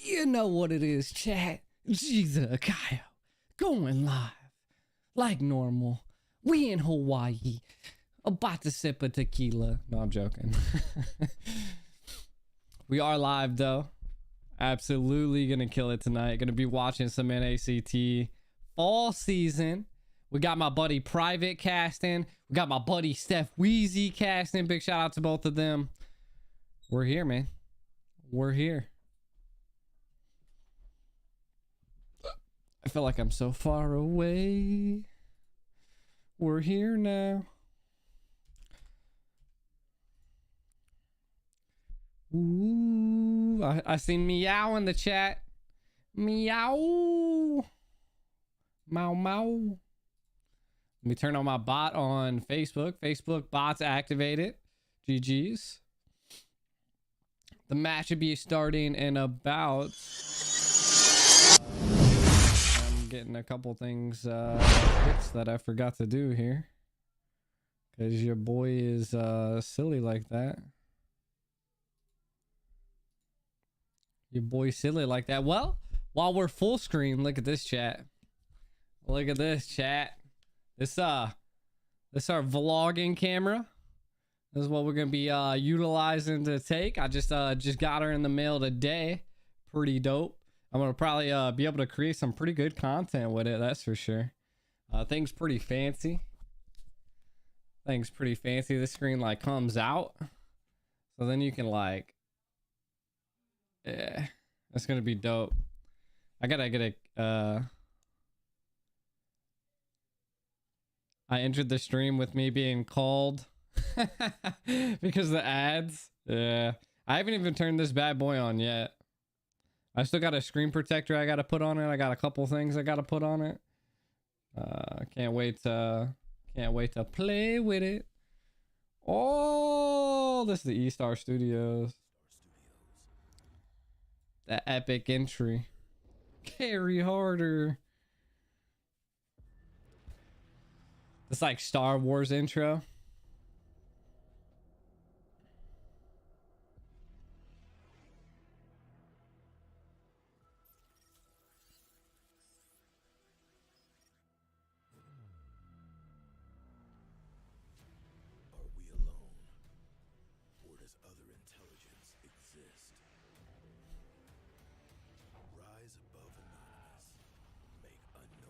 You know what it is, chat. Jesus, Kyle, going live like normal. We in Hawaii, about to sip a tequila. No, I'm joking. We are live though. Absolutely gonna kill it tonight. Gonna be watching some NACT fall season. We got my buddy Private casting. We got my buddy Steph Wheezy casting. Big shout out to both of them. We're here, man. We're here. I feel like I'm so far away. We're here now. Ooh, I seen meow in the chat. Meow. Meow meow. Let me turn on my bot on Facebook. Facebook bots activated. GG's. The match should be starting in about... I'm getting a couple things fixed that I forgot to do here. Because your boy is silly like that. Your boy silly like that. Well, while we're full screen, look at this chat. Look at this chat. This our vlogging camera. This is what we're gonna be utilizing to take. I just got her in the mail today. Pretty dope. I'm gonna probably be able to create some pretty good content with it, that's for sure. Thing's pretty fancy. Thing's pretty fancy. This screen like comes out. So then you can like, yeah, that's gonna be dope. I gotta get a I entered the stream with me being called because of the ads. Yeah, I haven't even turned this bad boy on yet. I still got a screen protector I gotta put on it. I got a couple things I gotta put on it. Can't wait to play with it. Oh, this is the E-Star Studios. That epic entry. Carry harder. It's like Star Wars intro.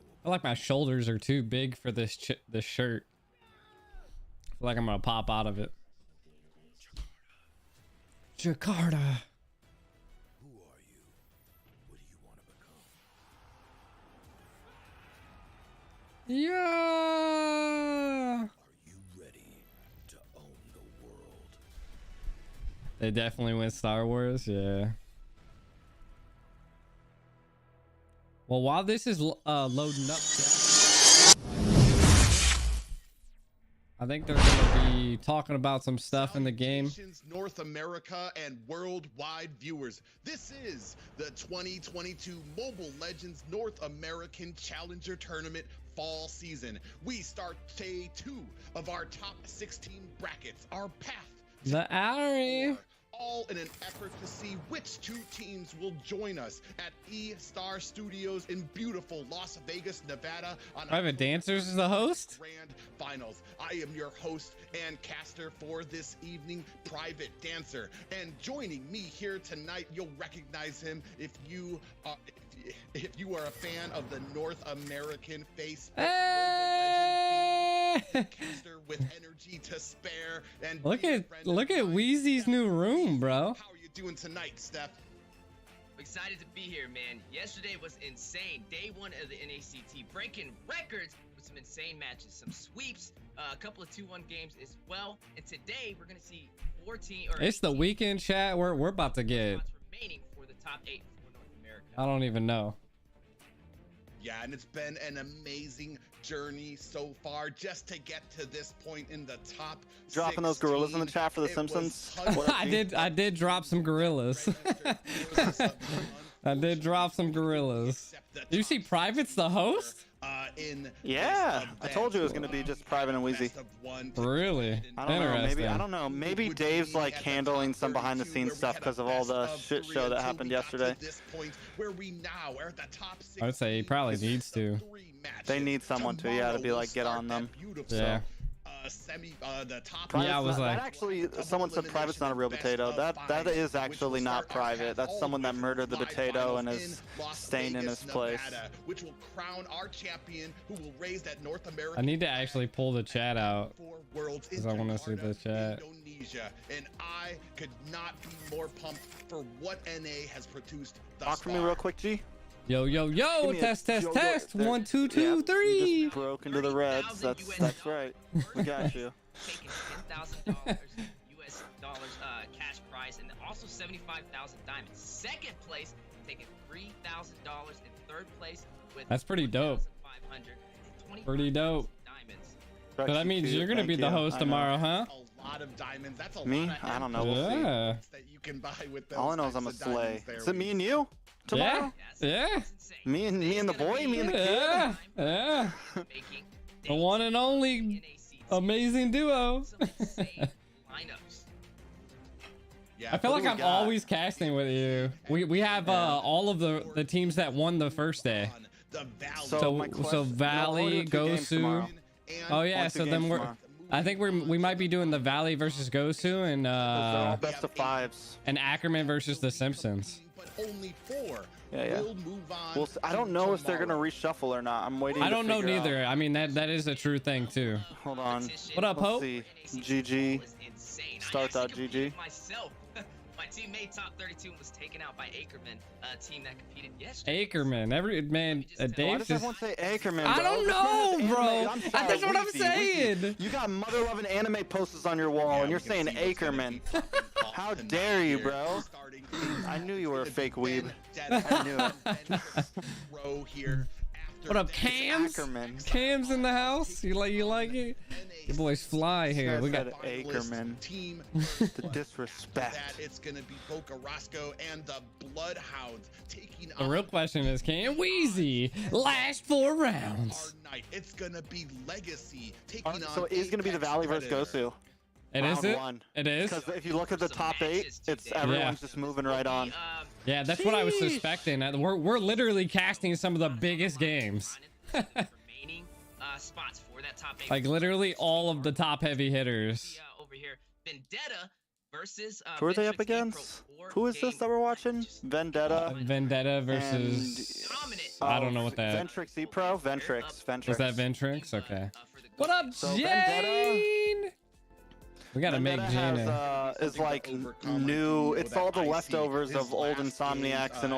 I feel like my shoulders are too big for this shirt. I feel like I'm gonna pop out of it. Jakarta. Who are you? What do you want to become? Yeah. Are you ready to own the world? They definitely went Star Wars, yeah. Well, while this is loading up, I think they're gonna be talking about some stuff in the game. North America and worldwide viewers, this is the 2022 Mobile Legends North American Challenger Tournament fall season. We start day 2 of our top 16 brackets. Our path to the Ari. All in an effort to see which 2 teams will join us at E-Star Studios in beautiful Las Vegas, Nevada. On Private Dancers is the host? Grand Finals. I am your host and caster for this evening, Private Dancer. And joining me here tonight, you'll recognize him if you are a fan of the North American face. Caster with energy to spare. And look at Wheezy's new room, bro. How are you doing tonight, Steph? I'm excited to be here, man. Yesterday was insane. Day 1 of the NACT, breaking records with some insane matches, some sweeps, a couple of 2-1 games as well. And today we're gonna see 14 or it's the weekend chat. We're about to get remaining for the top 8 for North America. I don't even know. Yeah, and it's been an amazing journey so far just to get to this point in the top. Dropping those gorillas in the chat for the Simpsons. I did drop some gorillas. I did drop some gorillas. You see Private's the host? in Yeah, this I told you it was event. gonna be just private and wheezy. Best of one to Really? defend. I don't know. Maybe Interesting. I don't know. Maybe Would Dave's be like at the handling top some behind the 32 scenes where we stuff had a because of all best the of shit 3 show that until happened we got to yesterday. this point where we now are at the top I would say he probably 16. needs to. They need someone to, yeah, to be like, get on them. Yeah. The top Private's Yeah, I was not- like- that actually, someone said private's not a real potato. That is actually not private. That's someone that murdered the potato and is staying in his place. Which will crown our champion, who will raise that North American I need to actually pull the chat out. for Worlds 'Cause I wanna see the chat. Indonesia, and I could not be more pumped for what NA has produced thus Talk for me far. real quick, G. Yo, yo, yo, Give me a- test, yo, yo, test. there- 1, 2, Yep, 2, you 3. just broke into the reds. That's right. We got you. Taking $10,000 US dollars cash prize, and also 75,000 diamonds. Second place, taking $3,000 in third place with That's pretty dope. 4,500 Pretty dope. diamonds. So that means you're gonna be the host tomorrow, huh? A lot of diamonds. That's a Me? lot of I don't know. We'll see. Yeah. that you can buy with those All I know is types I'm a of slay. diamonds there. Is it me and you tomorrow? Yeah. That's insane. Me and the boy, me and the kid. Yeah. Yeah. Making The one and only NACT amazing duo. some insane lineups. Yeah, I feel What like do we I'm got? always casting with you. We have all of the teams that won the first day. The Valley. So my so question- Valley, no, we'll do 2 games Gosu. tomorrow. Oh yeah, Only 2 so then games we're. tomorrow. I think we might be doing the Valley versus Gosu and They're all best of 5s. and Ackerman versus the Simpsons. But only 4 Yeah. will move on. Well, I don't know if they're gonna tomorrow. reshuffle or not. I'm waiting. I to don't know figure out. neither. I mean that is a true thing too. Hold on. What up, Let's Hope? see. GG. Start that, GG. Myself, my teammate top 32 was taken out by Ackerman, a team that competed yesterday. Ackerman, every man, Why Dave does just. everyone say Ackerman, I bro? don't This man know, is anime. bro. I'm sorry, That's what I'm Weezy, saying. Weezy. You got mother-loving anime posters on your wall, Yeah, and you're we can saying see what's gonna Ackerman. be popping off How tonight dare you, here. bro? Starting I knew you were a with fake weeb. Vendetta I knew it. row here after What up, that. Cams? Ackerman. Cams in the house. You like it? Your boys fly here. We got. Said Ackerman. Team The disrespect. that it's gonna be Boca Roscoe and the Bloodhounds taking The real on question is, can Wheezy last 4 rounds? our night. It's gonna be Legacy taking Alright, on so it is gonna be the Apex Valley versus Predator. Gosu. It is Round it. 1. It is. Because if you look at the Some top 8, matches it's today. everyone's just moving right on. Yeah, that's what I was Sheesh. suspecting. We're literally casting some of the biggest games. Remaining spots for that top 8. Like literally all of the top heavy hitters. Over here, Vendetta versus. Who are they Ventrix up Pro against? 4 Who is this game that we're watching? just Vendetta. Vendetta versus. dominant. I don't know what that. Ventrix E-Pro? Ventrix. Was that Ventrix? Okay. For the What up, So Jane? We gotta make Vendetta Jane. has, is like new. It's all the leftovers of old Insomniacs and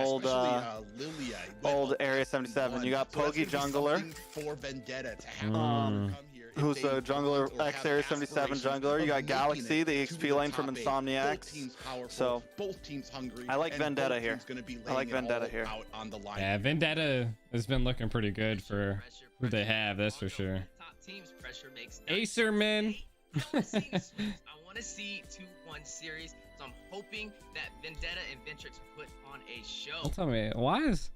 old Area 77. You got Pogi Jungler, for Vendetta to have Mm. come here if who's they the jungler, want or have ex-Area 77 aspirations jungler. You of got making Galaxy, it the to XP lane from top eight. Insomniacs. Both teams powerful, So, both teams hungry. I like and Vendetta both here. teams gonna be I like laying it Vendetta all here. out on the line. Yeah, Vendetta has been looking pretty good for who they have. That's for sure. Top teams pressure makes Acerman. I want to see 2-1 series, so I'm hoping that Vendetta and Ventrix put on a show. Don't tell me why is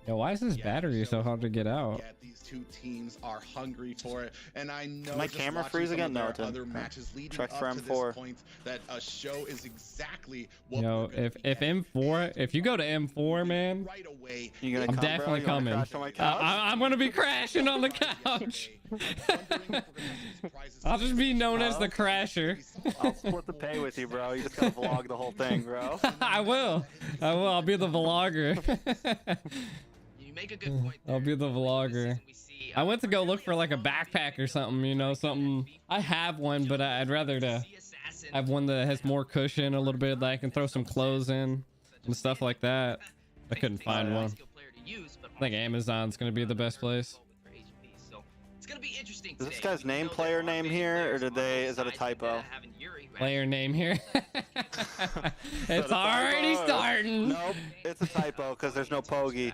this Yeah, battery so hard to get out? Yeah, these two teams are hungry for it, and I know. my just camera watching freeze some again? of No, their it didn't. Other Okay. matches leading Tracks up for to this M4. point, that a show is exactly what. Yo, we're gonna if be getting. M4, if you go to M4, man, right away, You gonna I'm come, bro? definitely You wanna coming. crash on my couch? I'm gonna be crashing on the couch. I'll just be known as the crasher. I'll split the pay with you, bro. You just gotta vlog the whole thing, bro. I will. I'll be the vlogger. You make a good point. I'll be the vlogger. I went to go look for like a backpack or something, you know, something. I have one, but I'd rather to have one that has more cushion a little bit that I can throw some clothes in and stuff like that. I couldn't find one. I think Amazon's gonna be the best place. It's gonna be interesting. Is this guy's name player name here, or did they? Is that a typo? Player name here. Is that It's a already typo? starting. Nope, it's a typo because there's no Pogi.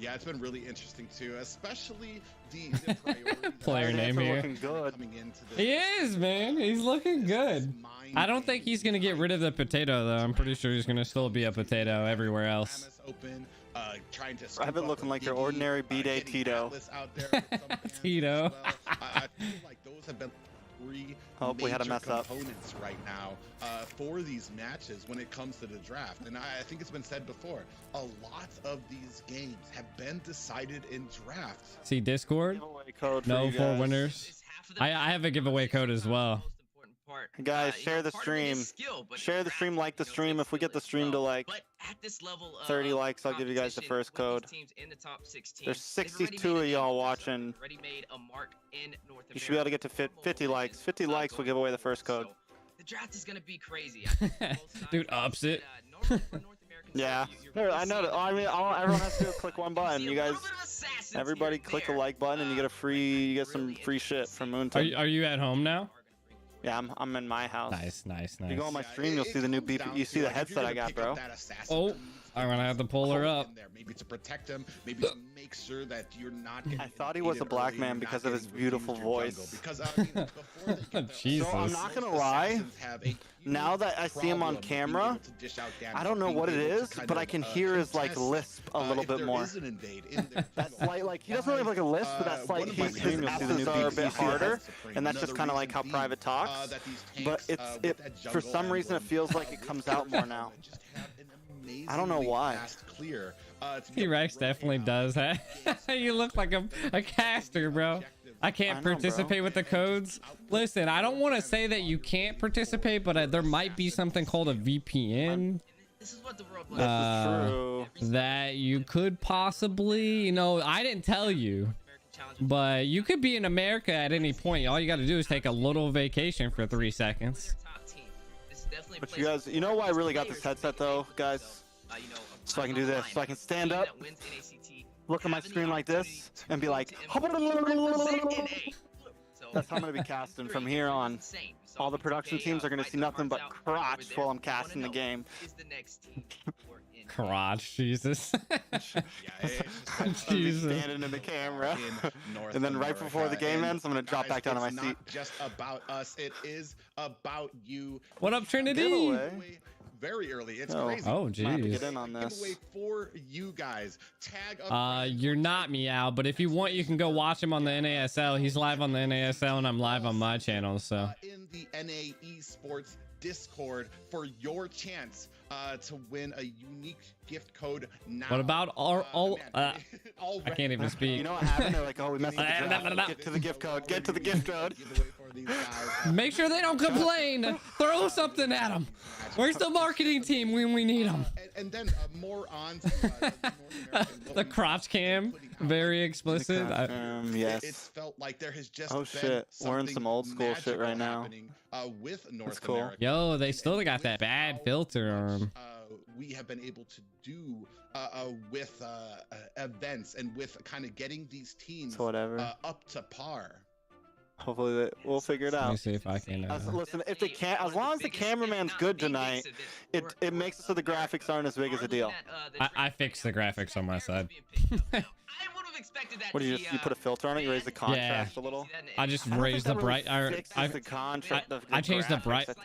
Yeah, it's been really interesting too, especially the priorities. Player name here. Looking good. Coming into this. He is, man. He's looking good. I don't think he's gonna get rid of the potato though. I'm pretty sure he's gonna still be a potato everywhere else. Open, trying to I've been looking like your ordinary B-Day Tito. Tito. I feel like those have been three we had a mess up. components right now for these matches when it comes to the draft. And I think it's been said before, a lot of these games have been decided in drafts. See Discord? Giveaway code No, for you for guys. winners. I have a giveaway code as well. Guys, share the stream. Share the stream, like the stream. If we get the stream to like 30 likes, I'll give you guys the first code. There's 62 of y'all watching. You should be able to get to 50 likes. 50 likes will give away the first code. The draft is gonna be crazy. Dude ups it. Yeah. I know. I mean, everyone has to click one button. You guys, everybody click a like button and you get you get some free shit from Moonton. Are you at home now? Yeah, I'm in my house. Nice. If you go on my stream, you'll see the new beep. You see the headset I got, bro. Oh, I'm gonna have to pull her up. Maybe to protect him, maybe to make sure that you're not getting I thought he was a black man because of his beautiful voice. Because before they get the- Jesus. So I'm not gonna lie. Now that I see him on camera, I don't know what it is, but I can hear his like lisp a little bit more. That slight, like he doesn't really have like a lisp, but that slight his S's are a bit harder, and that's just kind of like how Private talks. But for some reason it feels like it comes out more now. I don't know why. T-Rex definitely does that. You look like a caster, bro. I can't participate with the codes. Listen, I don't want to say that you can't participate, but there might be something called a VPN. This is what the world True. That you could possibly, I didn't tell you, but you could be in America at any point. All you got to do is take a little vacation for 3 seconds. But you guys, you know why I really got this headset though, guys? So I can do this. So I can stand up, look at my screen like this, and be like, that's how I'm gonna be casting from here on. All the production teams are gonna see nothing but crotch while I'm casting the game. Crotch, Jesus. Jesus. Standing in the camera. And then right before the game ends, I'm gonna drop back down on my seat. It's not just about us, it is about you. What up, Trinity? Giveaway. Very early. It's crazy. Oh, Get jeez. in on this. Giveaway for you guys. Tag You're not Meow, but if you want, you can go watch him on the NASL. He's live on the NASL, and I'm live on my channel. So in the NA Esports Discord for your chance to win a unique gift code now. what about I can't even speak. You know what happened? They're like, oh, we messed up the draft. Get to the gift code. Get to the gift code. Make sure they don't complain. Throw something at them. Where's the marketing team when we need them? And then more on to, The crotch cam, very explicit. Yes. It's felt like there has just Oh, been shit. We're in something some old school shit right magical now. happening, with North cool. America. Yo, they still got that bad filter on. We have been able to do with events and with kind of getting these teams So whatever. up to par. Hopefully we'll figure it Let me out. see if I can. Listen, if they can't, as long as the cameraman's good tonight, it makes it so the graphics aren't as big as a deal. I fixed the graphics on my side. What do you put a filter on it? You raise the contrast a little. I just I don't think raised that the really bright. fixes the contrast. I changed the bright. graphics.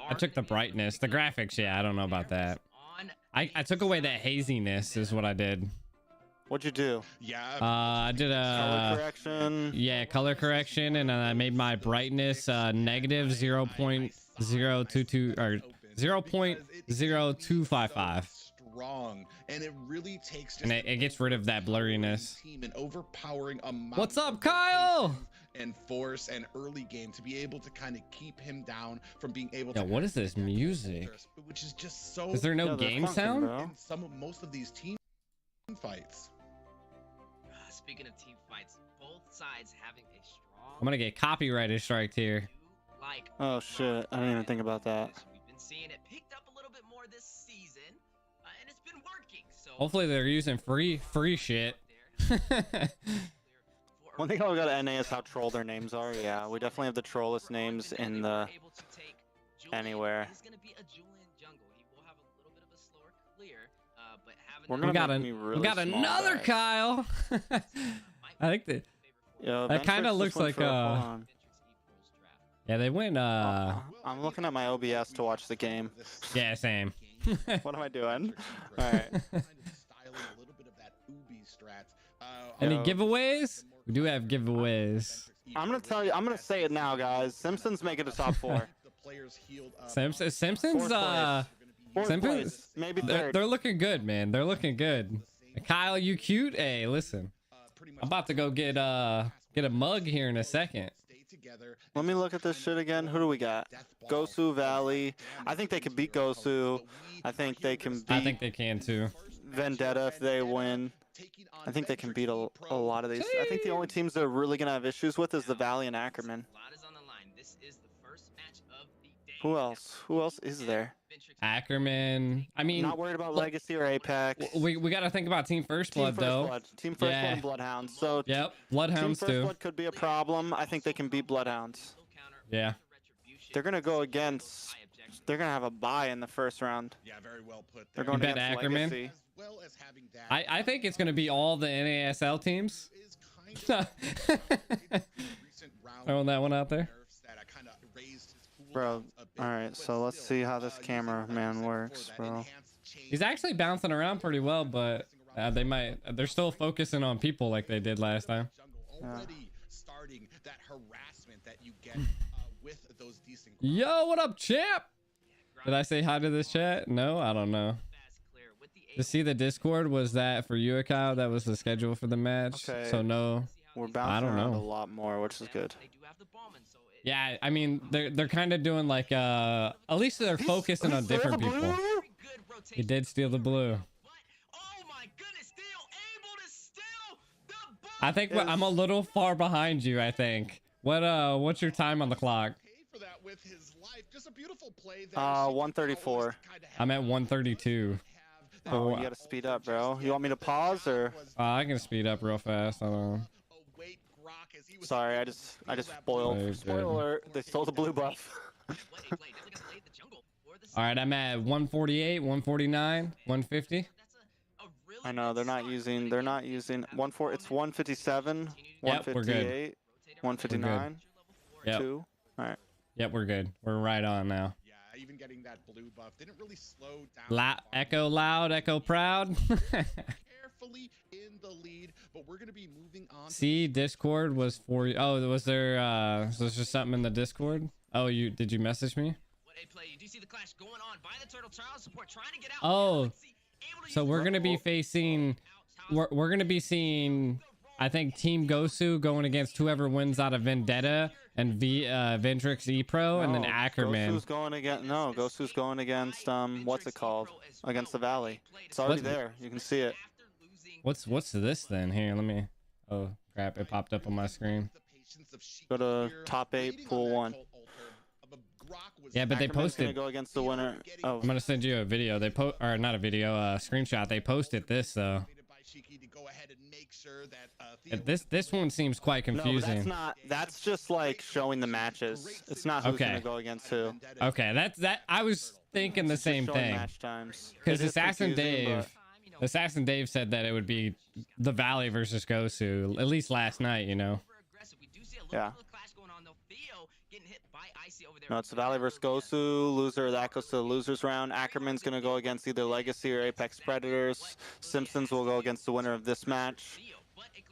I took the brightness. The graphics, yeah, I don't know about that. I took away that haziness is what I did. What'd you do? Yeah. I did Color correction. yeah, color correction, and I made my brightness negative 0.022 or 0.0255. Strong, and it really takes. And it gets rid of that blurriness. Team and overpowering amount What's up, of Kyle? and force and early game to be able to kind of keep him down from being able Yeah, to. what is this music? Which is just so. Is there no Yeah, they're game funky, sound? bro. In most of these team fights. Speaking of team fights, both sides having a strong. I'm gonna get copyrighted striked here. Like Oh shit! I didn't even think about that. We've been seeing it picked up a little bit more this season, and it's been working. So Hopefully they're using free shit. One thing I got at NA is how troll their names are. Yeah, we definitely have the trollest names in the anywhere. He's gonna be a Julian jungle. He will have a little bit of a slower clear. But having We're them- gonna We got make me really we got small, another guys. Kyle. I think that Yo, that kind Ventrix of looks just went like for hold on. yeah, they went I'm looking at my OBS to watch the game. yeah, same. What am I doing? All right. Any Yo. giveaways? We do have giveaways. I'm gonna tell you. I'm gonna say it now, guys. Simpsons make it to top 4. Simpsons Fourth Fourth Simpsons place, maybe third. they're looking good, man. They're looking good. Kyle, you cute? Hey, listen. I'm about to go get a mug here in a second. Let me look at this shit again. Who do we got? Gosu Valley. I think they can beat Gosu. I think they can beat I think they can too. Vendetta if they win. I think they can beat a lot of these. I think the only teams that are really gonna have issues with is the Valley and Ackerman. Who else? Who else is there? Ackerman. I mean, Not worried about Legacy or Apex. we got to think about Team First Blood though. Team First Yeah. Blood and Bloodhounds. So Yep, Bloodhounds Team First too. Blood could be a problem. I think they can beat Bloodhounds. Yeah. They're gonna go against. They're gonna have a bye in the first round. Yeah, very well put. They're there. going You bet against Ackerman? Legacy. Well as having that, I think it's gonna be all the NASL teams. is kind of recent round Throwing that one out there. nerfs that I kind of raised his cooldowns Bro, a bit, all right. but So let's still, see how this using, cameraman like I said works, before, that bro. enhanced chain He's actually bouncing around pretty well, but they're still focusing on people like they did last time. jungle already starting that harassment that you get with those decent Yo, what up, champ? Did I say hi to this chat? No, I don't know. To see the Discord, was that for you, Kyle? That was the schedule for the match. Okay. So no. We're I bouncing don't around know. a lot more, which is good. Yeah, I mean they're kind of doing like at least they're focusing on different people. He did steal the blue. I think I'm a little far behind you. I think. What's your time on the clock? for that with his life. Just a beautiful play there. 134. I'm at 132. Oh, you gotta speed up, bro. You want me to pause or? I can speed up real fast. I don't know. Sorry, I just spoiled. Oh, Spoiler alert, they stole the blue buff. All right, I'm at 148, 149, 150. I know they're not using. It's 157, Yep, we're good. 158, 159, Yep. 2. All right. Yep, we're good. We're right on now. Yeah, even getting that blue buff didn't really slow down. Echo loud, echo proud. Carefully in the lead, but we're gonna be moving on. See, Discord was for you. Oh, was there just something in the Discord? Oh, did you message me? Oh, so we're gonna be facing. We're gonna be seeing. I think Team Gosu going against whoever wins out of Vendetta and Ventrix E-Pro, and then No, Ackerman. Gosu's going against what's it called? Against the Valley. It's already there. You can see it. What's this then? Here, let me. Oh crap! It popped up on my screen. Go to top 8, pool 1. Yeah, but they Ackerman's gonna posted. go against the winner. Oh, I'm gonna send you a video. Or not a video, a screenshot. They posted this though. This one seems quite no, but confusing. that's not. That's just like showing the matches. It's not who's Okay. gonna go against who. Okay, that I was thinking the It's just same showing thing. Match times. Because It is Assassin confusing, Dave said that it would be the Valley versus Gosu, at least last night, you know. Yeah. No, it's the Valley versus Gosu. Loser that goes to the losers round. Ackerman's gonna go against either Legacy or Apex Predators. Simpsons will go against the winner of this match.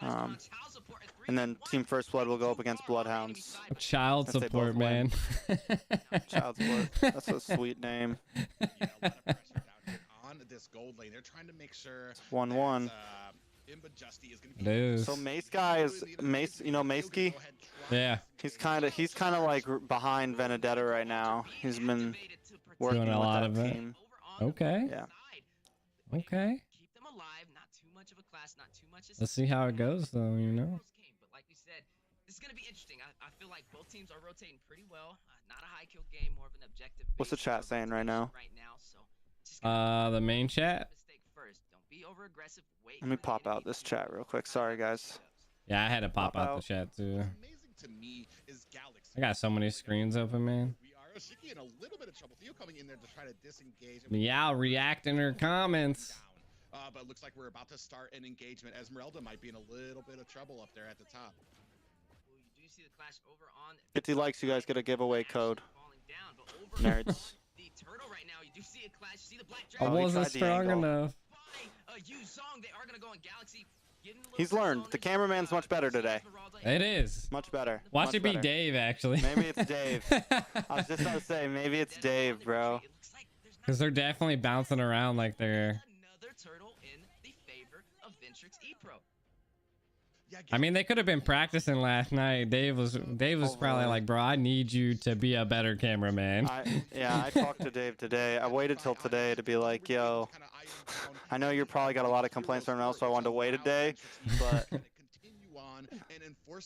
And then Team First Blood will go up against Bloodhounds. Child If they support, both win. man. Child support. That's a sweet name. Yeah, a lot of pressure down here on this gold lane. They're trying to make sure 1-1. Imbajusty is going to It be is. So Mace guy is Mace. You know Macekey? Yeah. He's kind of like behind Vendetta right now. He's been working Doing a with lot that of it. team. Okay. Yeah. Okay. Let's see how it goes, though. You know. But like we said, this is gonna be interesting. I feel like both teams are rotating pretty well. Not a high kill game, more of an objective. What's the chat saying right now? The main chat. Let me pop out this chat real quick. Sorry, guys. Yeah, I had to pop Pop out out. the chat too. amazing to me is Galaxy. I got so many screens open, man. We are Shiki in a little bit of trouble. Theo coming in there to try to disengage. Meow react in her comments. but it looks like we're about to start an engagement. Esmeralda might be in a little bit of trouble up there at the top. Well, you do see the clash over on 50 likes, you guys get a giveaway code. falling down, but over Nerds. the turtle right now, you do see a clash. You see the black I Oh, dragon. he wasn't tried the strong angle. enough. By a Yu Song, they are gonna go in Galaxy. He's learned. The cameraman's much better today. It is. Much better. Watch Much it be better. Dave, actually. Maybe it's Dave. I was just about to say, maybe it's Dave, bro. Because they're definitely bouncing around like they're... Another turtle in the favor of Ventrix E-Pro. I mean, they could have been practicing last night. Dave was probably like, bro, I need you to be a better cameraman. I talked to Dave today. I waited till today to be like, yo, I know you probably got a lot of complaints from else, so I wanted to wait a day, but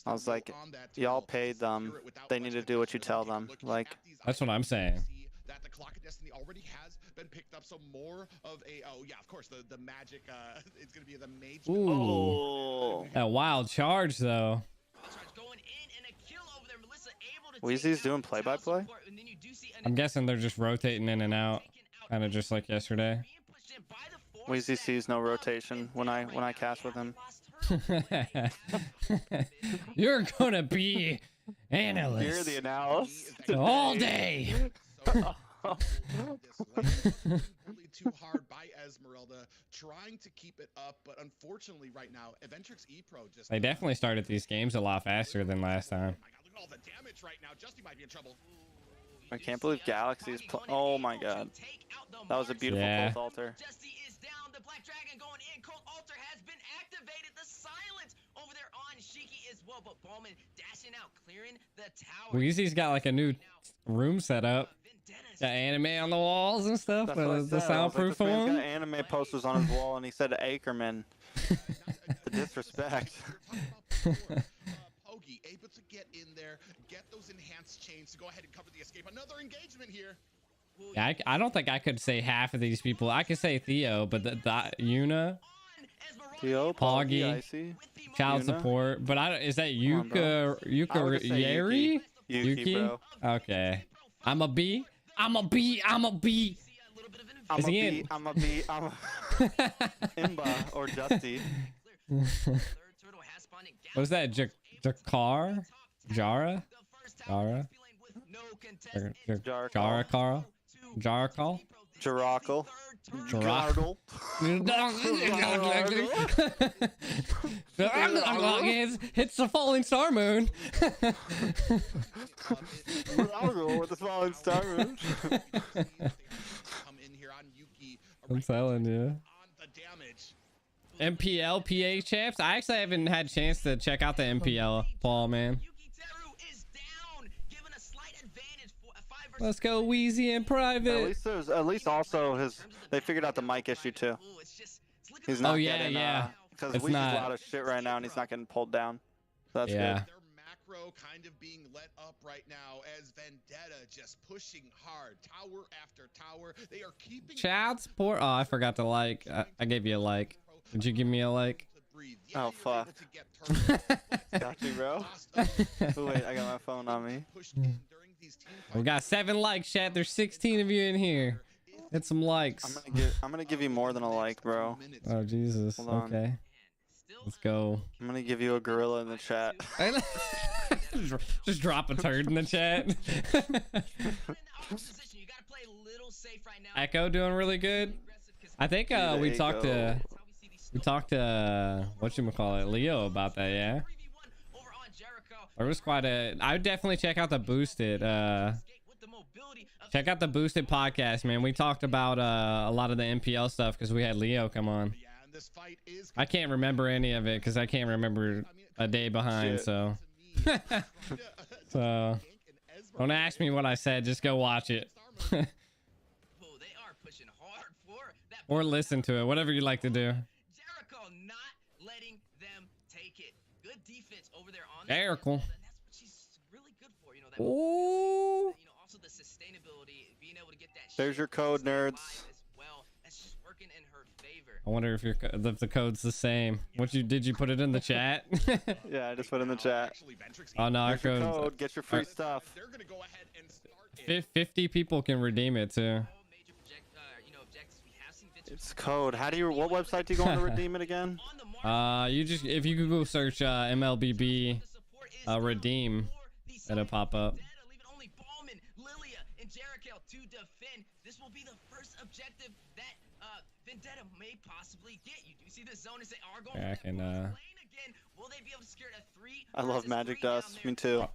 I was like, y'all paid them. They need to do what you tell them. Like, That's what I'm saying. That the Clock of Destiny already has been picked up, so more of a of course the magic it's gonna be the mage. Ooh, oh, that wild charge though. Weezy's doing play-by-play? I'm guessing they're just rotating in and out, kind of just like yesterday. Weezy sees no rotation when I cast with him. You're gonna be analyst. You're the analyst all day. Really too hard by Esmeralda, trying to keep it up, but unfortunately right now, Ventrix E-Pro just... They definitely started these games a lot faster than last time. Oh my god, look at all the damage right now. Justy might be in trouble. I can't believe Galaxy's oh my god. That was a beautiful Cold Altar. Justy is down. The Black Dragon going in. Cold Altar has been activated. The silence over there on Shiki as well, but Bowman dashing out, clearing the tower. Weezy's got like a new room set up. Got anime on the walls and stuff. That's what I The said. soundproof This man's one. got anime posters on his wall, and he said Ackerman. The disrespect. Pogi able to get in there, get those enhanced chains to go ahead and cover the escape. Another engagement here. Yeah, I don't think I could say half of these people. I could say Theo, but the Yuna, Theo, Poggy, Icy, child Yuna. support. But I don't. Is that on, bro. Yuka I would say Yeri? Yuki, bro. Okay. I'm a B. I'm a B. I'm a B. I'm Is a he B, in? I'm a B, I'm a Imba or Justy. What's that? Jakar? Jara? Jara? Jara Carl? Jara Carl? Jarackle. Jarackle. Hits the falling star moon. Jarackle with the falling star moon. I'm telling you. MPL PA champs. I actually haven't had a chance to check out the MPL, Paul, man. Let's go Wheezy in private. At least also they figured out the mic issue too. He's not getting because Weezy's loud as shit right now and he's not getting pulled down. So that's good. Their macro kind of being let up right now as Vendetta just pushing hard, tower after tower. They are keeping Child support. Oh, I forgot to like. I gave you a like. Did you give me a like? Oh fuck. Got you, bro. Oh, wait, I got my phone on me. We got 7 likes, chat. There's 16 of you in here. Hit some likes. I'm gonna give you more than a like, bro. Oh Jesus. Okay. Let's go. I'm gonna give you a gorilla in the chat. Just drop a turd in the chat. Echo doing really good. I think we talked to whatchamacallit, Leo about that, yeah. There was quite a I would definitely check out the boosted podcast, man. We talked about a lot of the MPL stuff because we had Leo come on. I can't remember any of it because I can't remember a day behind, so so don't ask me what I said, just go watch it. Or listen to it, whatever you like to do. Jericho not letting them take it. Good defense over there on Jericho. That's what she's really good for, you know, that Ooh. you know, also the sustainability, being able to get that There's your code, nerds. as well. That's just working in her favor. I wonder if the code's the same. Did you put it in the chat? Yeah, I just put in the chat. Oh no, our There's your code. code. Get your free stuff. They're gonna go ahead and start 50 people can redeem it too. It's code. How do you? What website do you go on to redeem it again? You just if you Google search MLBB redeem, it'll pop up. This will be the first objective that Vendetta may possibly get. You do see the zone as they are going Yeah, I can again. Will they be able to secure a 3? I love Magic Dust. Me too.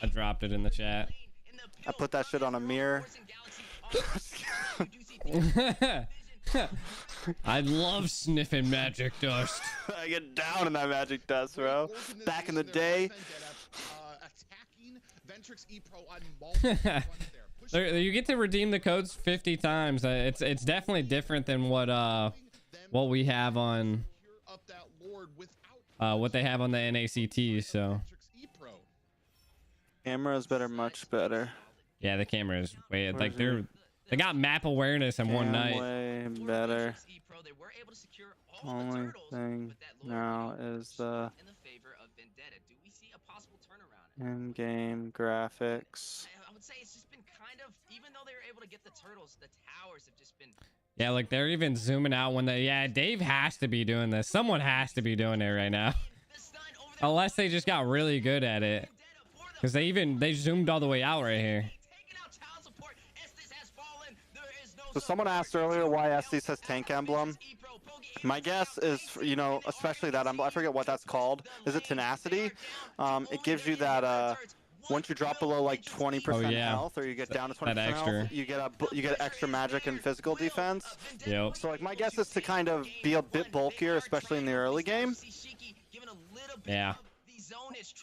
I dropped it in the chat. I put that shit on a mirror. I love sniffing Magic Dust. I get down in that Magic Dust, bro. Back in the day. Attacking Ventrix E-Pro on multiple fronts there. You get to redeem the codes 50 times. It's definitely different than what we have on what they have on the NACT. So Cameras better, much better. yeah, the camera is way like they got map awareness in one night. Way better. Only thing now is the in-game graphics. I would say it's just been kind of, even though they were able to get the turtles, the towers have just been. Yeah, like they're even zooming out when they. Yeah, Dave has to be doing this. Someone has to be doing it right now. Unless they just got really good at it, because they zoomed all the way out right here. So someone asked earlier why Estes has tank emblem. My guess is, you know, especially that emblem, I forget what that's called. Is it tenacity? It gives you that once you drop below like 20% health, or you get down to 20% health, you get extra magic and physical defense. Yep. So like my guess is to kind of be a bit bulkier, especially in the early game. Yeah.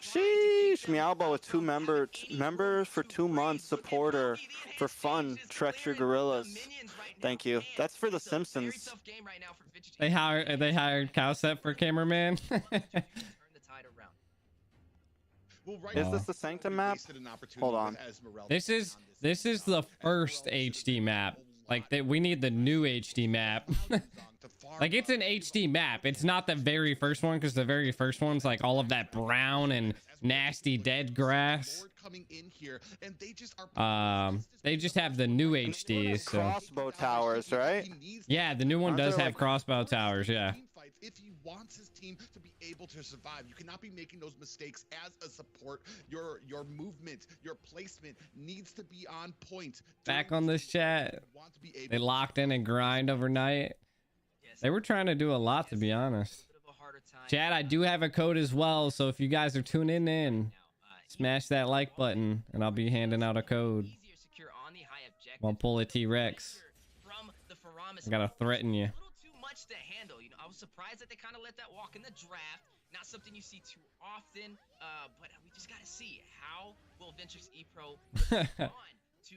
Sheesh, Meowbo with 2 members for 2 months, supporter for fun, Treacher Gorillas. Thank you. That's for The Simpsons. They hired Cowset for cameraman. Is this the Sanctum map? Hold on. This is the first HD map. Like we need the new HD map. Like it's an HD map. It's not the very first one, because the very first one's like all of that brown and nasty dead grass. They just have the new HD. So. Crossbow towers, right? Yeah, the new one does have crossbow towers. Yeah. If he wants his team to be able to survive, you cannot be making those mistakes as a support. Your movement, your placement needs to be on point. Back on this chat, they locked in and grind overnight. They were trying to do a lot, to be honest. Chat, I do have a code as well, so if you guys are tuning in, smash that like button, and I'll be handing out a code. I'll pull a T-Rex. I gotta threaten you. To handle, you know, I was surprised that they kind of let that walk in the draft. Not something you see too often, but we just got to see how will Ventrix E-Pro respond to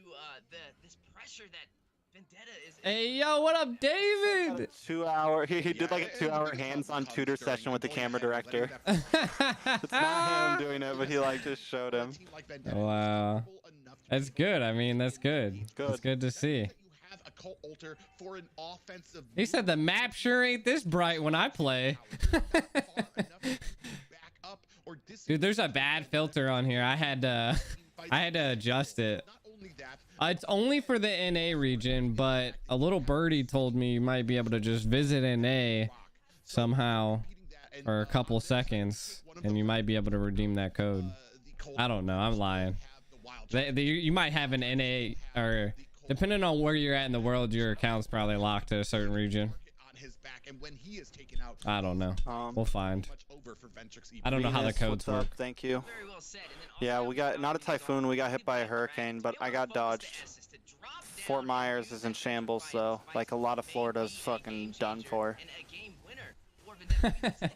this pressure that Vendetta is. Hey, yo, what up, David? 2 hour. He did like a 2 hour hands-on tutor session with the camera director. It's not him doing it, but he like just showed him. Wow, that's good. I mean, that's good. It's good to see. For an offensive he said the map sure ain't this bright when I play. Dude, there's a bad filter on here. I had to adjust it. It's only for the NA region, but a little birdie told me you might be able to just visit NA somehow for a couple seconds, and you might be able to redeem that code. I don't know. I'm lying. You might have an NA, or depending on where you're at in the world, your account's probably locked to a certain region. I don't know. We'll find. I don't know how the codes work. Thank you. Yeah, we got not a typhoon. We got hit by a hurricane, but I got dodged. Fort Myers is in shambles, though. Like a lot of Florida's fucking done for.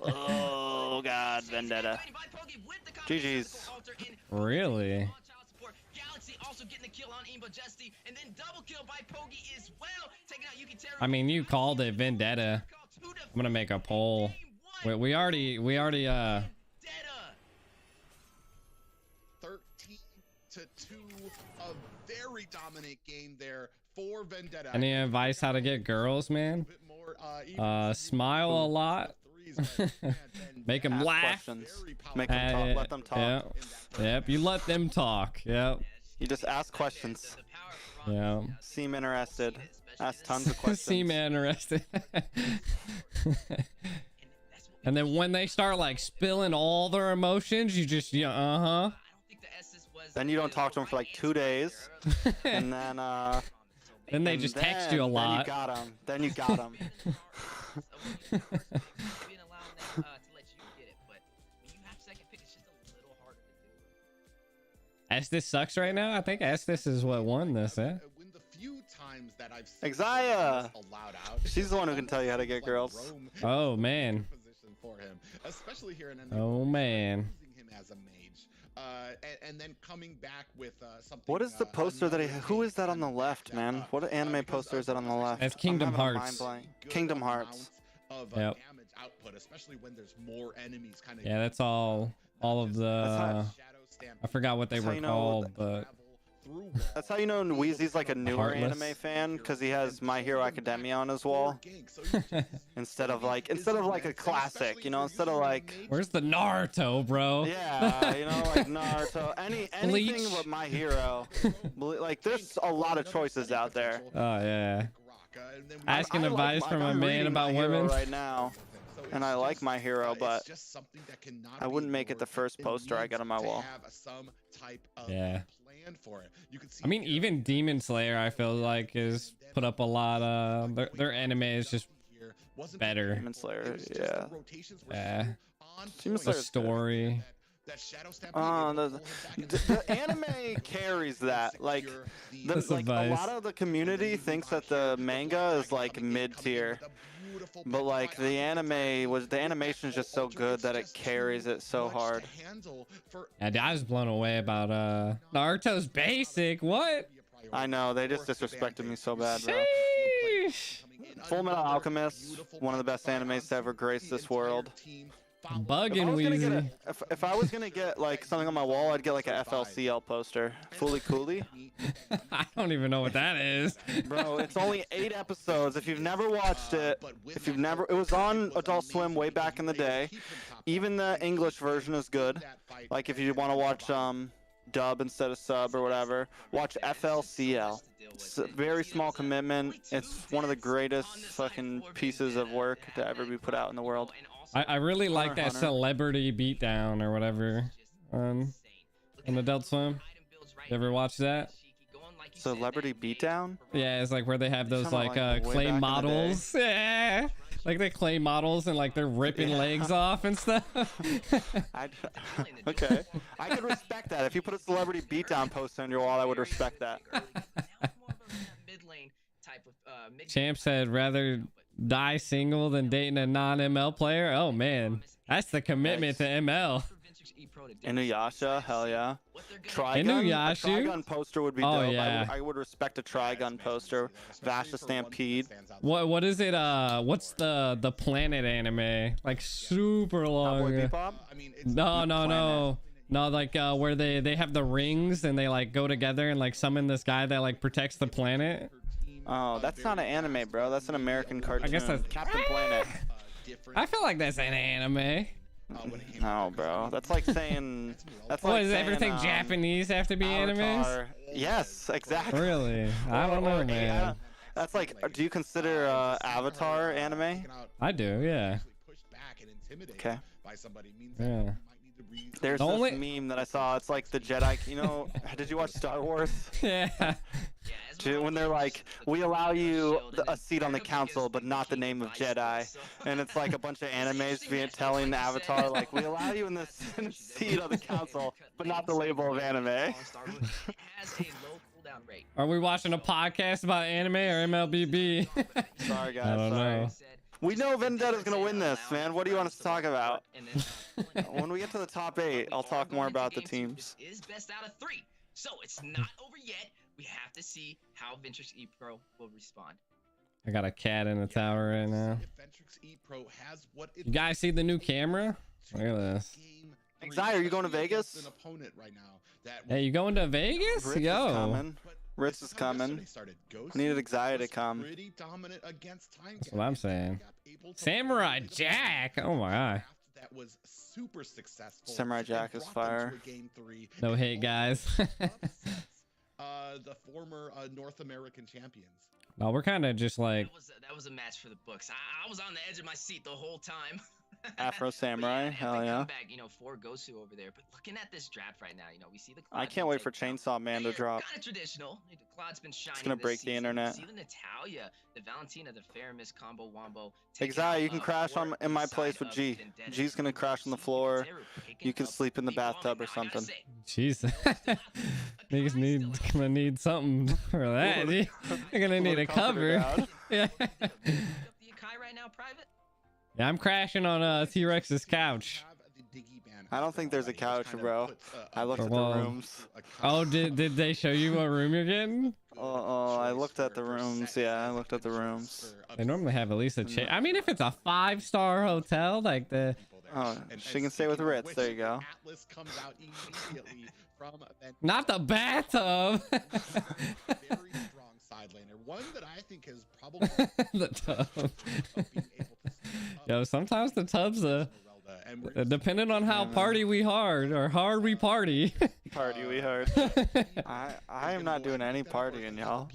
Oh God, Vendetta. GG's. Really? I mean, you called it Vendetta. I'm gonna make a poll. We already 13-2, a very dominant game there for Vendetta. Any advice how to get girls, man? Smile a lot. Make them laugh. Make them talk. Let them talk. Yep. You let them talk. Yep. You just ask questions. Yeah. Seem interested. Ask tons of questions. Seem interested. And then when they start like spilling all their emotions, you just Then you don't talk to them for like 2 days, and then they just text you a lot. Then you got them. Estes sucks right now. I think Estes is what won this, eh? When the few times that I've seen Exia! allowed out, She's the one who can tell you how to get girls. Oh man. For him, especially here in Oh man. using him as a mage, and then coming back with something. What is the poster that who is that on the left, man? What anime poster is that on the left? That's Kingdom Hearts. Kingdom Hearts. Of Yep. damage output, especially when there's more enemies kind of. Yeah, that's all of the I forgot what they were called, but that's how you know Wheezy's like a newer Heartless. anime fan, because he has My Hero Academia on his wall instead of like a classic, you know, instead of like where's the Naruto, bro? yeah, you know, like Naruto, anything Bleach. but My Hero. Like there's a lot of choices out there. Oh yeah. Asking I advice from a man reading about My Hero women. right now, and I like My Hero, but I wouldn't make it the first poster I get on my wall. Yeah. For it. You can see I mean, even Demon Slayer, I feel like, is put up a lot of their anime is just better. Demon Slayer, yeah. Yeah. Demon The Slayer's story. The anime carries that. Like, a lot of the community thinks that the manga is like mid tier, but like the animation is just so good that it carries it so hard. And I was blown away about Naruto's basic. What? I know, they just disrespected me so bad, bro. Sheesh. Full Metal Alchemist, one of the best animes to ever grace this world. Bugging Weezy. If I was gonna get like something on my wall, I'd get like a FLCL poster. Fully Cooley. I don't even know what that is. Bro, it's only 8 episodes. If you've never watched it, it was on Adult Swim way back in the day. Even the English version is good. Like if you want to watch dub instead of sub or whatever, watch FLCL. It's a very small commitment. It's one of the greatest fucking pieces of work to ever be put out in the world. I really like that Celebrity Beatdown or whatever on Adult Swim. You ever watch that? Celebrity Beatdown? Yeah, it's like where they have those like clay models. Yeah, like they clay models and like they're ripping legs off and stuff. Okay, I could respect that. If you put a Celebrity Beatdown poster on your wall, I would respect that. Champ said rather die single than dating a non-ML player. Oh man, that's the commitment to ML. Inuyasha, hell yeah. Inuyasha? A Trigun poster would be Oh, dope. yeah. I would respect a Trigun poster. Vasha Stampede. What is it? What's the Planet anime? Like super long. Bebop? No. Like where they have the rings and they like go together and like summon this guy that like protects the planet. Oh, that's not an anime, bro. That's an American cartoon. I guess that's Captain Planet. I feel like that's an anime. No, bro. That's like saying. That's What like is saying, everything Japanese have to be Avatar. animes? Yes, exactly. Really? I don't know, man. That's like. Do you consider Avatar anime? I do, yeah. Okay. Yeah. There's The this only- meme that I saw. It's like the Jedi. You know, did you watch Star Wars? Yeah. When they're like, we allow you a seat on the council, but not the name of Jedi, and it's like a bunch of animes telling Avatar like, we allow you in this seat on the council, but not the label of anime. Are we watching a podcast about anime or MLBB? Sorry guys. I don't know. We know Vendetta's gonna win this, man. What do you want us to talk about? When we get to the top 8, I'll talk more about the teams. Is best out of 3, so it's not over yet. We have to see how Ventrix E Pro will respond. I got a cat in the tower right now. You guys see the new camera? Look at this. Exia, are you going to Vegas? Hey, you going to Vegas? Ritz is coming. Ritz is coming. I needed Exia to come. That's what I'm saying. Samurai Jack. Oh my god. That was super successful. Samurai Jack is fire. No hate, guys. the former North American champions. No, we're kind of just like that was a match for the books. I was on the edge of my seat the whole time. Afro Samurai, yeah, hell yeah. Comeback, for Gosu over there. But looking at this draft right now, we see the Claude I can't wait for Chainsaw Man to drop. Kind of traditional. Claude's been shining. It's gonna break the internet. See the Natalia, the Valentina, the Faramis combo wombo. Exile, you can crash in my place with G. G's gonna crash on the floor. You can sleep in the bathtub or something. Jeez. Niggas gonna need something for that. They're gonna need a cover. Yeah. Right now, private. Yeah, I'm crashing on T-Rex's couch. I don't think there's a couch, bro. I looked at the rooms. Oh, did they show you what room you're getting? Oh, I looked at the rooms. Yeah, I looked at the rooms. They normally have at least a chair. I mean, if it's a 5-star hotel, like the. Oh, she can stay with Ritz. There you go. Not the bathtub. One that I think is probably the tub. Yo, sometimes the tub's depending on how party we hard or hard we party. Party we hard. I am not doing any partying, y'all.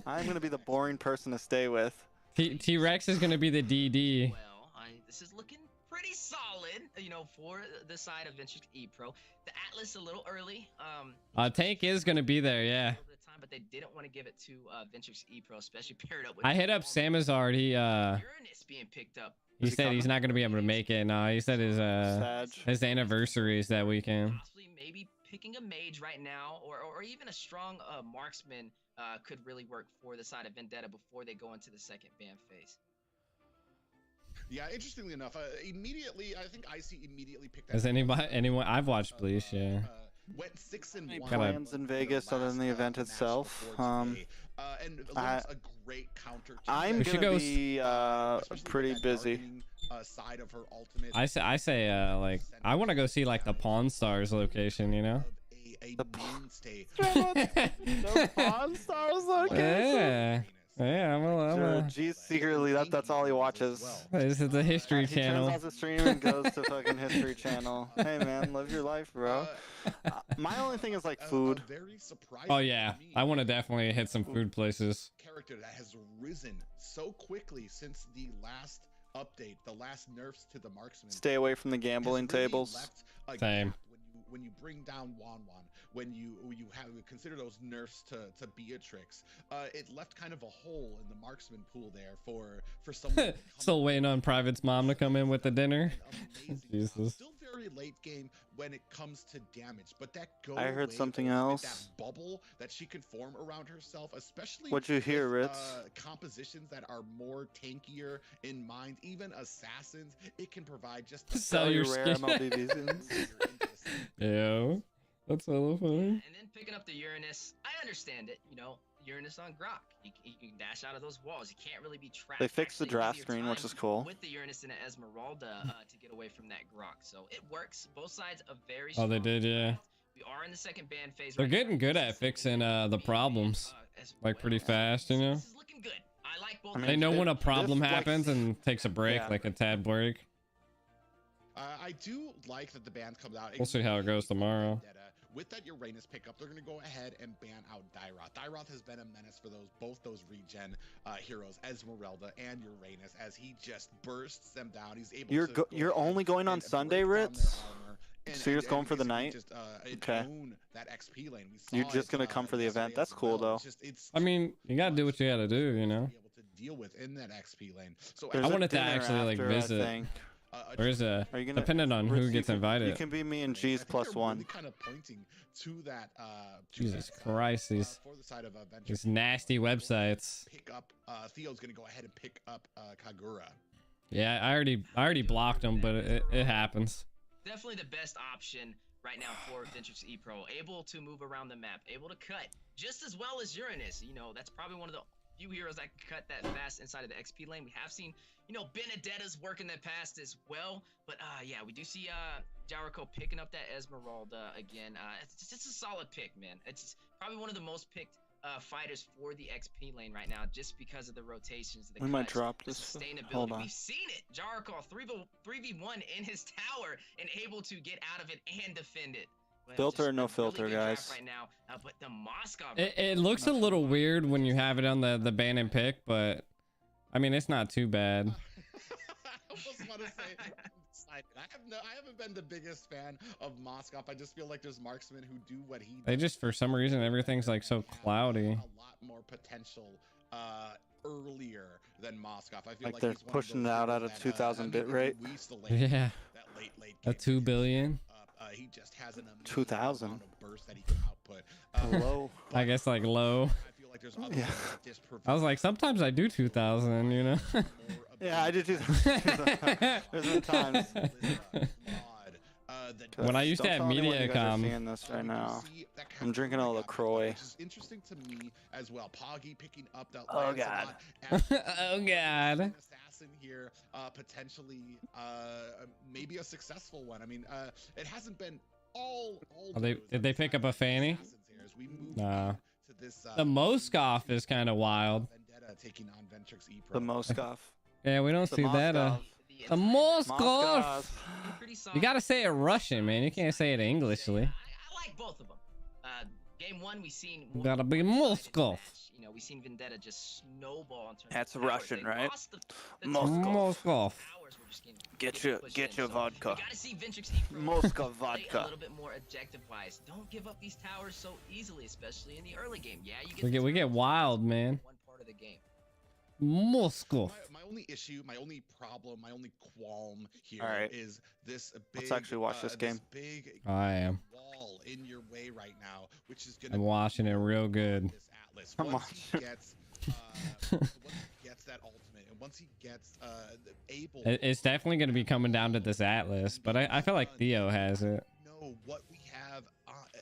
I'm gonna be the boring person to stay with. T-Rex is gonna be the DD. Well, this is looking pretty solid, for the side of Venture E-Pro. The Atlas a little early. Tank is gonna be there, yeah. But they didn't want to give it to Ventrix E-Pro, especially paired up with. I hit up Samazard. Uranus being picked up. He said he's not gonna be able to make it. No, he said his anniversary is that weekend. Possibly, maybe picking a mage right now, or even a strong marksman could really work for the side of Vendetta before they go into the second ban phase. Yeah, interestingly enough, immediately I think IC immediately picked. Has anyone? I've watched Bleach. Yeah. Went 6-1. Any plans in Vegas other than the event itself? And a great counter. I'm gonna be pretty busy. Side of her ultimate. I say like I want to go see like the Pawn Stars location. The Pawn Stars location. Yeah. Yeah, I'm G's secretly that's all he watches. This is the History Channel. He turns off the stream and goes to fucking History Channel. Hey man, live your life, bro. My only thing is like food. Oh yeah, I want to definitely hit some food places. Character that has risen so quickly since the last update, the last nerfs to the marksman. Stay away from the gambling tables. Same. When you bring down Wan, when you have consider those nerfs to Beatrix, it left kind of a hole in the marksman pool there for someone. Still waiting on Private's mom to come in with the dinner. Jesus. Still very late game when it comes to damage, but that goes. I heard something else. That bubble that she can form around herself, especially. What'd you hear, Ritz? Compositions that are more tankier in mind, even assassins. It can provide just sell your rare skin. MLB Yeah. That's hella funny. And then picking up the Uranus, I understand it. Uranus on Grok. You can dash out of those walls. You can't really be trapped. They fixed the draft screen, which is cool. With the Uranus and the Esmeralda to get away from that Grok. So it works. Both sides are very strong. Oh, they did, yeah. We are in the second ban phase. They're getting good at fixing the problems. Like pretty fast, This is looking good. I like both. They know when a problem happens and takes a break, like a tad break. I do like that the ban comes out. We'll see how it goes tomorrow. With that Uranus pickup, they're going to go ahead and ban out Dairoth. Dairoth has been a menace for both those regen heroes, Esmeralda and Uranus, as he just bursts them down. He's able You're only going on Sunday, Ritz? So you're just going for the night? Okay. That XP lane. You're just going to come for the event? That's cool, though. I mean, you got to do what you got to do, Be able to deal with in that XP lane. So I wanted to actually like visit. There's depending on who gets invited. You can be me and G's +1. Kind of pointing to that. Jesus Christ, these nasty websites. Pick up. Theo's gonna go ahead and pick up Kagura. Yeah, I already blocked him, but it happens. Definitely the best option right now for Ventrix E-Pro. Able to move around the map, able to cut just as well as Uranus. That's probably one of the few heroes that can cut that fast inside of the XP lane. We have seen, Benedetta's work in the past as well. But yeah, we do see Jericho picking up that Esmeralda again. It's just a solid pick, man. It's probably one of the most picked fighters for the XP lane right now, just because of the rotations. We might drop this. Sustainability. Hold on. We've seen it. Jericho 3v1 in his tower and able to get out of it and defend it. well, Filter or just no a filter, really good draft guys. right now. But the Moskov, It looks a little weird when you have it on the ban and pick, but I mean it's not too bad. I almost want to say I haven't been the biggest fan of Moskov. I just feel like there's marksmen who do what he does. They just, for some reason, everything's like so cloudy. A lot more potential earlier than Moskov. I feel like they're he's pushing it out at a 2000 bit rate. Yeah. That late A 2 billion. He just has an 2000 amount of burst that he can output. Low. I guess like low. I feel like there's other Yeah. I was like, sometimes I do 2000, you know. Yeah, I did too. There's been times. When I used to have MediaCom. Seeing this right now. I'm drinking a LaCroix. Which is interesting to me as well. Poggy picking up that. Oh god. Oh god. Assassin here, potentially, maybe a successful one. I mean, it hasn't been all. Did they pick up a Fanny? Nah. To this, The Moskov is kind of wild. Vendetta taking on Ventrix E The Moskov. Yeah, we don't see that. The Moskov. You gotta say it Russian, man. You can't say it Englishly. I like both of them. Game one, we seen more Gotta be Moskov. You know, we seen Vendetta just snowball in terms That's of power. Russian, They right? lost the Moskov. powers were just getting Get your so vodka. You gotta see Ventrix E Pro Moskov play vodka. a little bit more objective wise. Don't give up these towers so easily, especially in the early game. Yeah, you get We get wild, man. one part of the game. Moskov. My only issue, my only problem, my only qualm here is this big. Let's actually watch this game. Big I am. wall in your way right now, which is gonna. I'm watching it real good. This Atlas. Come Once on. he gets, once he gets that ultimate, and once he gets able. It's definitely going to be coming down to this Atlas, but I feel like Theo has it. Know what we have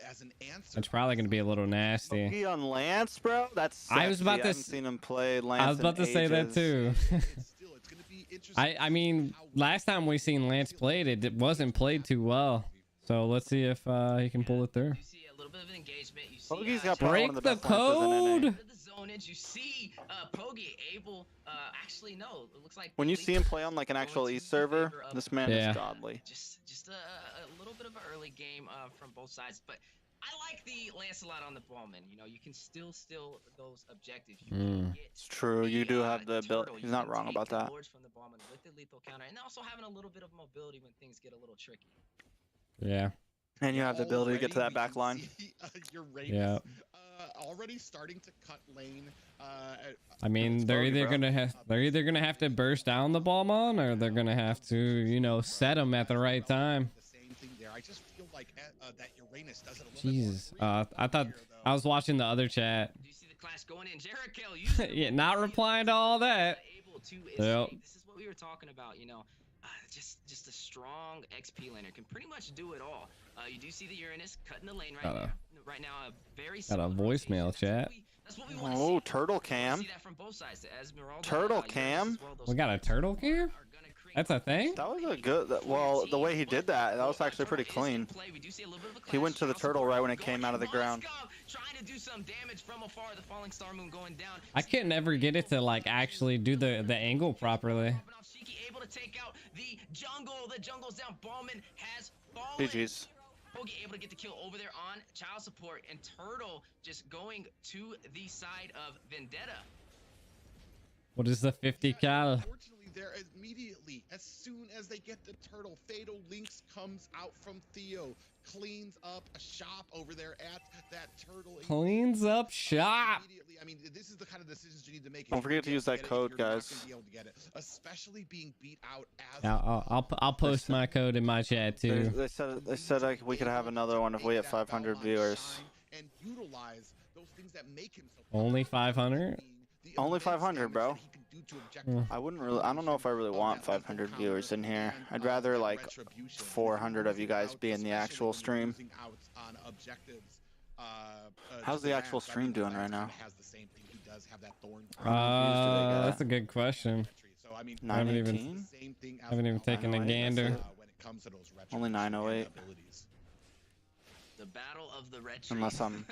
as an answer. It's probably going to be a little nasty. He on Lance, bro. That's. Sexy. I was about to. I haven't seen him play Lance. I was about to say that ages. too. It's gonna be interesting. I mean, last time we seen Lance played, it wasn't played too well. So let's see if he can pull it through. You see a little bit of an engagement. You see Pogi's got probably Break one of the best lances in NA. code. the zonage. You see Pogi able. Actually, no. It looks like When you see him play on like an actual East server, this man Yeah. is godly. Just a little bit of an early game from both sides, but I like the Lancelot on the Ballman. You know, you can still those objectives. You can get It's true. You do have the ability. turtle. He's You not can wrong take about your that. lords from the Ballman with the lethal counter, and also having a little bit of mobility when things get a little tricky. Yeah. And you have the ability to get to that back line. Yeah. Already starting to cut lane. I mean, It's they're Pogi, either bro. gonna have to burst down the Ballman, or they're gonna have to, you know, set him at the right time. The same thing there. I just feel like that Uranus does it a little Jesus. bit more I thought here, though. I was watching the other chat. Do you see the clash going in? Jericho, Yeah, not replying to all that. Able to Yep. escape. This is what we were talking about, you know. Just a strong XP laner can pretty much do it all. You do see the Uranus cutting the lane right now. Right now, a very Got a similar voicemail rotation. chat. That's what we want to Oh, see. turtle We wanna cam. see that from both sides. The Esmeralda, Turtle Uranus cam? as well. Those We got a players turtle cam? are gonna create That's a thing? That was a good. Well, the way he did that was actually pretty clean. He went to the turtle right when it came out of the ground. Trying to do some damage from afar. The falling star moon going down. I couldn't ever get it to like actually do the angle properly. Shiki able to take out the jungle. The jungle's down. Ballman has fallen. GG's. Pogi able to get the kill over there on child support, and Turtle just going to the side of Vendetta. What is the 50 cal? Unfortunately, there immediately, as soon as they get the turtle, Fatal Links comes out from Theo, cleans up a shop over there at that turtle. Cleans up shop. Immediately. I mean, this is the kind of decisions you need to make. Don't forget to use that code, guys. Especially being beat out as. Yeah, I'll post my code in my chat too. They said like, we could have another one if we hit 500 viewers. And utilize those things that make him so Only 500? Only 500, bro. I wouldn't really. I don't know if I really want 500 viewers in here. I'd rather like 400 of you guys be in the actual stream. How's the actual stream doing right now? That's a good question. I haven't even taken a gander. Only 908. The battle of the retro. Unless I'm.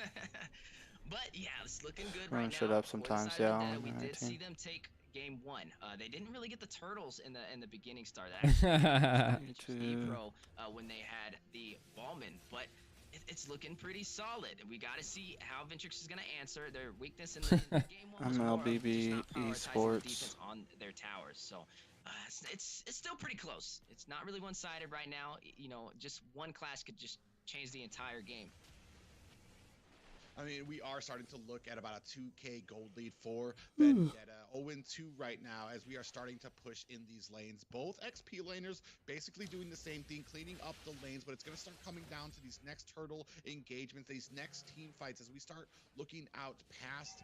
But yeah, it's looking good Running right shit now. up sometimes, yeah, Vendetta, we only did 19. see them take game one. They didn't really get the turtles in the beginning start. That actually Pro when they had the Ballman, but it's looking pretty solid. We got to see how Ventrix is going to answer their weakness in the game one was more of MLBB just not prioritizing the Esports. defense on their towers. So it's still pretty close. It's not really one-sided right now. You know, just one clash could just change the entire game. I mean, we are starting to look at about a 2K gold lead for Vendetta. 0-2 right now as we are starting to push in these lanes. Both XP laners basically doing the same thing, cleaning up the lanes, but it's going to start coming down to these next turtle engagements, these next team fights as we start looking out past,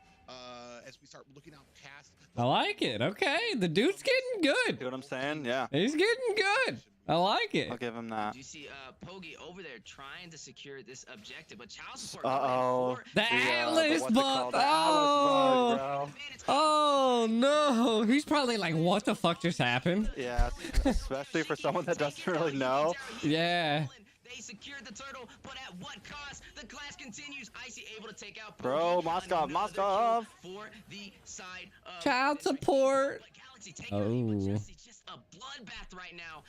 I like it. Okay, the dude's getting good. See what I'm saying? Yeah. He's getting good. I like it. I'll give him that. You see Pogi over there trying to secure this objective, but child support. Uh-oh. The Atlas what's it bug. called? The Atlas bug, bro. Oh no, he's probably like, what the fuck just happened? Yeah, especially for someone that doesn't really know. Yeah. They secured the turtle, but at what cost? The clash continues. Icy able to take out Bro, Moskov. for the side of Child support. Galaxy taking the lead with Oh. Jesse. Just a bloodbath right now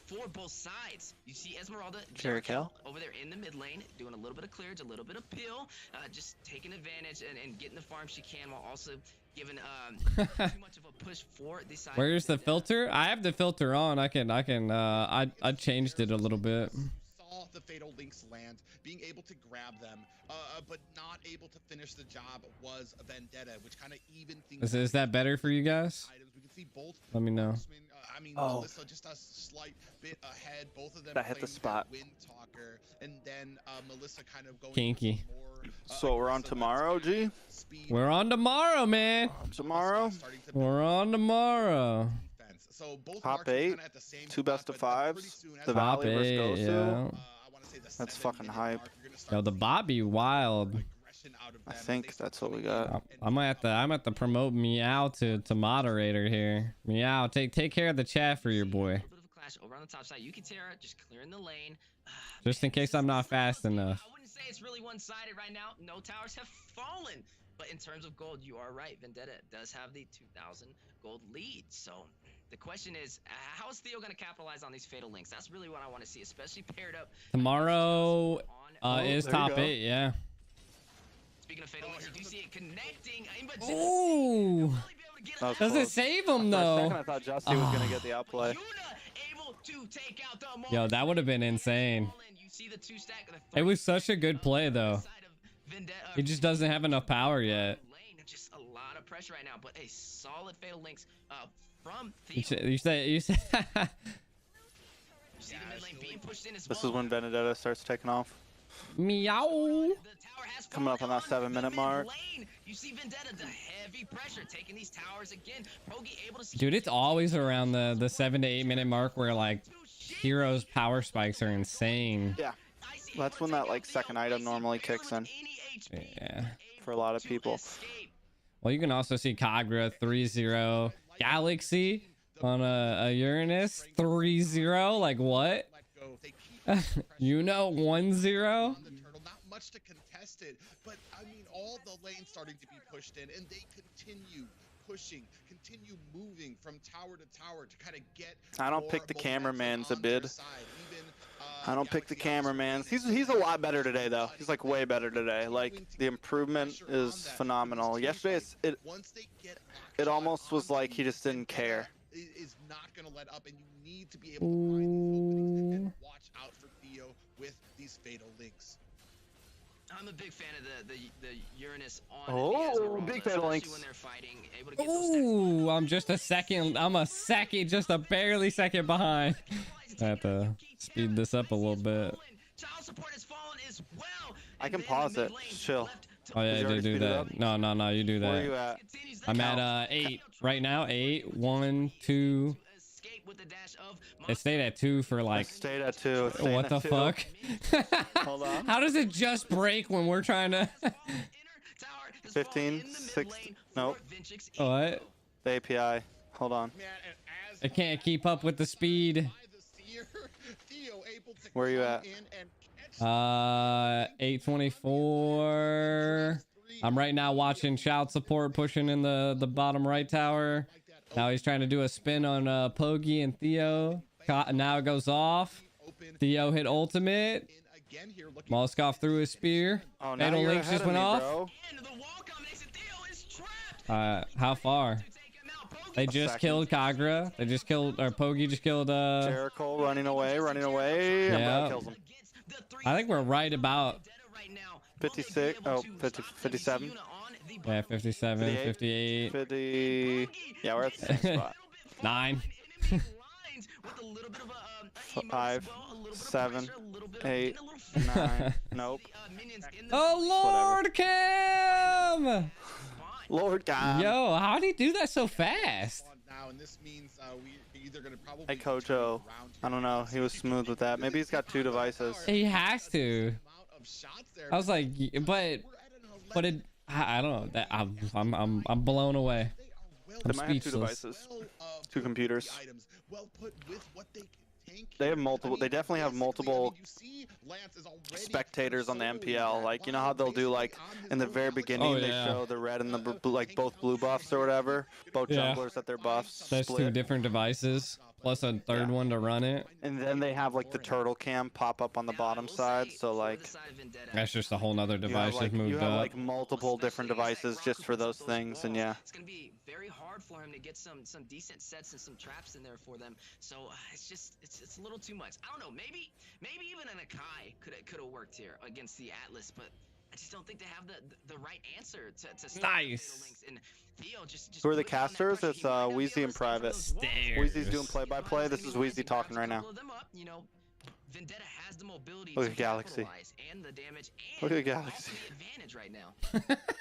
for both sides. You see Esmeralda, Jericho over there in the mid lane, doing a little bit of clearance, a little bit of peel, just taking advantage and getting the farm she can while also giving too much of a push for the side. Where's the filter? I have the filter on. I changed it a little bit. Saw the fatal links land, being able to grab them, but not able to finish the job was Vendetta, which kind of evened things. Is that better for you guys? Items. We can see both. Let me know. I mean, Oh. Melissa just a slight bit ahead. Both of them That hit the playing spot. their Wind Talker, and then Melissa kind of going Kinky. more, So we're on aggressive tomorrow, G? speed. We're on tomorrow, man. Tomorrow? Starting to We're on tomorrow. defense. So both Top markets 8, kinda at the same 2 spot, best of but pretty 5s. soon as The we Top Valley versus 8, Gosu. yeah. I wanna say the That's 7 fucking minute hype. mark, you're gonna Yo, start the to see Bobby wild. aggression out of I them. think They start that's what we coming in got. and I'm at the promote Meow to moderator here. Meow, take care of the chat for your boy. A little bit of a clash over on the top side. Yuki Terra just clearing the lane. Just in case I'm not fast enough. I wouldn't say it's really one-sided right now. No towers have fallen. But in terms of gold, you are right. Vendetta does have the 2,000 gold lead. So the question is, how is Theo going to capitalize on these fatal links? That's really what I want to see, especially paired up. Tomorrow is there you top go. 8, yeah. Speaking of fatal links, you do see it connecting. Ooh. That was Does it close. save him For a second, though? I thought Justy was gonna get the outplay. Yo, that would have been insane. It was such a good play though. He just doesn't have enough power yet. Just a lot of pressure right now, but a solid fatal links from You Theo. say You see the mid lane being pushed in as This is well. when Benedetta starts taking off. meow. The tower has Coming up on that fallen 7-minute the mark. mid lane. You see Vendetta, the heavy pressure, taking these towers again. Pogi able to Dude, it's always around the 7 to 8 minute mark where like heroes power spikes are insane. Yeah, that's when that like second item normally kicks in Yeah. for a lot of people. Well, you can also see Kagra 3-0, Galaxy on a Uranus 3-0. Like what? let go. They keep pressure You know 1-0. on the turtle. Not much to contest it, but I mean, all the lanes starting to be pushed in, and they continue pushing, continue moving from tower to tower to kind of get. I don't more pick the momentum cameraman's a on their bid. side. Even, I don't pick the Galaxy cameraman. obviously He's a lot better today though. He's like way better today. Like the improvement is phenomenal. Yesterday once they get it almost was like he just didn't care. Is not going to let up, and you need to be able to find these openings and watch out for Theo with these fatal links. I'm a big fan of the Uranus on Oh, the Esmeralda, big fatal especially links. when they're fighting, able to get those stacks. Ooh, I'm just a second, just a barely second behind. I have to speed this up a little bit. Child support has fallen as well. I And can then pause the it. mid lane Chill. left to Oh yeah, Did you already do speed it that. up? No, you do Where are you that. at? continues the I'm count. at 8 right now. 8, 1, 2. Escape with the dash of It stayed at 2 for I like stayed at 2. It's staying what at the 2. fuck? Hold on. How does it just break when we're trying to? 15, 16. Nope. What? The API. Hold on. Man, and as It can't keep up with the speed. by the seer, Theo able to Where are you come at? in and catch 824. I'm right now watching child support pushing in the bottom right tower. Now he's trying to do a spin on Pogi and Theo. Now it goes off. open Theo hit ultimate. in again here. Looking Moskov threw his spear. Oh, now Fatal you're Links ahead just of went me, off. bro. And the wall combination, Theo is trapped. How far? To take him out. Pogi They just second. killed Kagra. They just killed, or Pogi just killed, Jericho running away, and Yeah. Brad kills him. against the I think we're right about, Vendetta right now. 56, oh, 50, 57. yeah, 57, 58, 50. Yeah, we're at the same spot. 9. 5, 7, 8, 9. Nope. Oh, Lord Cam! Lord God. Yo, how'd he do that so fast? now, and this means we're either going to probably. Hey, Kojo. I don't know. He was smooth with that. Maybe he's got 2 devices. He has to. I was like, but it. I don't know. That I'm blown away. They I'm might have 2 speechless. devices, 2 computers. They have multiple. They definitely have multiple spectators on the MPL. Like, you know how they'll do, like, in the very beginning, Oh, they yeah. show the red and the like both blue buffs or whatever. Both Yeah. junglers at their buffs. That's 2 split. different devices plus a third one to run it. And then they have like the turtle cam pop up on the bottom side. So like That's just a whole nother you have device like, just moved you have up. like multiple different devices just for those things. And yeah. It's gonna be very hard for him to get some decent sets and some traps in there for them. So it's just it's a little too much. I don't know. Maybe even an Akai could have worked here against the Atlas, but I just don't think they have the right answer to stop Nice. the links. And Theo just Who are the put on that casters? pressure. It's He might not be Wheezy able in to save from private. those walls. Wheezy's doing play-by-play. This is Wheezy talking right now. Blow them up, you know, Vendetta has the mobility Look to at Galaxy. capitalize and the damage and Look at also Galaxy. the advantage right now.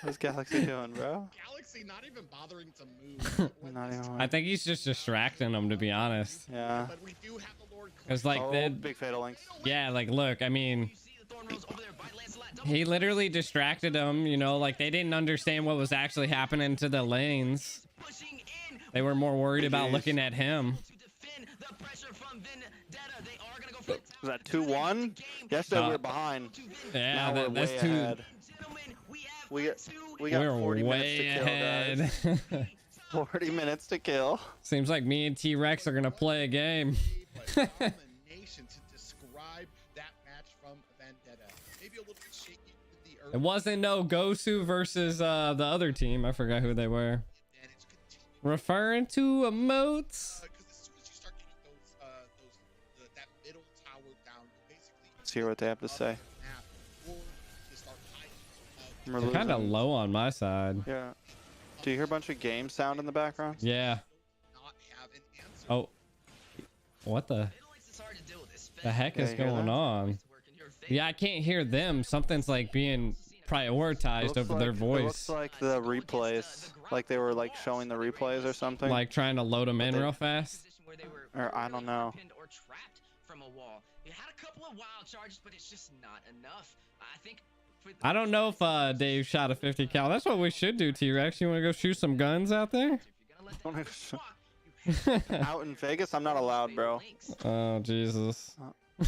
What's Galaxy doing, bro? Galaxy not even bothering to move. Not even. I think he's just distracting them, to be honest. Yeah. But we do have the Lord It's like Oh, they, big fatal links. yeah, like look, I mean, You see the Thorn Rose over there by Lancelot. Double he literally distracted them. You know, like they didn't understand what was actually happening to the lanes. pushing in They were more worried about Jeez. looking at him. to defend the pressure from Vendetta. They are gonna go for the Was that 2-1? Yesterday we were behind. Yeah, Now we're that's way 2. ahead. gentlemen. We got We're 40 minutes way to kill, guys. ahead. 40 minutes to kill. Seems like me and T-Rex are gonna play a game. domination to describe that match from Vendetta. Maybe a little bit shaky in the early It wasn't no Gosu versus the other team. I forgot who they were. advantage continuing. Referring to emotes. Because as soon as you start getting that middle tower down, you basically Let's hear what they have to say. map or to start hiding. We're They're kind of losing. low on my side. Yeah. Do you hear a bunch of game sound in the background? Yeah. Not have an answer. Oh. What the It's hard to deal with, especially the heck Yeah, is you hear going that? on? to work in your favor. Yeah, I can't hear them. Something's like being prioritized over their It looks voice. like the replays. Like they were like showing the replays or something. Like trying to load them in they- real fast. Position where they were Or I don't really know. pinned or trapped from a wall. They had a couple of wild charges, but it's just not enough. I think. I don't know if Dave shot a 50 cal. That's what we should do, T-Rex. You want to go shoot some guns out there? Out in Vegas, I'm not allowed, bro. Oh, Jesus.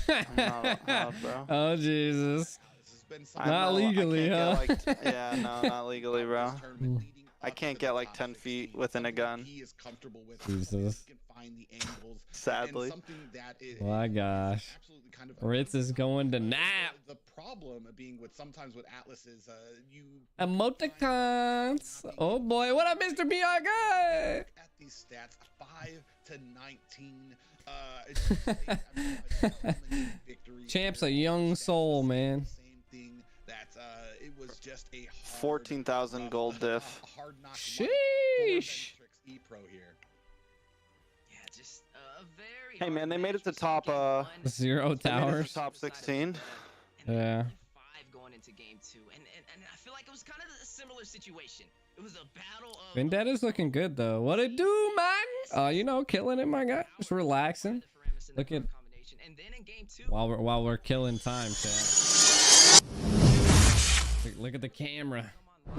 I'm not allowed, bro. Oh, Jesus. This has been I'm Not al- legally, I huh? can't get, like, yeah, no, not legally, bro. tournament leading I up can't to get the like top 10 feet 16, within a something gun. He is comfortable with. Jesus. He can find the angles. Sadly. And something that is My gosh. absolutely kind of Ritz is going to The- nap. The problem being with sometimes with Atlas is you Emoticons. Oh, boy. What up, Mr. BR guy? look at these stats 5 to 19. It's just a dominating victory Champ's here. a young Stats soul, say man. the Same thing that it was just a hard, 14,000 gold diff. a hard knock Sheesh. Matrix E-Pro here. Yeah, just a very. Hey, hard man, they made it match. to top, 0 They made it to towers. top 16. Yeah. 5 going into game 2, and I feel like it was kind of a similar situation. It was a battle of. Vendetta's looking good, though. What it do, man? You know, killing it, my guy. Just relaxing. Look at- And then in game 2, While we're killing time, chat. Look at the camera.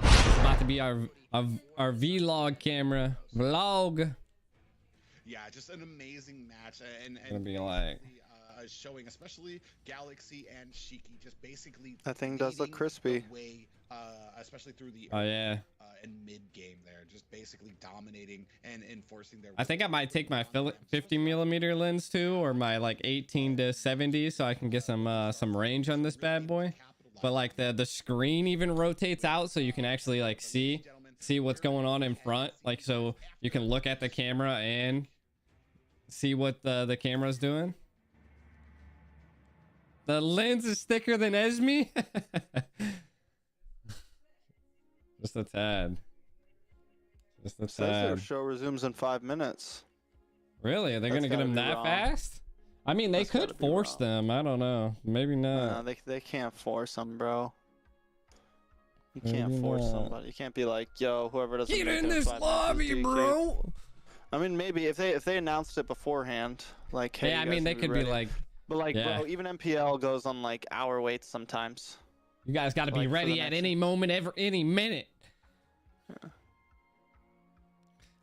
It's about to be our vlog camera. Vlog. Yeah, just an amazing match, and Gonna be like- showing especially Galaxy and Shiki just basically That thing does look leading crispy. the way, especially through the Oh yeah. and mid game there, just basically dominating and enforcing their. I think I might take my 50mm lens too, or my like 18 to 70, so I can get some range on this bad boy. But like the screen even rotates out, so you can actually like see what's going on in front, like so you can look at the camera and see what the camera's doing. The lens is thicker than Esme. Just a tad. Just a Says their tad. show resumes in 5 minutes. Really? They're gonna get gotta them be that wrong. fast? I mean, they That's gotta could be force wrong. them. I don't know. Maybe not. They can't force them, bro. You Maybe can't force not. somebody. You can't be like, yo, whoever doesn't Get make in it this 5 minutes is lobby, DQ. bro. I mean, maybe if they announced it beforehand, like, hey, Yeah, I you mean, guys they need to could be ready. like, But like, yeah. bro, even MPL goes on like hour waits sometimes. you guys got to be Like, for the ready at next- any moment, any minute.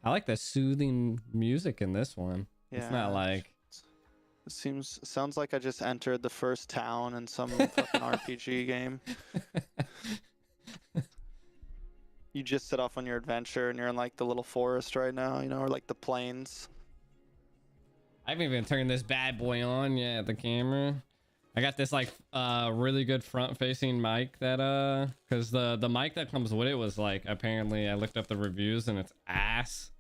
I like the soothing music in this one. It's not like. It sounds like I just entered the first town in some fucking RPG game. You just set off on your adventure and you're in like the little forest right now, you know, or like the plains. I haven't even turned this bad boy on yet, the camera. I got this like really good front facing mic that because the mic that comes with it was like, apparently I looked up the reviews and it's ass.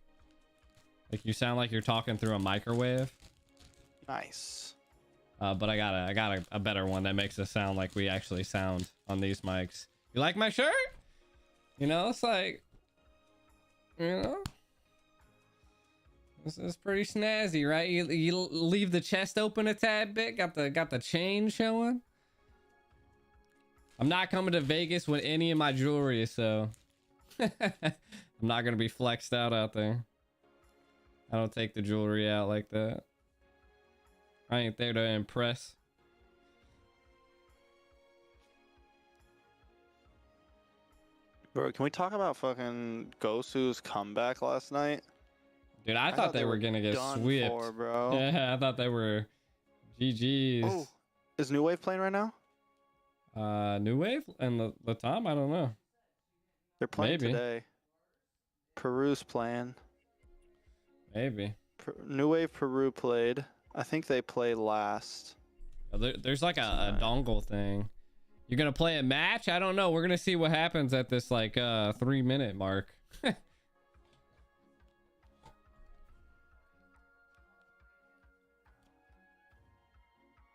Like you sound like you're talking through a microwave. Nice. But I got a better one that makes us sound like we actually sound on these mics. You like my shirt? You know, it's like, you know, this is pretty snazzy, right? You leave the chest open a tad bit, got the chain showing. I'm not coming to Vegas with any of my jewelry, so I'm not gonna be flexed out there. I don't take the jewelry out like that. I ain't there to impress. Bro, can we talk about fucking Gosu's comeback last night? Dude, I thought they were gonna get done swept. for, bro. Yeah, I thought they were GG's. Oh, is New Wave playing right now? New Wave and the Tom, I don't know. They're playing Maybe. today. Peru's playing. Maybe. New Wave Peru played. I think they play last. There's like a dongle thing. You're gonna play a match? I don't know. We're gonna see what happens at this like 3-minute mark.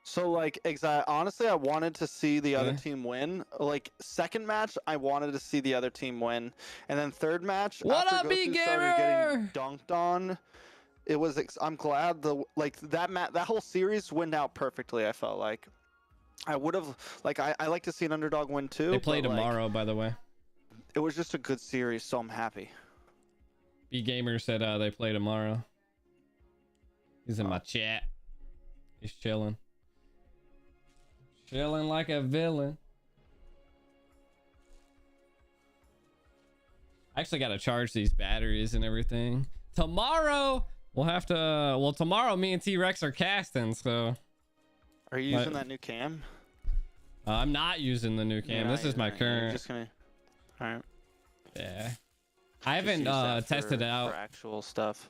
So like honestly, I wanted to see the other team win. Like second match, I wanted to see the other team win, and then third match, What after up, Goku B started getting Gamer? dunked on, it was. I'm glad that whole series went out perfectly. I felt like I would have I like to see an underdog win too. They play but, like, tomorrow, by the way. it was just a good series, so I'm happy. B Gamer said they play tomorrow. He's in my chat. He's chilling. Chilling like a villain. I actually got to charge these batteries and everything. Tomorrow, we'll have to... well, tomorrow, me and T-Rex are casting, so... Are you using that new cam? I'm not using the new cam. This is my current... You're just gonna... Alright. Yeah. I Just haven't use that tested it out. for actual stuff.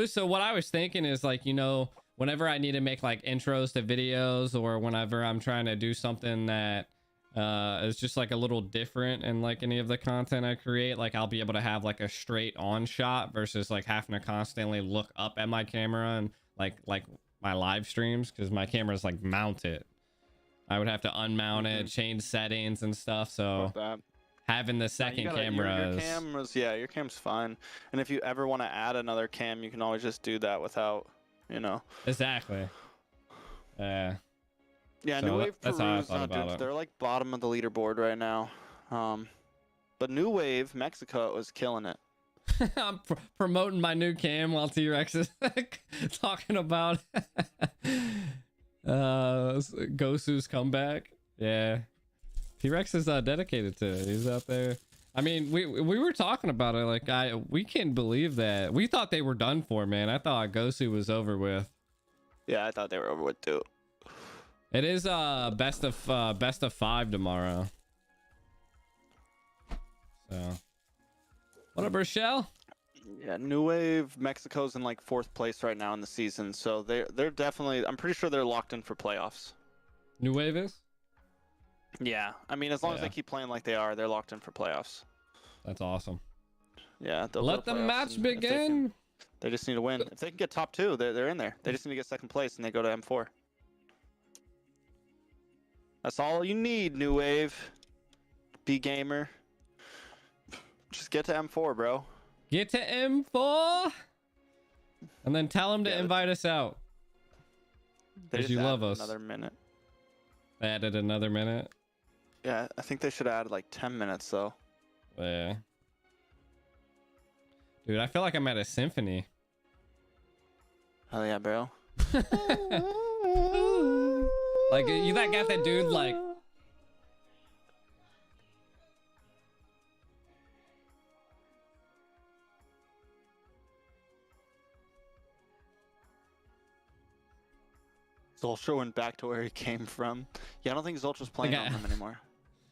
So what I was thinking is like, you know, whenever I need to make like intros to videos or whenever I'm trying to do something that is just like a little different in like any of the content I create, like I'll be able to have like a straight on shot versus like having to constantly look up at my camera and like my live streams, because my camera's like mounted. I would have to unmount it, change settings and stuff. So having the second camera your cameras, yeah, your cam's fine. And if you ever want to add another cam, you can always just do that without, you know. Exactly. Yeah. Yeah, So New Wave that's how I Peru's thought not about doing. it. They're like bottom of the leaderboard right now. But New Wave Mexico was killing it. I'm promoting my new cam while T-Rex is talking about Gosu's comeback. Yeah. T-Rex is dedicated to it. He's out there. I mean, we were talking about it. Like, we can't believe that. We thought they were done for, man. I thought Gosu was over with. Yeah, I thought they were over with too. It is best of 5 tomorrow. So what up, Rochelle? Yeah, New Wave Mexico's in like 4th place right now in the season, so they're definitely. I'm pretty sure they're locked in for playoffs. New Wave is? Yeah, I mean, as long as they keep playing like they are, they're locked in for playoffs. That's awesome. Yeah, they'll let the match begin. They just need to win. If they can get top 2, they're in there. They just need to get 2nd place, and they go to M4. That's all you need, New Wave. B Gamer. Just get to M4, bro. Get to M4, and then tell them to invite us out. Because you love us. Another minute. They added another minute. Yeah, I think they should add like 10 minutes though. Yeah. Dude, I feel like I'm at a symphony. Hell yeah, bro. Like you that got that dude like. Zultra went back to where he came from. Yeah, I don't think Zultra's playing on him anymore.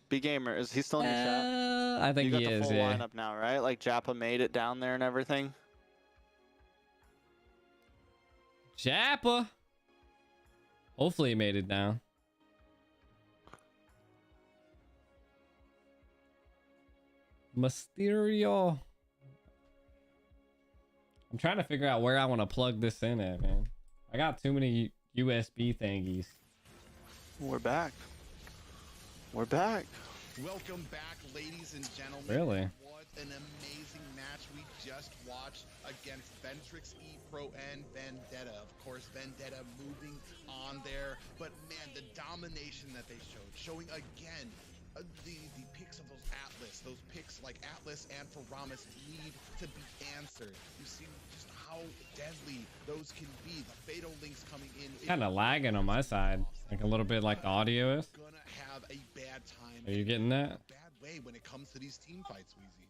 B Gamer, is he still in your chat? I think he is. You got the full lineup now, right? Like Jappa made it down there and everything. Jappa. Hopefully he made it down. Mysterio. I'm trying to figure out where I want to plug this in at, man. I got too many USB thingies. We're back. We're back. Welcome back, ladies and gentlemen. Really? What an amazing match we just watched against Ventrix, E-Pro, and Vendetta. Of course, Vendetta moving on there, but man, the domination that they showed, showing again the picks of those picks like Atlas and Faramis need to be answered. You see just how deadly those can be. The Fatal Links coming in. Kind of lagging on my side, like a little bit like the audio is. Gonna have a bad time. Are you getting that? A bad way when it comes to these team fights, Weezy.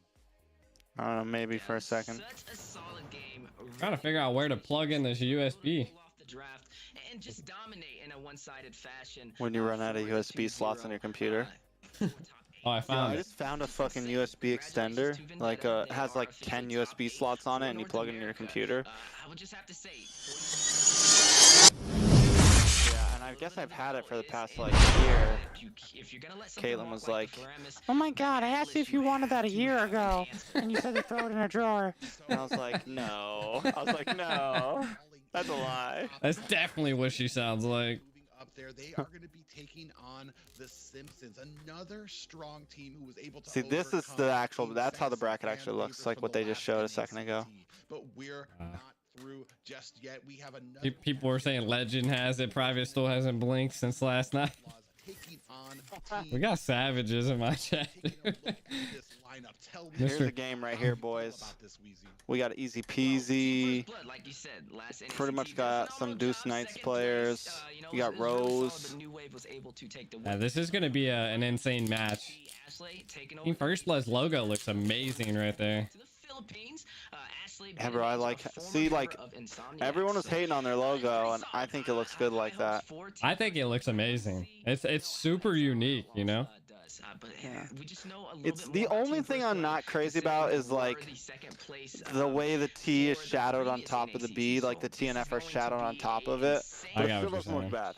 I don't know, maybe for a second. Such a solid game. Trying to figure out where to plug in this USB. Draft and just dominate in a one-sided fashion. When you run out of USB slots on your computer. Oh, I found I just found a fucking USB extender. Like, it has like 10 USB slots on it, and you plug it in your computer. I would just have to say. Yeah, and I guess I've had it for the past like year. Caitlin was like, "Oh my god, I asked you if you wanted that a year ago, and you said to throw it in a drawer." And I was like, "No." I was like, "No, that's a lie." That's definitely what she sounds like. Up there, they are going to be taking on the Simpsons, another strong team who was able to see. This is the actual. That's how the bracket actually looks, like what they just showed a second ago. But we're not through just yet. We have another. People were saying Legend has it. Private still hasn't blinked since last night. We got savages in my chat. Here's the game right here, boys. We got easy peasy. Pretty much got some Deuce Knights players. You got Rose. Yeah, this is going to be an insane match. Team First Blood's logo looks amazing right there. Yeah, bro, I like, see, like, everyone was hating on their logo, and I think it looks good like that. I think it looks amazing. It's super unique, you know? Yeah. It's the only thing I'm not crazy about is like the way the T is shadowed on top of the B, like the T and F are shadowed on top of it. But it still doesn't look bad.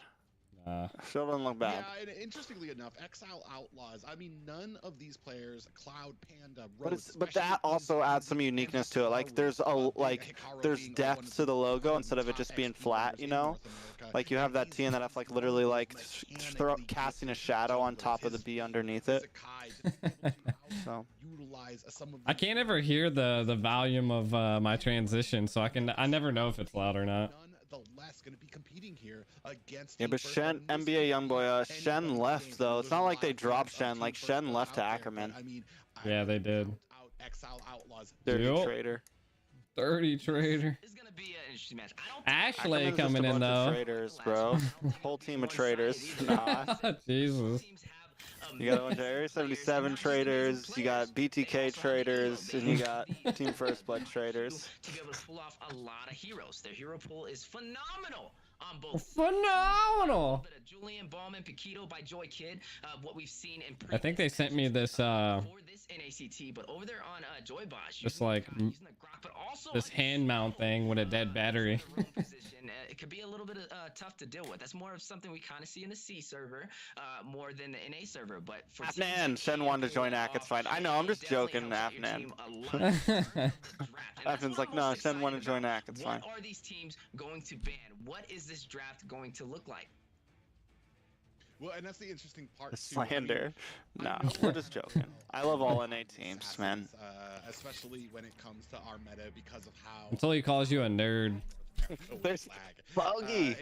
Still doesn't look bad. Yeah, and interestingly enough, Exile Outlaws, I mean, none of these players, Cloud, Panda, Rose, but that also adds some uniqueness to it. Like there's there's depth to the logo instead of it just being flat, you know? Like you have that T and that F like literally like casting a shadow on top of the B underneath it. So I can't ever hear the volume of my transition, so I never know if it's loud or not. Going to be competing here against yeah, but Shen, NBA Youngboy, Shen left though. It's not like they dropped Shen. Like Shen left to Ackerman. Yeah, they did. Exile Outlaws. Dirty Trader. Dirty Trader. It's gonna be an interesting match. Ashley coming in though. Traders, bro. Whole team of traders. Nah. Jesus. You got a bunch of Area 77 traders, you got BTK traders, and you got Team First Blood traders. To be able to pull off a lot of heroes. Their hero pool is phenomenal. on both. Phenomenal. Julian Ballman, Paquito by Joy Kid. What we've seen in I think they sent me this for this NACT, but over there on Joy Bosh, just like this hand mount thing with a dead battery. It could be a little bit tough to deal with. That's more of something we kind of see in the C server more than the NA server. But for Afnan, send one to join Nact. It's fine. I know, I'm just joking, Afnan. Afnan's like, no, send one to join Nact. It's fine. What are these teams going to ban? What is this draft going to look like? Well, and that's the interesting part. The slander. No, we're just joking. I love all NA teams, man. Especially when it comes to our meta because of how. Until he calls you a nerd. There's Pogi.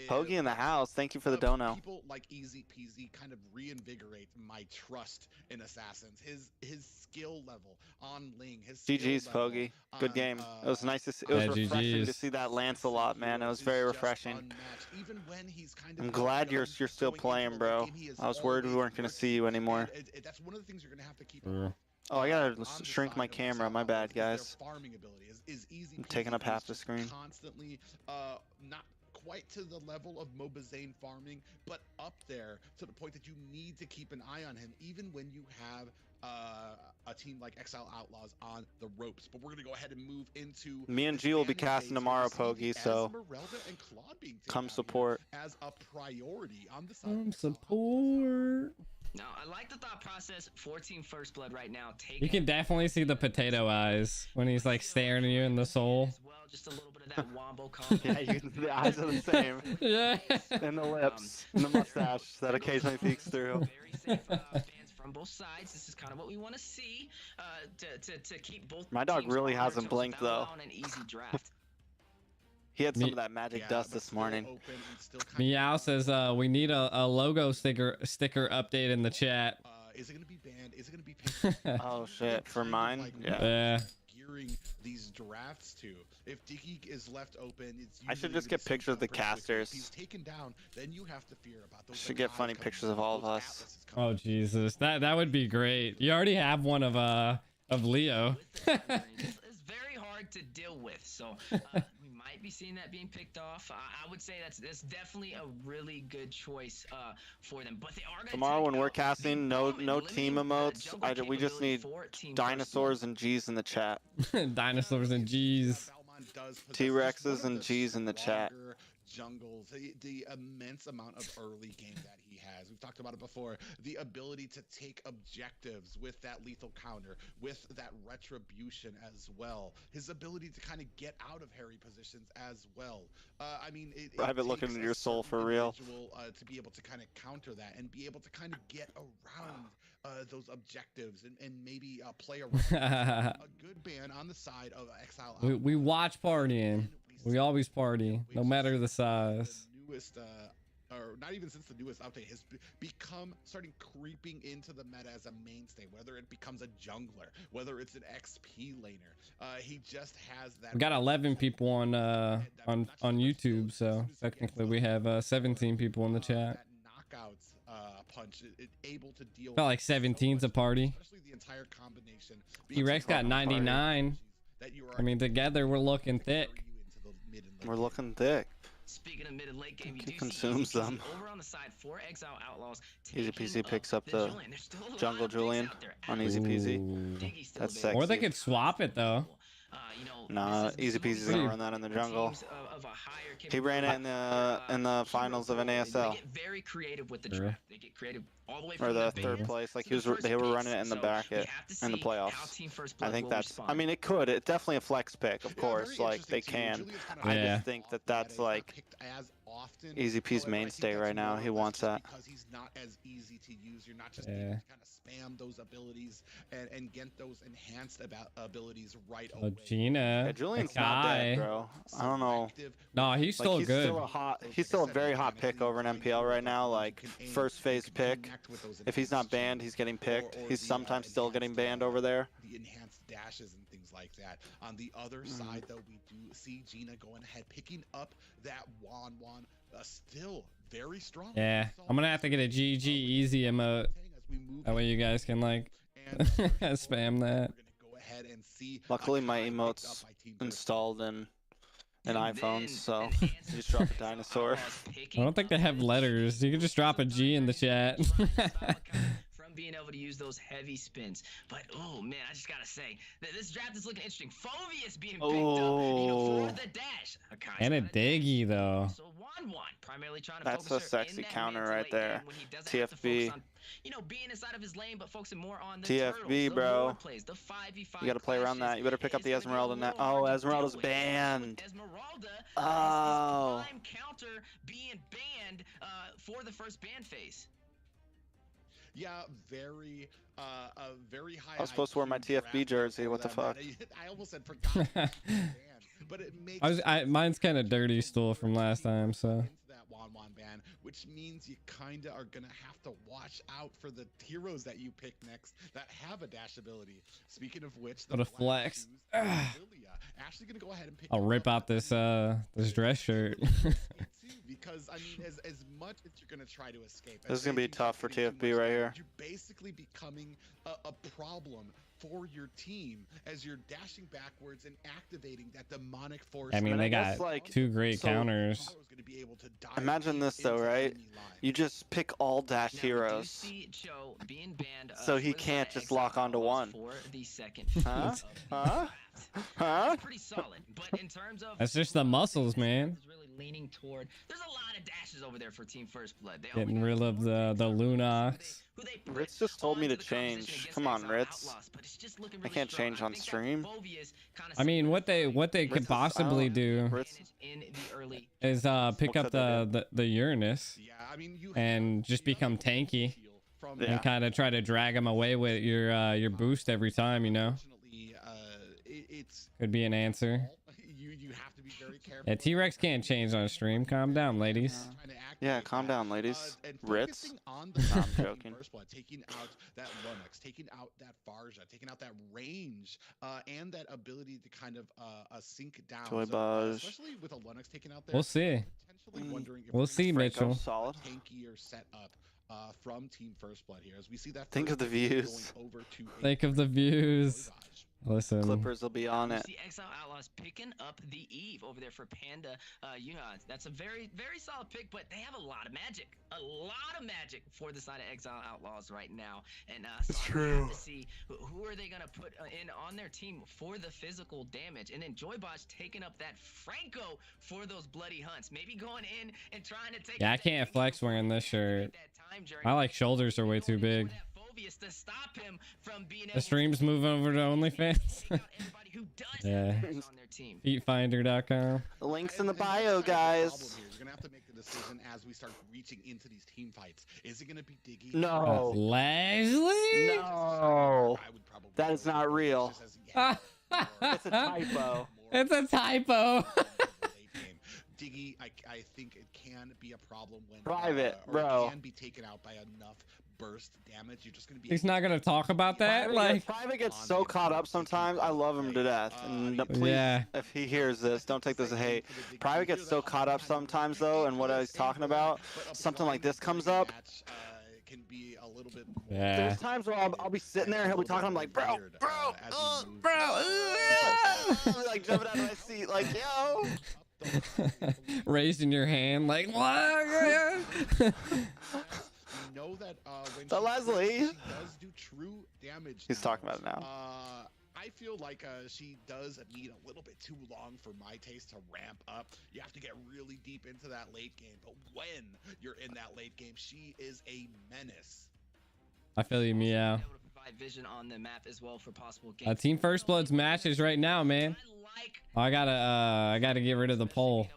Pogi in the house. Thank you for the dono. People like Easy Peasy kind of reinvigorate my trust in Assassins. His skill level on Ling. His GG's Pogi. Good game. It was nice to see. It was refreshing to see that Lancelot, man. It was very refreshing. Even when he's kind of I'm glad you're still playing, bro. I was worried we weren't gonna see you anymore. That's one of the things you're gonna have to keep. Oh, I gotta shrink my camera. My bad, guys. I'm taking up half the screen. Constantly, not quite to the level of Mobazane farming, but up there to the point that you need to keep an eye on him, even when you have a team like Exile Outlaws on the ropes. But we're gonna go ahead and move into. Me and G will be casting tomorrow, Pogi. So come support. As a priority on the side. Come support. No, I like the thought process for Team First Blood right now. You can definitely see the potato eyes when he's like staring at you in the soul. Well, just a little bit of that wombo combo. Yeah, you can see the eyes are the same. Yeah. And the lips, and the mustache that occasionally peeks through. Very safe fans from both sides. This is kind of what we want to see to keep both. My dog really hasn't blinked though. An easy draft. He had some of that magic dust this morning. Meow says we need a logo sticker update in the chat. Is it gonna be banned? Is it gonna be picked? Oh shit, for mine? Like, Yeah. Gearing these drafts to. If Dicky is left open, it's I should just get pictures of the casters. If he's taken down, then you have to fear about those. Should get funny pictures of all of us. Oh Jesus, that would be great. You already have one of Leo. It's very hard to deal with, so we might be seeing that being picked off. I would say that's definitely a really good choice for them. But they are gonna tomorrow when we're casting, no team emotes. We just need dinosaurs and G's in the chat. Dinosaurs and G's. T-Rexes and G's in the chat. Jungles, the immense amount of early game that he has. We've talked about it before. The ability to take objectives with that lethal counter, with that retribution as well. His ability to kind of get out of hairy positions as well. I mean, Private looking into your soul for real. To be able to kind of counter that and be able to kind of get around those objectives and maybe play around. A good ban on the side of Exile. We watch partying. We always party, no matter the size. The newest, or not even since the newest update, has become starting creeping into the meta as a mainstay. Whether it becomes a jungler, whether it's an XP laner, he just has that. We got 11 people on YouTube, so technically we have 17 people in the chat. Knockouts punch, able to deal. Felt like 17's a party. Especially the entire combination. T-Rex got 99. I mean, together we're looking thick. We're looking thick. Speaking of mid and late game, he consumes them. Over on the side for Exile Outlaws. Easy Peasy picks up the Jungle Julian on Easy Peasy. That's sexy. Or they could swap it though. Nah, Easy Peasy's gonna run that in the jungle. He ran it in the finals of NASL. They get very creative with the draft. They get creative all the way or the third place. Like they were running it in the bracket in the playoffs. I think that's. I mean, it could. It's definitely a flex pick, of course. Like they can. I just think that's like Easy Pea's mainstay right now. He wants that. Because he's not as easy to use. You're not just able to kind of spam those abilities and get those enhanced abilities right away. Gina. Yeah, Julian's not dead, bro. I don't know. No, he's still good. He's still a very hot pick over in MPL right now. Like first phase pick. If he's not banned, he's getting picked. He's sometimes still getting banned over there. The enhanced dashes and things like that. On the other side, though, we do see Gina going ahead, picking up that Wan, still very strong. Yeah, I'm gonna have to get a GG easy emote. That way you guys can like spam that. Luckily, my emote's installed in and And iPhones, then so an you answer just drop a from dinosaur. Outlaws I picking don't think they up have the letters. You can just drop a G in the chat. from being able to use those heavy spins. But oh man, I just gotta say that this draft is looking interesting. Phobius being picked up, Oh. for the dash. Akai's And a got dash. diggy though. So Wan, primarily trying to That's focus a her sexy in that counter mid to right late there. game when he doesn't have to focus TFB. on, being inside of his lane, but focusing more on the TFB, turtles, the bro. ward plays, the 5v5 You got to play around that. You better pick up the It's gonna be a Esmeralda now. little hard Oh, to Esmeralda's deal with. banned. Esmeralda Oh. is prime counter being banned for the first ban phase. Yeah, very high. I was supposed to wear my IQ TFB draft jersey. for What the that, fuck? man. I almost said forgot. But it makes Mine's kind of dirty still from last time, so. into that Wan ban, which means you kind of are gonna have to watch out for the heroes that you pick next that have a dash ability. Speaking of which, the What a black flex. shoes and Lilia actually gonna go ahead and pick. I'll rip out this this dress shirt. Because I mean, as much as you're gonna try to escape, This is gonna be tough for TFB right here. You're basically becoming a problem for your team as you're dashing backwards and activating that demonic force. I mean, And they I guess, got like, two great so- counters. Imagine this though, right? You just pick all dash Now, we do heroes. see Cho being banned, So he for the can't side of just lock Exile onto Outlaws one. For the second Huh? phase of the Huh? draft. Huh? That's pretty solid, but in terms of That's just the muscles, man. is really leaning toward. There's a lot of dashes over there for Team First Blood. They Getting only got rid of four the picks up Lunox. who they put Ritz just told me to onto the competition change. against Come on, Exile Ritz. Outlaws, but it's just looking I really can't strong. change I on think that stream. Phobia's kinda I mean, what they Ritz could is possibly out. do Ritz- in the early is pick We'll up cut that the Uranus Yeah, I mean, you and have just the become other tanky from Yeah. and kind of try to drag them away with your boost every time. You know, Unfortunately, it's could be an answer. you have to be very careful. Yeah, T-Rex can't change on stream. Calm down, ladies. Trying to activate Yeah, calm that, down, ladies. and Ritz. focusing on the I'm team joking. First blood, taking out that Lunox, taking out that Farja, taking out that range, and that ability to kind of sink down. Joy So, Baj. especially with a Lunox taken out there. We'll see. I'm potentially wondering if We'll we're see, gonna Mitchell. Solid. tankier setup from Team First Blood here, as we see that. Think of first the pick views. going over to a Think of the views. Joy Baj. Listen, Clippers will be on We it. see Exile Outlaws picking up the Eve over there for Panda. That's a very, very solid pick, but they have a lot of magic. A lot of magic for the side of Exile Outlaws right now. And so I have to see who are they going to put in on their team for the physical damage. And then Joybotch taking up that Franco for those bloody hunts. Maybe going in and trying to take Yeah, I up that can't flex Franco wearing this and shirt. that time journey. my like shoulders are way too big. To stop him from being The stream's moving over to OnlyFans. Yeah. on their team. Feetfinder.com. The link's in And the that's bio, kind of the problem guys. here. You're gonna have to make the decision as we start reaching into these team fights. Is it gonna be Diggy? No. Leslie? No. I would probably That is not real. just as, yeah, It's a typo. It's a typo. Diggy, I think it can be a problem when Private, or bro. It can be taken out by enough burst damage. You're just gonna be. He's not gonna talk about that. Private gets so caught up sometimes. I love him to death. And please, Yeah. if he hears this, don't take this as hate. Private gets so caught up sometimes though, and what I was talking about, something like this comes up. Can be a little bit more Yeah. There's times where I'll be sitting there and he'll be talking. I'm like, bro, like jumping out of my seat, like, yo. Raising your hand like what? Know that when The she Leslie. does do true damage. He's talking about it now. I feel like she does need a little bit too long for my taste to ramp up. You have to get really deep into that late game, but when you're in that late game, she is a menace. I feel you, meow. Able to provide vision on the map as well for possible games. Team First Blood's matches right now, man. Oh, I gotta get rid of the poll.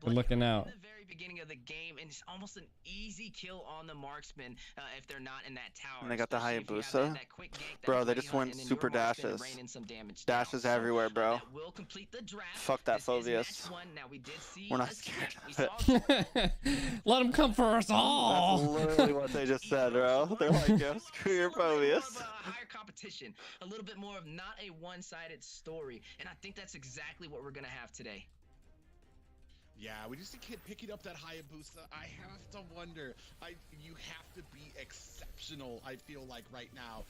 Good looking out. In the very beginning of the game, and it's almost an easy kill on the marksman if they're not in that tower. And they got the especially if you have Hayabusa. that quick gank, that Bro, they bloody just hunt, went and then super your marksman dashes. rain in some damage Dashes down. everywhere, bro. That will complete the draft. Fuck that This is match Phobius. one. Now, we did see We're not a scared snap. of We it. saw Let him come for us That's all. literally what they just said, bro. They're like, yo, screw your A little bit more Phobius. of a higher competition, a little bit more of not a one-sided story, and I think that's exactly what we're gonna have today. Yeah, we just see kid picking up that Hayabusa. I have to wonder. You have to be exceptional. I feel like right now,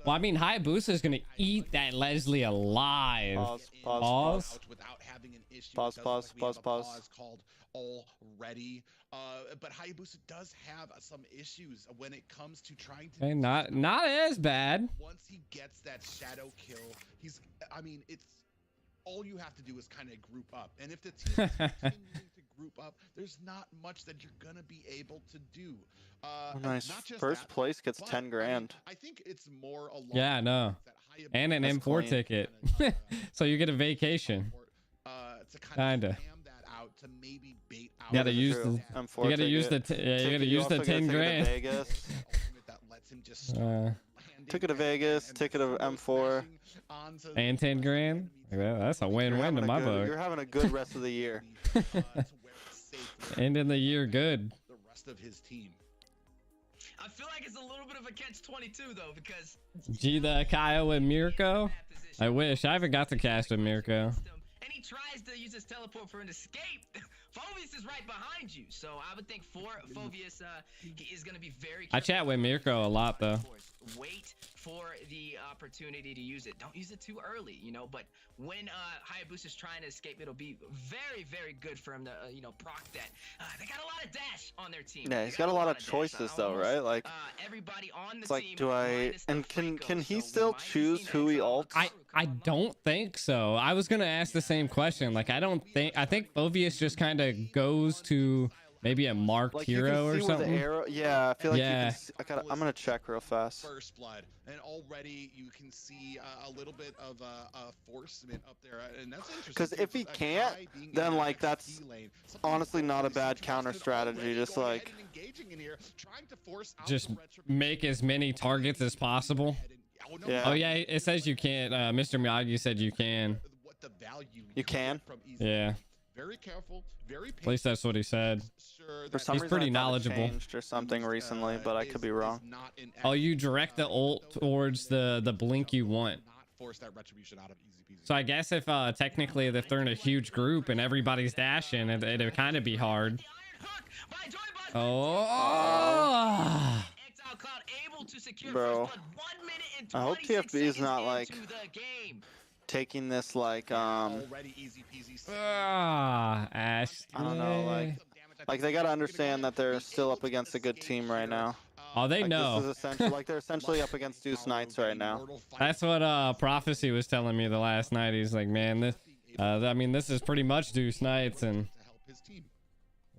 Well, I mean, Hayabusa is gonna eat that Leslie alive. Pause. Without having an issue. Pause. Pause called already. But Hayabusa does have some issues when it comes to trying to. Okay, not as bad. Once he gets that shadow kill, I mean, it's all you have to do is kind of group up, and if the team is continuing to group up, there's not much that you're gonna be able to do. Nice. Not just First that, place gets but, 10 grand. I think it's more along. Yeah, I know. And an That's M4 clean. ticket, so you get a vacation. To kind of Kinda. spam that out to maybe bait out. You gotta That's use true. the. M4 You gotta use the. ticket. Yeah, you gotta use the also gotta 10 take it to grand. Vegas. That lets him just Ticket to Vegas, ticket to M4. And 10 grand. That's a win-win to my book. You're having a good rest of the year. Ending the year good. The rest of his team. I feel like it's a little bit of a catch-22 though, because Gita, Kyle, and Mirko. I wish. I haven't got to cast with Mirko. and he tries to use his teleport for an escape. Phobius is right behind you, so I would think for Phobius, he is going to be very careful. I chat with Mirko a lot though. Wait for the opportunity to use it. Don't use it too early, you know, but when Hayabusa is trying to escape, it'll be very, very good for him to, you know, proc that. They got a lot of dash on their team. Yeah, he's got a lot of choices though, right? Like, everybody on the it's like, team do I, minus the and can Franco, he so still we might be choose seeing who he Exo ults? I don't think so. I was gonna ask the same question. Like, I think Phobius just kind of goes to maybe a marked Like hero or you can see where the something. arrow, yeah, I feel like Yeah. you can see, I'm gonna check real fast. First blood, and already you can see a little bit of forcement up there, and that's interesting. 'Cause if he can't, then, like, that's honestly not a bad counter strategy, just like Just make as many targets as possible. Yeah. Oh yeah, it says you can't. Mr. Miyagi said you can. What the value You can? from easy. Yeah, Very careful, very patient. at least that's what he said. Sure For that some He's reason pretty I thought it knowledgeable. changed or something recently, but I could be wrong. Oh, you direct the ult towards the blink you want. Not force that retribution out of easy peasy. So I guess if technically if they're in a huge group and everybody's dashing, it'd kind of be hard. The Iron Hook by Joy Boss. Oh. Exile Cloud able to secure Bro. first blood. 1 minute and I hope 26 TFB is not, seconds like, into the game. Taking this like Already easy peasy. Ash. I don't know, like they gotta understand that they're still up against a good team right now. Oh, they Like, know. This is essentially, like, they're essentially up against Deuce Knights right now. That's what Prophecy was telling me the last night. He's like, man, this I mean, this is pretty much Deuce Knights, and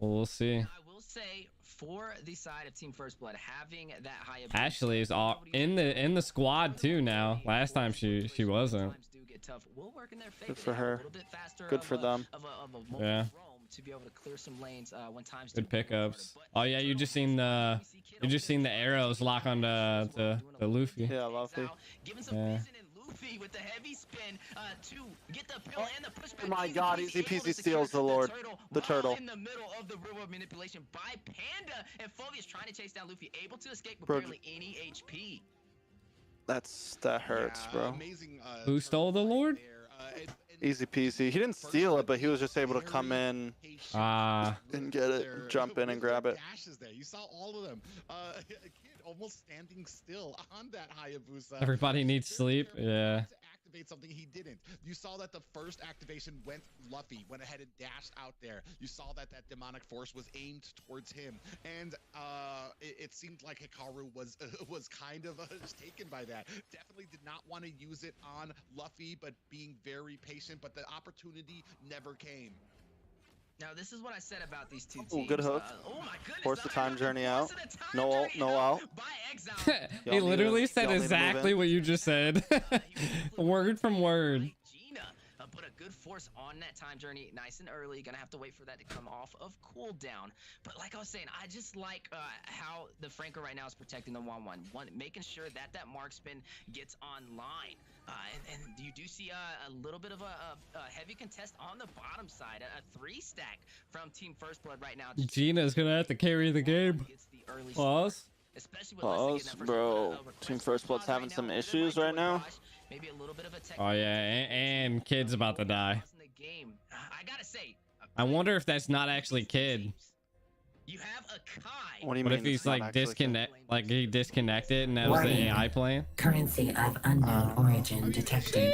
well, we'll see. I will say for the side of Team First Blood, having that high Ashley is all in the squad too now. Last time she wasn't. Good for her. Good for them. Yeah. To be able to clear some lanes when times Good pickups. Oh yeah, you just seen the arrows lock on to Luffy. Yeah, Luffy. Yeah. Luffy with the heavy spin to get the pill and the pushback. Oh my Easy God, peasy Easy able to Peasy secure steals the Lord. The while turtle. in the middle of the river manipulation by Panda, and Phobius trying to chase down Luffy, able to escape with Bro, barely any HP. that hurts, bro. Amazing, Who stole the Lord? Easy peasy. He didn't steal it, but he was just able to come in and get it, jump in and grab it. Dashes there. You saw all of them. A kid almost standing still on that Hayabusa. Everybody needs sleep. Yeah. To activate something he didn't. You saw that the first activation went Luffy, went ahead and dashed out there. You saw that demonic force was aimed towards him, and it seemed like Hikaru was kind of taken by that. Definitely did not want to use it on Luffy, but being very patient. But the opportunity never came. Now, this is what I said about these two teams. Oh, good hook. Oh my goodness. Force the time journey out. Force the time No ult, journey no out out. by Exile. He Y'all need literally to- said y'all need to move exactly in. what you just said. Word from word. Gina, put a good force on that time journey nice and early. Gonna have to wait for that to come off of cooldown. But like I was saying, I just like how the Franco right now is protecting the 1-1. Making sure that mark spin gets online. And you do see a little bit of a heavy contest on the bottom side. A 3-stack from Team First Blood right now. Gina's gonna have to carry the game. Gets the early Pause. especially with Leslie getting that first Bro. blood, Team First Blood's having some issues right now. Maybe a little bit of a Oh yeah, and Kid's about to die. I gotta say, I wonder if that's not actually Kid. You have a Kai. What do you What mean? if he's it's not like actually disconnect, like he disconnected and that was the Warning. AI playing? Currency of unknown origin detected.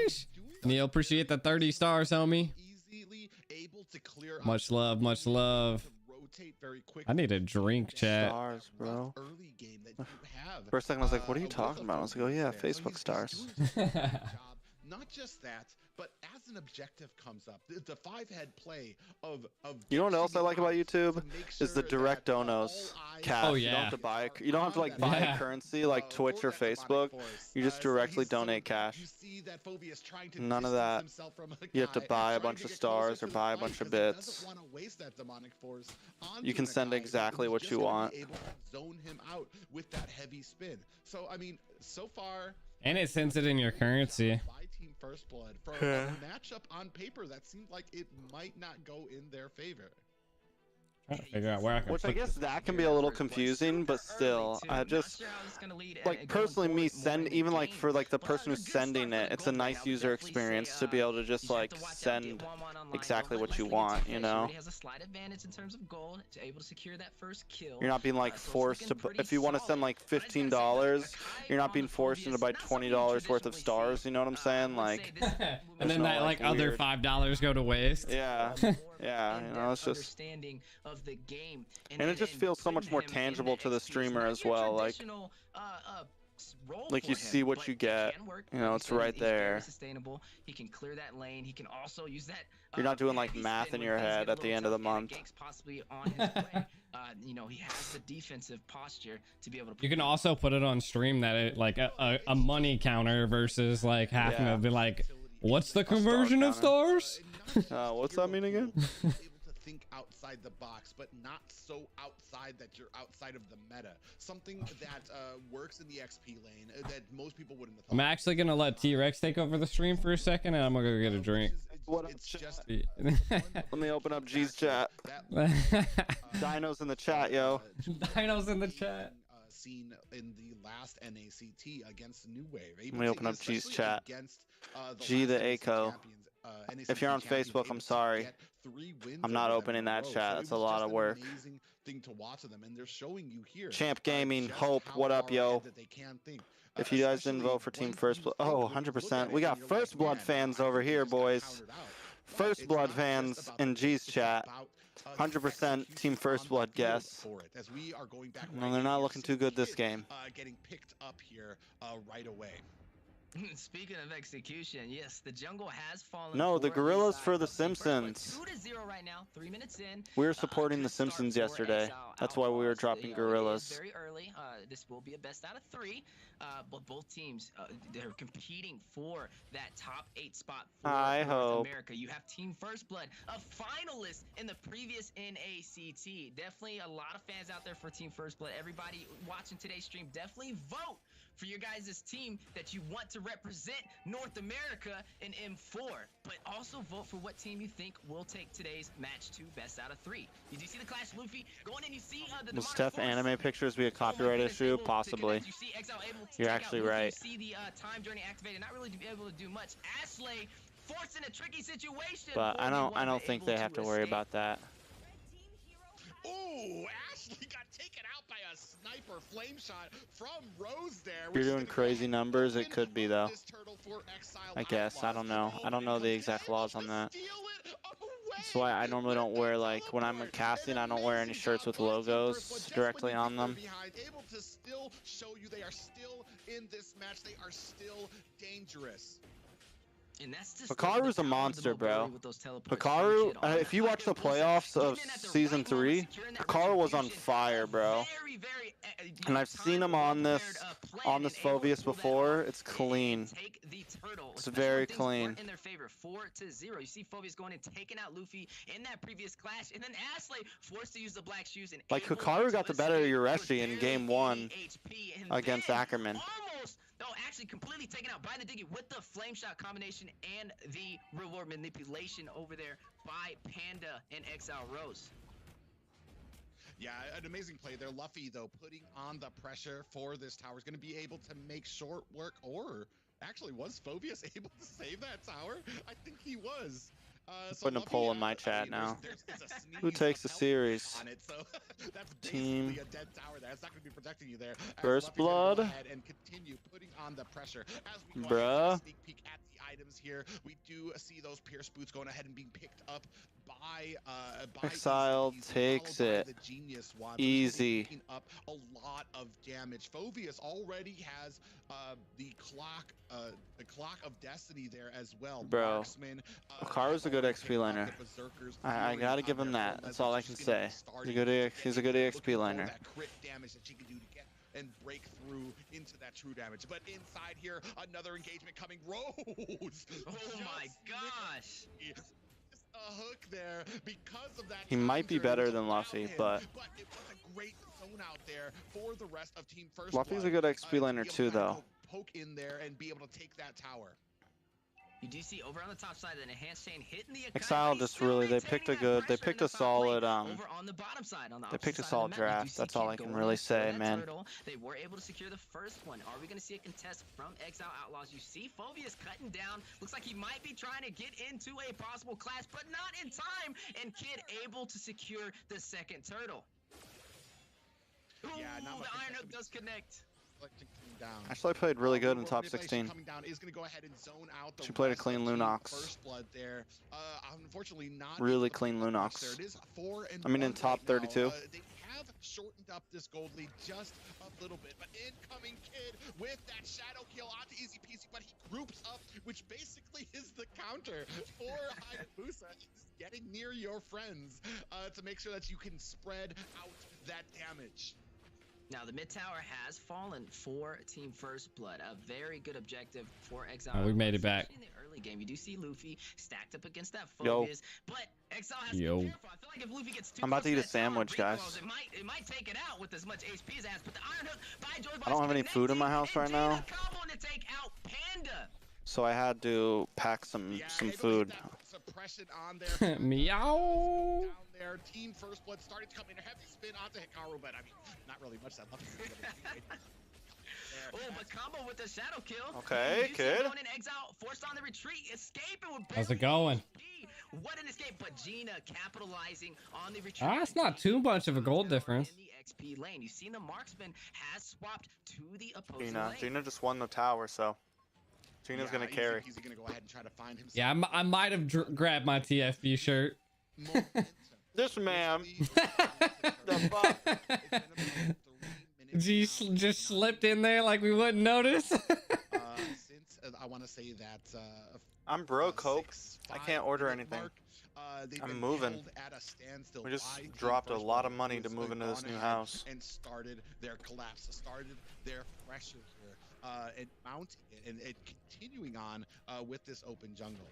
Sheesh. Neil, appreciate the 30 stars, homie. Easily able to clear Much love, much love. to rotate very quickly. I need a drink, chat. Stars, bro. Early game that you have. For a second, I was like, "What are you with talking a about?" I was like, "Oh Phoenix yeah, there. So Facebook he's stars." doing such a good job. Not just that, but as an objective comes up, the five-head play of You know what else I like about YouTube to make is the sure direct that, donos. all eyes Cash. Oh, You don't yeah. have to buy. You don't have to like on buy Yeah. currency like Twitch or for that Facebook. demonic force. You just So directly he's so donate good. cash. You see that Phobius trying to None of distance that. himself from a You have to guy, buy a trying bunch to of get closer stars to or the buy a fight bunch of 'cause he bits. doesn't want to waste that demonic force onto You can send Nakai, exactly who's what just you gonna want. be able to zone him out with that heavy spin. So I mean, so far. And it sends it in your currency. By Team First Blood for Yeah. a matchup on paper that seemed like it might not go in their favor. Trying to figure out where I can Which I put guess this. that can be a little confusing, but still, I just like personally me send even like for like the person who's sending it, it's a nice user experience to be able to just like send exactly what you want, you know. Has a slight advantage in terms of gold to able to secure that first kill. You're not being like forced to. If you want to send like $15, you're not being forced into buy $20 worth of stars. You know what I'm saying? Like, And then no, that like, like other weird. $5 go to waste. yeah, yeah. You know, it's just. understanding of the game, And it just feels so much more tangible to the streamer as well, like you see what you get, you know, it's right there. Sustainable. He can clear that lane. He can also use that. You're not doing like heavy math spin in when your things head get a at the little end of the tough, and month. Gank's possibly on his way. You know, he has the defensive posture to be able to. You can also put it on stream that it like a money counter versus like having Yeah. to be like, what's the conversion of counter. stars? What's that mean again? Able to think outside the box, but not so outside that you're outside of the meta. Something that works in the XP lane that most people wouldn't have thought. I'm actually gonna let T-Rex take over the stream for a second, and I'm gonna go get a drink. It's just Let me open up G's chat. Dino's in the chat, yo. Dino's in the chat. Seen in the last NACT against New Wave. Let me open up G's Especially chat. against, G the last ACO. NACT If you're on champions, Facebook, able I'm to sorry. get 3 wins I'm not over them opening in a that row. chat. So That's it a was lot just of an work. amazing thing to watch of them, and they're showing you here. Champ Gaming, just Hope, how what up, far yo? ahead that they can think. If you guys didn't Especially vote for Team when First you Blood, think- oh, when you look 100%. at We it got and you're First like, Blood man, fans I over just here, got boys. countered out. But First it's Blood not fans just about in the G's it's chat. about, the 100% execution Team First on the Blood field guess. for it, as we are going back No, right they're in not here. looking So too good this Kid, game. getting picked up here right away. Speaking of execution, yes, the jungle has fallen. No, the for Gorillas Eastside for the FC. First blood, Simpsons. 2-0 right now, 3 minutes in. We were supporting Good the start Simpsons for yesterday. Exile That's why we were Outlaws. dropping You know, it is Gorillas. very early. This will be a best out of 3, but both teams they're competing for that top 8 spot for I North hope. America. You have Team First Blood, a finalist in the previous NACT. Definitely a lot of fans out there for Team First Blood. Everybody watching today's stream, definitely vote for your guys' team that you want to represent North America in M4, but also vote for what team you think will take today's match to best out of 3. Did you see the Clash Luffy going in? You see the Will Demonic Steph Force? anime pictures be a Oh my copyright goodness, issue? able to Possibly. connect. You see Exile able to You're take out actually Luffy. right. You see the time journey activated, not really to be able to do much. Ashley forced in a tricky situation. But I 4v1, don't but think able they have to worry escape. about that. Ooh, Ashley got taken out by a sniper flame shot from Rose there. If you're doing crazy numbers, it could be though. I guess. I don't know. I don't know the exact laws on that. That's why I normally don't wear, like, when I'm casting, I don't wear any shirts with logos directly on them. Able to still show you they are still in this match. They are still dangerous. And that's just Hikaru's a monster, bro. Hikaru, if you watch the playoffs of Season 3, Hikaru was on fire, bro. And I've seen him on this Phobius before. It's clean. It's very clean. In their favor, 4-0. You see Phobius going and taking out Luffy in that previous clash, and then Ashley forced to use the black shoes. And Like, able Hikaru to got the better of escape. Yureshi in Barely Game 1 HP, and against then Ackerman. Almost, no, actually completely taken out by the Diggy with the flame shot combination and the reward manipulation over there by Panda and Exile Rose. Yeah, an amazing play there. Luffy, though, putting on the pressure for this tower, is going to be able to make short work. Or actually, was Phobius able to save that tower? I think he was. Putting a poll in my chat now. Who takes the series? On it, so that's Team. basically a dead tower there. It's not going to be protecting you there. First blood. Go ahead and continue putting on the pressure as we go Bruh. ahead and sneak peek at the items here. We do see those Pierce boots going ahead and being picked up by Exile Easy, takes followed by it. the Genius one, Easy. picking up a lot of damage. Phoveus already has the clock of destiny there as well. Bro, Marksman, Hikaru's a good XP liner. I gotta give him that. That's all I can say. He's a good EXP liner. That crit damage that she can do to get and break through into that true damage. But inside here, another engagement coming. Rose. Oh my gosh. A hook there because of that. He might be better than Luffy, but it was a great zone out there for the rest of Team First Luffy's Blood, a good XP liner to be too, able to though. poke in there and be able to take that tower. You do see over on the top side an enhanced chain hitting the Exile just really, they picked a solid, over on the bottom side, on the they picked a opposite side solid of the map, you draft. do see That's all Kid I can going really in for say, that man. turtle. They were able to secure the first one. Are we going to see a contest from Exile Outlaws? You see Phoveus cutting down. Looks like he might be trying to get into a possible clash, but not in time. And Kid able to secure the second turtle. Ooh, Yeah, not much the Iron Hook contested. does connect. Down. Actually, I played really good in top She 16. coming down is going to go ahead and zone out the She played a rest clean of Team Lunox. First Blood there. Unfortunately, not Really able to clean pick up much Lunox. there. It is 4-1 I mean, in top right now. 32. They have shortened up this gold lead just a little bit, but incoming Kid with that shadow kill onto Easy Peasy, but he groups up, which basically is the counter for Hayabusa. Is getting near your friends to make sure that you can spread out that damage. Now, the mid tower has fallen for Team First Blood. A very good objective for Exile. Oh, we made it back. In the early game, you do see Luffy stacked up against that Yo. Phoveus, but Exile has to Yo. be careful. I feel like if Luffy gets too I'm about to close eat a that tower sandwich, recoils, guys. It might take it out with as much HP as it has. But the Iron Hook by Joy I don't have any food in my house right now. Combo to take out Panda. So I had to pack some food. Suppression on there. Meow. Down there. Team First Blood starting to come in. A heavy spin onto Hikaru, but I mean, not really much that left. Oh, but combo with the shadow kill. Okay, Kid. Kid. Going in Exile, forced on the retreat, escaping with How's it barely going? HP. What an escape! But Gina capitalizing on the retreat. Ah, it's not too much of a gold difference. In the XP lane, you see the marksman has swapped to the opposing lane. Gina just won the tower, so Gina's gonna carry. He's gonna go ahead and try to find himself. Yeah, I might have grabbed my TFB shirt. This man. The fuck? Just slipped in there like we wouldn't notice. Since I want to say that I'm broke, Hope. I can't order 5 anything. mark, they've I'm been moving. held at a standstill We just by Team dropped a First lot Blood, of money who to has move into this gone new ahead house. and started their collapse, started their pressure here, and mounting it and continuing on with this open jungle.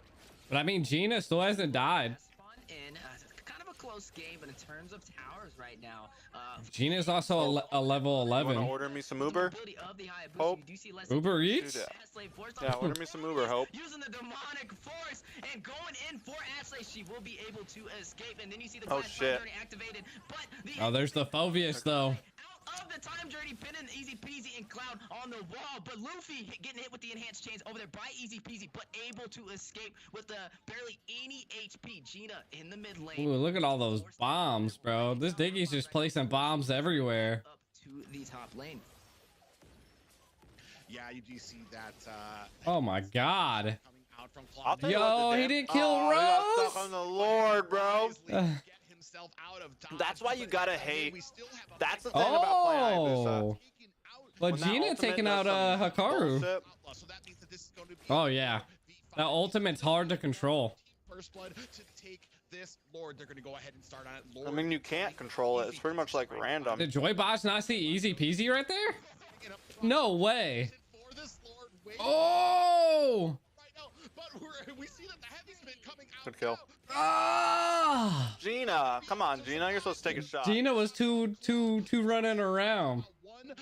But I mean, Gina still hasn't died. Spawn in kind of a close game, but in terms of towers right now, Gina's also a level You wanna 11. order me some Uber? ability of the Hayabusa, Hope. you do see less Uber Eats? Ashley forced Yeah, on order me some Uber, Hope. using the demonic force and going in for Ashley. She will be able to escape, and then you see the Oh, Glass shit. Journey activated. But the Oh, there's the Phoveus though. out of the time journey, pinning Easy Peasy and Cloud on the wall. But Luffy getting hit with the enhanced chains over there by Easy Peasy, but able to escape with barely any HP. Gina in the mid lane. Ooh, look at all those bombs, bro. This Diggy's just placing bombs everywhere. Up to the top lane. Yeah, you do see that. Oh my god. Coming out from I'll Cloud. tell you what, Yo, the he damn- didn't kill Oh, he got Rose? stuck on the Lord, bro. Wisely get himself out of dodge, That's why you but gotta I mean, hate. we still have a That's the fight thing about playing Oh. Hayabusa. taken out But When that Gina ultimate taking does out some Hikaru. bullshit, outlaw, so that means that this is going to be Oh yeah. the That fight. ultimate's hard to control. Team First Blood to take this Lord. They're going to go ahead and start on it. I Lord, mean, you can't control it. It's pretty much like random. Did Joybots not see Easy Peasy right there? No way. For this Lord, wait Oh! right now, but we see that the heavy spin coming out. Good kill. now. Ah! Gina, come on, Gina, you're supposed to take a shot. Gina was too running around. 1/3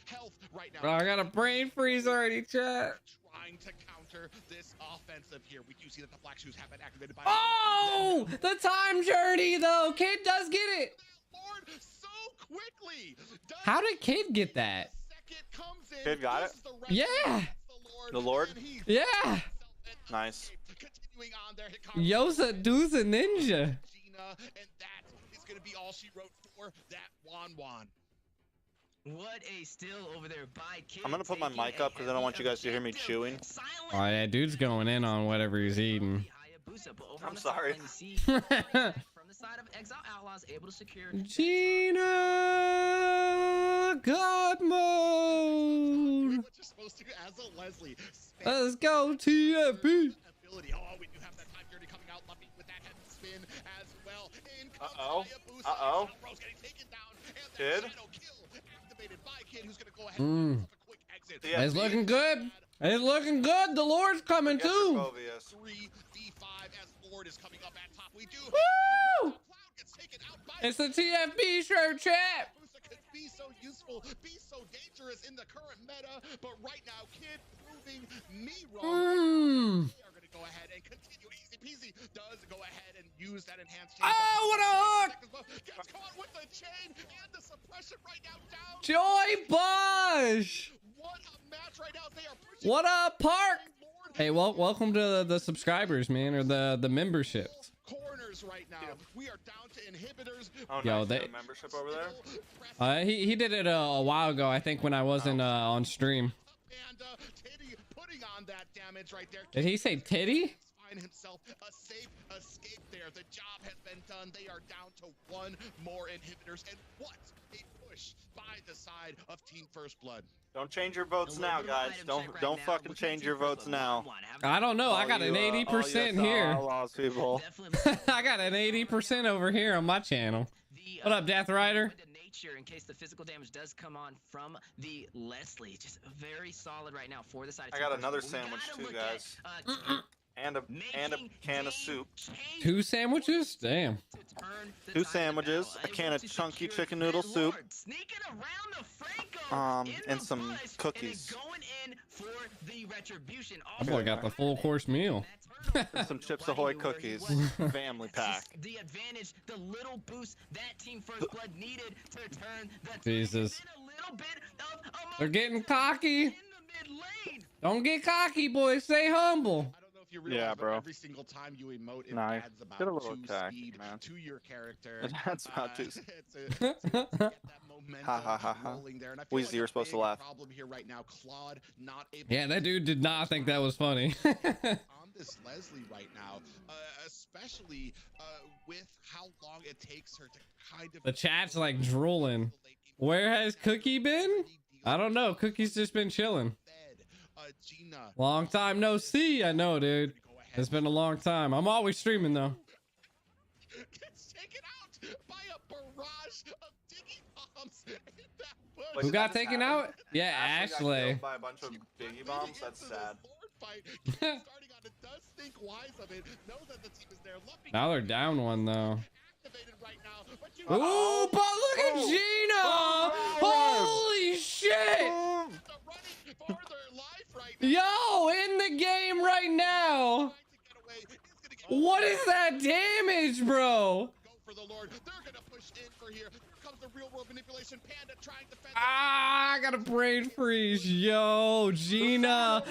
health right now. Bro, I got a brain freeze already, chat. Trying to counter this offensive here. We do see that the black shoes have been activated by. Oh! The time journey though. Kid does get it. Lord, so quickly. Does How did Kid get that? second comes in. Kid got it? This is the rest Yeah. of the The Lord? and he Yeah. Nice. continues continuing on there. Yosa Do's a ninja. Gina, and that is going to be all she wrote for that Wan. What a still over there by Kid. I'm gonna put my mic up because I don't want you guys to hear me chewing. Oh yeah, dude's going in on whatever he's eating. I'm sorry. From the side of Exile Outlaws, able to secure Gina, God mode. What you're supposed to do as a Leslie. Let's go TFP. Ability. Oh, we do have that time journey coming out. Luffy with that head spin as well. In comes Hayabusa. Uh-oh. Bro's getting taken down. And Kid? that shadow kill activated by Kid, who's going to go ahead and make a quick exit. Yeah, It's looking good. It's looking good. The Lord's coming too. 3v5 as Lord is coming up at top. We do. Woo! Cloud gets taken out by It's the TFP shirt chat. Hayabusa could be so useful, be so dangerous in the current meta, but right now, Kid proving me wrong. They are going to go ahead and continue. Easy peasy does go ahead and use that enhanced chain. Oh, what a hook! Gets caught with the chain and the suppression right now down. Joy Bosch. What a match right now. They are pushing. What up, Park? Hey, welcome to the subscribers, man, or the memberships. Corners right now. We are down to inhibitors. Oh, Yo, nice. they- You have a membership over there? He did it a while ago, I think, when I wasn't on stream. And Titty putting on that damage right there. Did he say titty? Find himself a safe escape there. The job has been done. They are down to one more inhibitors. And what a push by the side of Team First Blood. Don't change your votes now, guys. Don't fucking change your votes now. I don't know. I got an 80% here. Outlaws people. I got an 80% over here on my channel. What up, Death Rider? In case the physical damage does come on from the Leslie, just very solid right now for the side. I got another sandwich too, guys. And a can of soup. 2 sandwiches? Damn. 2 sandwiches, a can of chunky chicken noodle soup, Sneaking around the Franco and some cookies. and going in for the retribution. That boy got the full course meal. And some Chips Ahoy cookies. Family pack. The advantage, the little boost that Team First Blood needed to turn the Jesus. a little bit of They're getting cocky. in the mid lane. Don't get cocky, boys. Stay humble. I don't know if you realize, Yeah, but bro. every single time you emote, it Nice. adds about Get a little 2 cocky, speed man. to your character. It adds about 2 to get that momentum Ha, ha, ha, ha. rolling there. And I feel Wheezy, like you're a supposed to big laugh. problem here right now. Claude not able Yeah, that dude did not think that was funny. on this Leslie right now, especially with how long it takes her to kind of The chat's like drooling. Where has Cookie been? I don't know. Cookie's just been chilling. Gina Long time no see. I know, dude. It's been a long time. I'm always streaming though. gets taken out by a barrage of diggy bombs in that bush. Who got taken out? Yeah, Ashley got Ashley. killed by a bunch of biggie bombs. That's sad. Starting on it, does think wise of it, knows that the team is there. Luffy Now they're down one though. activated right now, but you Ooh, but look at Gina! Holy shit! are running for their life right now. Yo, in the game right now. Trying to get away. He's gonna get What is that damage, bro? go for the Lord. They're gonna push in for here. Here comes the real world manipulation. Panda trying to fend. Ah, I got a brain freeze. Yo, Gina.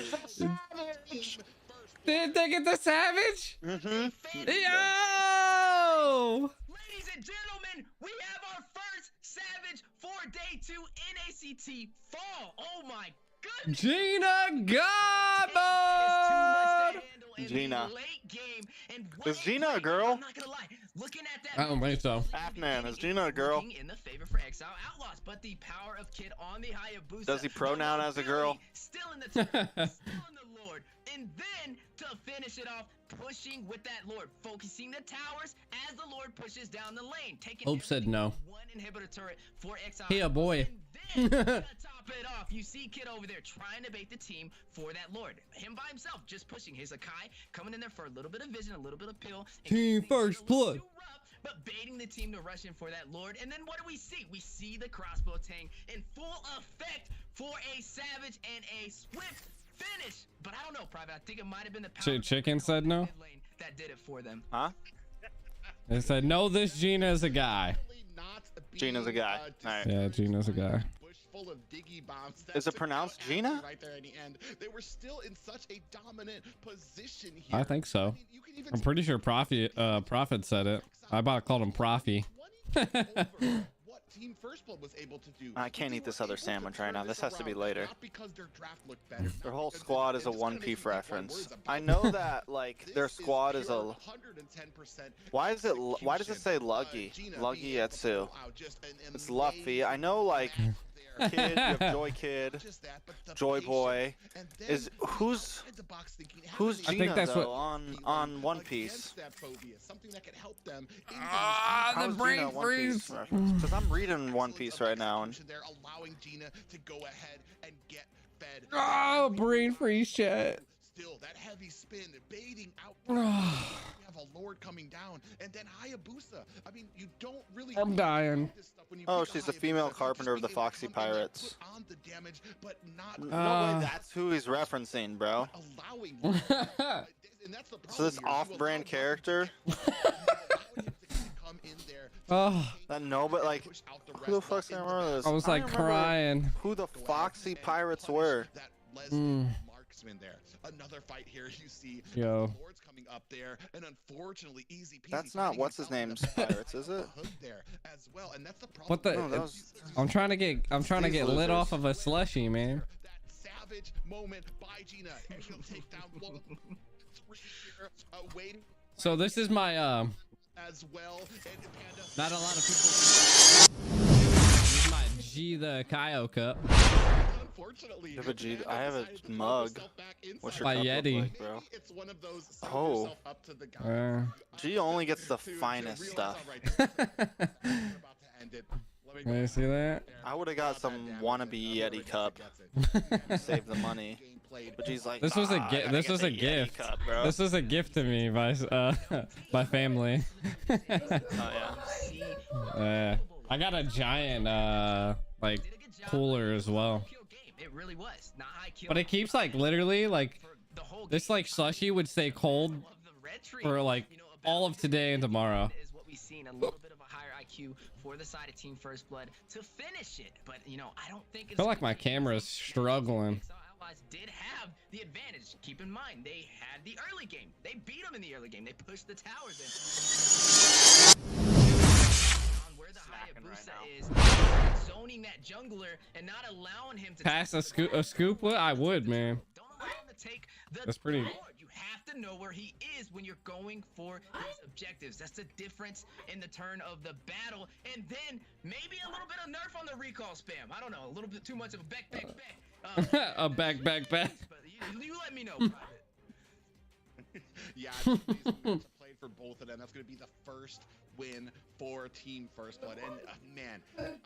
Did they get the savage? Mm-hmm. Yo! Ladies and gentlemen, we have our first Savage for Day 2 NACT Fall. Oh my goodness. Gina got It's too much to handle in Gina. the late game. And what Is Gina a play. girl? I'm not gonna lie. Looking at that, I don't think so. Half-man, is Gina a girl? looking in the favor for Exile Outlaws, but the power of Kid on the Hayabusa. Does he pronoun as a girl? Still in the top, still in the Lord, and then to finish it off, pushing with that Lord, focusing the towers as the Lord pushes down the lane, taking Hope said everything no. to one inhibitor turret for Exile. He a boy. And then to top it off, you see Kid over there trying to bait the team for that Lord. Him by himself, just pushing his Akai, coming in there for a little bit of vision, a little bit of pill. and Team keeping things First a little Blood. too rough, but baiting the team to rush in for that Lord. And then what do we see? We see the crossbow tang in full effect for a Savage and a swift finish. But I don't know, Private. I think it might have been the power of Chicken that said no? mid lane that did it for them. Huh? They said, no, this Gina is a guy. Not be, Gina's a guy. All right. Yeah, Gina's a guy. Push full of diggy bombs. Is it pronounced Gina? Right there in the end, they were still in such a dominant position here. I think so. I mean, you can even I'm pretty sure Prophet said it. I about called him Profi. What Team First Blood was able to do. I can't eat this other sandwich right now. This has to be later. Not because their draft looked better. Their whole squad is a One Piece reference. I know that like their squad is a. Why is it? Why does it say Luggy? Luggy Etsu. It's Luffy. I know like Kid, you have Joy Kid, Joy Boy. Is who's Gina I think that's though, what on One Piece? The brain freeze. Because I'm reading One Piece right now and they're allowing Gina to go ahead and get fed. Oh, brain freeze, chat. Still, that heavy spin, baiting out. You have a Lord coming down, and then Hayabusa. I mean, you don't really. I'm dying. oh, she's the female carpenter of the Foxy Pirates. On the damage, but not No way, that's who he's referencing, bro. allowing. So this off-brand character. Oh, That no, but like, who the fuck's gonna remember this? I was like don't remember crying. Who the Foxy Pirates were? Marksman there. Another fight here. You see Yo. Lord's coming up there, and unfortunately, easy peasy. That's not what's his name's Pirates, is it? There as well, and that's the problem. What the? No, that was- I'm trying to get lit losers. off of a slushy, man. That savage moment by Gina, and he'll take down 1, 3 here, waiting So this is my as well. And Panda. Not a lot of people. This is my G the Kaio cup. Unfortunately, You have a G- I have a mug. What's your By cup look Yeti. like, bro? It's one of those Oh. up to the guy. G only gets the finest stuff. Can you see that? I would have got some wannabe Yeti cup. Save the money. But G's like, This was a "Ah, I gift. gotta This get was the a Yeti gift. cup, bro." This was a gift to me by my family. Oh yeah. I got a giant like cooler as well. It really was. Not high kill. But it keeps like literally like The whole this like slushy would stay cold of the red tree, for like all of today and tomorrow. is what we've seen. A little bit of a higher IQ for the side of Team First Blood to finish it. But I don't think it's I feel like my camera's struggling. Allies did have the advantage. Keep in mind, they had the early game. They beat them in the early game. They pushed the towers in. On where the Hayabusa is zoning that jungler and not allowing him to Pass a scoop? What? I would, man. Don't allow him to take the That's pretty- Lord. You have to know where he is when you're going for these objectives. That's the difference in the turn of the battle. And then maybe a little bit of nerf on the recall spam. I don't know, a little bit too much of a back. A back. But you let me know. Private. Yeah, I think these matches are played for both of them. That's going to be the first win for Team First Blood. And man, an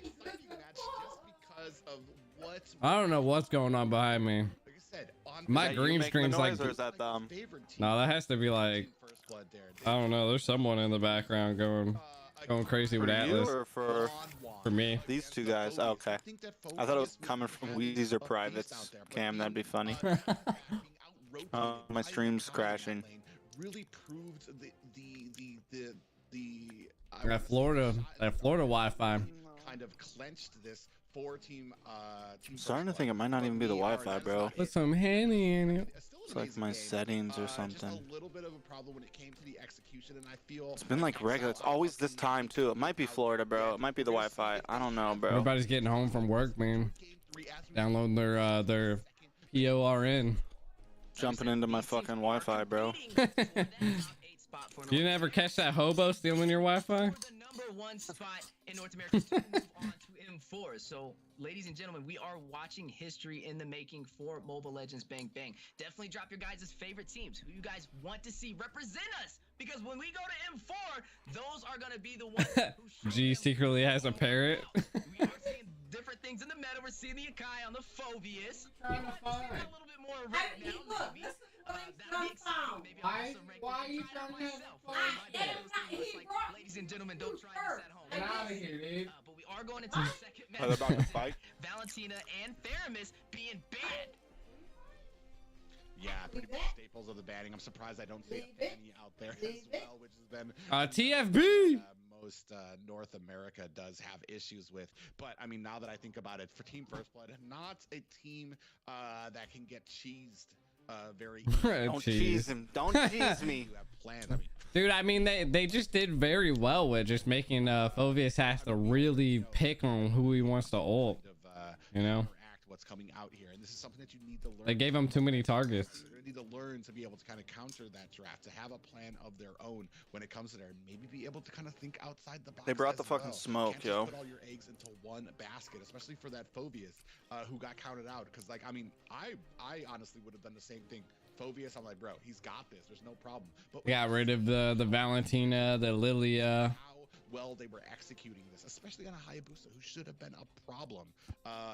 exciting match just because of what's. I don't know what's going on behind me. Like I said, on My Is that you green making the screen's like. noise, or is that them? favorite team, No, that has to be like. Team First Blood there. I don't know. There's someone in the background going crazy For with you Atlas. or for For me. these two guys? Oh, okay. I thought it was coming from Weezy's or Privates. Cam, that'd be funny. My stream's crashing. Really proved That Florida Wi-Fi. kind of clenched this for team. I'm starting to think it might not even be the Wi-Fi, bro. Put some Henny in it. It's like my settings or something. Just a little bit of a problem when it came to the execution, and I feel It's been like regular. It's always this time too. It might be Florida, bro. It might be the Wi-Fi. I don't know, bro. Everybody's getting home from work, man. Downloading their PORN. Jumping into my fucking Wi-Fi, bro. You didn't ever catch that hobo stealing your Wi-Fi? The #1 spot in North America to move on to M4. So, ladies and gentlemen, we are watching history in the making for Mobile Legends Bang Bang. Definitely drop your guys' favorite teams, who you guys want to see represent us. Because when we go to M4, those are going to be the ones who G secretly has a parrot. We are seeing different things in the meta. We're seeing the Akai on the Phobius. We want to see a little bit more right now. Maybe. That'd be exciting. Maybe I'll do some ranking myself. Ladies and gentlemen, don't try this at home. Get out of here, dude. But we are going into the second match. Are they about to fight? Valentina and Theramis being banned. Yeah, pretty much staples of the banning. I'm surprised I don't see any out there as well, which has been TFB. most North America does have issues with. But I mean, now that I think about it, for Team First Blood, not a team that can get cheesed very easily. Don't cheese him. Don't cheese me. You have plans. I mean, Dude, I mean, they just did very well with just making Phoveus have to really pick on who he wants to ult, you know? What's coming out here, and this is something that you need to learn. They gave him too many targets. You're gonna need to learn to be able to kind of counter that draft, to have a plan of their own when it comes to there, and maybe be able to kind of think outside the box. They brought the as fucking well. smoke, Can't yo. just put all your eggs into one basket, especially for that Phoveus who got counted out. Because like, I mean, I honestly would have done the same thing. Phoveus, I'm like, bro, he's got this. There's no problem. But Got rid of the Valentina, the Lilia. Well, they were executing this, especially on a Hayabusa, who should have been a problem.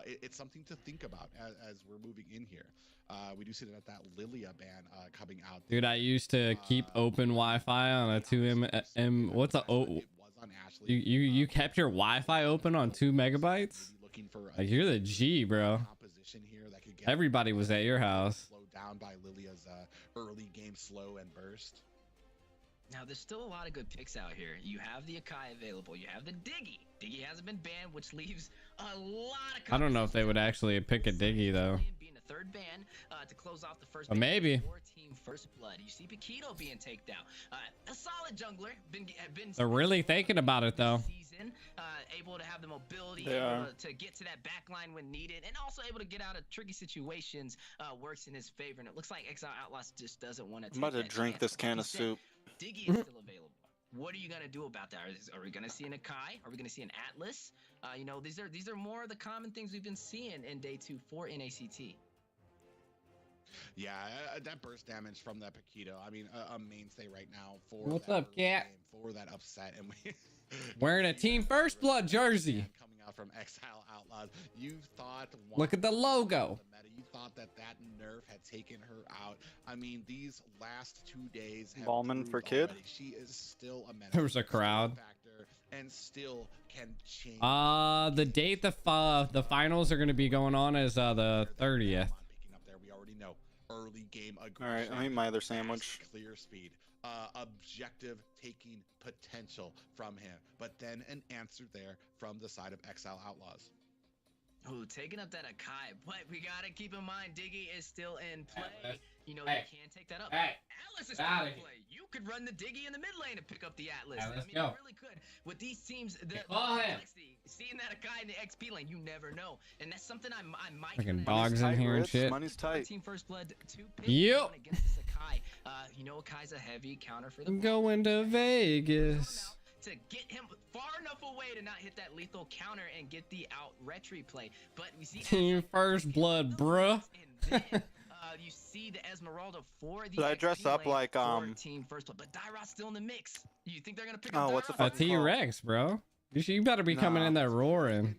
It's something to think about as we're moving in here. We do see that Lilia ban coming out. Dude, I used to keep open Wi-Fi on a 2M. What's a oh? You kept your Wi-Fi open on 2 megabytes? Like, you're the G, bro. Everybody was at your house. Slowed down by Lilia's early game slow and burst. Now, there's still a lot of good picks out here. You have the Akai available. You have the Diggy. Diggy hasn't been banned, which leaves a lot of... I don't know if they would actually pick a Diggy, though. Being the third ban to close off the first ban maybe. For Team First Blood. You see Paquito being taken out. A solid jungler. They're really thinking about it, though. Season, able to have the mobility to get to that back line when needed, and also able to get out of tricky situations. Works in his favor, and it looks like Exile Outlaws just doesn't want to take I'm about to drink this can of soup. Diggy is still available. What are you gonna do about that? Are we gonna see an Akai? Are we gonna see an Atlas? You know, these are more of the common things we've been seeing in day 2 for NACT. Yeah, that burst damage from that Paquito. I mean, a mainstay right now for what's up, cat? For that upset, and we wearing a Team First Blood jersey. Coming out from Exile Outlaws, you thought. Look at the logo. You thought that nerf had taken her out. I mean, these last 2 days. Ballman for kid. She is still a menace. There was a crowd. And still can change. The date the finals are going to be going on is the 30th. Picking up there, we already know. Early game aggression. All right, I'll eat my other sandwich. Clear speed. Objective taking potential from him, but then an answer there from the side of Exile Outlaws. Oh, taking up that Akai, but we gotta keep in mind Diggy is still in play. You know, you can take that up. Atlas is still in play. You could run the Diggy in the mid lane and pick up the Atlas. I mean, you really could. With these teams, the complexity, seeing that Akai in the XP lane, you never know. And that's something I might. Freaking dogs in here and shit. Money's tight. Team First Blood 2 picks Yep. against this Akai. You know, Akai's a heavy counter for the going to Vegas. To get him far enough away to not hit that lethal counter and get the out retry play. But we see Team First Blood, bruh. And then, you see the Esmeralda for the Did I dress up like Team First Blood, but Dyrot's still in the mix. You think they're gonna pick up what's the a T-Rex, bro? You better be coming in there roaring.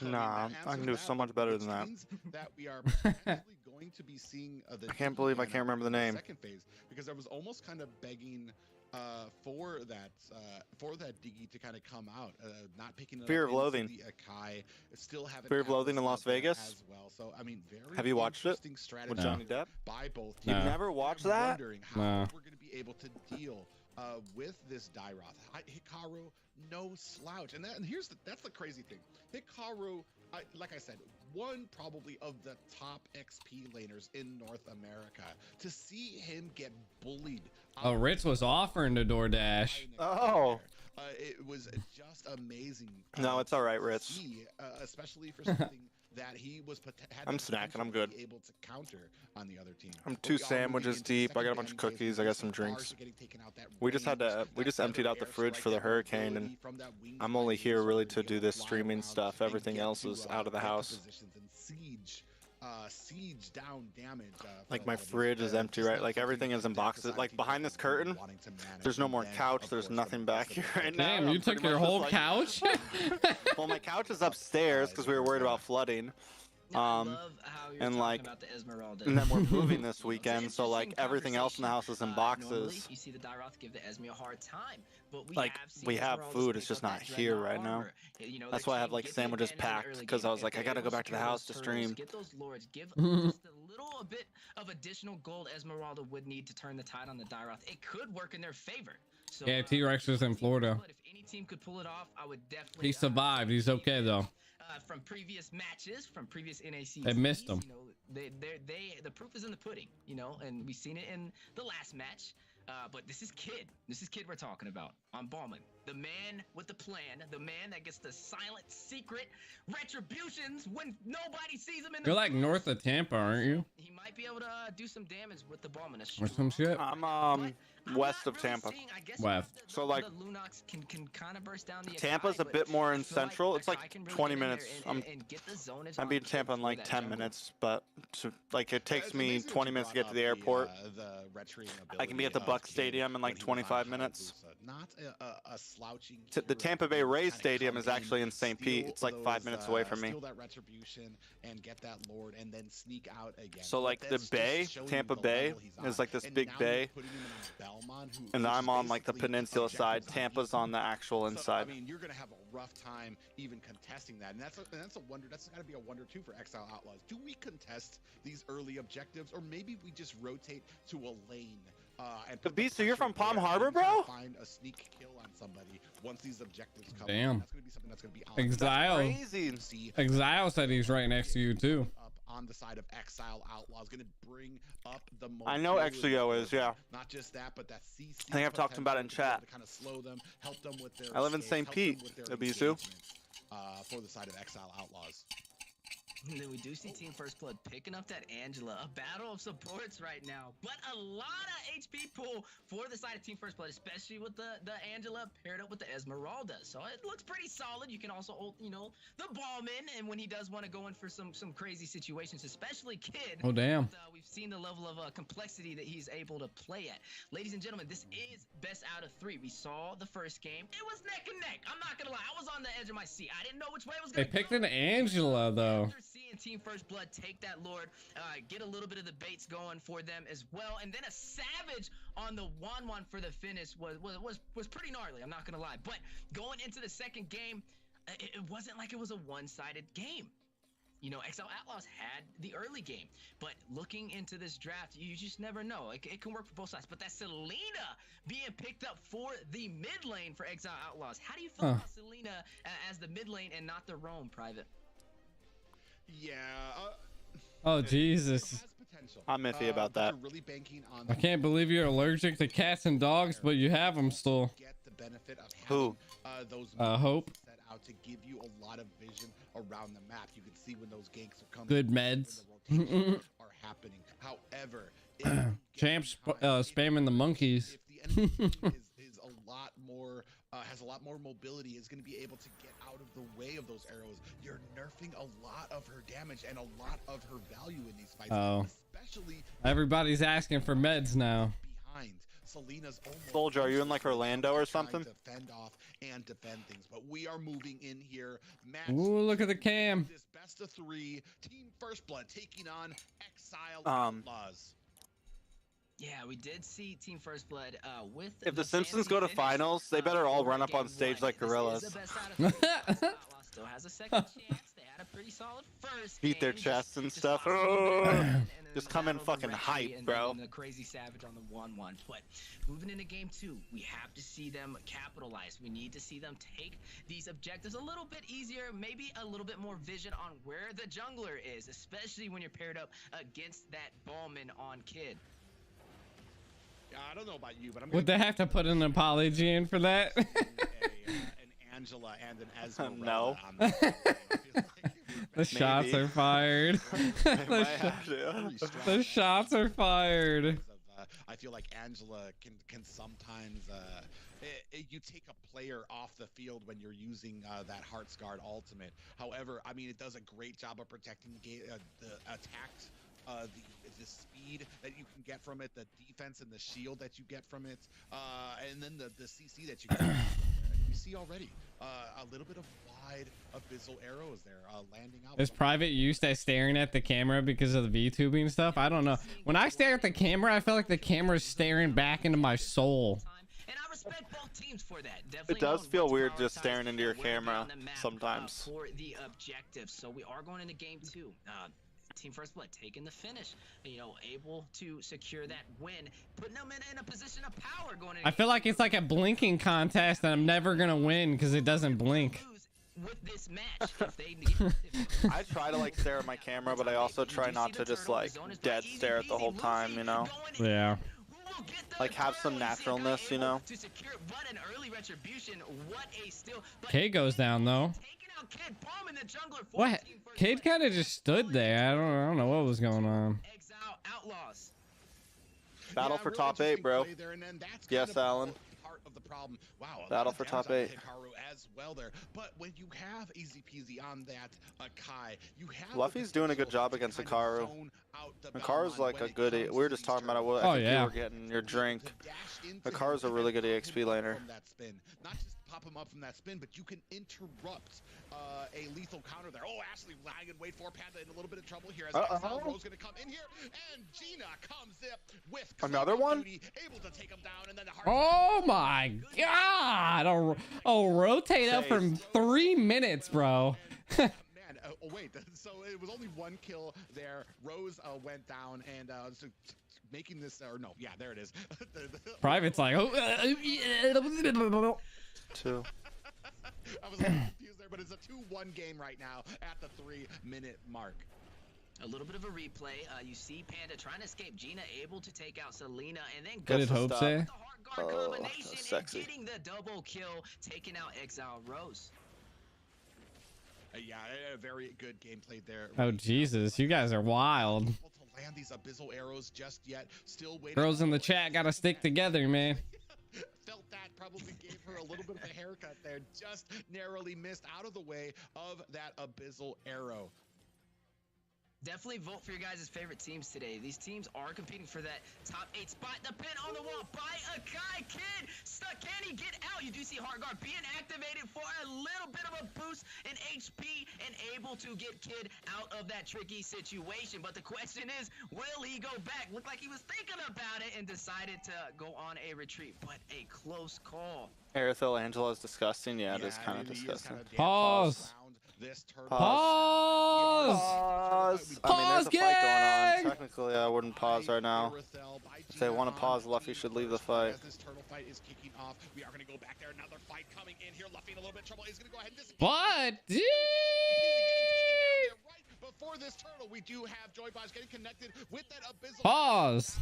Nah, I can do so much better than that. That we are potentially going to be seeing I can't believe I can't remember the name. Second phase, because I was almost kind of begging for that Diggy to kind of come out, not picking it Fear up of Loathing. the Akai, still having Fear of Loathing in Las Vegas as well. So I mean, very have you watched it strategy with Johnny Depp? By both. You've never watched that? Wondering how we're going to be able to deal with this Dyroth. Hikaru, no slouch, and that's the crazy thing. Hikaru, like I said, one probably of the top XP laners in North America. To see him get bullied. Oh, Ritz was offering to DoorDash. Oh. It was just amazing. No, it's all right, Ritz. Especially for something that he was. I'm snacking. I'm good. Able to counter on the other team. I'm 2 sandwiches deep. I got a bunch of cookies. I got some drinks. We just emptied out the fridge for the hurricane, and I'm only here really to do this streaming stuff. Everything else is out of the house. Siege down damage. Like my fridge is empty, right? Like everything is in boxes. Like behind this curtain, there's no more couch. There's nothing back here right now. Damn, you took your whole couch? Well, my couch is upstairs because we were worried about flooding. And like, and then we're moving this weekend, so like everything else in the house is in boxes. You see the Dyroth give the Esme a hard time, but we have food, it's just not here right now. That's why I have like sandwiches packed, because I was like, I gotta go back to the house to stream. Get those lords, give just a little bit of additional gold Esmeralda would need to turn the tide on the Dyroth. It could work in their favor. So, yeah, T-Rex is in Florida. If any team could pull it off, I would definitely. He survived. He's okay though. From previous matches, from previous NAC. They missed him. You know, the proof is in the pudding. You know, and we've seen it in the last match. But this is Kid. This is Kid we're talking about on Ballman. The man with the plan. The man that gets the silent, secret retributions when nobody sees him in the. You're like north of Tampa, aren't you? He might be able to do some damage with the Ballman. Or some shit. I'm west of Tampa. West. So like Lunox can kind of burst down the Tampa's Akai, a bit more in I feel central. It's like Akai can really 20 get in there minutes. and get the zonage I'm on beating Kid Tampa in for like that 10 jungle. minutes, but like it takes It's me amazing that 20 you minutes to brought get to the up airport. the retrieving I can be at the ability Buck of Kid Stadium in when like he was on 25 minutes. Hayabusa. Not a slouching. The hero Tampa Bay who would Rays kinda Stadium come is actually in St. Pete. steal It's like 5 those, minutes away from me. Steal that retribution and get that lord, and then sneak out again. So But like the that's just bay, showing Tampa the Bay level he's is on. like this And big now you're bay, putting him in a Belmont, who and is I'm on like the basically peninsula side. objectives Tampa's beat. on the actual So, I inside. mean, you're gonna have a rough time even contesting that, and that's a wonder. That's got to be a wonder too for Exile Outlaws. Do we contest these early objectives, or maybe we just rotate to a lane? And The put Beast, so you're pressure from Palm there, and Harbor, try to bro? Find a sneak kill on somebody once these objectives come. Damn. That's gonna be something that's gonna be on Exile. Crazy. see Exile said he's right next to you too. up on the side of Exile Outlaws, gonna bring up the. I know mobility Exio is, yeah. Not just that, but that CC. I think I've talked about it in potential to be able chat. to kind of slow them, help them with their. I live in escapes, St. help Pete, them with their Abisu. engagement, for the side of Exile Outlaws. And then we do see Team First Blood picking up that Angela. A battle of supports right now. But a lot of HP pull for the side of Team First Blood, especially with the Angela paired up with the Esmeralda. So it looks pretty solid. You can also hold, you know, the Ballman, and when he does want to go in for some crazy situations, especially Kid. Oh damn. We've seen the level of complexity that he's able to play at. Ladies and gentlemen, this is best out of 3. We saw the first game. It was neck and neck. I'm not going to lie. I was on the edge of my seat. I didn't know which way it was They going to go. picked an Angela though. After seeing Team First Blood take that Lord, get a little bit of the baits going for them as well, and then a savage on the 1-1 for the finish was pretty gnarly. I'm not gonna lie, but going into the second game, it wasn't like it was a one-sided game. You know, Exile Outlaws had the early game, but looking into this draft, you just never know. It can work for both sides. But that Selena being picked up for the mid lane for Exile Outlaws. How do you feel about Selena as the mid lane and not the roam, Private? Yeah. Oh Jesus. Has potential. I'm iffy about But that. they're really banking on I can't believe you're allergic to cats and dogs, but you have them still. Get the benefit of Who? having those Hope. set out to give you a lot of vision around the map. You can see when those ganks are coming. Good meds. when the rotations are happening. However, if you get Champs behind, spamming the monkeys. if the enemy team is a lot more has a lot more mobility, is going to be able to get out of the way of those arrows. You're nerfing a lot of her damage and a lot of her value in these fights, Oh. especially Everybody's asking for meds now. behind. Selena's almost Soldier, are you in like Orlando or trying something? to fend off and defend things, but we are moving in here. Match Ooh, look at the cam. this best of 3. Team First Blood taking on Exile Um, Outlaws. Yeah, we did see Team First Blood with. If the Simpsons go to fantasy finals, they better all for run up on game stage 1. like This is gorillas. the best out of 3. Outlaw still has a second chance. They had a pretty solid first Beat their game. chests and Just stuff. lost a little bit, and then Just the come in battle of the fucking referee, hype, and bro. then the crazy savage on the 1-1. But moving into game 2, we have to see them capitalize. We need to see them take these objectives a little bit easier, maybe a little bit more vision on where the jungler is, especially when you're paired up against that Ballman on Kid. Yeah, I don't know about you, but I'm Would they have to put an apology in for that? an Angela and an Esmeralda No. on the side. I feel like The shots are fired. They the, might have to. the shots are fired. I feel like Angela can sometimes you take a player off the field when you're using that Heart's Guard ultimate. However, I mean, it does a great job of protecting the attacks, the speed that you can get from it, the defense and the shield that you get from it, and then the CC that you get from it. We see already a little bit of wide abyssal arrows there landing out. Is Private used to staring at the camera because of the VTubing stuff? I don't know. When I stare at the camera, I feel like the camera's staring back into my soul. And I respect both teams for that. It does feel weird just staring into your camera sometimes. For the objectives. So we are going into game 2. Team First Blood taking the finish, you know, able to secure that win, putting them in a position of power going in. I feel like it's like a blinking contest and I'm never gonna win because it doesn't blink. With this match, if they need, I try to like stare at my camera, but I also try not to just like dead stare it the whole time, you know? Yeah. Like have some naturalness, you know? Cade goes down though. What? Cade kind of just stood there. I don't know what was going on. Battle for top 8, bro. Yes, Alan. Of the problem. Wow, battle for top 8 Hikaru as well there. But when you have easy peasy on that Kai, you have Luffy's doing a good job against Hikaru. Hikaru's like a good. We were just talking about it. Oh I think yeah. you were getting your drink. Hikaru's a really good EXP laner. Not just pop him up from that spin, but you can interrupt a lethal counter there. Oh, Ashley lying in wait for Panda in a little bit of trouble here as Exile Rose going to come in here, and Gina comes up with another one. Able to take him down, and then the Oh my god! Oh, rotate up from 3 minutes, bro. Man, oh wait, so it was only 1 kill there. Rose went down, and so making this, or no, yeah, there it is. Private's like, oh, 2. I was a little confused there, but it's a 2-1 game right now at the 3-minute mark. A little bit of a replay. You see Panda trying to escape. Gina able to take out Selena, and then what did Hope say? Oh, sexy. And getting the double kill, taking out Exile Rose. Yeah, a very good game played there. Oh Jesus, you guys are wild. To land these abyssal arrows just yet. Still waiting. Girls in the chat gotta stick together, man. Felt that probably gave her a little bit of a haircut there. Just narrowly missed out of the way of that abyssal arrow. Definitely vote for your guys' favorite teams today. These teams are competing for that top 8 spot. The pin on the wall by Akai. Kid stuck. Can he get out? You do see Heartguard being activated for a little bit of a boost in HP and able to get Kid out of that tricky situation. But the question is, will he go back? Looked like he was thinking about it and decided to go on a retreat, but a close call. Aerithil Angela is disgusting. Yeah, it is kind of disgusting. Pause. Pause. I mean, there's a fight going on. Technically, I wouldn't pause right now. If they want to pause, Luffy should leave the fight. This turtle fight is kicking off. We are going to go back there. Another fight coming in here. Luffy in a little bit of trouble. He's going to go ahead and What? before this turtle, we do have Joy Boss getting connected with that abyssal. Pause.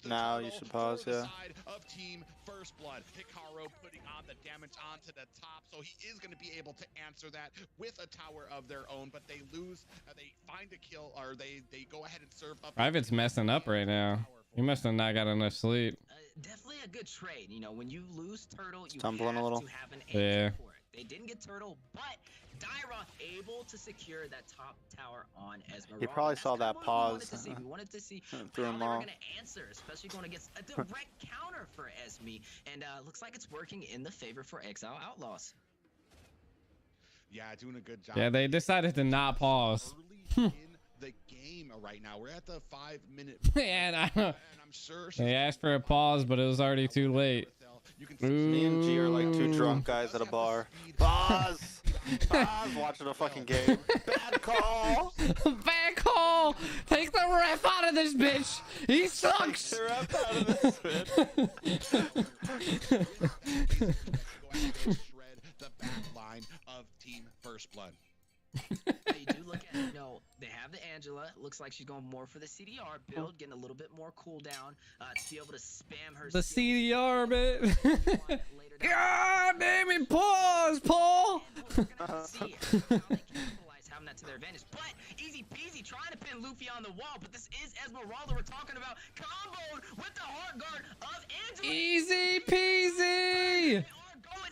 Now you should pause, yeah. Side of Team First Blood. Hikaru putting on the damage onto the top, so he is going to be able to answer that with a tower of their own, but they lose. They find a kill, or they go ahead and serve up. Private's messing up right now. You must have not got enough sleep. Definitely a good trade. You know, when you lose turtle, you Stumbling have a little. to have an Yeah. answer for it. They didn't get turtle, but Daira able to secure that top tower on Esmeralda. He probably saw that pause. We wanted to see Threw how him they were off. going to answer, especially going against a direct counter for Esme. And looks like it's working in the favor for Exile Outlaws. Yeah, doing a good job. Yeah, they decided to not pause. Early in the game right now. We're at the 5-minute. Man, and I'm sure they asked for a pause, but it was already too late. Me and G are like 2 drunk guys at a bar. Pause! Pause! Watching a fucking game. Bad call! Bad call! Take the ref out of this bitch! He sucks! Take the ref out of this bitch. Shred the back line of Team First Blood. You do look at, you know, they have the Angela. It looks like she's going more for the CDR build, getting a little bit more cooldown to be able to spam her. The CDR, man. God damn it, pause, Paul! We're gonna see how they capitalize having that to their advantage. But easy peasy trying to pin Luffy on the wall, but this is Esmeralda we're talking about, comboed with the hard guard of Angela. Easy peasy!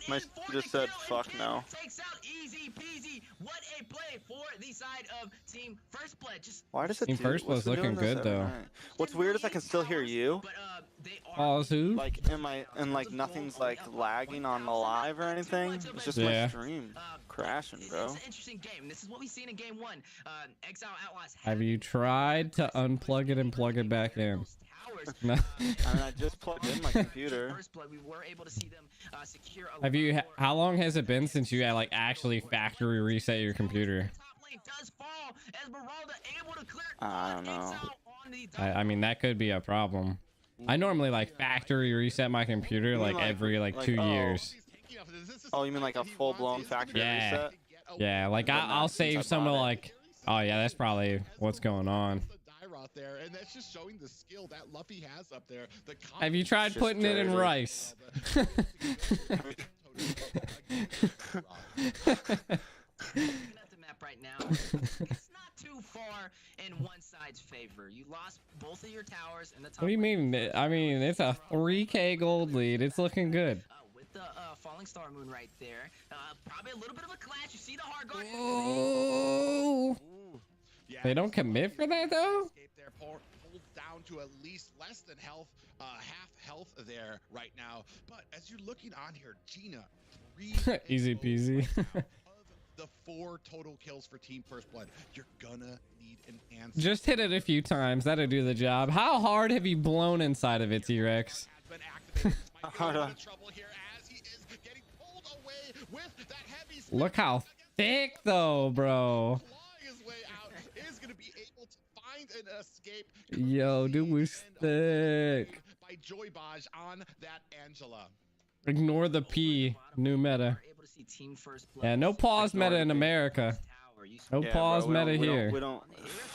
My just said fuck no. Takes out easy peasy. What a play for the side of Team First Blood. Just Why does it Team do? First what's Blood's it doing looking this good, every though. night? What's weird is I can still hear you. But they are Pause who? Like like nothing's like lagging on the live or anything. It's just Yeah. my stream crashing, bro. It's an interesting game. This is what we've seen in game 1. Exile Outlaws Have you tried to unplug it and plug it back in? No. I mean, I just plugged in my computer. First Blood, we were able to see them secure a Have you? lot more How long has it been since you had like actually factory reset your computer? top does fall as Maralda able to clear I don't know. I mean, that could be a problem. I normally like factory reset my computer like every like 2 years. Oh, you mean like a full-blown factory reset? Yeah, like I'll save some of like, oh yeah, that's probably what's going on. There, and that's just showing the skill that Luffy has up there. Have you tried putting it in rice? Right now, it's not too far in one side's favor. You lost both of your towers in the top. What do you mean? I mean, it's a 3K gold lead. It's looking good. With the falling star moon right there, probably a little bit of a clash. You see the hard guard. Oh. They don't commit for that though. They're pulled down to at least less than half health there right now. But as you're looking on here, Gina, easy peasy. The 4 total kills for Team First Blood. You're gonna need an answer. Just hit it a few times. That'll do the job. How hard have you blown inside of it, T-Rex? Look how thick though, bro. Yo, dude was thick. By Joy Baj on that Angela. Ignore the P. New meta. Yeah, no pause meta in America. No pause meta here. We don't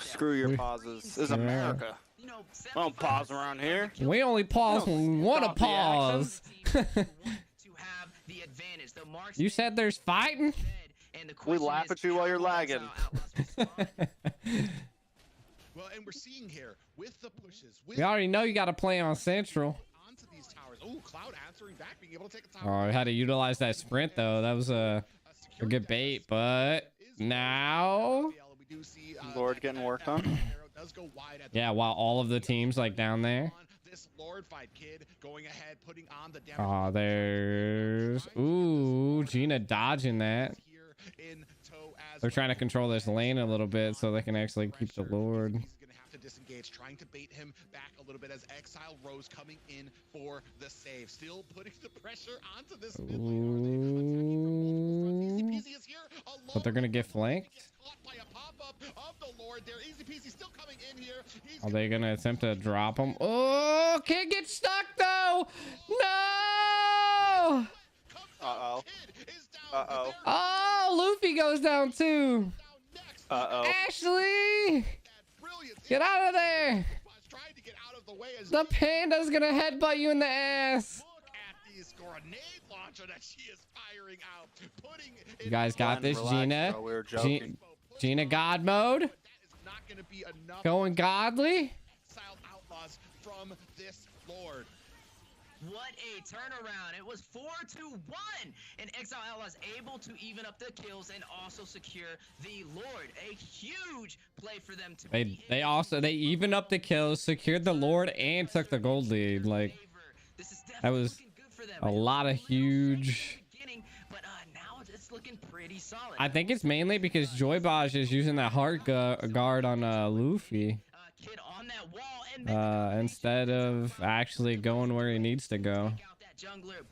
screw your pauses. This is America. We don't pause around here. We only pause when we want to pause. You said there's fighting? We laugh at you while you're lagging. Well, and we're seeing here with the pushes. We already know you got to play on Central. Ooh, Cloud answering back, being able to take a Oh, I had to utilize that sprint though. That was a good bait, but now Lord getting worked on. Yeah, while all of the teams like down there. Oh, there's Gina dodging that. They're trying to control this lane a little bit so they can actually keep the Lord. Disengage, trying to bait him back a little bit as Exile Rose coming in for the save, still putting the pressure onto this mid lane. But they're gonna get flanked. Are they gonna attempt to drop him? Oh, Kid gets stuck though. No. Oh, Luffy goes down too. Ashley, get out of there. The panda's gonna headbutt you in the ass. You guys got this, Gina. Gina God mode. Going godly. From this Lord. What a turnaround. It was 4-1, and Exile Outlaws able to even up the kills and also secure the Lord. A huge play for them to they even up the kills, secured the Lord, and took the gold lead. Like, that was a lot of huge. But now it's looking pretty solid. I think it's mainly because Joy Baj is using that heart guard on Luffy. Kid on that wall, instead of actually going where he needs to go.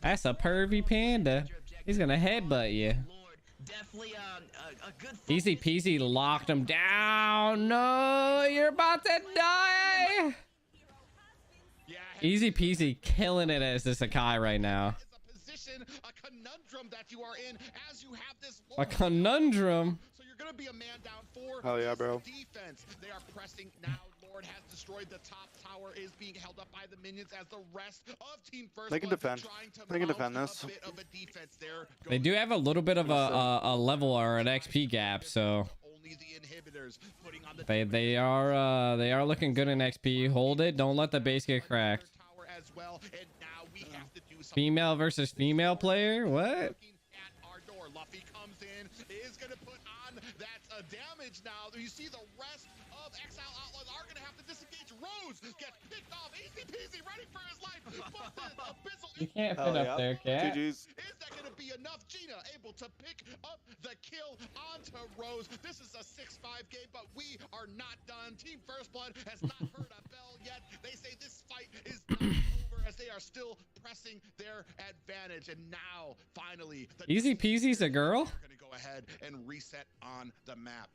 That's a pervy panda. He's gonna headbutt you. Easy peasy locked him down. No, you're about to die. Easy peasy killing it as the Sakai right now. A conundrum that you are in as you have this a conundrum. So you're gonna be a man down for oh yeah, bro. Defense. They are pressing now. Lord has destroyed the top tower, is being held up by the minions as the rest of Team First they can defend. They can defend this. They do have a little bit of a level or an XP gap, so they are looking good in XP. Hold it. Don't let the base get cracked. Female versus female player? What? Luffy comes in, is gonna put on that damage now. You see the rest of Exile Outlaws are gonna have to disengage. Rose gets picked off, easy peasy, ready for his life. You can't fit up there, cat. Is that gonna be enough? Gina able to pick up the kill onto Rose. This is a 6-5 game, but we are not done. Team First Blood has not heard a bell yet. They say this fight is not over as they are still pressing their advantage. And now, finally, Easy peasy's a girl. We're gonna go ahead and reset on the map.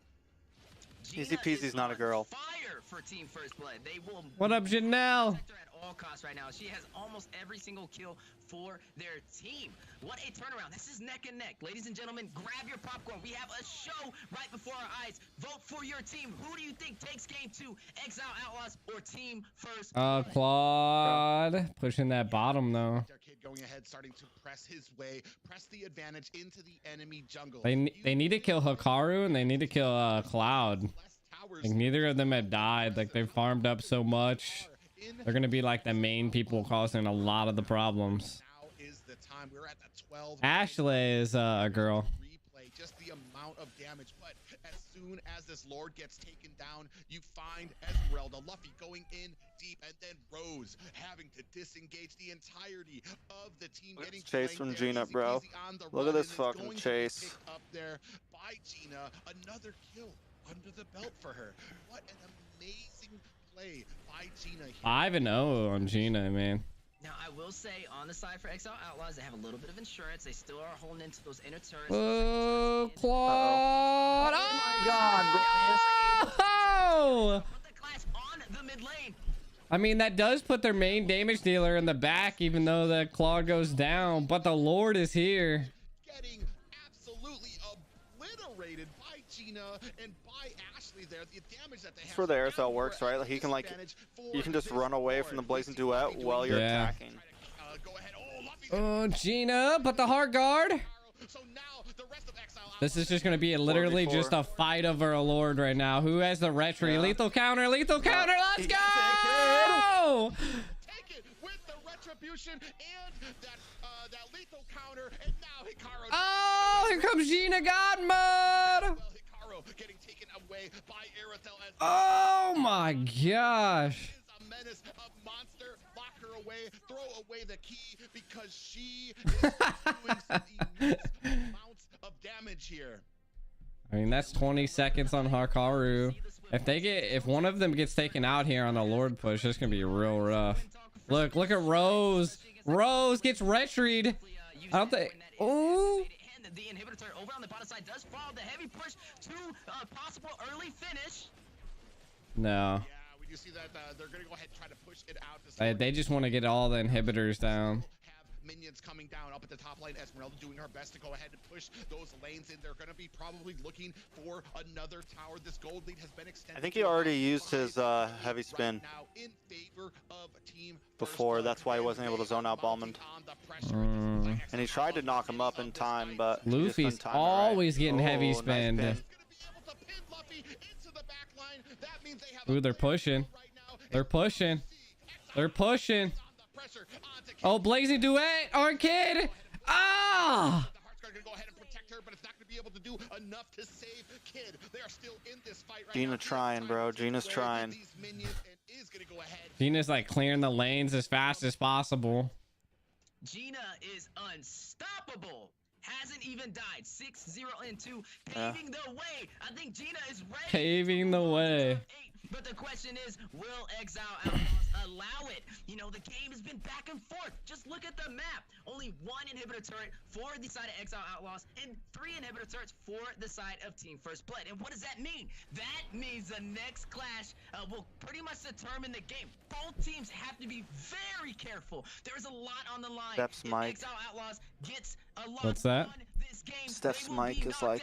Easy peasy's not a girl. Fire for Team First Blood. They will. What up, Janelle? Protect her at all costs right now. She has almost every single kill for their team. What a turnaround. This is neck and neck. Ladies and gentlemen, grab your popcorn. We have a show right before our eyes. Vote for your team. Who do you think takes game 2? Exile Outlaws or Team First Blood? Claude pushing that bottom though. Going ahead, starting to press his way, press the advantage into the enemy jungle. They need to kill Hikaru and they need to kill Cloud. Like neither of them had died. Like they farmed up so much. They're gonna be like the main people causing a lot of the problems. Ashley is a girl. Just the amount of damage, but as soon as this Lord gets taken down, you find Esmeralda, Luffy going in deep, and then Rose having to disengage the entirety of the team. Getting chase from Gina, bro. Look at this fucking chase. Up there by Gina, another kill under the belt for her. What an amazing play by Gina here. 5-0 on Gina, man. Now, I will say, on the side for Exile Outlaws, they have a little bit of insurance. They still are holding into those inner turrets. Oh, Claude! Oh my god! Oh! Put the clash on the mid lane. I mean, that does put their main damage dealer in the back, even though the Claude goes down. But the Lord is here. Getting absolutely obliterated by Gina and by Ashley there. The damage that they have. For the Aircel works, right? Like he can you can just run away from the Blazing Duet while you're attacking. Oh, Gina, but the hard guard. This is just going to be literally just a fight over a Lord right now. Who has the retry? Yeah. Lethal counter, let's go! Take it with the retribution and that lethal counter, and now Hikaru. Oh, here comes Gina God mode. Hikaru getting taken away by Irithel. Oh my gosh. Menace of monster, lock her away, throw away the key because she is doing some immense amounts of damage here. I mean, that's 20 seconds on Hikaru. If one of them gets taken out here on the Lord push, it's gonna be real rough. Look at Rose. Rose gets retried. I don't think. Oh. The inhibitor over on the bottom side does follow the heavy push to a possible early finish. No. You see that they're gonna go ahead and try to push it out. They just want to get all the inhibitors down. Have minions coming down up at the top lane. Esmeralda doing her best to go ahead and push those lanes in. They're gonna be probably looking for another tower. This gold lead has been extended. I think he already used his heavy spin before. That's why he wasn't able to zone out Ballman. And he tried to knock him up in time, but Luffy's always getting heavy spin. Nice. Ooh, they're pushing. They're pushing. They're pushing. Oh, Blazing Duet, our kid. Ah! Gina trying, bro. Gina's trying. Gina's like clearing the lanes as fast as possible. Gina is unstoppable. Hasn't even died. 6-0 and 2, paving the way. I think Gina is ready. Paving the way. But the question is, will Exile Outlaws allow it? You know, the game has been back and forth. Just look at the map. Only 1 inhibitor turret for the side of Exile Outlaws and 3 inhibitor turrets for the side of Team First Blood. And what does that mean? That means the next clash will pretty much determine the game. Both teams have to be very careful. There is a lot on the line. Steph's mic. Exile Outlaws gets a lot. What's that? On this game. Steph's mic is like.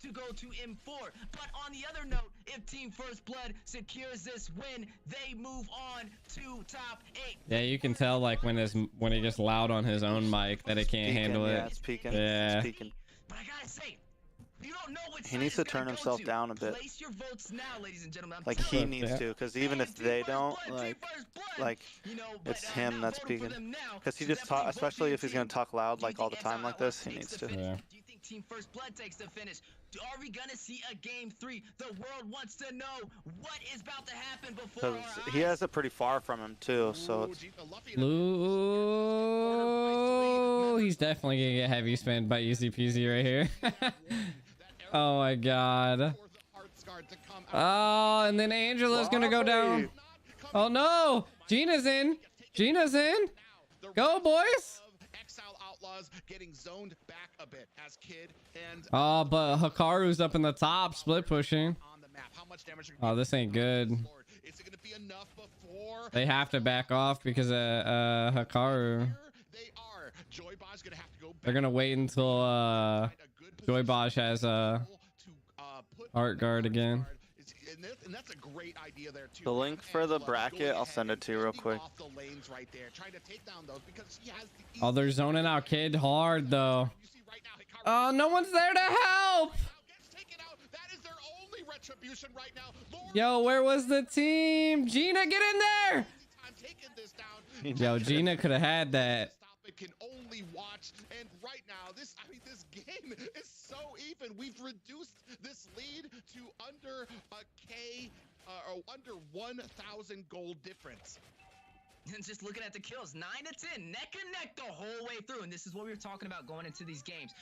To go to M4, but on the other note, if Team First Blood secures this win, they move on to top 8. Yeah, you can tell like when he gets loud on his own mic that it can't handle it. Yeah, it's peaking. Yeah. It's peaking. But I gotta say, you don't know what he needs to turn himself down a bit. Place your votes now, ladies and gentlemen. Like he needs to, because even if they don't, like it's him that's peaking. Because he just talk, especially if he's gonna talk loud like all the time like this, he needs to. Yeah. Do you think Team First Blood takes the finish? Are we gonna see a game 3? The world wants to know what is about to happen before our eyes. He has it pretty far from him too, so it's... Ooh, he's definitely gonna get heavy spin by Easy Peasy right here. Oh my god. Oh, and then Angela's gonna go down. Oh no, Gina's in. Gina's in. Go boys. Outlaws getting zoned back a bit as Kid and Oh, but Hikaru's up in the top, split pushing. on the map. How much damage Oh, this ain't good. Is it gonna be enough before They have to back off because of Hikaru. they are? Joybosh gonna have to go back. They're gonna wait until Joybosh has art guard again. And that's a great idea there too. The link for the bracket, I'll send it to you real quick. Off the lanes right there, trying to take down those because she has the Oh, they're zoning out Kid hard though. You see right now, Hikaru Oh, no one's there to help. gets taken out. That is their only retribution right now. Lord, Yo, where was the team? Gina, get in there. time taking this down. Yo, Gina could have had that. Stop it, can only watch. And right now, this game is so even. We've reduced this lead to under a K or under 1,000 gold difference. And just looking at the kills, 9 to 10, neck and neck the whole way through. And this is what we were talking about going into these games.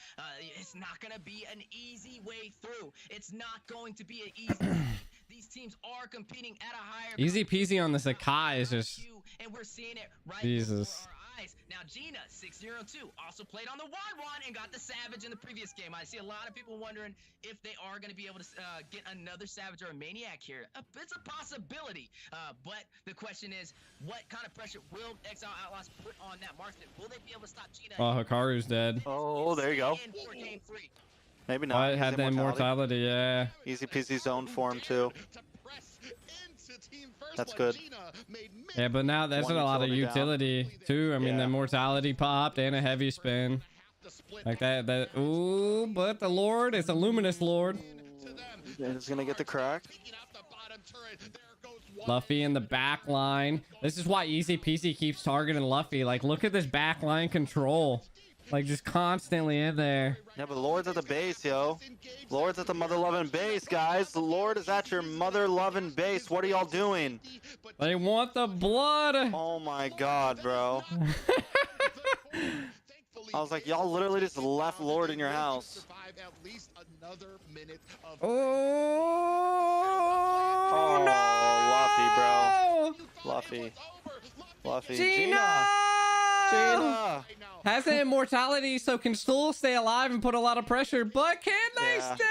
It's not going to be an easy way through. It's not going to be an easy. These teams are competing at a higher. Easy peasy on the Sakai is just. And we're seeing it right Jesus. before our eyes. Now Gina 602 also played on the 1-1 and got the Savage in the previous game. I see a lot of people wondering if they are going to be able to get another Savage or a Maniac here. It's a possibility, but the question is, what kind of pressure will Exile Outlaws put on that marksman? Will they be able to stop Gina? Oh, Hikaru's dead. Oh, there you go. For game 3? Maybe Oh, not. it had the immortality, yeah. Easy peasy zone for him too. To press into Team First That's Blood. good. Gina made Yeah, but now that's One a lot of utility utility too. I mean, the Yeah. immortality popped and a heavy spin. to split Like that. Ooh, but the Lord, it's a luminous Lord. to them. It's gonna get the crack. Taking out the bottom turret. There goes one. Luffy in the back line. This is why Easy Peasy keeps targeting Luffy. Like, look at this back line control. Like, just constantly in there. Yeah, but Lord's at the base, yo. Lord's at the mother-loving base, guys. The Lord is at your mother-loving base. What are y'all doing? They want the blood. Oh my god, bro. I was like, y'all literally just left Lord in your house. Oh, Oh, no! Luffy, bro. Luffy. Gina! Gina! Has the immortality, so can still stay alive and put a lot of pressure, but can they Yeah. stay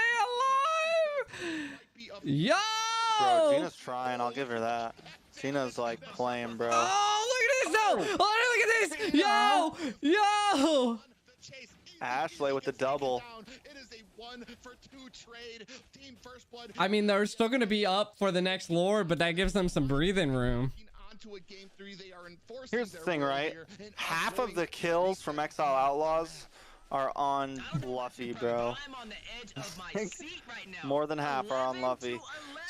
alive? Yo! Bro, Gina's trying. I'll give her that. Gina's like playing, bro. Oh, look at this though! Oh, look at this! Yo! Yo! Ashley with the double. It is a 1-for-2 trade. Team First Blood I mean, they're still going to be up for the next Lord, but that gives them some breathing room. onto a game 3. They are enforcing Here's the their thing, will right? here and Half of avoiding the kills from Exile Outlaws are on Luffy, bro. I'm on the edge of my seat right now. More than half are on 11 Luffy. to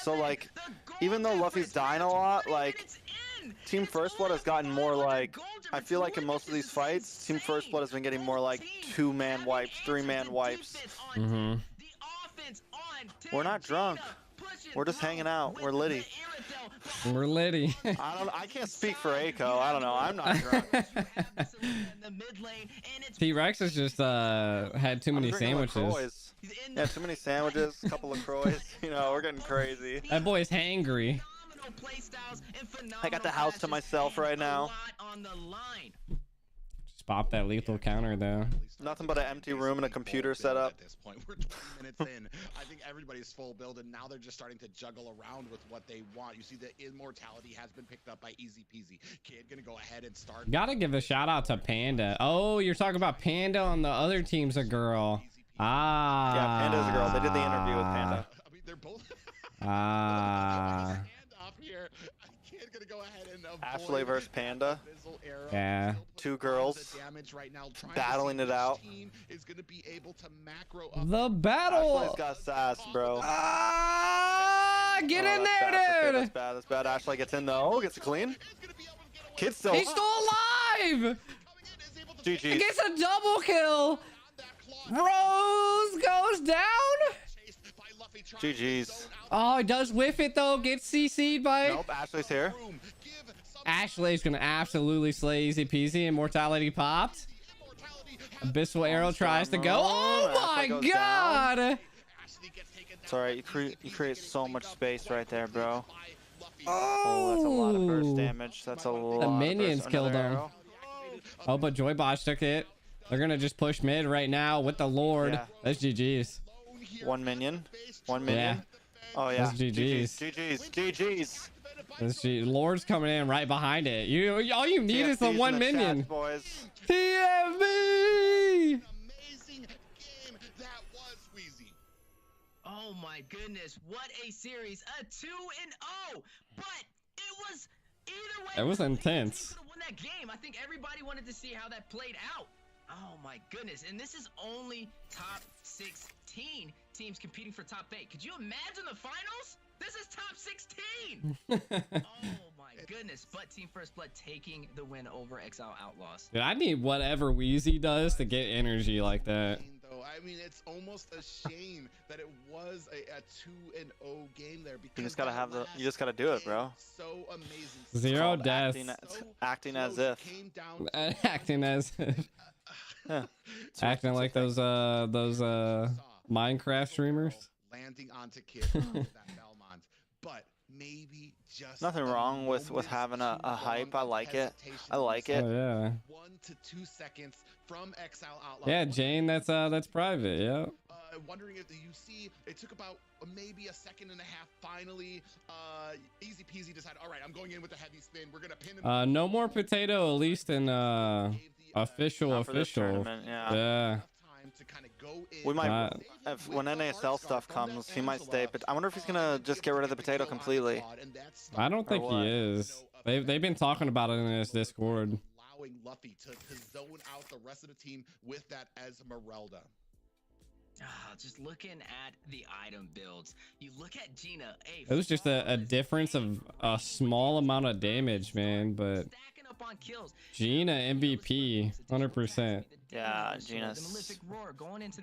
So, 11. like, The goal even though Luffy's difference, dying a man, lot, 20 like, minutes in. Team It's First Blood has only gotten more 500 like, goal I difference. feel like in What? most of This these is fights, Team First insane. Blood has been getting more like Team 2-man having wipes, answers 3-man and wipes. defense on Mm-hmm. the offense on Team We're not drunk. Gina pushing We're just through hanging out. with We're litty. the Iridel. We're litty. I can't speak for Aiko. I don't know. I'm not drunk. You have the solution in the mid lane, and it's T-Rex has just had too many I'm drinking sandwiches. LaCroix. in Yeah, the too many sandwiches, a couple of LaCroix. You know, we're getting crazy. That boy's hangry. phenomenal play styles and I got the phenomenal house to passes myself and right a now. lot on the line. Just pop that lethal counter though. Nothing but an empty room and a computer set up. At this point, we're 20 minutes in. I think everybody's full build, and now they're just starting to juggle around with what they want. You see, the immortality has been picked up by Easy Peasy. Kid gonna go ahead and start. Gotta give a shout out to Panda. Oh, you're talking about Panda on the other team's a girl. Ah. Yeah, Panda's a girl. They did the interview with Panda. I mean, they're both. Ah. Stand up here. Kid gonna go ahead and avoid Ashley versus Panda. Bizzle arrow. Yeah. Still Two putting girls the damage right now, trying to battling see it which out. team is gonna be able to macro up. The battle. Ashley's got sass, bro. Ah, get Oh, in that's bad for Kid. there, That's dude. bad. That's bad. Ashley gets in though. Gets it clean. Kid's still. He's still alive. GG. He gets a double kill. Rose goes down. GG's. Oh, he does whiff it though. Gets CC'd by. Nope. Ashley's here. Ashley's gonna absolutely slay Easy Peasy. Immortality popped. Abyssal arrow tries to go. Oh my Ashley goes god. It's alright. You create so much space right there, bro. Oh, that's a lot of burst Oh. damage. That's a lot. The minions of burst. killed Another him. arrow. Oh, but Joybosh took it. They're gonna just push mid right now with the Lord. Yeah. That's GG's. One minion. One minion. Yeah. Oh yeah. That's GG's. GG's. This Lord's coming in right behind it. All you need is the TFB's one in the minion. chat, boys. TFB. Amazing game that was, Wheezy. Oh my goodness, what a series. A 2-0. But it was either way. It was neither intense. team could've won that game. I think everybody wanted to see how that played out. Oh my goodness. And this is only top 16 teams competing for top 8. Could you imagine the finals? This is top 16. Oh my goodness. But Team First Blood taking the win over Exile Outlaws. Dude, I need whatever Wheezy does to get energy like that. I mean, it's almost a shame that it was a 2-0 game there. Because You just gotta have the. You just gotta do it, bro. So amazing. Zero Called deaths. acting as if. Acting as Yeah. acting like those Minecraft streamers. Landing onto kids with that Belmont, but maybe just Nothing wrong with having a hype. I like it. I like it. Oh yeah. 1 to 2 seconds from Exile Outlaw. Yeah, Jane, that's private. Yeah. Wondering if you see it took about maybe a second and a half. Finally, easy peasy decided. All right, I'm going in with a heavy spin. We're gonna pin him. No more potato, at least in official. Not for this tournament, yeah. Yeah. To kind of go in. We might, when NASL stuff comes, he might stay. But I wonder if he's gonna just get rid of the potato completely. I don't think what? he is. They've been talking about it in his Discord. Allowing Luffy to zone out the rest of the team with that Esmeralda. Just looking at the item builds, you look at Gina. It was just a difference of a small amount of damage, man. But Stacking up on kills. Gina MVP, 100%. Yeah, Gina's.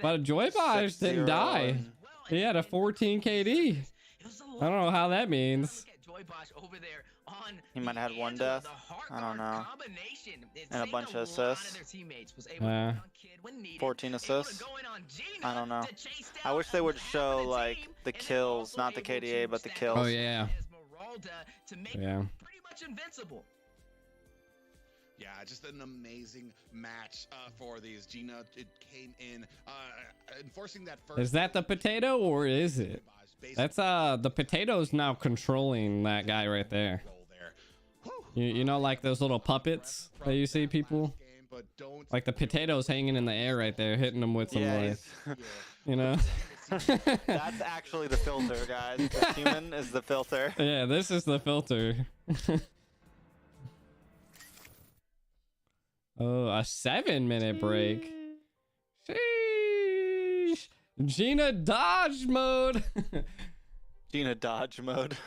But Joy Bosh didn't 6-0 die. and- He had a 14 KD. I don't know how that means. He might have had one death. I don't know. And a bunch of assists. Yeah. 14 assists. I don't know. I wish they would show like the kills, not the KDA, but the kills. Oh yeah. Yeah. Pretty much invincible. Yeah, just an amazing match for these. Gina, it came in enforcing that first. Is that the potato or is it? That's the potato's now controlling that guy right there. You know, like those little puppets that you see people. Like the potato's hanging in the air right there, hitting them with some like, you know. That's actually the filter, guys. The human is the filter. Yeah, this is the filter. Oh, a 7-minute break. Sheesh. Gina dodge mode. Gina dodge mode.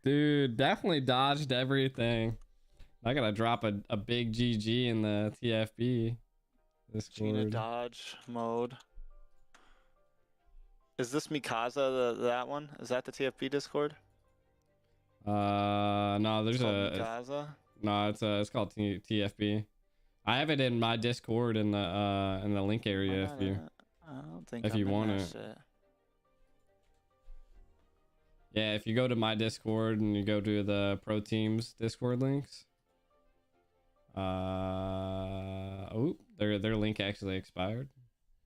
Dude, definitely dodged everything. I gotta drop a big GG in the TFB. Gina dodge mode. Is this Mikasa that one? Is that the TFB Discord? No, there's Mikasa? No, it's called TFB. I have it in my Discord in the link area I don't think if I'm you in want that it. shit. Yeah, if you go to my Discord and you go to the Pro Teams Discord links. Oh, their link actually expired.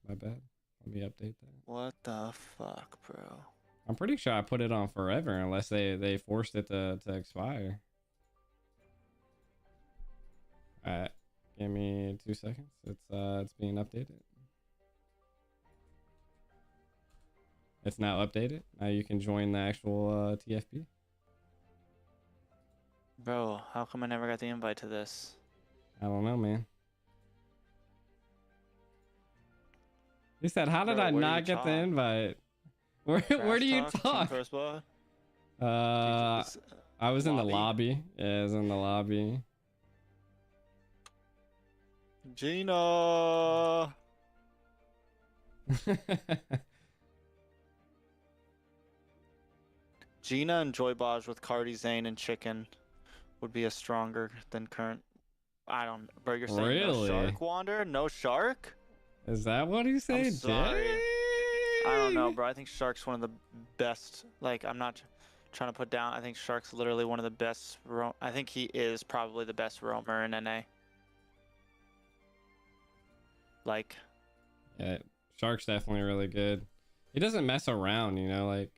My bad. Let me update that. What the fuck, bro? I'm pretty sure I put it on forever unless they forced it to expire. Alright, give me 2 seconds. It's being updated. It's now updated. Now you can join the actual TFB. Bro, how come I never got the invite to this? I don't know, man. He said, "How did Bro, I where do not you get the talk? invite? Where do you Team talk?" First Blood? I was in the lobby. Yeah, I was in the lobby. Gina. Gina and Joy Baj with Cardi, Zane, and Chicken would be a stronger than current. I don't. Bro, you're saying no Really? shark, Wander? No shark? Is that what he said? I'm sorry. I don't know, bro. I think Shark's one of the best. Like, I'm not trying to put down. I think Shark's literally one of the best. I think he is probably the best roamer in NA. like. Yeah, Shark's definitely really good. He doesn't mess around, you know, like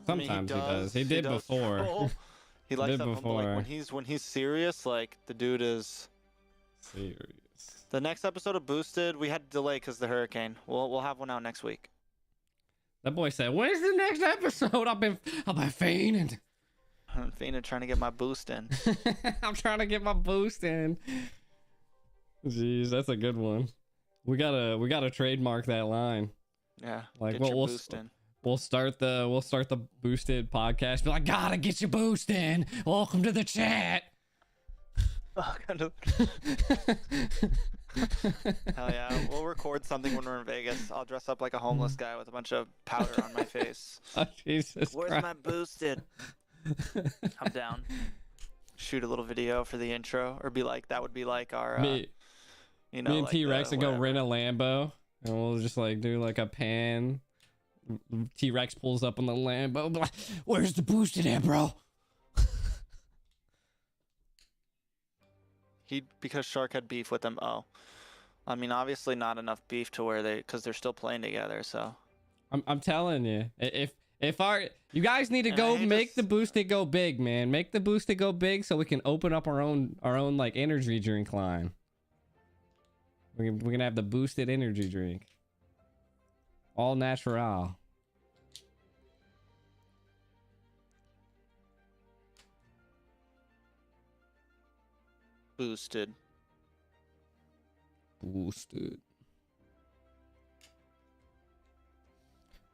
sometimes he does. He did before. Troll. He likes did that, but like before. when he's serious, like the dude is serious. The next episode of Boosted, we had to delay because the hurricane. We'll have one out next week. That boy said, "When's the next episode?" I've been fiending. I'm fiending trying to get my boost in. I'm trying to get my boost in. Jeez, that's a good one. We gotta trademark that line. Yeah, like we'll start the boosted podcast. Be like, gotta get your boost in. Welcome to the chat. Hell yeah, we'll record something when we're in Vegas. I'll dress up like a homeless guy with a bunch of powder on my face. Oh, Jesus Where's Christ. my boosted? I'm down. Shoot a little video for the intro, or that would be like our me and like T-Rex would go rent a Lambo, and we'll just like do like a pan. T-Rex pulls up on the Lambo, like, where's the boosted at, bro? Because Shark had beef with him. Oh, I mean, obviously not enough beef to where because they're still playing together. So I'm telling you, if you guys need to go make the boosted go big, man. Make the boosted go big so we can open up our own like energy drink line. We're gonna have the boosted energy drink, all natural. Boosted.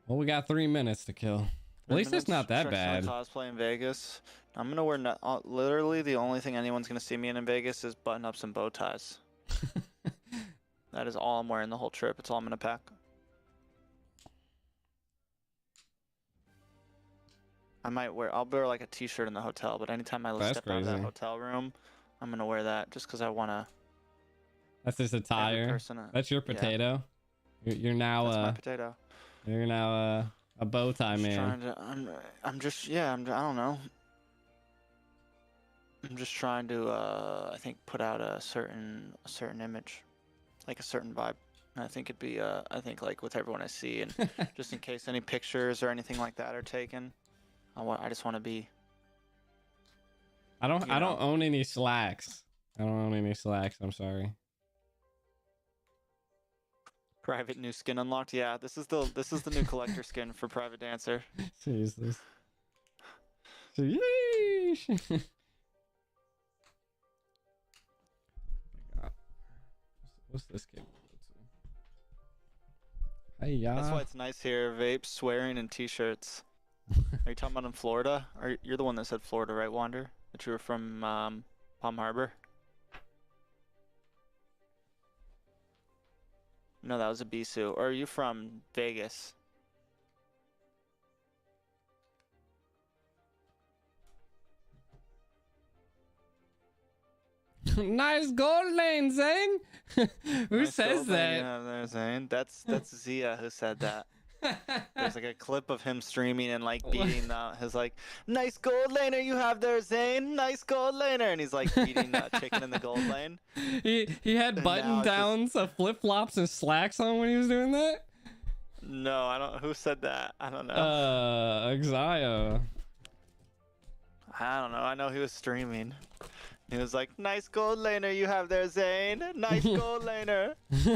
Well, we got 3 minutes to kill. At least it's not that bad. Cosplay in Vegas. I'm gonna wear literally the only thing anyone's gonna see me in Vegas is button-ups and bow ties. That is all I'm wearing the whole trip. It's all I'm gonna pack. I'll wear like a t-shirt in the hotel, but anytime I step out of that hotel room, I'm gonna wear that just because I wanna. That's just attire. That's your potato. Yeah. You're now That's my potato. You're now a bow tie man. I don't know. I'm just trying to I think put out a certain image, like a certain vibe. And I think it'd be I think like with everyone I see, and just in case any pictures or anything like that are taken, I just want to be. I don't own any slacks. I'm sorry. Private new skin unlocked. Yeah, this is the new collector skin for Private Dancer. Jesus. Yeesh. What's this game? Hey, yeah. That's why it's nice here. Vapes, swearing, and t-shirts. Are you talking about in Florida? You're the one that said Florida, right, Wander? That you were from Palm Harbor? No, that was a Bisou. Or are you from Vegas? Nice gold lane, Zane. Who says that? Yeah, there, Zane. That's Zia who said that. There's like a clip of him streaming and like beating his like, nice gold laner you have there, Zane. Nice gold laner, and he's like beating chicken in the gold lane. He had button downs, flip flops, and slacks on when he was doing that. No, I don't. Who said that? I don't know. Xio. I don't know. I know he was streaming. He was like, nice gold laner you have there, Zane. Nice gold laner.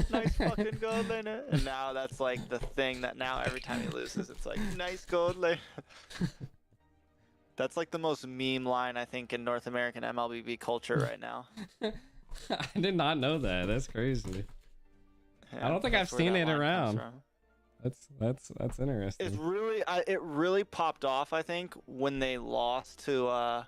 Nice fucking gold laner. And now that's like the thing that now every time he loses, it's like, nice gold laner. That's like the most meme line, I think, in North American MLBB culture right now. I did not know that. That's crazy. Yeah, I don't think I've seen it around. That's interesting. It's really, it really popped off, I think, when they lost to,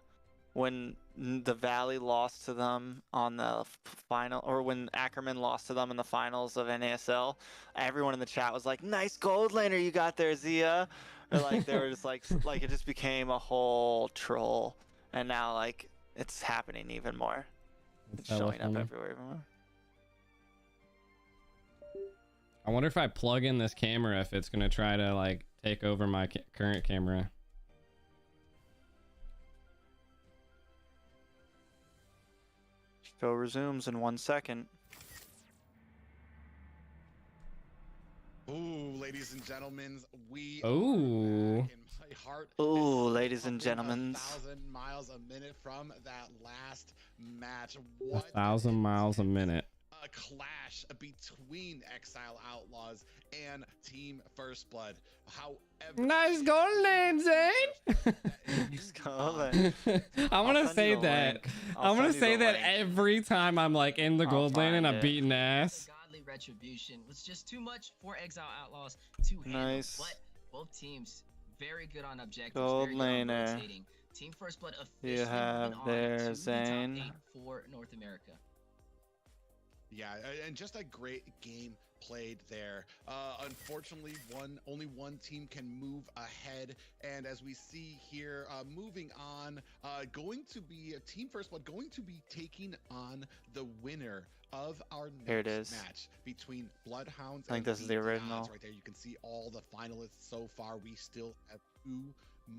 when the Valley lost to them on the final, or when Ackerman lost to them in the finals of NASL, everyone in the chat was like, nice gold laner you got there, Zia. Or like, they were just like it just became a whole troll. And now like, it's happening even more. It's showing up everywhere even more. I wonder if I plug in this camera, if it's going to try to like take over my current camera. Show resumes in 1 second. ladies and gentlemen, we Ooh. are back in my heart. Ooh, ladies and pumping gentlemen. 1,000 miles a minute from that last match. What 1,000 miles a minute. A clash between Exile Outlaws and Team First Blood. However, Nice goal lane, Zane. Nice goal lane. I'm gonna say that. I'm gonna say that link. every time I'm like in the I'll gold lane and find I'm it. beating ass. Godly retribution was just too much for Exile Outlaws to handle. Nice. But both teams very good on objectives. Gold very good on laner. rotating. Team First Blood officially You have moving on there, to the top Zane. 8 for North America. Yeah, and just a great game played there. Unfortunately, only one team can move ahead, and as we see here, moving on, going to be Team First Blood going to be taking on the winner of our Here it next is. match between Bloodhounds. I think and this is the BT original. Odds. Right there, you can see all the finalists so far. We still have 2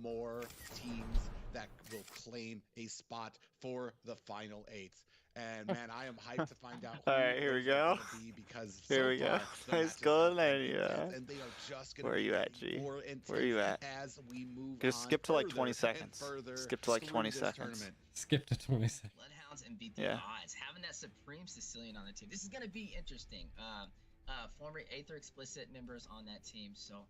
more teams that will claim a spot for the final 8. And man, I am hyped to find out. All right, here we those are go. gonna be, because Here so we go. far, the Nice matches goal have been lane, yeah. intense, and they are just gonna Where are be you at, getting G? more Where are you intense at? as we move Just on skip to like further 20 and seconds. further Skip to like through 20 this seconds. tournament. Skip to 20 seconds. Bloodhounds and beat the Yeah. odds. Having that Supreme Sicilian on the team. This is going to be interesting. Former Aether Explicit members on that team. So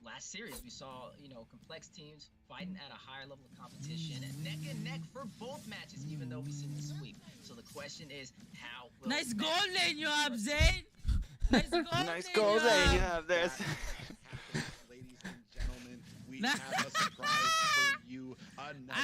last series, we saw, complex teams fighting at a higher level of competition and neck for both matches, even though we've seen the sweep. So the question is, how will Nice that goal lane you have, Zane. Nice goal Nice lane goal you lane you have. have there. That happens, ladies and gentlemen. We have a surprise for you. Another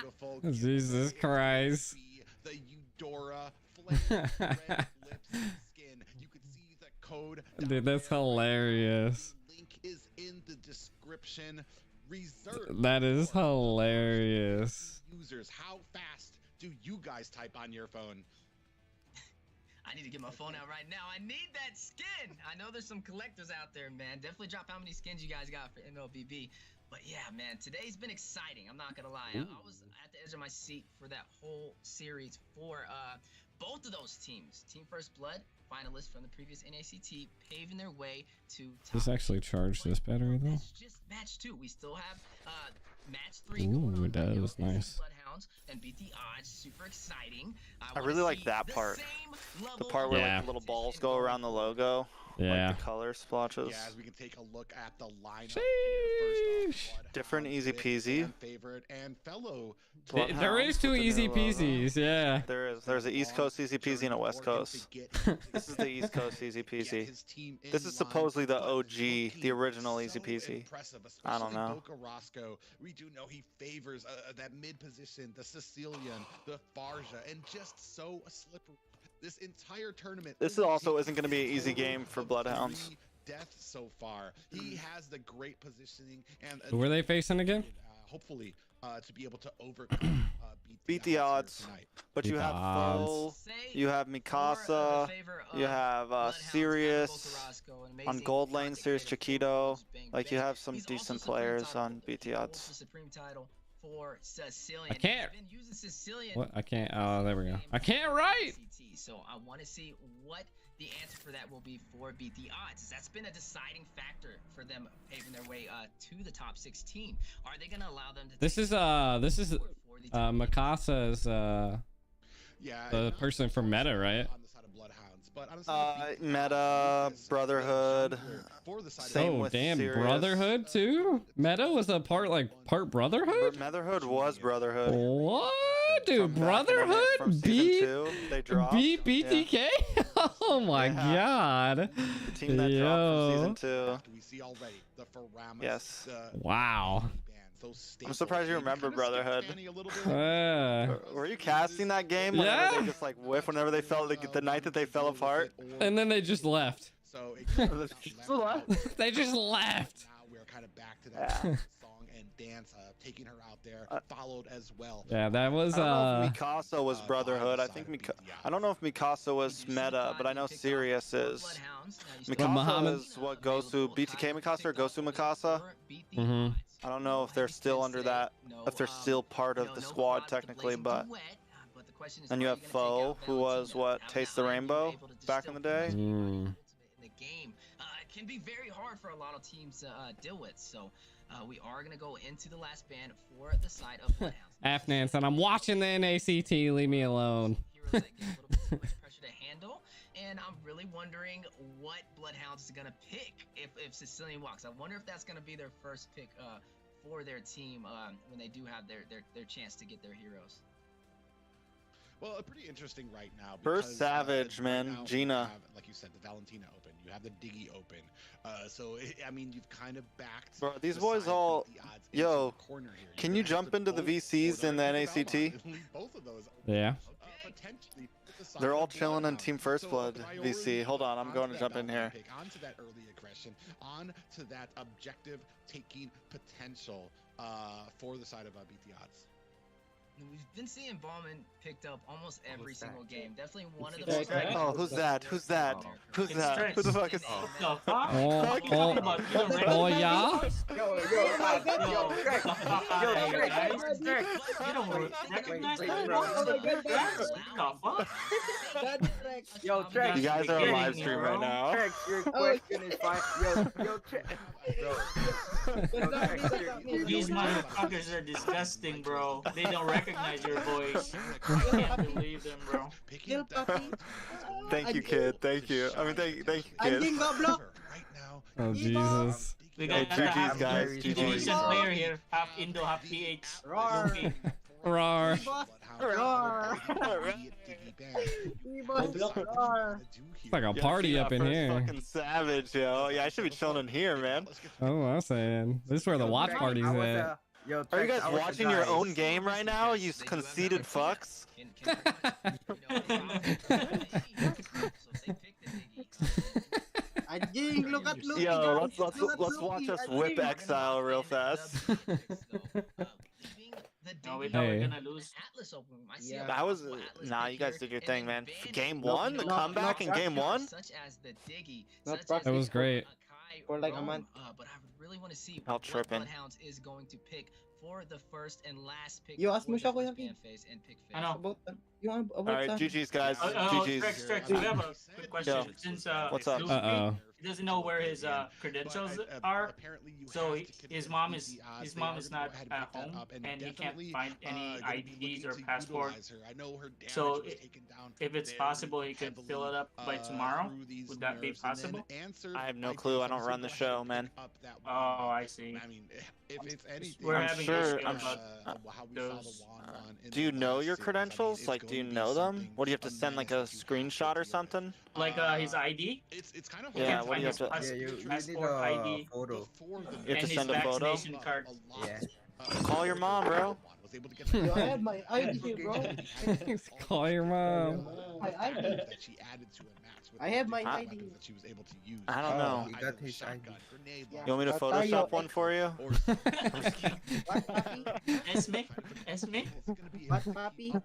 beautiful. Jesus Christ. The Eudora flame red lips and skin. You can see the code. Dude, that's hilarious. Link is in the description. Reserved. That is hilarious. Users, how fast do you guys type on your phone? I need to get my phone out right now. I need that skin. I know there's some collectors out there, man. Definitely drop how many skins you guys got for MLBB. But yeah, man, today's been exciting. I'm not gonna lie. I was at the edge of my seat for that whole series for both of those teams. Team First Blood, finalists from the previous NACT, paving their way to top. This actually charged this battery though. It's just match 2. We still have match 3 Ooh, going on it does. right now. This is Nice. Bloodhounds and beat the odds. Super exciting. I wanna really like see that the part. same The level part of where Yeah. like the little balls go around the logo. Yeah. Like the color splotches. Yeah, as we can take a look at the lineup Sheesh. here. First off, Different, Bloodhounds easy with peasy. fan favorite and fellow There is Bloodhounds 2 with the easy new logo. peasies, yeah. There is. There's an East Coast easy peasy and a West Coast. This is the East Coast easy peasy. This is supposedly the OG, the original easy peasy. I don't know. Roscoe, we do know he favors that mid position, the Sicilian, the Farja, and just so slippery. This entire tournament. This also isn't going to be an easy game for Bloodhounds. Death so far. He has the great positioning and Who were they facing again? hopefully to be able to overcome Beat the here odds. tonight. But Beat you the have odds. Foe, Say you have more Mikasa, in favor of you have Bloodhounds and Sirius. Boca Roscoe, an On amazing gold lane, content Sirius creator for Chiquito. Wolves Bang Like you Bang. have some He's also decent Supreme players title on holder. BT He holds odds. the Supreme title for Sicilian. I can't- He's been using Sicilian. What? I can't. Oh, there we go. I can't write. CT, so I want to see what the answer for that will be for Beat the Odds. That's been a deciding factor for them paving their way to the top 16. Are they going to allow them to? This is Mikasa's Yeah, the and person from Meta, right? on the side of Bloodhounds, but honestly, Meta, Brotherhood, same Oh with damn, Sirius. Brotherhood too? Meta was a part Brotherhood? Motherhood was Brotherhood. What, dude? From back in the day, from Brotherhood season beat 2, they dropped. beat BTK? Oh my Yeah. god! The team that dropped from season Yo. 2. we see already the Faramas, Yes. Wow. I'm surprised you remember Brotherhood. Were you casting that game whenever Yeah. they just like whiff whenever they fell the night that they fell apart? And then they just left. So They just left. now we're kind of back to that Yeah. song and dance, taking her out there, followed as well. Yeah, that was I don't know if Mikasa was Brotherhood. I think I don't know if Mikasa was Meta, but I know Sirius is. Mikasa Muhammad- is what goes to BTK Mikasa or goes to Mikasa. Mhm. I don't know if they're still under that, if they're still part of the squad technically, but. And you have Foe, who was what, Taste the Rainbow back in the day? Mm. The game. can be very hard for a lot of teams to deal with. So we are going to go into the last ban for the side of Bloodhounds. Afnan said, I'm watching the NACT. Leave me alone. Heroes that get a little bit too much pressure to handle. And I'm really wondering what Bloodhounds is going to pick if Sicilian walks. I wonder if that's going to be their first pick for their team when they do have their chance to get their heroes. Well, pretty interesting right now. First Savage, man. Right now, Gina. You have, like you said, the Valentina open. You have the Diggy open. So, I mean, you've kind of backed. Bro, these the boys side all. beat the odds Yo, into the corner here. can You're you gonna have jump to into the vote VCs for in the their NACT? Valentine. Leave both of those open. Yeah. Potentially the side They're all of chilling in Bloodhound. Team First So, Blood priority VC. Hold on, I'm onto going to that jump in Valentine here. pick, onto that early aggression, on to that objective taking potential for the side of Beat the Odds. We've been seeing Ballman picked up almost every single game. Definitely one of the It's most. Oh, who's that? Who's that? Who's It's that? Trent. Who the fuck is? What the fuck? Oh, What are you talking about? You don't oh, recognize yeah? these boys? You don't recognize them, bro? What the fuck? Yo, Trek. You guys are on live stream right now. Trek, your question is fine. Yo, Trek. These motherfuckers are disgusting, bro. They don't recognize your voice. I can't believe them, bro. Picking that Thank you, kid. Thank you. I mean, thank you, kid. right now. Oh, Jesus. We Hey, got GG's, guys. a decent player here. Half Indo, half PH. Okay. Roar. It's like a party up in here. Fucking savage, yo. Yeah, I should be chilling in here, man. Oh, I'm saying. This is where the watch party's at. Are you guys watching your own game right now, you conceited fucks? Yo, let's watch us whip Exile real fast. No, we thought we were gonna lose. That was nah. You guys did your thing, man. Game one, the comeback in game one. That was great. For like a month. But I would really want to see I'll what trip in. Bloodhounds is going to pick for the first and last pick. You asked for me, the Shako, first Yaki? ban phase and pick phase. I know. About you want All about right, GG's, guys. GG's. Trex, we have a quick question. Yo. Since What's up? Uh-oh. he doesn't know where his credentials are, so his mom is not at home, and he can't find any IDs or passport. So if it's possible, he could fill it up by tomorrow. Would that be possible? I have no clue. I don't run the show, man. Oh, I see. I mean, if it's anything, We're I'm having sure- issues I'm about how we saw the those. Juan one in Do you the know last your series, I mean, credentials? it's Like, do going you to be know them? something What do you have to send, like a amazing to have to screenshot deal or with. something? Like his ID. It's kind of Yeah, hard what do you have to- find Yeah, you need passport a ID photo. before the You have and to his send a photo? vaccination card. Yeah. Call your mom, bro. Was able to get Yo, I have my ID here, bro. Call your mom. My ID. that she added to a match with I have my different ID. weapons that she was able to use. I don't know. He got his Shotgun, ID. grenade Yeah. You want me to I'll tell you- Photoshop one for you? or What, papi? Esme, Esme. What, papi?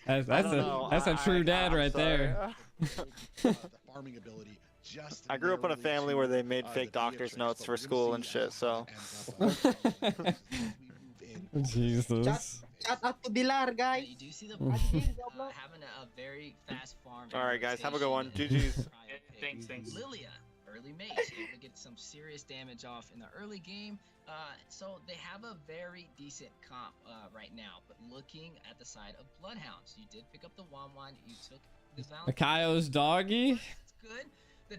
That's I don't know. a true dad I'm right sorry. there. The farming ability just I grew up in a narrowly family to, where they made the fake doctor's Beatrix, notes but for we're gonna school and see shit, how so. that ends up. Jesus. Shout out to Dilar, guys. You do see the Bro. having a very fast farm. All right, guys, have a good one. rotation in GG's. the prior pick. Thanks. Lilia, early mage, able to get some serious damage off in the early game. So they have a very decent comp right now. But looking at the side of Bloodhounds, you did pick up the Wanwan. You took the Akayo's doggy. It's good.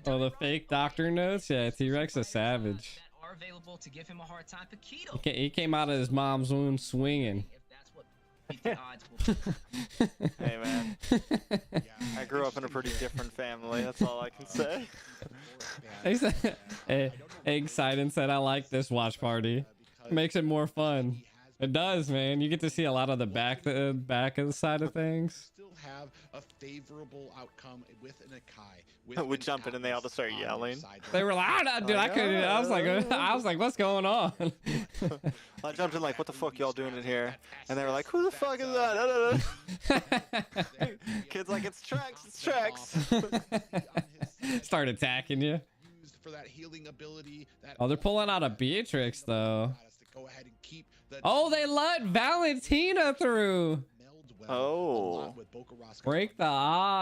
Oh, the Dynamite fake doctor notes. Yeah, T-Rex is savage. that are available to give him a hard time. Paquito. He came out of his mom's womb swinging. If that's what beat the odds will be. Hey, man. I grew up in a pretty different family. That's all I can say. He said, Egg Sidon said, I like this watch party. Makes it more fun. It does, man. You get to see a lot of the back of the side of things. Still have a favorable outcome with an Akai. We jump in and they all just start yelling. They were like, "Ah, dude, I couldn't." I was like, what's going on? I jumped in like, what the fuck y'all doing in here? And they were like, who the fuck is that? Kids like, it's Trex, it's Trex. Start attacking you. For that healing ability, that Oh, they're pulling out a Beatrix though. go ahead and keep the Oh, they let Valentina through. meld well. Oh. Break the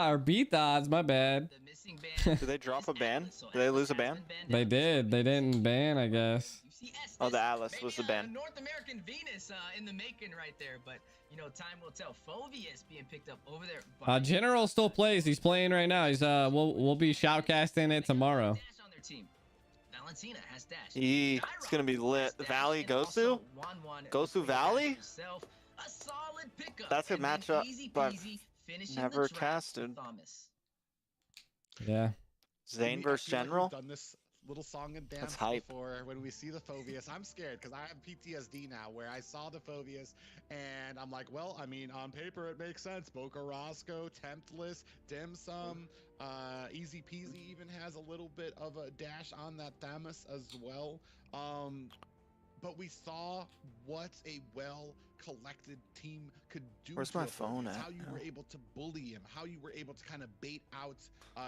or beat the odds. My bad. The missing ban. Did they drop a ban? Atlas, so Did they Atlas lose a has ban? been banned They out. did. They didn't ban, I guess. You see Estes, Oh, the Atlas maybe was the a ban. North American Venus in the making right there, but you know, time will tell. Phobius being picked up over there. by- General still plays. He's playing right now. He's we'll be shoutcasting it tomorrow. Dash on their team. Valentina has dash. It's gonna be lit. Dash, Valley and Gosu? also 1-1 Gosu between Valley? Dash herself. A solid pickup. That's a And then matchup, easy but peasy, finishing never the draft casted. with Thomas. Yeah. Zane versus General? Done this little song and dance That's hype. before when we see the Phobius. I'm scared because I have PTSD now where I saw the Phobius and I'm like, well, I mean, on paper it makes sense. Boca Roscoe, Temptless, Dim Sum, Easy Peasy even has a little bit of a dash on that Thamus as well. But we saw what a well-collected team could do. Where's to my a phone Phobius, at? How you were able to bully him, how you were able to kind of bait out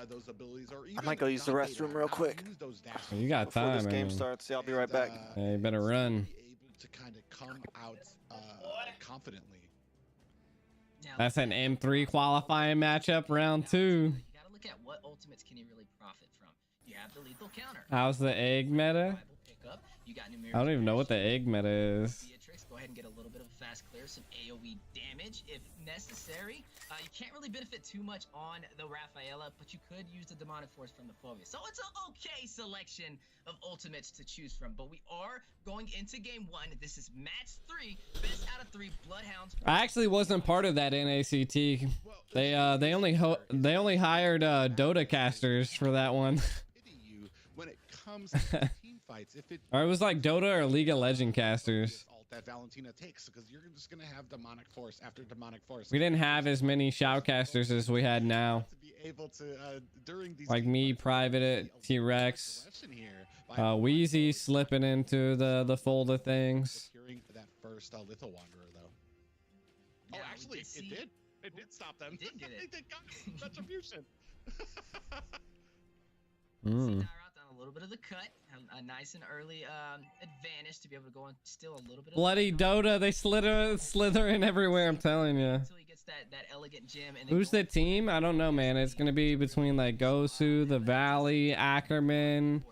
those abilities, or even might go use the not bait restroom out, real how quick. use those dashes. You got Before time. this I game mean. starts, yeah, I'll be right back. Yeah, you better run. Be able to kind of come out confidently. Now, That's an M3 qualifying matchup, round 2. You gotta look at what ultimates can he really profit from. You have the lethal counter. How's the egg meta? Bible pickup. You got I don't even know what the egg meta is. Beatrix, go ahead and get a little bit of a fast clear, some AoE damage if necessary. You can't really benefit too much on the Rafaela, but you could use the demonic force from the Phobia. So it's an okay selection of ultimates to choose from. But we are going into game 1. This is match 3, best out of 3 Bloodhounds. I actually wasn't part of that NACT. They only hired Dota casters for that one. You when it comes to team fights, if it Or it was like Dota or League of Legend casters. alt that Valentina takes, because you're just gonna have demonic force after demonic force. We didn't have as many shoutcasters as we had now. To be able to during these Like team me, fights, Private see It, a lot of T-Rex, aggression here by Wheezy slipping into the fold of things. securing that first Little Wanderer though. Yeah, Oh, we actually, did see- it did stop them. It did get it. They did got retribution. Mm. Dire out on a little bit of the cut, a nice and early advantage to be able to go and still a little bit of Bloody Dota, they slithering everywhere, I'm telling you. until he gets that elegant gem. And then Who's going the team? I don't know, man. It's going to be between like Gosu, the Valley, Ackerman.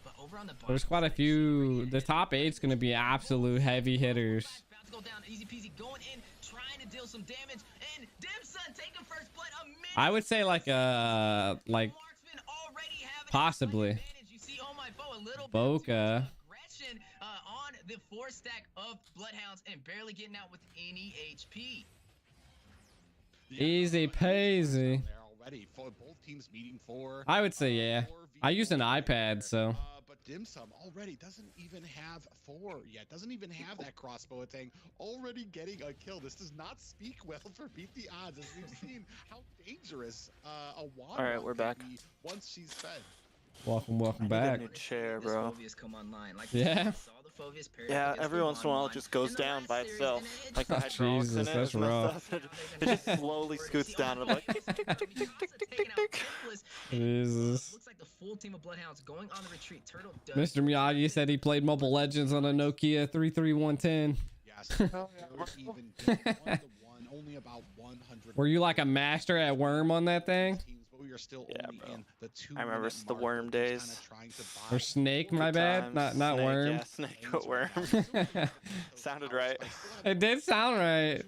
But over on the There's bottom quite a side, few. The top 8's going to be absolute heavy hitters. about to go down, easy peasy, going in, trying to deal some damage, and Dimson taking first blood. A minute. I would say like Marksman already having a possibly. advantage. You see, oh my foe, a little bit Boca. aggression on the 4 stack of Bloodhounds and barely getting out with any HP. Easy peasy. There already for both teams meeting for. I would say yeah. I use an iPad, so. But Dim Sum already doesn't even have 4 yet. Doesn't even have that crossbow thing. Already getting a kill. This does not speak well for Beat the Odds, as we've seen how dangerous a Wanda Alright, we're can back. be once she's fed. Welcome I back. need a new chair, This bro. Phobius come online. Like Yeah? saw the Phobius paired Yeah, up against every the once in a while it 1-1. just goes In the down last by series, itself. and it Like the just- hydraulics Jesus, in it that's and rough. stuff. It just slowly scoots down and I'm like, tick, tick, tick, tick, tick, tick, tick, tick. Jesus. Looks like the full team of Bloodhounds going on the retreat. Turtle does. Mr. Miyagi said he played Mobile Legends on a Nokia 33110. Yes. Even one, only about 100. Were you like a master at Worm on that thing? Teams, but we are still Yeah, only bro. in the 2 I remember minute the mark. Worm We're just days. kinda trying to buy Or Snake, my Good bad. times. Not Snake, Worm. Yeah, Snake, but Worm. Sounded right. It did sound right.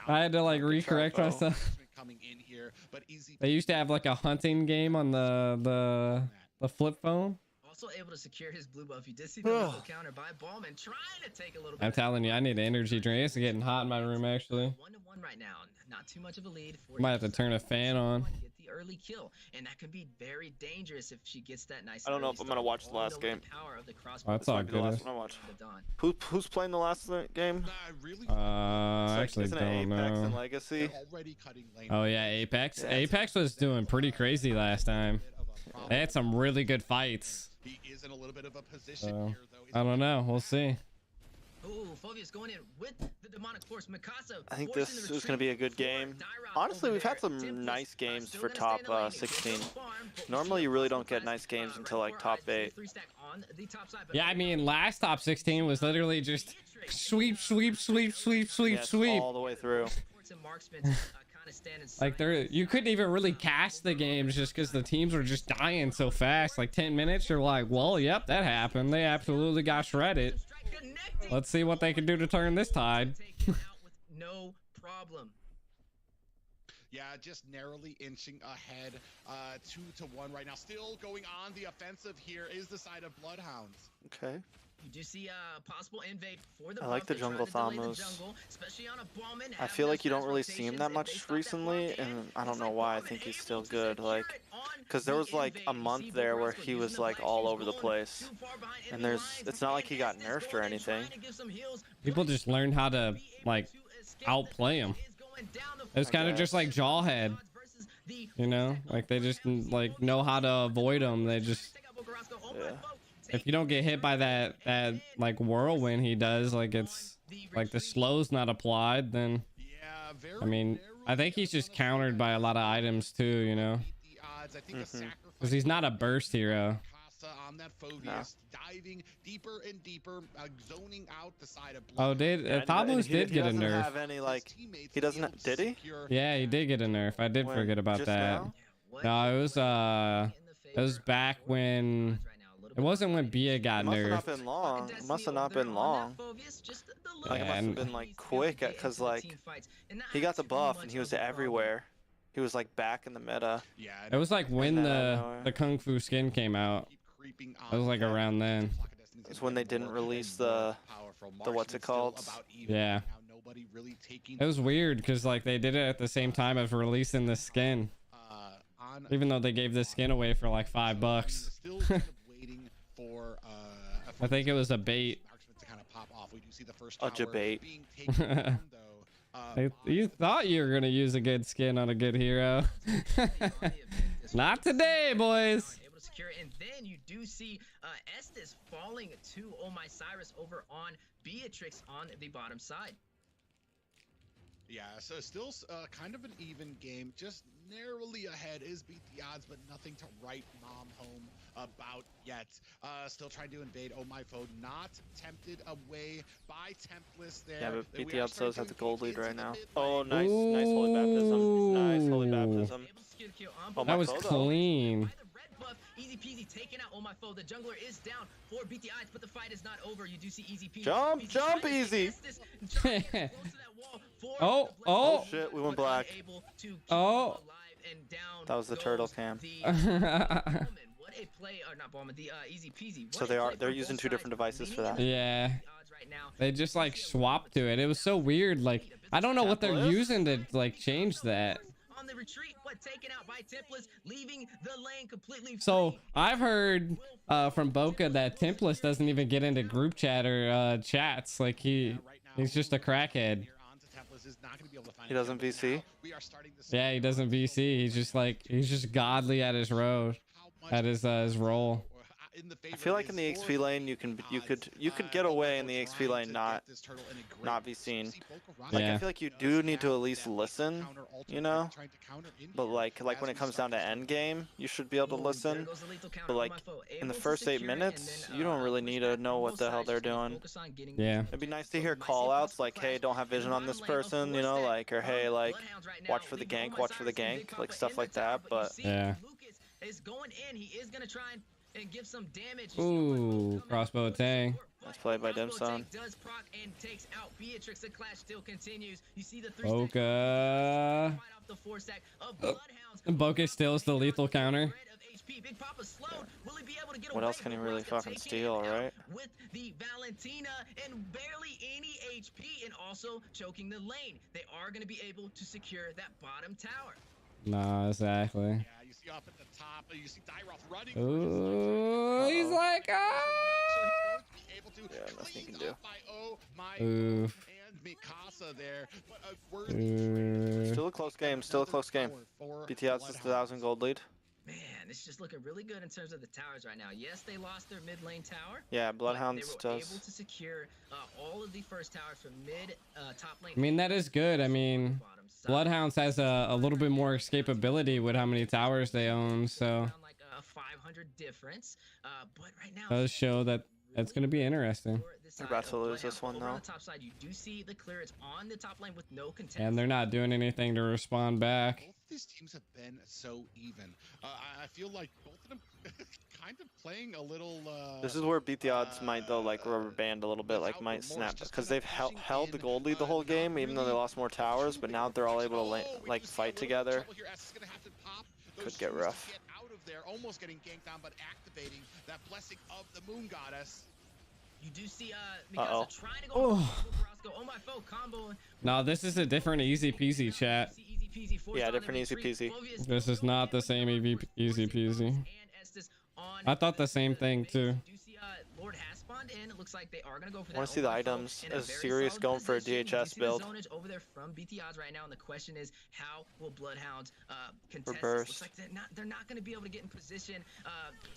I had to like recorrect Trappo. myself. Coming in here, but easy. They used to have like a hunting game on the flip phone. Also able to secure his blue buff. You did see the little counter by Ballman trying to take a little bit. I'm of telling you, I need an energy drink. It's getting hot in my room actually. 1-1 right now. Not too much of a lead. Might have to turn a fan on. Get the early kill, and that can be very dangerous if she gets that nice. I don't know early if I'm gonna start. watch the Only last know what game. the power of the crossbow That's is. all Might be the good. last one I watch. The dawn. Who's playing the last game? Really I actually Isn't it don't Apex and know. Legacy? already cutting lane. Oh yeah, Apex. Yeah, Apex was doing pretty crazy last time. They had some really good fights. He is in a little bit of a position So, here, though. He's I don't know. We'll see. Ooh, Phobius going in with the demonic force. Mikasa. I think forcing this the is going to be a retreat good game. for Dyrop Honestly, over we've had there. some Tempest, nice games still for gonna top stay in the lane. It 16. gets the farm, but we Normally, see you a really crossbow don't get class, nice games until right like before top eyes, 8. 3-stack on the top side, but Yeah, I mean, last top 16 was literally just sweep, sweep, sweep, sweep, sweep, Yes, sweep. all the way through. decent marksmen to kind of stand inside. Like you couldn't even really cast the games just because the teams were just dying so fast. Like 10 minutes, you're like, well, yep, that happened. They absolutely got shredded. Let's see what they can do to turn this tide. No problem. Yeah, just narrowly inching ahead, 2-1 right now. Still going on the offensive here is the side of Bloodhounds. Okay. You do see possible invade for the I like the jungle Thamos. I feel like you don't really see him that much recently, and I don't know why. I think he's still good. Like, because there was like a month there where he was like all over the place, and it's not like he got nerfed or anything. People just learned how to like outplay him. It's kind of just like Jawhead, you know, like they just like know how to avoid him. They just, yeah. If you don't get hit by that like whirlwind he does, like it's like the slow's not applied, then I mean, I think he's just countered by a lot of items too, you know, because he's not a burst hero. On that Phobius, diving deeper and deeper, zoning out the side of Thamos did get a nerf. Have any, like, he doesn't, did he? Yeah, he did get a nerf. I did forget about that. Now? No, it was back when it wasn't when Bia got nerfed. Must have not been long. Must have not been long. Like, it must have been like quick, because like he got the buff and he was everywhere. He was like back in the meta. Yeah, it was like when the Kung Fu skin came out. It was like around then. It's when they didn't release the what's it called? Yeah. It was weird because like they did it at the same time as releasing the skin. Even though they gave the skin away for like $5. I think it was a bait. A debate. You thought you were gonna use a good skin on a good hero. Not today, boys. And then you do see Estes falling to Oh My Cyrus over on Beatrix on the bottom side. Yeah, so still kind of an even game. Just narrowly ahead is beat the odds, but nothing to write mom home about yet. Still trying to invade Oh My Foe, not tempted away by Templess there. Yeah, but beat the odds has the gold lead right now. Oh, nice, nice holy baptism. Nice holy baptism. Oh, that was clean. Easy peasy taking out Oh My Foe. The jungler is down for beat the odds, but the fight is not over. You do see Easy Peasy. Jump easy. Oh shit, we went black. Oh, that was the turtle cam. So they're using two different devices for that. Yeah, they just like swapped to it. It was so weird. Like I don't know what they're using to like change that. On the retreat, but taken out by Templess, leaving the lane completely. So I've heard from Boca that Templess doesn't even get into group chat or chats. Like he's just a crackhead. He doesn't VC. Yeah, he doesn't VC. He's just godly at his role, at his role. I feel like in the XP lane you could get away in the XP lane not VCing. Like Yeah. I feel like you do need to at least listen, you know. But like when it comes down to endgame, you should be able to listen. But like in the first 8 minutes, you don't really need to know what the hell they're doing. Yeah. It'd be nice to hear call outs like, hey, don't have vision on this person, you know, like, or hey, like, watch for the gank, like stuff like that. But Yeah. Is going in. He is gonna try and give some damage. Ooh, crossbow tang. That's played by Dimson. Does proc and takes out Beatrix. The clash still continues. You see the Boca. Boca steals the lethal counter. What else can he really fucking steal, right? With the Valentina and barely any HP and also choking the lane. They are going to be able to secure that bottom tower. Nah, exactly. Yeah, you see up at the top, you see Dyroth running. Ooh, he's like, ah! Yeah, nothing you can do. Oof. And Mikasa there. But Still a close game. Still a close game. BTS is 1,000 gold lead. Man, it's just looking really good in terms of the towers right now. Yes, they lost their mid lane tower. Yeah, Bloodhounds they were does. able to secure all of the first towers from mid top lane. I mean, that is good. I mean, Bloodhounds has a little bit more escapability with how many towers they own, so Like a 500 difference. But right now, does show that It's gonna be interesting. They're about to lose this one, though. On the top side, you do see the clearance on the top lane with no contest. And they're not doing anything to respond back. Both these teams have been so even. I feel like both of them kind of playing a little. This is where beat the odds might though, like rubber band a little bit, like might snap because they've held the gold lead the whole game, even though they lost more towers. But now they're all able to like fight together. Could get rough. Almost getting ganked down, but activating that blessing of the moon goddess. You do see Mikasa trying to go oh my foe combo. No, this is a different easy peasy chat. Yeah, different easy peasy. This is not the same easy peasy. I thought the same thing too. Lord has spawned in. It looks like they are gonna go for that. I want to see the items. Is Sirius going for a DHS build? Over there from BT odds right now, and the question is, how will Bloodhounds contest? Burst. Looks like they're not gonna be able to get in position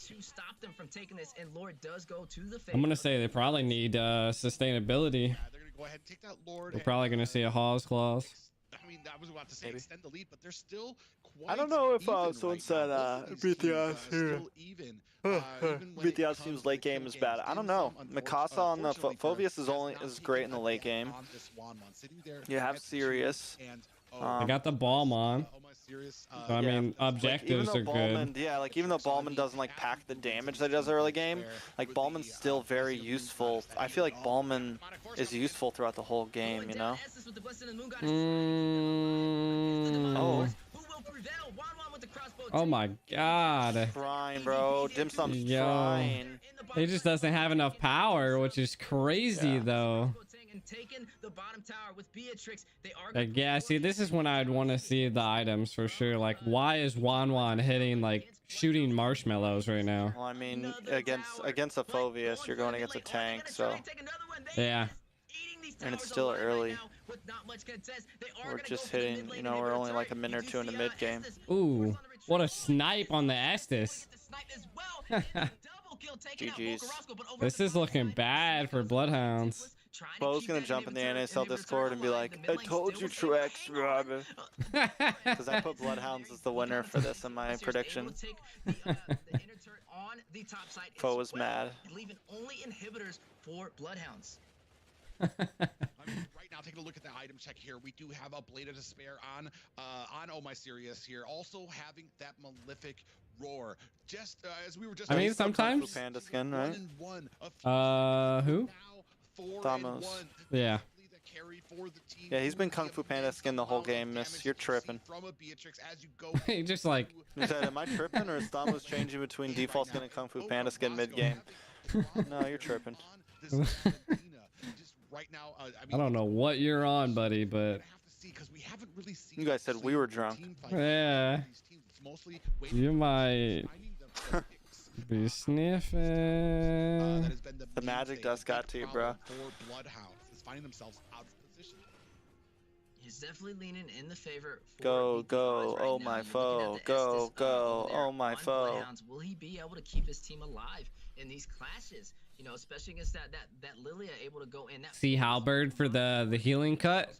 to stop them from taking this. And Lord does go to the face. I'm gonna say they probably need sustainability. Yeah, they're gonna go ahead and take that Lord. We're probably gonna see a Hawes clause. I mean, I was about to say extend the lead, but they're still quite I don't know if even someone right said now. beat the odds here. Even Beat the odds seems late game is bad. I don't know. Mikasa on the Phoveus is great in the late game. You have Sirius. I got the Balm on. So, I mean, objectives are good. Yeah, like even though Ballman doesn't like pack the damage that he does early game, like Ballman's still very useful. I feel like Ballman is useful throughout the whole game, you know? Oh my god. Trying, bro. Dim Sum's trying. He just doesn't have enough power, which is crazy though. Like, yeah, see, this is when I'd want to see the items for sure. Like, why is Wanwan hitting, like, shooting marshmallows right now? Well, I mean, against a Phoveus, you're going against a tank, so. Yeah. And it's still early. We're just hitting, you know, we're only like a minute or two in the mid game. Ooh, what a snipe on the Estes. GG's. This is looking bad for Bloodhounds. Bo's gonna jump in the NASL Discord and be like, I told you Truex, Robin. Because I put Bloodhounds as the winner for this in my prediction. Foe was mad. Leaving only inhibitors for Bloodhounds. I mean, right now, taking a look at the item check here, we do have a Blade of Despair on Oh My Sirius here. Also having that Malefic Roar. Just as we were just. I mean, sometimes. Panda skin, right? Who? Thamos. Yeah. Yeah, he's been Kung Fu Panda skin the whole game, miss. You're tripping. He just like. He said, am I tripping or is Thamos changing between default skin and Kung Fu Panda skin mid game? No, you're tripping. I don't know what you're on, buddy, but. You guys said we were drunk. Yeah. You might be sniffing. The magic dust got to you, bro. He's definitely leaning in the favor. Go, go, oh my foe. Go, go, oh my foe. Will he be able to keep his team alive in these clashes? You know, especially against that Lilia able to go in. See Halberd for the healing cut.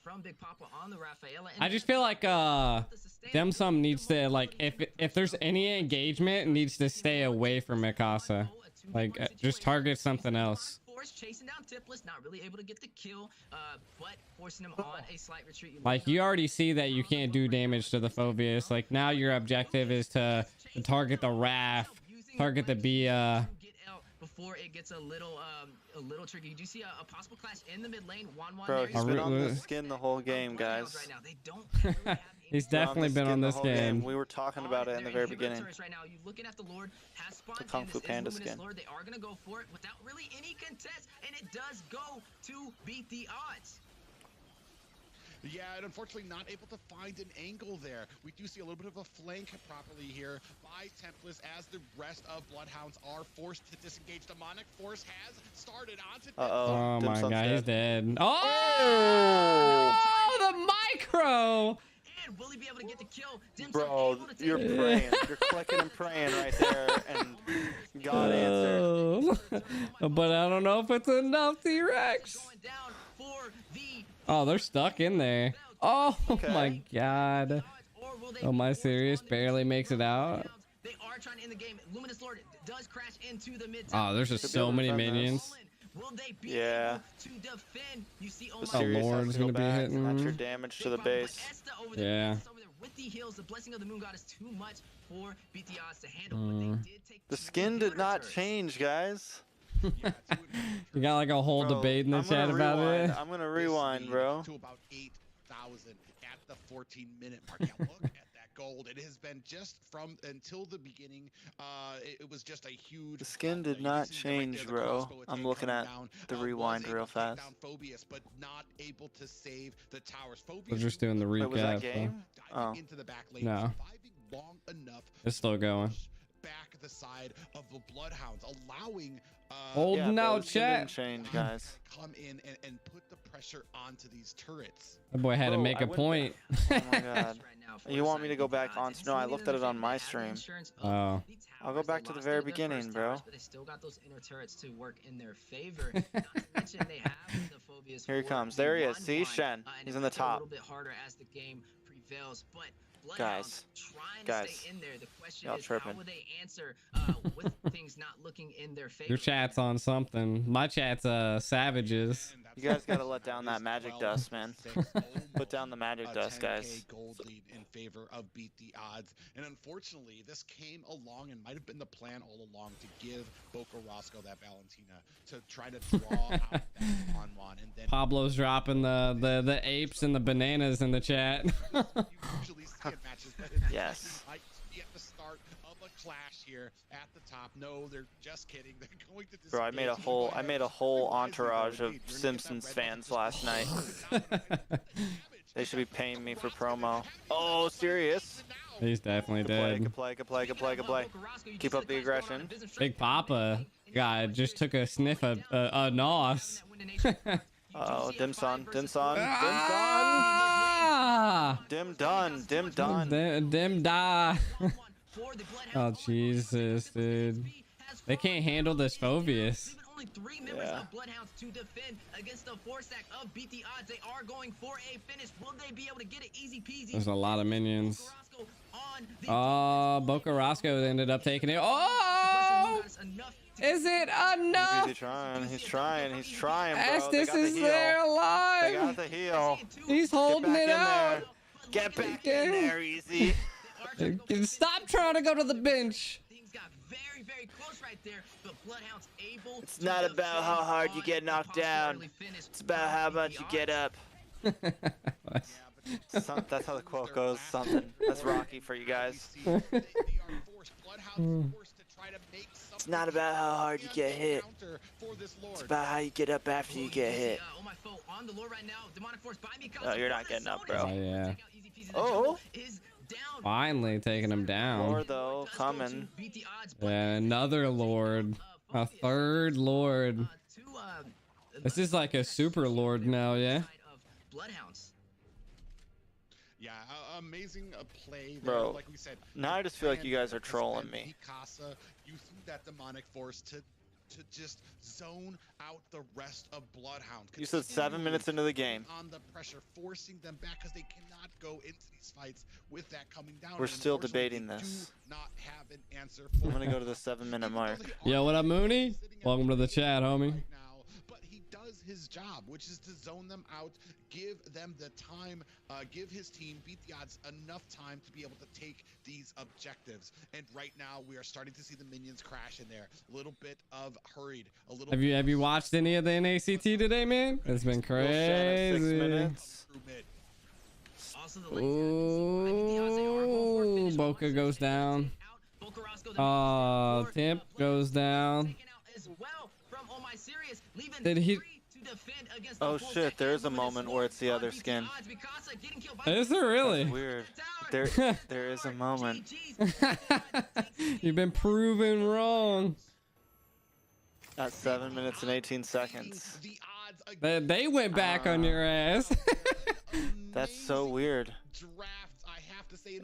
From Big Papa on the Rafaela. I just feel like Demsum needs to, like, if there's any engagement, needs to stay away from Mikasa. Like, just target something else. Chasing down Tipless, not really able to get the kill, but forcing him on a slight retreat. Like, you already see that you can't do damage to the Phoveus. Like, now your objective is to target the Raph, target the Bia. Before it gets a little tricky. You do see a possible clash in the mid lane. Bro, he's been on this skin the whole game, guys. Right now. They don't He's definitely been on this game. We were talking about it in the very beginning. Right now, you looking at the Lord has spawned the Kung Fu Panda skin. Lord, they are gonna go for it without really any contest, and it does go to beat the odds. Yeah, and unfortunately not able to find an angle there. We do see a little bit of a flank properly here by Templars as the rest of Bloodhounds are forced to disengage. Demonic Force has started onto Oh my god, he's dead. Oh, the micro! And will he be able to get the kill? Bro, you're praying. You're clicking and praying right there, and God answered. But I don't know if it's enough, T-Rex. Oh, they're stuck in there. Oh my god. Oh my Sirius barely makes it out. They are trying to end the game. Luminous Lord does crash into the mid. Oh, there's just so many minions. Will they be Yeah. able to defend? You see, The oh series Lord's has to go gonna be back, hitting. and that's your damage to the base. Yeah. With the heals, the blessing of the moon god is too much for BT odds to handle. But they did take The two skin did not turrets. change, guys. You got like a whole Bro, debate in the I'm chat gonna about rewind. it. I'm gonna rewind, bro. To about 8,000 at the 14-minute mark. Yeah, look at that gold. It has been just from until the beginning. It was just a huge. The skin did you not can see right there, change, the bro. crossbow I'm attack looking coming at down, the was rewind able real to take fast. down Phobius, but not able to save the towers. Phobius We're just doing the Wait, was that recap. game? diving Oh. into the back lane, No. surviving long enough It's still going. push back the side of the Bloodhounds, allowing Holding bro, out, the skin didn't chat. change, guys. come in and put the pressure onto these turrets. That boy had to Bro, make I a went point. Oh my god. You want me to go back on Snow? I looked at it on my stream. Oh. I'll go back to the very beginning, bro. But they still got those inner turrets to work in their favor. Not to mention they have the Phobius Here he for comes. the There he is. 1-1, See, Shen. and He's it in the makes it a top. little bit harder as the game prevails, but Bloodhounds trying to guys, stay in there. The question y'all is, tripping. how will they answer with things not looking in their favor? Your chat's on something. My chat's savages. You guys gotta let down that magic dust, man. Put down the magic dust, 10K guys. gold lead in favor of Beat the Odds. And unfortunately, this came along and might have been the plan all along to give Boca Roscoe that Valentina to try to draw out that on and then Pablo's dropping the apes and the bananas in the chat. you usually see in matches, but in Yes. might be at the start of a clash here at the top. No, they're just kidding. They're going to Bro, I made a whole entourage of Simpsons fans last night. They should be paying me for promo. Oh, serious? He's definitely Good play, dead. good play, good play, good play, good play. Keep up the aggression. Big Papa guy just took a sniff of nos. Oh, dim son, dim son, dim son. Ah! Dim done, dim done. Dim die. Oh Jesus, dude. They can't handle this Phobius. Only 3 members Yeah. of Bloodhounds to defend against the 4-stack of Beat the Odds. They are going for a finish. Will they be able to get it easy peasy? There's a lot of minions. Carrasco on the Oh, Boca Roscoe ended up taking it. Oh! Is it enough? He's trying, he's trying, he's trying, bro. Estes is They there got alive. the heel. He's Get holding back it in out. there. Get back in there, easy. Stop trying to go to the bench. Things got very, very close right there, but Bloodhounds able It's not about how hard you get knocked down. It's about how much you get up. That's how the quote goes. Something. That's Rocky for you guys. It's not about how hard you get hit. It's about how you get up after you get hit. No, you're not getting up, bro. Oh yeah. Oh, Finally taking him down. Lord though, coming. Yeah, another Lord. A third Lord. This is like a super Lord now, yeah? Bloodhounds. Yeah, amazing play there. Bro, Like we said, now I just feel like you guys are trolling me. Mikasa, you threw that demonic force to just zone out the rest of Bloodhound. You said 7 minutes into the game. On the pressure, forcing them back because they cannot go into these fights with that coming down. We're And still unfortunately, debating they this. do not have an answer for I'm gonna that. go to the 7-minute mark. Yo, what up, Mooney? Welcome to the chat, homie. Right now, but he does his job, which is to zone them out, give them the time, give his team, Beat the Odds, enough time to be able to take these objectives. And right now, we are starting to see the minions crash in there. A little bit of hurried, a little. Have you watched any of the NACT today, man? It's been 6 crazy. minutes. Ooh, Boca goes down. Temp goes down. Did he? Oh shit, there is a moment where it's the other skin. Is there really? That's weird. There is a moment. You've been proven wrong. At 7 minutes and 18 seconds. They went back on your ass. That's so weird.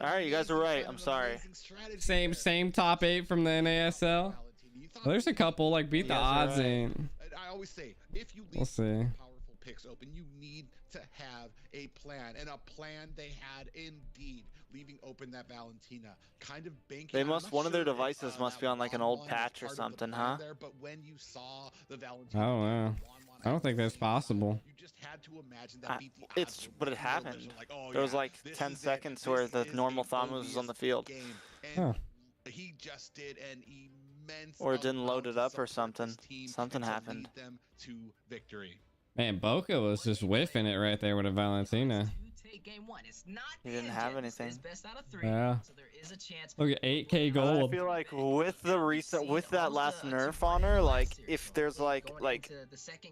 Alright, you guys are right. I'm sorry. Same top 8 from the NASL. There's a couple like Beat the Odds right. ain't. I always say, if you We'll leave see. powerful picks open, you need to have a plan, and a plan they had indeed leaving open that Valentina, kind of banking. They must, one of their devices must be on like an old patch or something, huh? There, but when you saw the Valentina, Oh wow. I don't think that's possible. you just had to imagine that beat the it's odds but it happened. There was like 10 seconds where the normal Thanos was on the field. And he just did an immense, or it didn't load it up or something. Something happened. Lead them to victory. Man, Boca was just whiffing it right there with a Valentina. He didn't have anything. Yeah. Look at 8K I gold. feel like with the recent, with that last nerf on her, like if there's like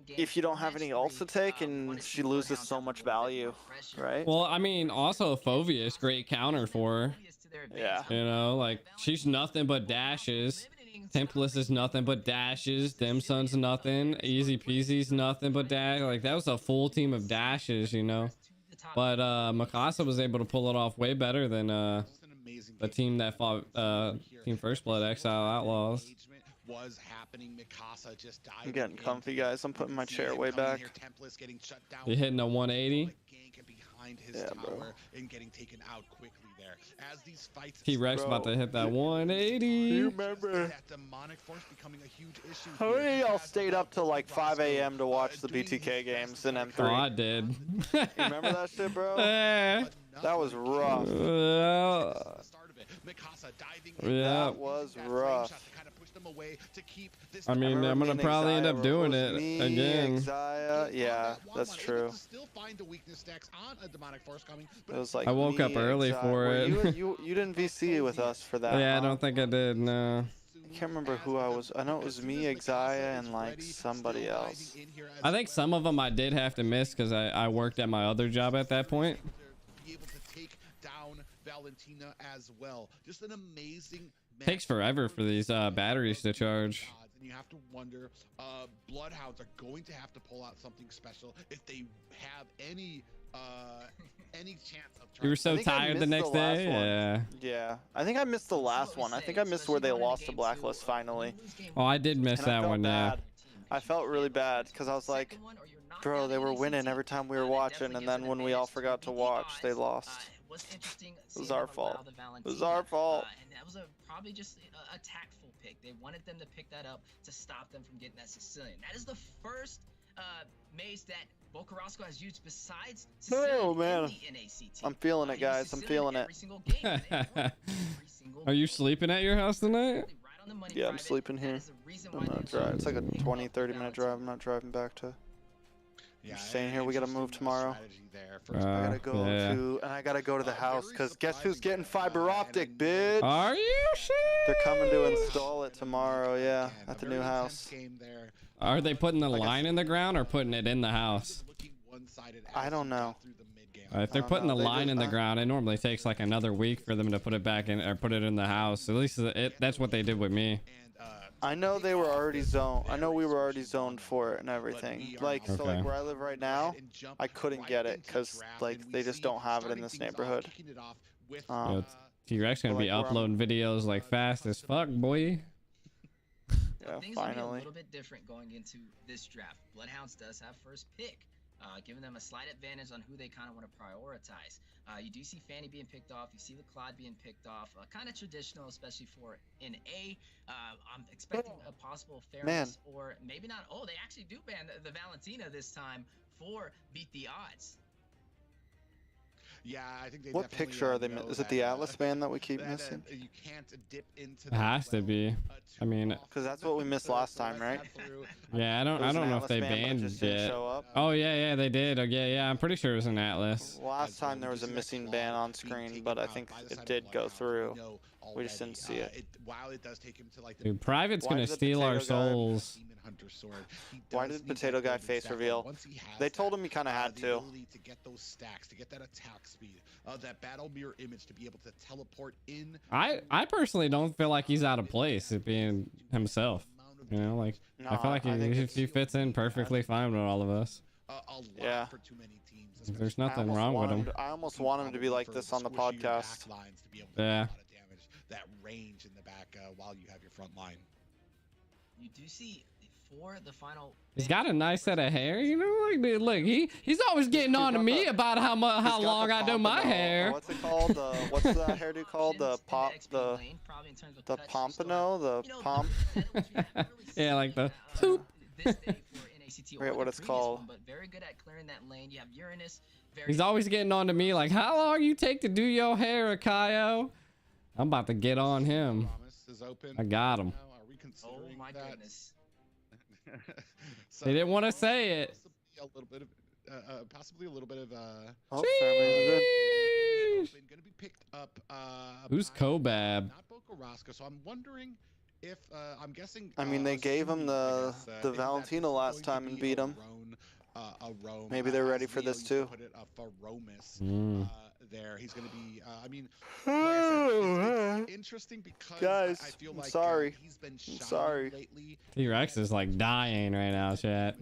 if you don't have any ults to take and she loses so much value, right? Well, I mean, also Phoveus, great counter for her. Yeah. You know, like she's nothing but dashes. Templess is nothing but dashes. Dimsum's nothing. Easy Peasy's nothing but dash. Like that was a full team of dashes, you know. But Mikasa was able to pull it off way better than the team that fought Team First Blood Exile Outlaws. Was happening. Mikasa just died. I'm getting comfy, guys. I'm putting my chair way back. You're hitting a 180. Yeah, bro. And getting taken out quickly there. As these fights, T-Rex about to hit that 180. You remember? That demonic force becoming a huge issue. How many of y'all stayed up till like 5 a.m. to watch the BTK games in M3? Oh, I did. You remember that shit, bro? That was rough. Yeah. That was rough. I mean, I'm gonna probably end up doing it again. Yeah, that's true. It was like I woke up early for it. You didn't VC with us for that. Yeah, I huh? don't think I did. No. I can't remember who I was. I know it was me, Exia, and like somebody else. I think some of them I did have to miss because I worked at my other job at that point. Be able to take down Valentina as well. Just an amazing. Takes forever for these batteries to charge. And you have to wonder, Bloodhounds are going to have to pull out something special if they have any chance of. You were so tired the next day. Yeah. Yeah, I think I missed the last one. I think I missed where they lost to Blacklist finally. Oh, I did miss that one. Yeah. I felt really bad because I was like, bro, they were winning every time we were watching, and then when we all forgot to watch, they lost. It was our fault. It was our fault. And that was probably just a tactful pick. They wanted them to pick that up to stop them from getting that Sicilian. That is the first maze that Bocarasco has used besides Sicilian in the NACT. I'm feeling it, guys. I'm feeling it. Are you sleeping at your house tonight? Yeah, I'm sleeping here. I'm not driving. It's like a 20-30 minute drive. I'm not driving back to. I'm staying here. We gotta move tomorrow. I gotta go to, and I gotta go to the house because guess who's getting fiber optic, bitch? Are you? Shit. They're coming to install it tomorrow. Yeah, at the new house. Are they putting the line in the ground or putting it in the house? I don't know. If they're putting the line in the ground, it normally takes like another week for them to put it back in or put it in the house. At least that's what they did with me. I know they were already zoned. I know we were already zoned for it and everything. Like, so like where I live right now, I couldn't get it because like they just don't have it in this neighborhood. T-Rex gonna be uploading videos like fast as fuck, boy. Yeah, things finally. will be a little bit different going into this draft. Bloodhounds does have first pick, giving them a slight advantage on who they kind of want to prioritize. You do see Fanny being picked off. You see the Claude being picked off. Kind of traditional, especially for an A. I'm expecting a possible fairness, or maybe not. Oh, they actually do ban the Valentina this time for Beat the Odds. Yeah, I think they. What picture are they? Is it the Atlas band that we keep missing? You can't dip into. It has to be. I mean, because that's what we missed last time, right? Yeah, I don't know if they banned it. Oh yeah, they did. Oh yeah, I'm pretty sure it was an Atlas. Last time there was a missing ban on screen, but I think it did go through. We just didn't see it. Dude, Private's gonna steal our souls. Why did Potato Guy face reveal? They told him he kind of had to. To get those stacks, to get that attack speed, that battle mirror image, to be able to teleport in. I personally don't feel like he's out of place at being himself. You know, like I feel like he fits in perfectly fine with all of us. Yeah. There's nothing wrong with him. I almost want him to be like this on the podcast. Yeah. That range in the back while you have your front line. You do see for the final. He's got a nice set of hair, you know. Like, dude, look, he's always getting on to me about how long I do my hair. What's it called? What's that hairdo called? The pompano, the pomp. Yeah, like the poop. Forget what it's called. But very good at clearing that lane. You have Uranus. He's always getting on to me like, how long you take to do your hair, Akayo? I'm about to get on him. I got him. Oh my goodness. They didn't want to say it. Possibly a little bit of Oh, Fairman's gonna be picked up. Who's Kobab? Not Bokarosca, so I'm wondering if I'm guessing. I mean, they gave him the Valentino last time and beat him. Maybe they're ready for this too. Put it for Romus. There, he's going to be. I mean, like I said, it's interesting because guys, I feel like he's been sorry lately. T-Rex is like dying right now, chat.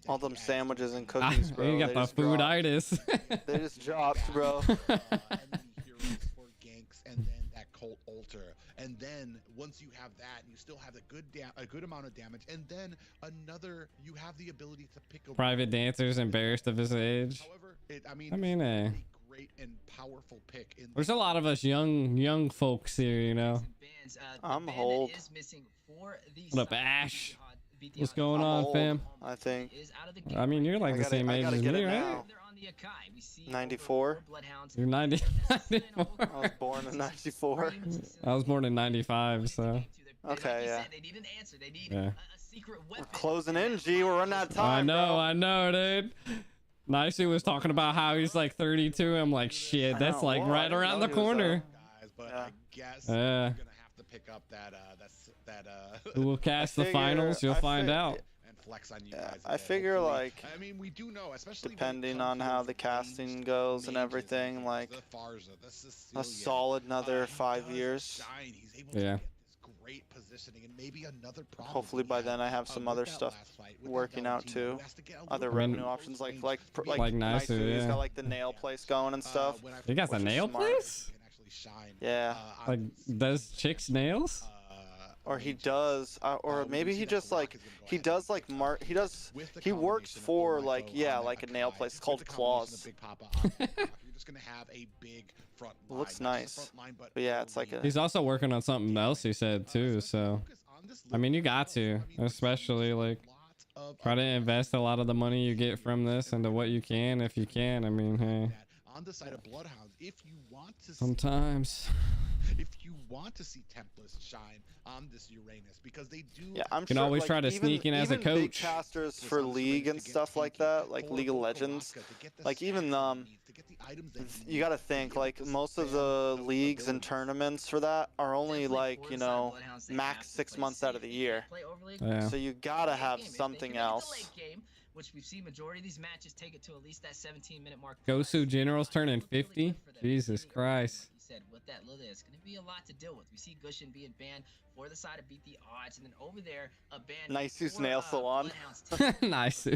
All them sandwiches and cookies, bro. You got the fooditis. They just dropped, bro. And then that Colt Alter, and then once you have that, you still have a good amount of damage, and then you have the ability to pick a Private Dancer's embarrassed of his age. However, a great and powerful pick. There's a lot of us young folks here, you know. I'm old. What up, Ash? What's going on, fam? I think. I mean, you're like the same age as me, right? 94. You're 90. I was born in 94. I was born in 95, so. Okay, yeah. Yeah. We're closing in, G. We're running out of time. I know, dude. Nicey was talking about how he's like 32. I'm like, shit, that's like right around the corner. Guys, but I guess Yeah. we're gonna have to pick up that Who will cast the finals? You'll find out. And flex on you Yeah, guys. I figure like I mean, we do know, especially depending on how the casting goes and everything, like a solid another 5 years. Yeah. Great positioning and maybe another problem. Hopefully by then I have some other stuff working out too. Other revenue options like Nicer, He's yeah. got like the nail place going and stuff. You got the nail place? Yeah. Like, does chicks nails? Or he does, or maybe he just like he does like he works for like like a nail place called Claws. You're just gonna have a big front line. Looks nice, but yeah, it's like a. He's also working on something else he said too, so I mean, you got to, especially like try to invest a lot of the money you get from this into what you can, if you can. I mean, hey, on the side of Bloodhounds, if you want to sometimes if you want to see Templars shine on this Uranus, because they do. Yeah, I'm you can sure, always like, try to sneak in as a big coach. casters for League and stuff like that, like League of Legends, like even you got to think like most of the leagues and tournaments for that are only like max 6 months out of the year. Yeah. So you gotta have something else. Which we've seen majority of these matches take it to at least that 17-minute mark. Gosu General's turning 50. Jesus Christ. Said with that Lilith, it's going to be a lot to deal with. We see Gushin being banned for the side of Beat the Odds, and then over there a ban. Nice's nail salon. Nice.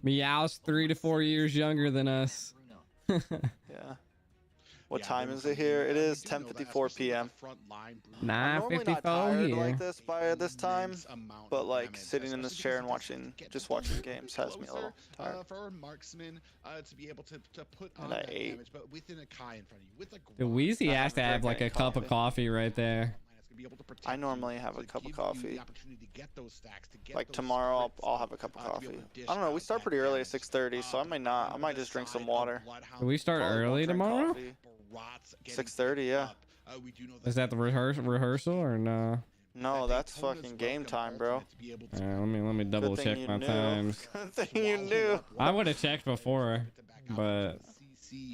Meow's 3 to 4 years younger than us. Yeah. What time is it here? It is 10:54 p.m. I'm normally not tired like this by this time, but like sitting in this chair and watching games has me a little tired. For a marksman to be able to put on that damage, but within a Kai in front of you, with a Wheezy has to have like a cup of coffee right there. I normally have a cup of coffee. Like tomorrow, I'll have a cup of coffee. I don't know. We start pretty early at 6:30, so I might just drink some water. Do we start early tomorrow? 6:30, yeah. Is that the rehearsal or no? No, that's fucking game time, bro. Let me double check my times. Good thing you knew. I would have checked before, but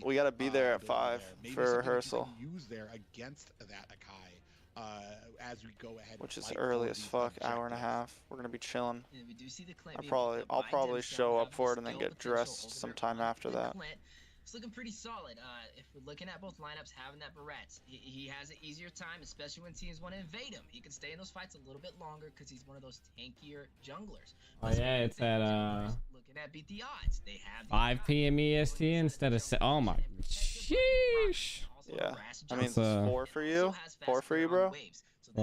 we gotta be there at 5 for rehearsal. As we go ahead, which is early as fuck, hour and a half. We're gonna be chilling. I'll probably show up for it and then get dressed sometime after that. It's looking pretty solid. If we're looking at both lineups, having that Barrett, he has an easier time, especially when teams want to invade him. He can stay in those fights a little bit longer because he's one of those tankier junglers. Oh yeah, it's at looking at Beat the Odds. They have 5 p.m. EST instead of oh my sheesh. Yeah, I mean, it's 4 for you? 4 for you, bro? I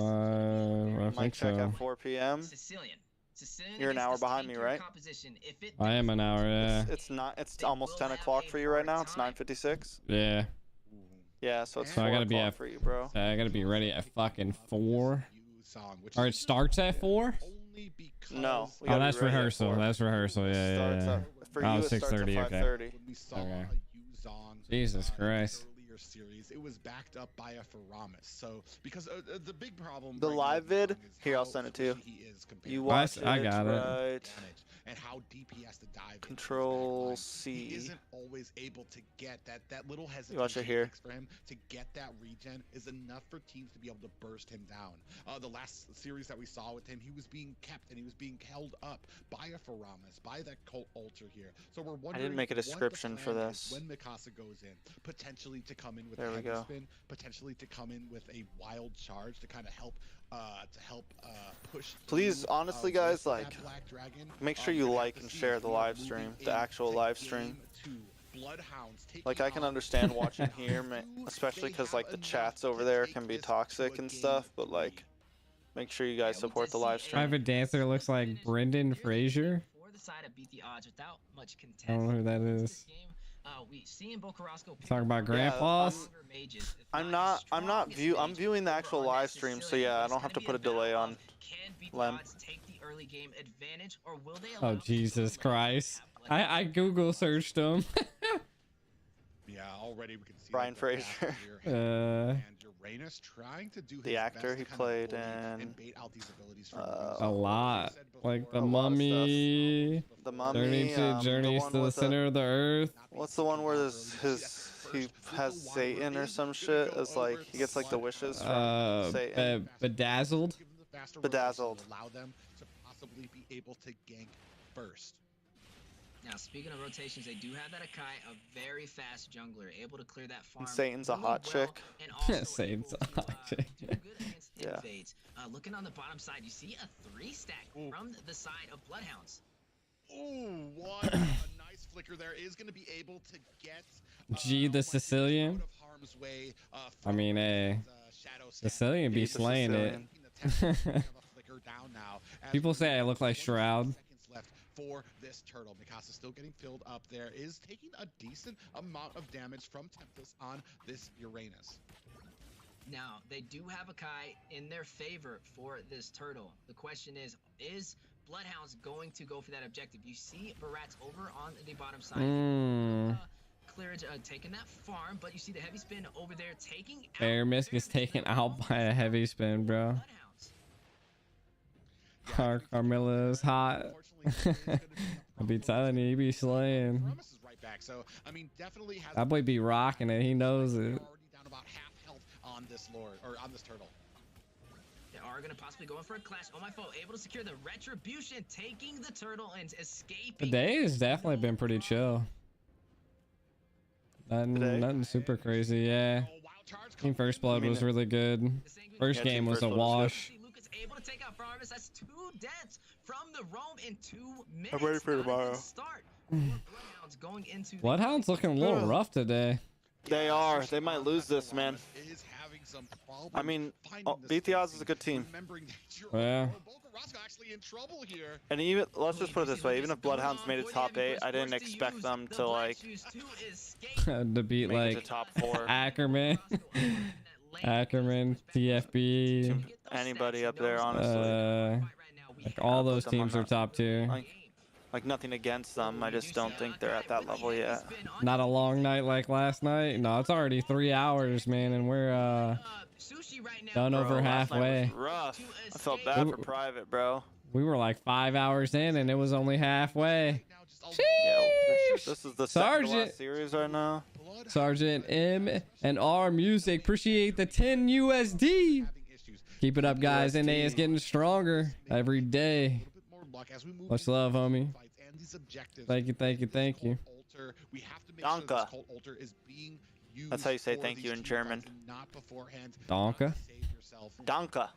Mic think check so. at 4 p.m. Sicilian. You're an hour behind me, right? I am an hour, yeah. It's not. It's almost 10 o'clock for you right now. It's 9:56. Yeah. Yeah, so it's So 4 I gotta be o'clock at for you, bro. I gotta be ready at fucking 4. Or it starts at 4? No. we Oh, gotta be that's ready at rehearsal. 4. That's rehearsal. Yeah, yeah, Starts yeah. at, for Oh, you, it starts at 6:30, okay. 5:30. Okay. Jesus Christ. Earlier series, it was backed up by a Faramis. So because the big problem. The right live now with vid. Zong is Here, I'll how send it to you. squishy he is compared You to watch I it, got it. right? And how deep he has to dive. into his Control back line. C. He isn't always able to get that little hesitation. You watch it here. For him to get that regen is enough for teams to be able to burst him down. The last series that we saw with him, he was being kept and he was being held up by a Faramis, by that Cult Ultra here. So we're wondering. I didn't make a what the description for plan this. is when Mikasa goes in, potentially to come in with There a we heavy go. spin, potentially to come in with a wild charge to kind of help push. Please, through, honestly, with guys, that like, Black Dragon. make sure you We're gonna like have to and see share if the we are live moving stream, the actual into live stream. game 2. Bloodhounds taking Like, I can on understand watching Bloodhounds. here, Do especially they because, have like, the enough chats to over there take can be this toxic to a and game stuff, but, 3? like, make sure you guys Yeah, we support the just live see stream. Private Dancer looks like Brendan Fraser. For the side of beat the odds without much contest. I don't know who that This is. game, we see in Bo Carrasco pick Talking up about more grandpas. stronger mages, if I'm not his not strongest I'm mage viewing the over actual on live that stream, so Sicilian. yeah, I It's don't have to gonna put a be battle delay on. of Can beat the Lem. odds take the early game advantage, or will they Oh allow Jesus the Christ! lane I Google searched him. Yeah, already we can see Brian that the path Fraser. here Uh, and Uranus trying to do The his actor best he to kind of played bully in, and bait out these abilities from a a lot, like the A lot of stuff. Mummy. The Journey Mummy, to the Journeys one to the with center of the earth. What's the one where he has Satan or some shit? As like he gets like the wishes from Satan. Bedazzled. Bedazzled. Allow them to possibly be able to gank first. Now, speaking of rotations, they do have that Akai, a very fast jungler, able to clear that farm. And Satan's a really hot well, chick. and also Satan's able a hot to, chick. do good against Yeah. invades. Looking on the bottom side, you see a 3-stack from the side of Bloodhounds. Ooh, what a nice flicker there is going to be able to get. G the Sicilian. out of harm's way, I mean, Sicilian be He's a slaying it. Sicilian. People say I look like Shroud. Seconds left for this turtle. Mikasa still getting filled up there, is taking a decent amount of damage from Tempest on this Uranus. Now, they do have Akai in their favor for this turtle. The question is Bloodhounds going to go for that objective? You see Barat's over on the bottom side. Clearage taking that farm, but you see the heavy spin over there taking out. Bear Misk is taken out by a heavy spin, bro. Carmilla is hot. I'll be telling you, he be slaying. Promise is right back, so I mean, definitely has That boy be rocking it. He knows They're it. already down about half health on this lord or on this turtle. They are going to possibly go in for a clash. Oh my foe, able to secure the retribution, taking the turtle and escaping. The day has definitely been pretty chill. Nothing super crazy, yeah. Team First Blood was really good. First Yeah, game Team was First a Blood was wash. Lucas able to take out Farmers. That's 2 deaths from the roam in 2 minutes. I'm ready for Not a good tomorrow. start for Bloodhounds going into Bloodhound's looking a little rough today. They are. They might lose this, man. Is having some I mean, finding the Beat the Odds is a spacing, good team. remembering that you're Yeah. Roscoe actually in trouble here. And even let's just put it this way: even if Bloodhounds made it top 8, I didn't expect them to like To beat make it like to top 4. Ackerman, Ackerman, TFB, Anybody up there, honestly. like all those Put them on teams are that. top tier. Like nothing against them. I just don't think they're at that level yet. Not a long night like last night. No, it's already 3 hours, man, and we're done over Bro, last night was halfway. rough. I felt bad for Private, bro. We were like 5 hours in, and it was only halfway. Yeah, this is the second to Sergeant. last series right now. Sergeant M and R Music, appreciate the 10 USD. Keep it up, guys. NA is getting stronger every day. Much love, homie. Thank you, thank you, thank you. Danke. That's how you say thank you in German. Donka. Danke.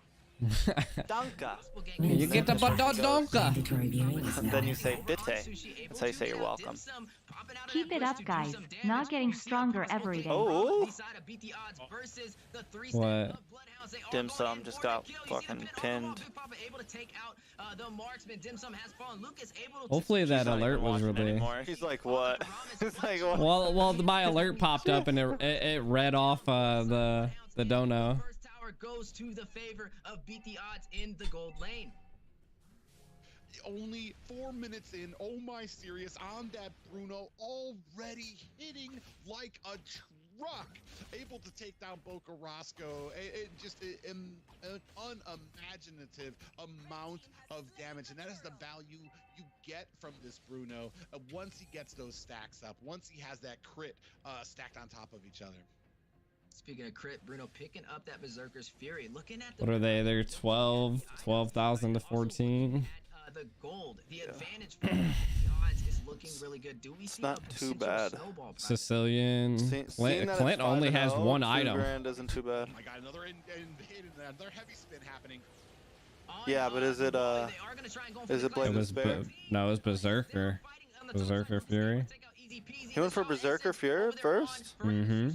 Danka. You get the badonka. Mandatory viewing is And now then you say enabled. bitte. That's how you say you're welcome. Keep it up, guys. Not getting stronger every day. Oh. What? Dim Sum just got fucking pinned. Hopefully that He's not alert even was watching really. anymore. He's like, what? He's like, what? Well, my alert popped up and it read off the dono. First tower goes to the favor of beat the odds in the gold lane. Only 4 minutes in, oh my serious, on that Bruno, already hitting like a truck, able to take down Boca Roscoe. An unimaginative amount of damage, and that is the value you get from this Bruno once he gets those stacks up, once he has that crit stacked on top of each other. Speaking of crit, Bruno picking up that Berserker's Fury. Looking at the What are they? They're 12,000 to 14. The gold, the advantage for the odds is looking really good. Do we see not too bad. Sicilian. Clint only has one item. $2,000 isn't too bad. Oh my god, another heavy spin happening. Yeah, but is it Blade of Despair? No, it was Berserker. Berserker Fury. He went for Berserker Fury first? Mm-hmm.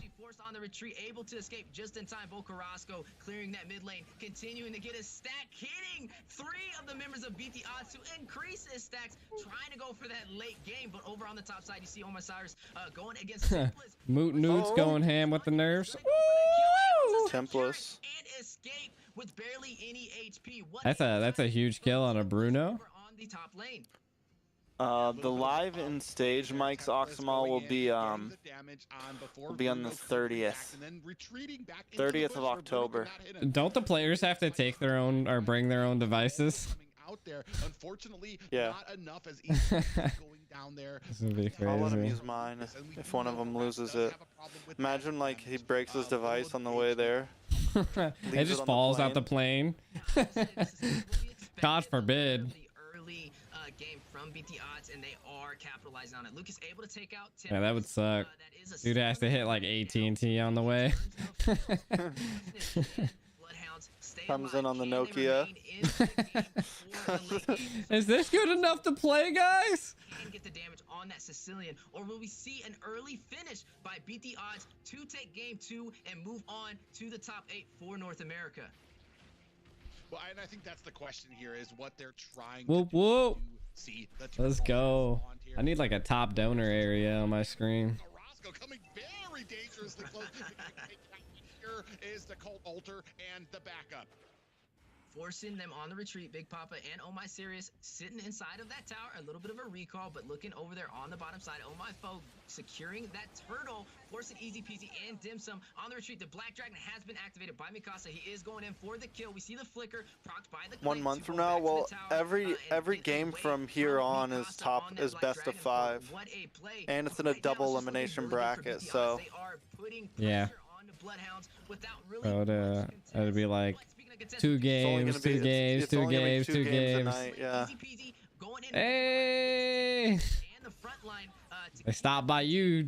On the retreat, able to escape just in time. Boca Roscoe clearing that mid lane, continuing to get his stack, hitting 3 of the members of Beat the Odds to increase his stacks, trying to go for that late game. But over on the top side, you see Omar Cyrus going against Templars. Moot Newt's going ham with the nerfs. Templars. And escape with barely any HP. That's a huge kill on a Bruno. On the top lane. The live and stage Mike's Oxmal will be on the 30th. 30th of October. Don't the players have to take their own or bring their own devices? Out there, unfortunately, yeah. Not enough as easy going down there. This would be crazy. I'll let him use mine if one of them loses it. Imagine like he breaks his device on the way there. It just falls out the plane. God forbid. Game from BT Odds, and they are capitalizing on it. Lucas able to take out Tim. Yeah, that would suck. Dude has to hit like AT&T on the way. Comes in on the Nokia. Is this good enough to play, guys? Can get the damage on that Sicilian, or will we see an early finish by Beat the Odds to take game 2 and move on to the top 8 for North America? Well, and I think that's the question here is what they're trying to do. See, let's go. I need like a top donor area on my screen. Roscoe coming very dangerously close. Here is the Cult Altar and the backup. Forcing them on the retreat. Big Papa and Oh My Serious sitting inside of that tower. A little bit of a recall, but looking over there on the bottom side. Oh My Foe securing that turtle, forcing Easy Peasy and Dim Sum on the retreat. The Black Dragon has been activated by Mikasa. He is going in for the kill. We see the flicker procced by the 1 month from now. Well, every game from here on is best of 5, and it's in a double elimination bracket. So yeah. It'd be like 2 games, 2 games, 2 games, 2 games. Night, yeah. Hey! They stopped by you.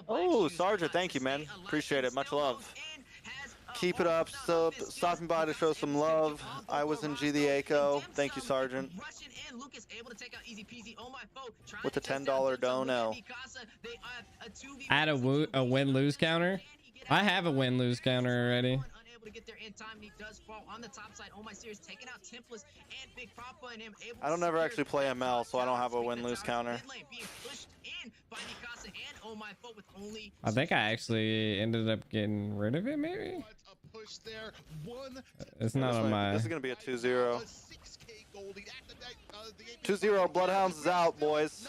Oh, Sergeant, thank you, man. Appreciate it. Much love. Keep it up. Stopping by to show some love. I was in G the Echo. Thank you, Sergeant. With the $10 dono. Add a win-lose counter. I have a win-lose counter already. To get there in time, and he does fall on the top side. Oh My Serious taking out Templars and Big Papa and him. I don't ever actually play ML, so I don't have a win-lose counter. I think I actually ended up getting rid of it, maybe? It's not on my... This is going to be a 2-0. 2-0, Bloodhounds is out, boys.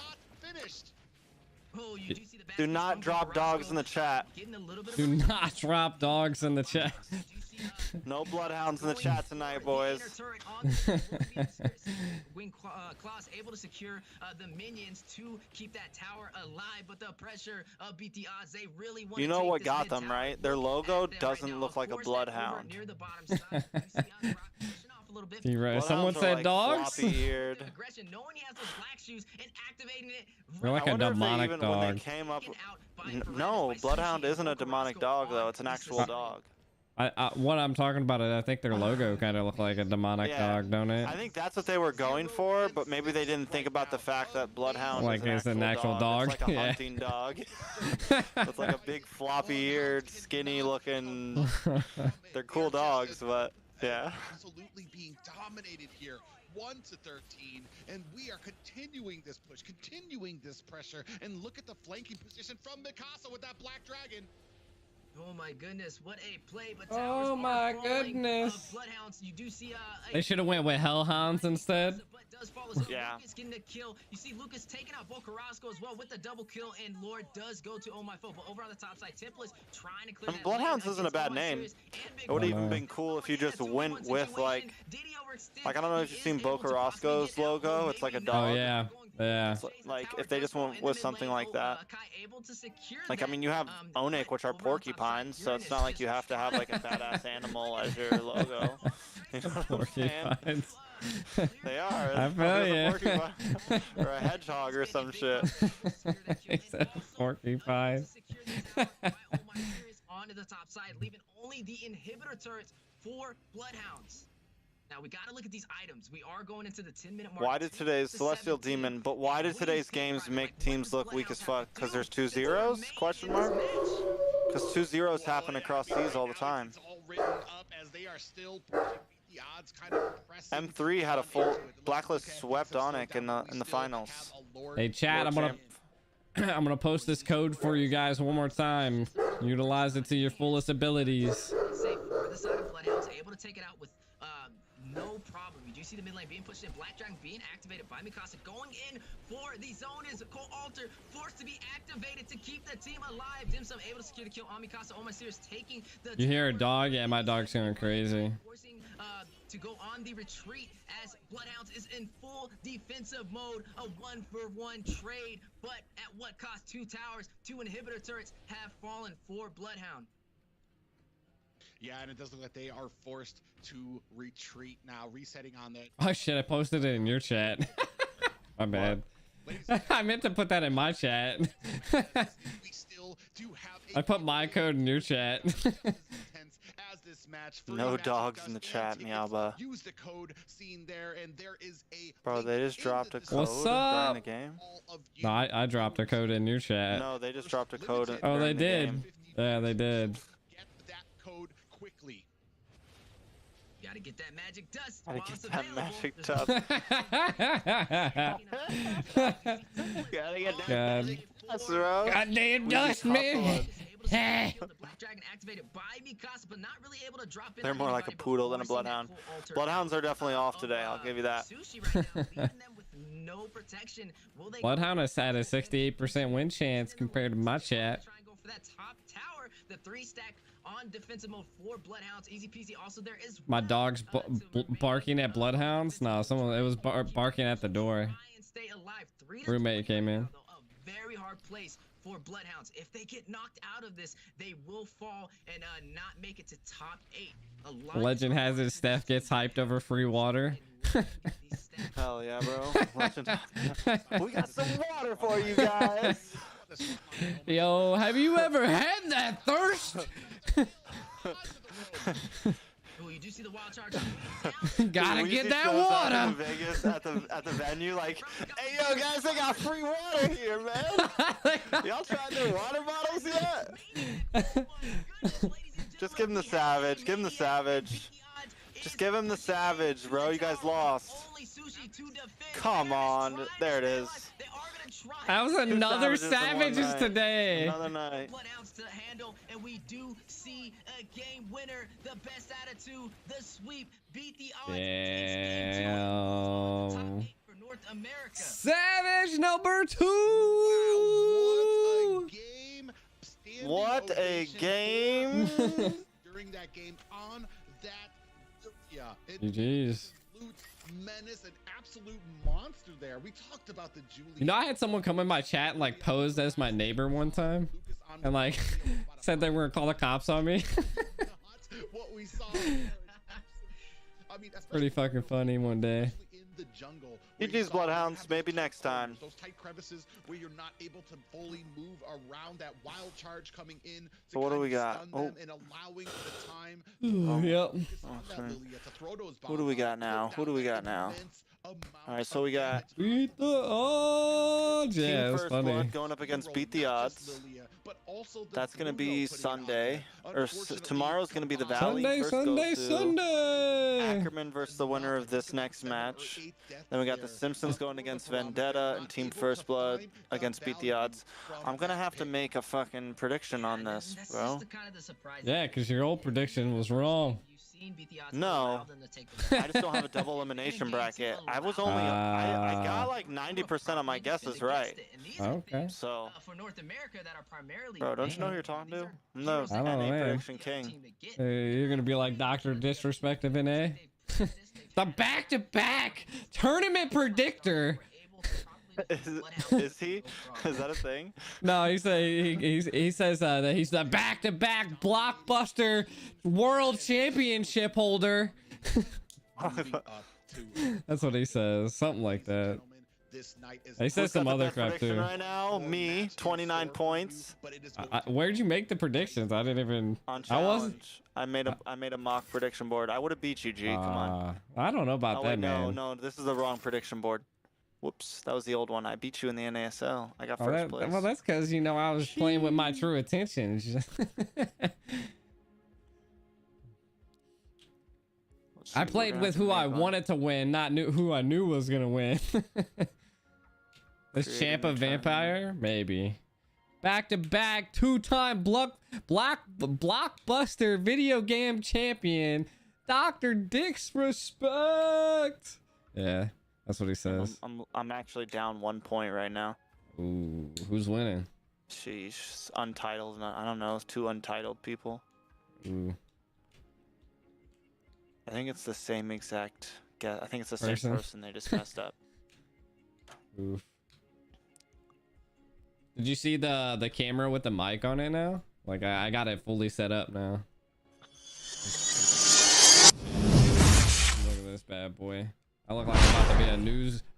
Do not drop dogs in the chat. Do not drop dogs in the chat. No bloodhounds in the chat tonight, boys. Wing Claws able to secure the minions to keep that tower alive, but the pressure of Beat the Odds, they really want. You know what got them, right? Their logo doesn't look like a bloodhound. Someone said dogs? They're like a demonic dog. No, bloodhound isn't a demonic dog though. It's an actual dog. What I'm talking about is I think their logo kind of looked like a demonic dog, don't it? I think that's what they were going for, but maybe they didn't think about the fact that Bloodhound like is an actual dog. It's like a hunting dog. It's like a big floppy-eared, skinny-looking. They're cool dogs, but yeah. Absolutely being dominated here. 1-13, and we are continuing this push, continuing this pressure, and look at the flanking position from Mikasa with that Black Dragon. Oh my goodness, what a play! But oh my goodness! Bloodhounds, you do see they should have went with Hellhounds instead. Does follow, so yeah. Lucas getting the kill. You see Lucas taking out Bo Carrasco as well with the double kill, and Lord does go to Oh My Foe. But over on the top side, Templates trying to clear that. Bloodhounds isn't a bad name. It would have even been cool if you just went with like I don't know if you've seen Bo Carrasco's logo. It's like a dog. Oh yeah. Yeah. Like if they just went with something like that. Like I mean, you have Onyx, which are porcupines, so it's not like you have to have like a badass animal as your logo. You know what I'm saying? They are. I feel you. Or a hedgehog or some shit. Porcupine. Onto the top side, leaving only the inhibitor turrets for Bloodhounds. Now we gotta look at these items. We are going into the 10-minute mark. Why did today's Celestial Demon? But why did today's games make teams look weak as fuck? Because there's 2 zeros? Question mark. Because 2 zeros happen across these all the time. M3 had a full Blacklist swept Onyx in the finals. Hey chat, I'm gonna post this code for you guys one more time. Utilize it to your fullest abilities. For the side of Bloodhounds, able to take it out with no problem. You do see the mid lane being pushed in. Black Dragon being activated by Mikasa. Going in for the zone is Cole Alter forced to be activated to keep the team alive. Dim Sum able to secure the kill on Mikasa. Oh my serious taking the. You hear a dog? Yeah, my dog's going crazy. Forcing to go on the retreat as Bloodhounds is in full defensive mode. A 1-for-1 trade, but at what cost? 2 towers, 2 inhibitor turrets have fallen for Bloodhound. Yeah, and it does look like they are forced to retreat now, resetting on that. Oh shit, I posted it in your chat. My bad. I meant to put that in my chat. We still do have I put my code in your chat. As this match, no dogs in the chat, Miaba. Use the code seen there, and there is a bro, they just dropped a code What's up? during the game. No, I dropped a code in your chat. No, they just dropped a code. Oh, they the did. Game. Yeah, they did. Get that code quickly. Gotta get that magic dust. Gotta while get it's that available. magic dust. Gotta get that God. dust, bro. Goddamn dust, man. They're more like a poodle than a bloodhound. Bloodhounds are definitely off today, I'll give you that. Bloodhound has had a 68% win chance compared to my chat. The 3-stack on defensive mode for Bloodhounds, easy peasy. Also, there is my dog's barking at Bloodhounds. No, it was barking at the door. Roommate came in. A very hard place for Bloodhounds. If they get knocked out of this, they will fall and not make it to top 8. Legend has it. Steph gets hyped over free water. Hell yeah, bro. Legend. We got some water for you guys. Yo, have you ever had that thirst? Oh, you do see the wild charge. Gotta get that water. In Vegas at the venue, like, hey yo guys, they got free water here, man. Y'all tried their water bottles yet? Just give him the savage. Give him the savage. Just give him the savage, bro. You guys lost. Come on. There it is. That was another Savages today. Another night. Bloodhounds to handle, and we do see a game winner. The best attitude, the sweep, beat the odds. Damn. Top 8 for North America. Savage number 2. Wow, what a game! What a game! During that game, on that, yeah. GG's. Menace, an absolute monster there. We talked about the Julie. You know, I had someone come in my chat and like posed as my neighbor one time and like said they were gonna call the cops on me. What we saw. I mean, pretty fucking funny one day. In the jungle GG's Bloodhounds. Maybe next time. Those tight crevices where you're not able to fully move around, that wild charge coming in. So what do we got? Oh, and allowing the time. Yep. Who do we got now? Who do we got now? All right, so we got Beat the odds. Yeah, Team that's First funny. Blood going up against Beat the Odds. That's gonna be Sunday, or tomorrow's gonna be the Valley. Sunday. Ackerman versus the winner of this next match. Then we got the Simpsons going against Vendetta and Team First Blood against Beat the Odds. I'm gonna have to make a fucking prediction on this, bro. Yeah, because your old prediction was wrong. No, I just don't have a double elimination bracket. I was only I got like 90% of my guesses right. Okay. So, for North America that are primarily bro, don't you know who you're talking to? No, I don't know, NA man. prediction king. You're gonna be like Dr. Disrespective in A. The back-to-back tournament predictor. Is he? Is that a thing? No, he says that he's the back-to-back blockbuster world championship holder. That's what he says, something like that. He says some other crap too. Right now, me 29 points. Where'd you make the predictions? I didn't even. On challenge. I made a mock prediction board. I would have beat you, G. Come on. I don't know about that, man. No, this is the wrong prediction board. Whoops, that was the old one. I beat you in the NASL. I got first place. Well, that's because I was playing with my true intentions. I played with who I wanted to win, not who I knew was gonna win. This Champa Vampire, maybe. Back-to-back, two-time blockbuster video game champion, Dr. Dick's respect. Yeah. That's what he says. I'm actually down 1 point right now. Ooh, who's winning? Sheesh, untitled. I don't know, 2 untitled people. Ooh. I think it's the same exact. I think it's the same person. They just messed up. Oof. Did you see the camera with the mic on it now? Like I got it fully set up now. Look at this bad boy. I look like I'm about to be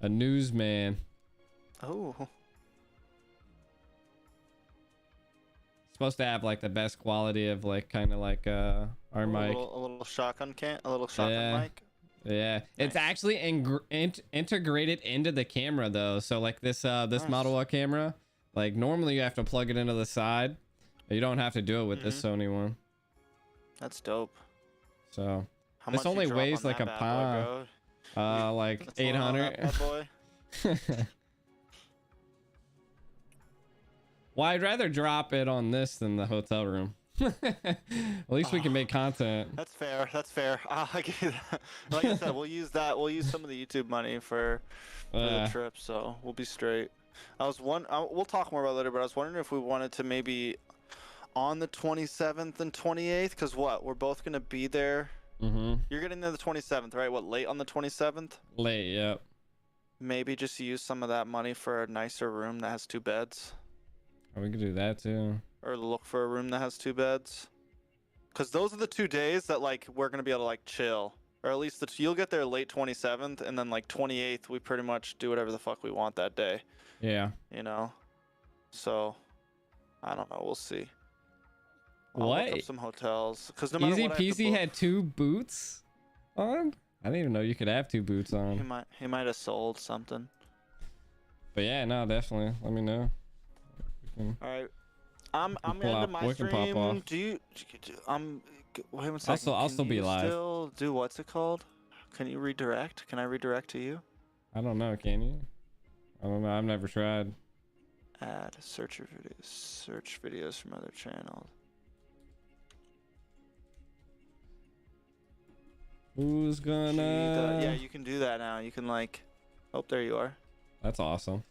a newsman. Oh. Supposed to have like the best quality of like kind of like our mic. A little shotgun mic. Yeah, it's actually integrated into the camera though. So like this this Model Y camera, like normally you have to plug it into the side. You don't have to do it with this Sony one. That's dope. So how this only weighs like a pound. Like 800. Well, I'd rather drop it on this than the hotel room. At least we can make content. That's fair. Like I said, we'll use that. We'll use some of the YouTube money for the trip, so we'll be straight. We'll talk more about it later, but I was wondering if we wanted to maybe on the 27th and 28th, because we're both gonna be there. You're getting there the 27th, right? What, late on the 27th? Late, yep. Maybe just use some of that money for a nicer room that has 2 beds. Oh, we could do that too. Or look for a room that has 2 beds. Because those are the 2 days that like we're gonna be able to like chill. Or at least you'll get there late 27th, and then like 28th we pretty much do whatever the fuck we want that day. Yeah. You know? So, I don't know. We'll see. I'll look up some hotels. Because no matter Easy what Peasy had 2 boots on? I didn't even know you could have 2 boots on. He might have sold something. But yeah, no, definitely. Let me know. Alright. I'm into my stream. Wait 1 second. I'll still be live. Still do what's it called? Can you redirect? Can I redirect to you? I don't know, can you? I don't know, I've never tried. Add search videos from other channels. Who's gonna... Yeah, you can do that now. You can like... Oh, there you are. That's awesome.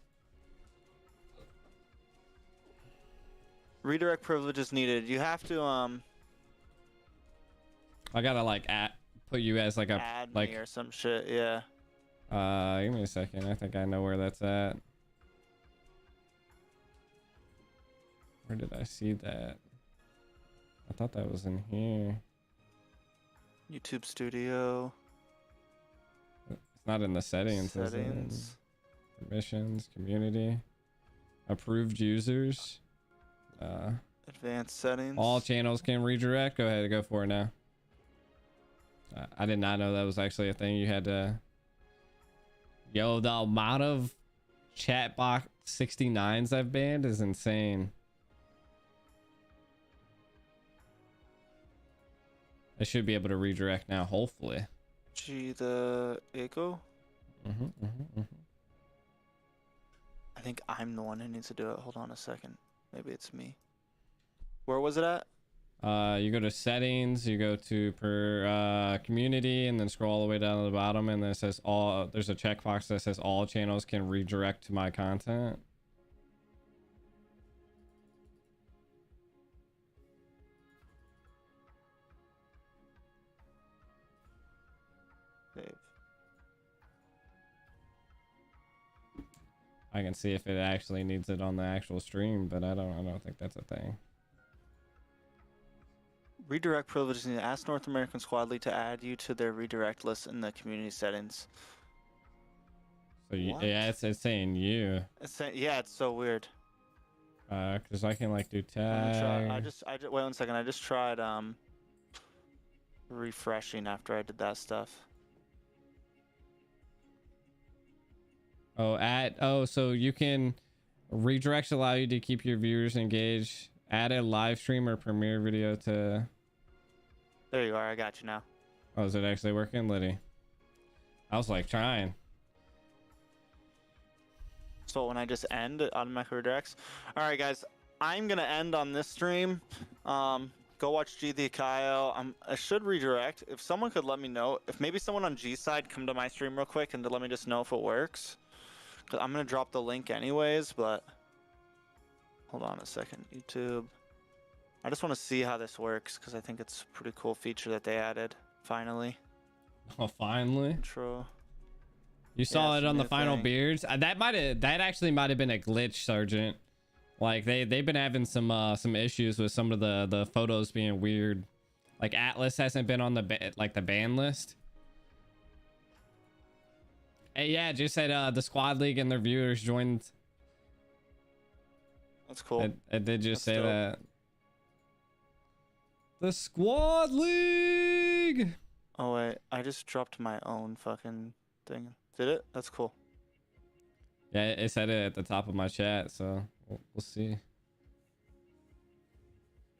Redirect privilege is needed. You have to I gotta like put you as like a add me or some shit. Yeah. Give me a second. I think I know where that's at. Where did I see that? I thought that was in here. YouTube Studio. Is not in the settings. Settings. Permissions, community, approved users, advanced settings. all channels can redirect. Go ahead, go for it now. I did not know that was actually a thing you had to. Yo, the amount of chatbot 69s I've banned is insane. I should be able to redirect now, hopefully. Gee, the echo. I think I'm the one who needs to do it. Hold on a second. Maybe it's me. Where was it at? You go to settings, you go to community, and then scroll all the way down to the bottom, and then it says all. There's a checkbox that says all channels can redirect to my content. Save. I can see if it actually needs it on the actual stream, but I don't think that's a thing. Redirect privileges. Ask North American Squad League to add you to their redirect list in the community settings. So yeah, it's saying you. Yeah, it's so weird. Because I can like do tag. I just wait 1 second. I just tried refreshing after I did that stuff. So you can redirects allow you to keep your viewers engaged. Add a live stream or premiere video to. There you are. I got you now. Oh, is it actually working, Liddy? I was like trying. So when I just end, it automatically redirects. All right, guys. I'm gonna end on this stream. Go watch G the Akayo. I should redirect. If someone could let me know, if maybe someone on G side come to my stream real quick and to let me just know if it works. Cause I'm gonna drop the link anyways, but hold on a second. YouTube. I just want to see how this works because I think it's a pretty cool feature that they added finally. Oh, finally. Intro. You saw it on the final beards. That actually might have been a glitch, Sergeant. Like they've been having some issues with some of the photos being weird. Like Atlas hasn't been on the ban list. Hey, yeah, just said the squad league and their viewers joined. That's cool. It did just say that. The squad league. Oh wait, I just dropped my own fucking thing. Did it? That's cool. Yeah, it said it at the top of my chat, so we'll see.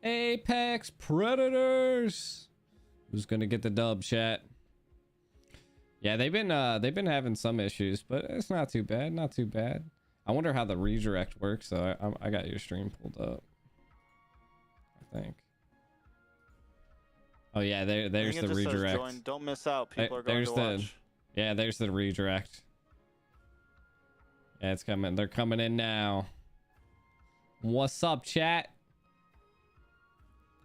Apex Predators. Who's gonna get the dub, chat? Yeah, they've been having some issues, but it's not too bad. Not too bad. I wonder how the redirect works. So I got your stream pulled up. I think. Oh yeah, there's the redirect. Don't miss out. People are going to watch. Yeah, there's the redirect. Yeah, it's coming. They're coming in now. What's up, chat?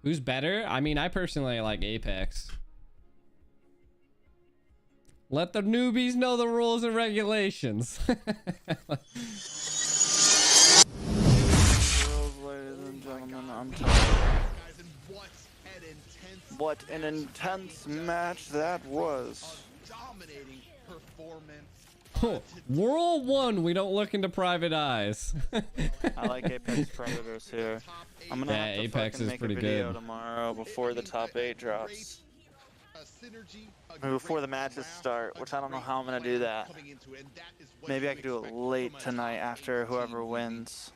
Who's better? I mean, I personally like Apex. Let the newbies know the rules and regulations. Ladies and gentlemen, I'm tired. What an intense match that was. Dominating performance. World 1, we don't look into private eyes. I like Apex Predators here. I'm gonna have to Apex is make pretty a video good tomorrow before the top 8 drops. Or before the matches start, which I don't know how I'm gonna do that. Maybe I could do it late tonight after whoever wins.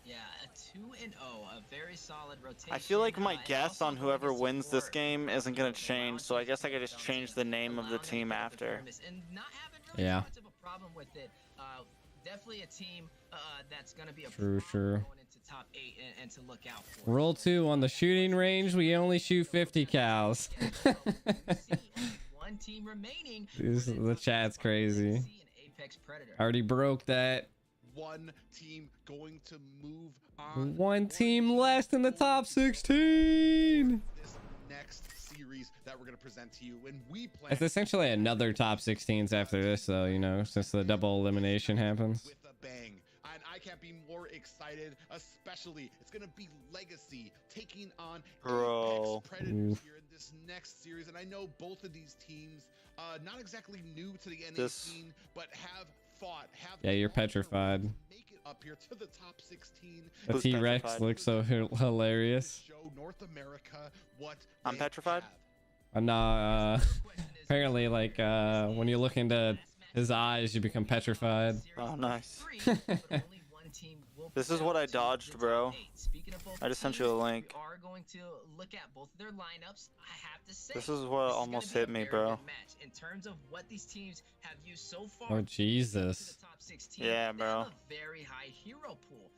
Yeah, a 2-0, a very solid rotation. I feel like my guess on whoever wins this game isn't gonna change, so I guess I could just change the name of the team after. Yeah. Problem with it. Definitely a team that's gonna be a True. going into top 8 and to look out for. Rule 2 on the shooting range, we only shoot 50 cows. One team remaining. The chat's crazy. I already broke that. One team going to move on. One team less in the top 16. This next series that we're going to present to you, and we plan. It's essentially another top 16s after this, though. You know, since the double elimination happens. With a bang. And I can't be more excited, especially it's going to be Legacy taking on Bro. Apex Predators here in this next series, and I know both of these teams, not exactly new to the NA scene, but have fought. Yeah, you're petrified. Make it up here to the top 16. The T-Rex looks so hilarious. Show North America what I'm petrified. Nah, apparently, like when you look into his eyes, you become petrified. Oh, nice. This is what I dodged, bro. I just sent you a link. This is what almost hit me, bro. In terms of what these teams have used so far. Oh, Jesus. Yeah, bro. Very high hero pool.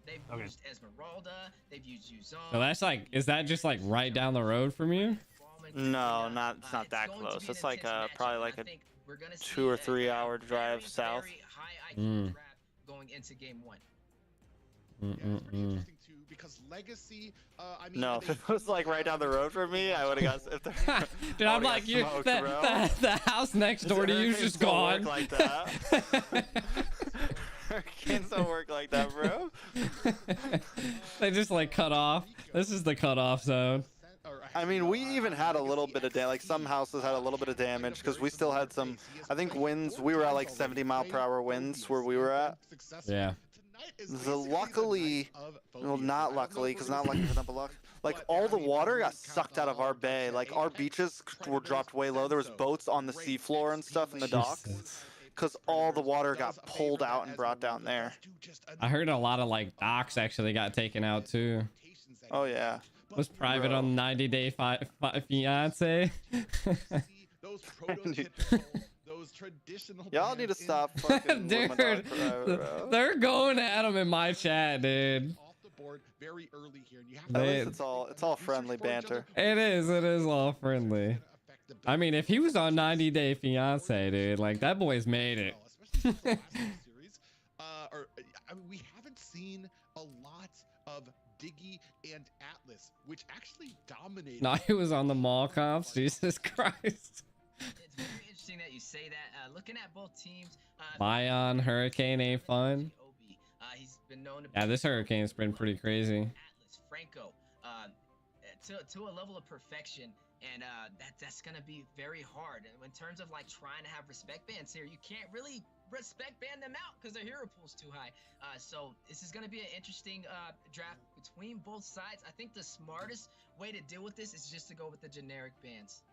They've used Esmeralda. They've used Yuzong. So that's like, is that just like right down the road from you? No, it's not that close. It's like probably like a 2 or 3 hour drive south. Going into game 1. Yeah, it's pretty interesting too, because Legacy, I mean, no, if it was like right down the road from me, I would have got. Dude, I'm like, the house next door to you is just gone. Like that. Hurricanes don't work like that, bro. They just like cut off. This is the cutoff zone. I mean, we even had a little bit of damage. Like some houses had a little bit of damage because we still had some. I think winds. We were at like 70-mile-per-hour winds where we were at. Yeah. So luckily, well, not luckily, because not lucky for them, but luck. Like all the water got sucked out of our bay. Like our beaches were dropped way low. There was boats on the seafloor and stuff in the docks, because all the water got pulled out and brought down there. I heard a lot of like docks actually got taken out too. Oh yeah. Was private on 90 Day Fiance. Those traditional y'all need to stop fucking dude, they're going at them in my chat, dude. Off the board very early here, and you have at least it's all friendly banter. It is all friendly. I mean, if he was on 90 Day Fiance, dude, like that boy's made it. We haven't seen a lot of Diggy and Atlas, which actually dominated. No, he was on the mall comps. Jesus Christ. It's very interesting that you say that. Looking at both teams, Lion Hurricane ain't fun. He's been known to this Hurricane's been pretty crazy. Atlas, Franco, to a level of perfection, and that's gonna be very hard. And in terms of like trying to have respect bans here, you can't really respect ban them out because their hero pool's too high. So this is gonna be an interesting draft between both sides. I think the smartest way to deal with this is just to go with the generic bans.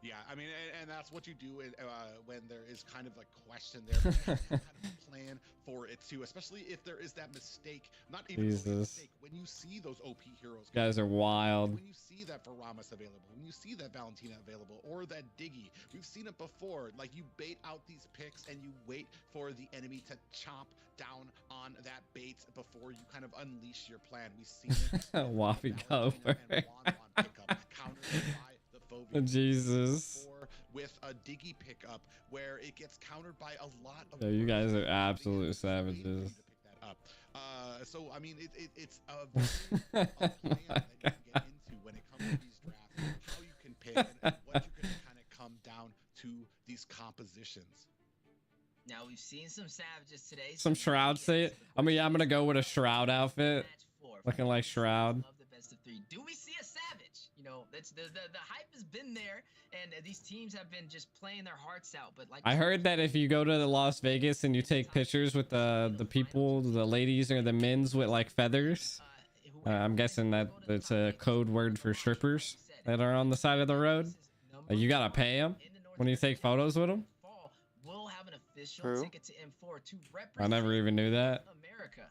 Yeah, I mean, and that's what you do when there is kind of a question there. Kind of plan for it too, especially if there is that mistake. Not even a mistake. When you see those OP heroes, guys are wild. When you see that Varamas available, when you see that Valentina available, or that Diggy, we've seen it before. Like you bait out these picks and you wait for the enemy to chomp down on that bait before you kind of unleash your plan. We've seen it. Waffy Gopher. Jesus. With a Diggy pickup where it gets countered by a lot of. Yeah, you guys are absolute savages. So I mean, it's a plan that you can get into when it comes to these drafts, how you can pick and what you can kind of come down to these compositions. Now we've seen some savages today. Some Shroud say it. I mean, yeah, I'm gonna go with a Shroud outfit, looking like Shroud. Do we see a savage? You know, that's the hype has been there, and these teams have been just playing their hearts out. But like I heard that if you go to Las Vegas and you take pictures with the people, the ladies or the men's with like feathers, I'm guessing that it's a code word for strippers that are on the side of the road. You gotta pay them when you take photos with them. We'll have an official ticket to M4 to represent I never even knew that. America.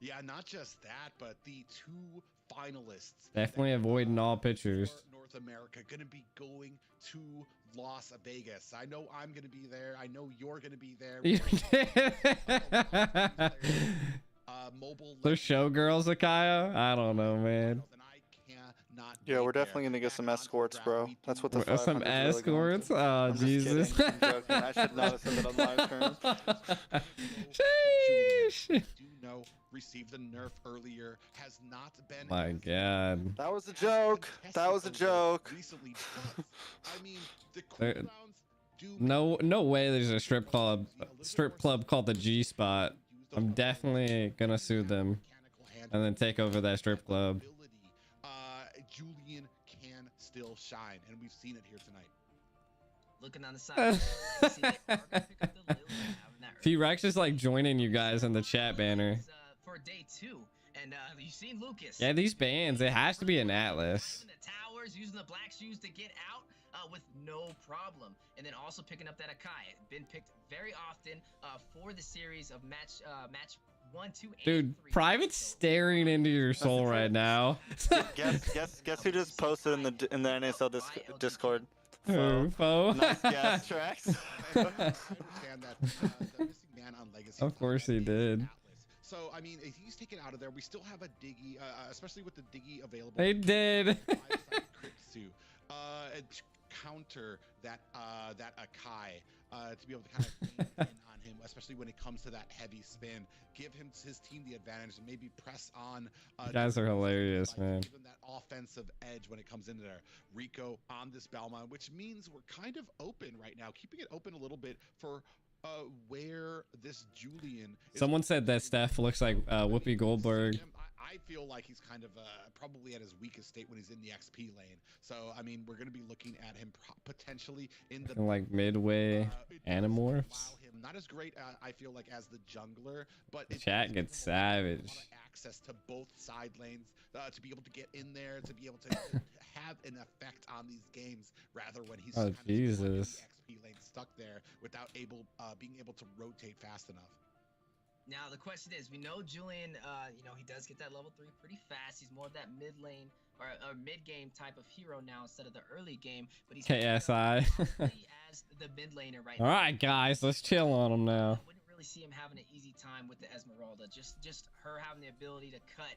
Yeah, not just that, but the two finalists. Definitely avoiding all pictures. North America gonna be going to Las Vegas. I know I'm gonna be there. I know you're gonna be there. They're showgirls, Akaya? I don't know, man. Yeah, we're definitely gonna get some escorts, bro. That's what the some escorts. Really oh, Jesus! I should not have said that on live terms. Sheesh. Received the nerf earlier, has not been. My God. That was a joke. That was a joke. Recently, but, I mean, the cooldowns do no way there's a strip club called the G Spot. I'm definitely gonna sue them and then take over that strip club. Julian can still shine, and we've seen it here tonight. Looking on the side, see they are gonna pick up the Lily, having that T-Rex is like joining you guys in the chat banner. for day 2, and you've seen Lucas. Yeah, these bands, it has to be an Atlas. The towers, using the black shoes to get out with no problem, and then also picking up that Akai. Been picked very often for the series of match 1, 2, and Dude, 3. Private's staring into your soul right now. Guess who just posted in the NSL Discord? Who, Foe? Nice gas tracks. I understand that the missing man on Legacy. Of course he did. So, I mean, if he's taken out of there, we still have a Diggy, especially with the Diggy available. They did. To counter that Akai, to be able to kind of lean in on him, especially when it comes to that heavy spin. Give his team the advantage and maybe press on. You guys are hilarious, man. Give him that offensive edge when it comes into there. Rico on this Belmont, which means we're kind of open right now, keeping it open a little bit for where this Julian is. Someone said that Steph looks like Whoopi Goldberg. I feel like he's kind of probably at his weakest state when he's in the XP lane. So, I mean, we're going to be looking at him potentially in the like midway Animorphs. Not as great, I feel like, as the jungler, but The chat gets savage. access to both side lanes to be able to get in there, to be able to have an effect on these games, rather when he's kind of Jesus. in the XP lane stuck there without being able to rotate fast enough. Now the question is, we know Julian, he does get that level 3 pretty fast. He's more of that mid lane or mid game type of hero now instead of the early game. But he's KSI. as the mid laner right All now. right, guys, let's chill on him now. I wouldn't really see him having an easy time with the Esmeralda. Just her having the ability to cut,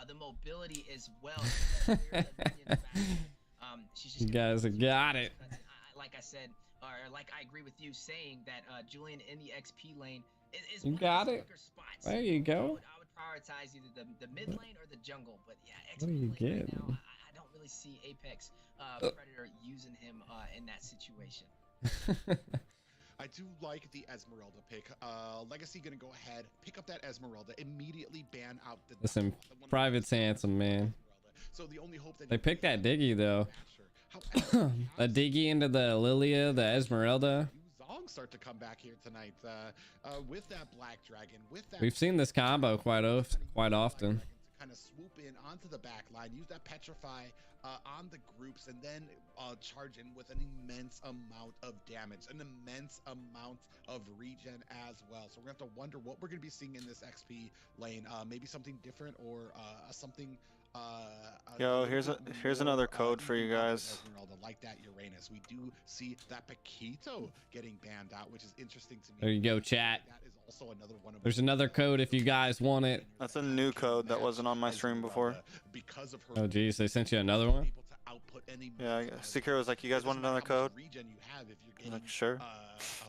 the mobility as well. She's just You guys have got it. Like I said, or like I agree with you saying that Julian in the XP lane is You one of got those it. weaker spots. There you go. I would prioritize either the mid lane or the jungle, but yeah, What do XP you lane get? right now, I don't really see Apex Predator using him in that situation. I do like the Esmeralda pick. Legacy gonna go ahead, pick up that Esmeralda, immediately ban out the. Listen, Private's handsome, man. So the only hope that They picked that Diggy though. A Diggy into the Lilia, the Esmeralda. Zong start to come back here tonight with that Black Dragon. With that, We've seen this combo quite often. Kind of swoop in onto the back line, use that Petrify on the groups, and then charge in with an immense amount of damage, an immense amount of regen as well. So we're gonna have to wonder what we're gonna be seeing in this XP lane. Maybe something different or something. Yo, here's another code for you guys. Like that Uranus, we do see that Paquito getting banned out, which is interesting to me. There you go, chat. That is also another one of There's another code if you guys want it. That's a new code that wasn't on my stream before. Because of her Oh geez, they sent you another one. Yeah, Secure was like, you guys want another code? Regen you have if you're I'm getting, like, sure.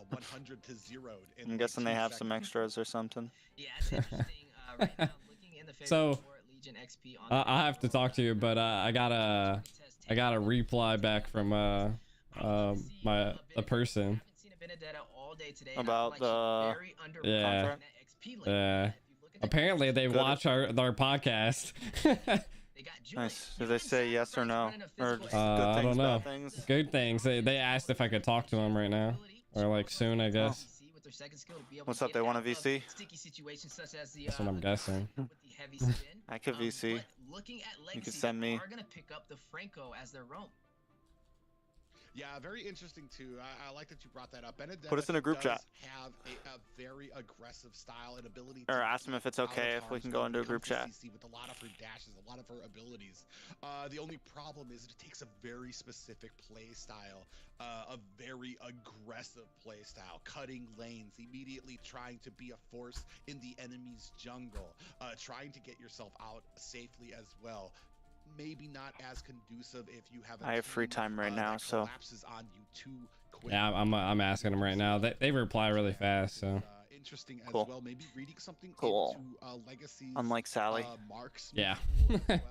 100 to 0. I'm guessing they have some extras or something. Yeah, it's interesting. Right now, looking in the favor So, for Legion XP on I have to talk to you, but I got a reply back from the person About the yeah. contract? Apparently they watch our podcast. Nice. Did they say yes or no? Or just good I things, don't know. bad things? Good things. They asked if I could talk to them right now, or like soon, I guess. What's up? They want a VC? That's what I'm guessing. I could VC. You could send me. Are gonna pick up the Franco as their roam. Yeah, very interesting too. I like that you brought that up. Benedetta Put us in a group chat. Have a very aggressive style and ability. Or ask them if it's okay if we can go into a group chat. With a lot of her dashes, a lot of her abilities. The only problem is it takes a very specific play style, a very aggressive play style, cutting lanes, immediately trying to be a force in the enemy's jungle, trying to get yourself out safely as well. Maybe not as conducive if you have. I have free time right now, so. On you too quick. Yeah, I'm asking them right now. They reply really fast, so. Interesting as Cool. well. Maybe reading something Cool. into Legacy. Unlike Sally. Marks. Yeah. As well.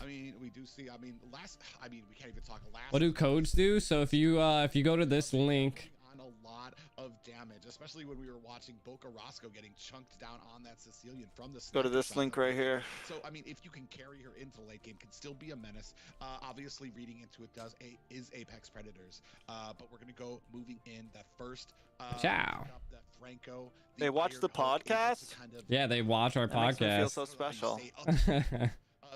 I mean, we do see. I mean, we can't even talk last. What do codes do? So if you go to this link, a lot of damage, especially when we were watching Boca Roscoe getting chunked down on that Sicilian from the Go to this link right here. So I mean, if you can carry her into the late game, can still be a menace. Obviously reading into it is Apex Predators, but we're gonna go moving in that first Ciao. that Franco, They watch the podcast? Yeah, they watch our That makes me feel podcast. so special.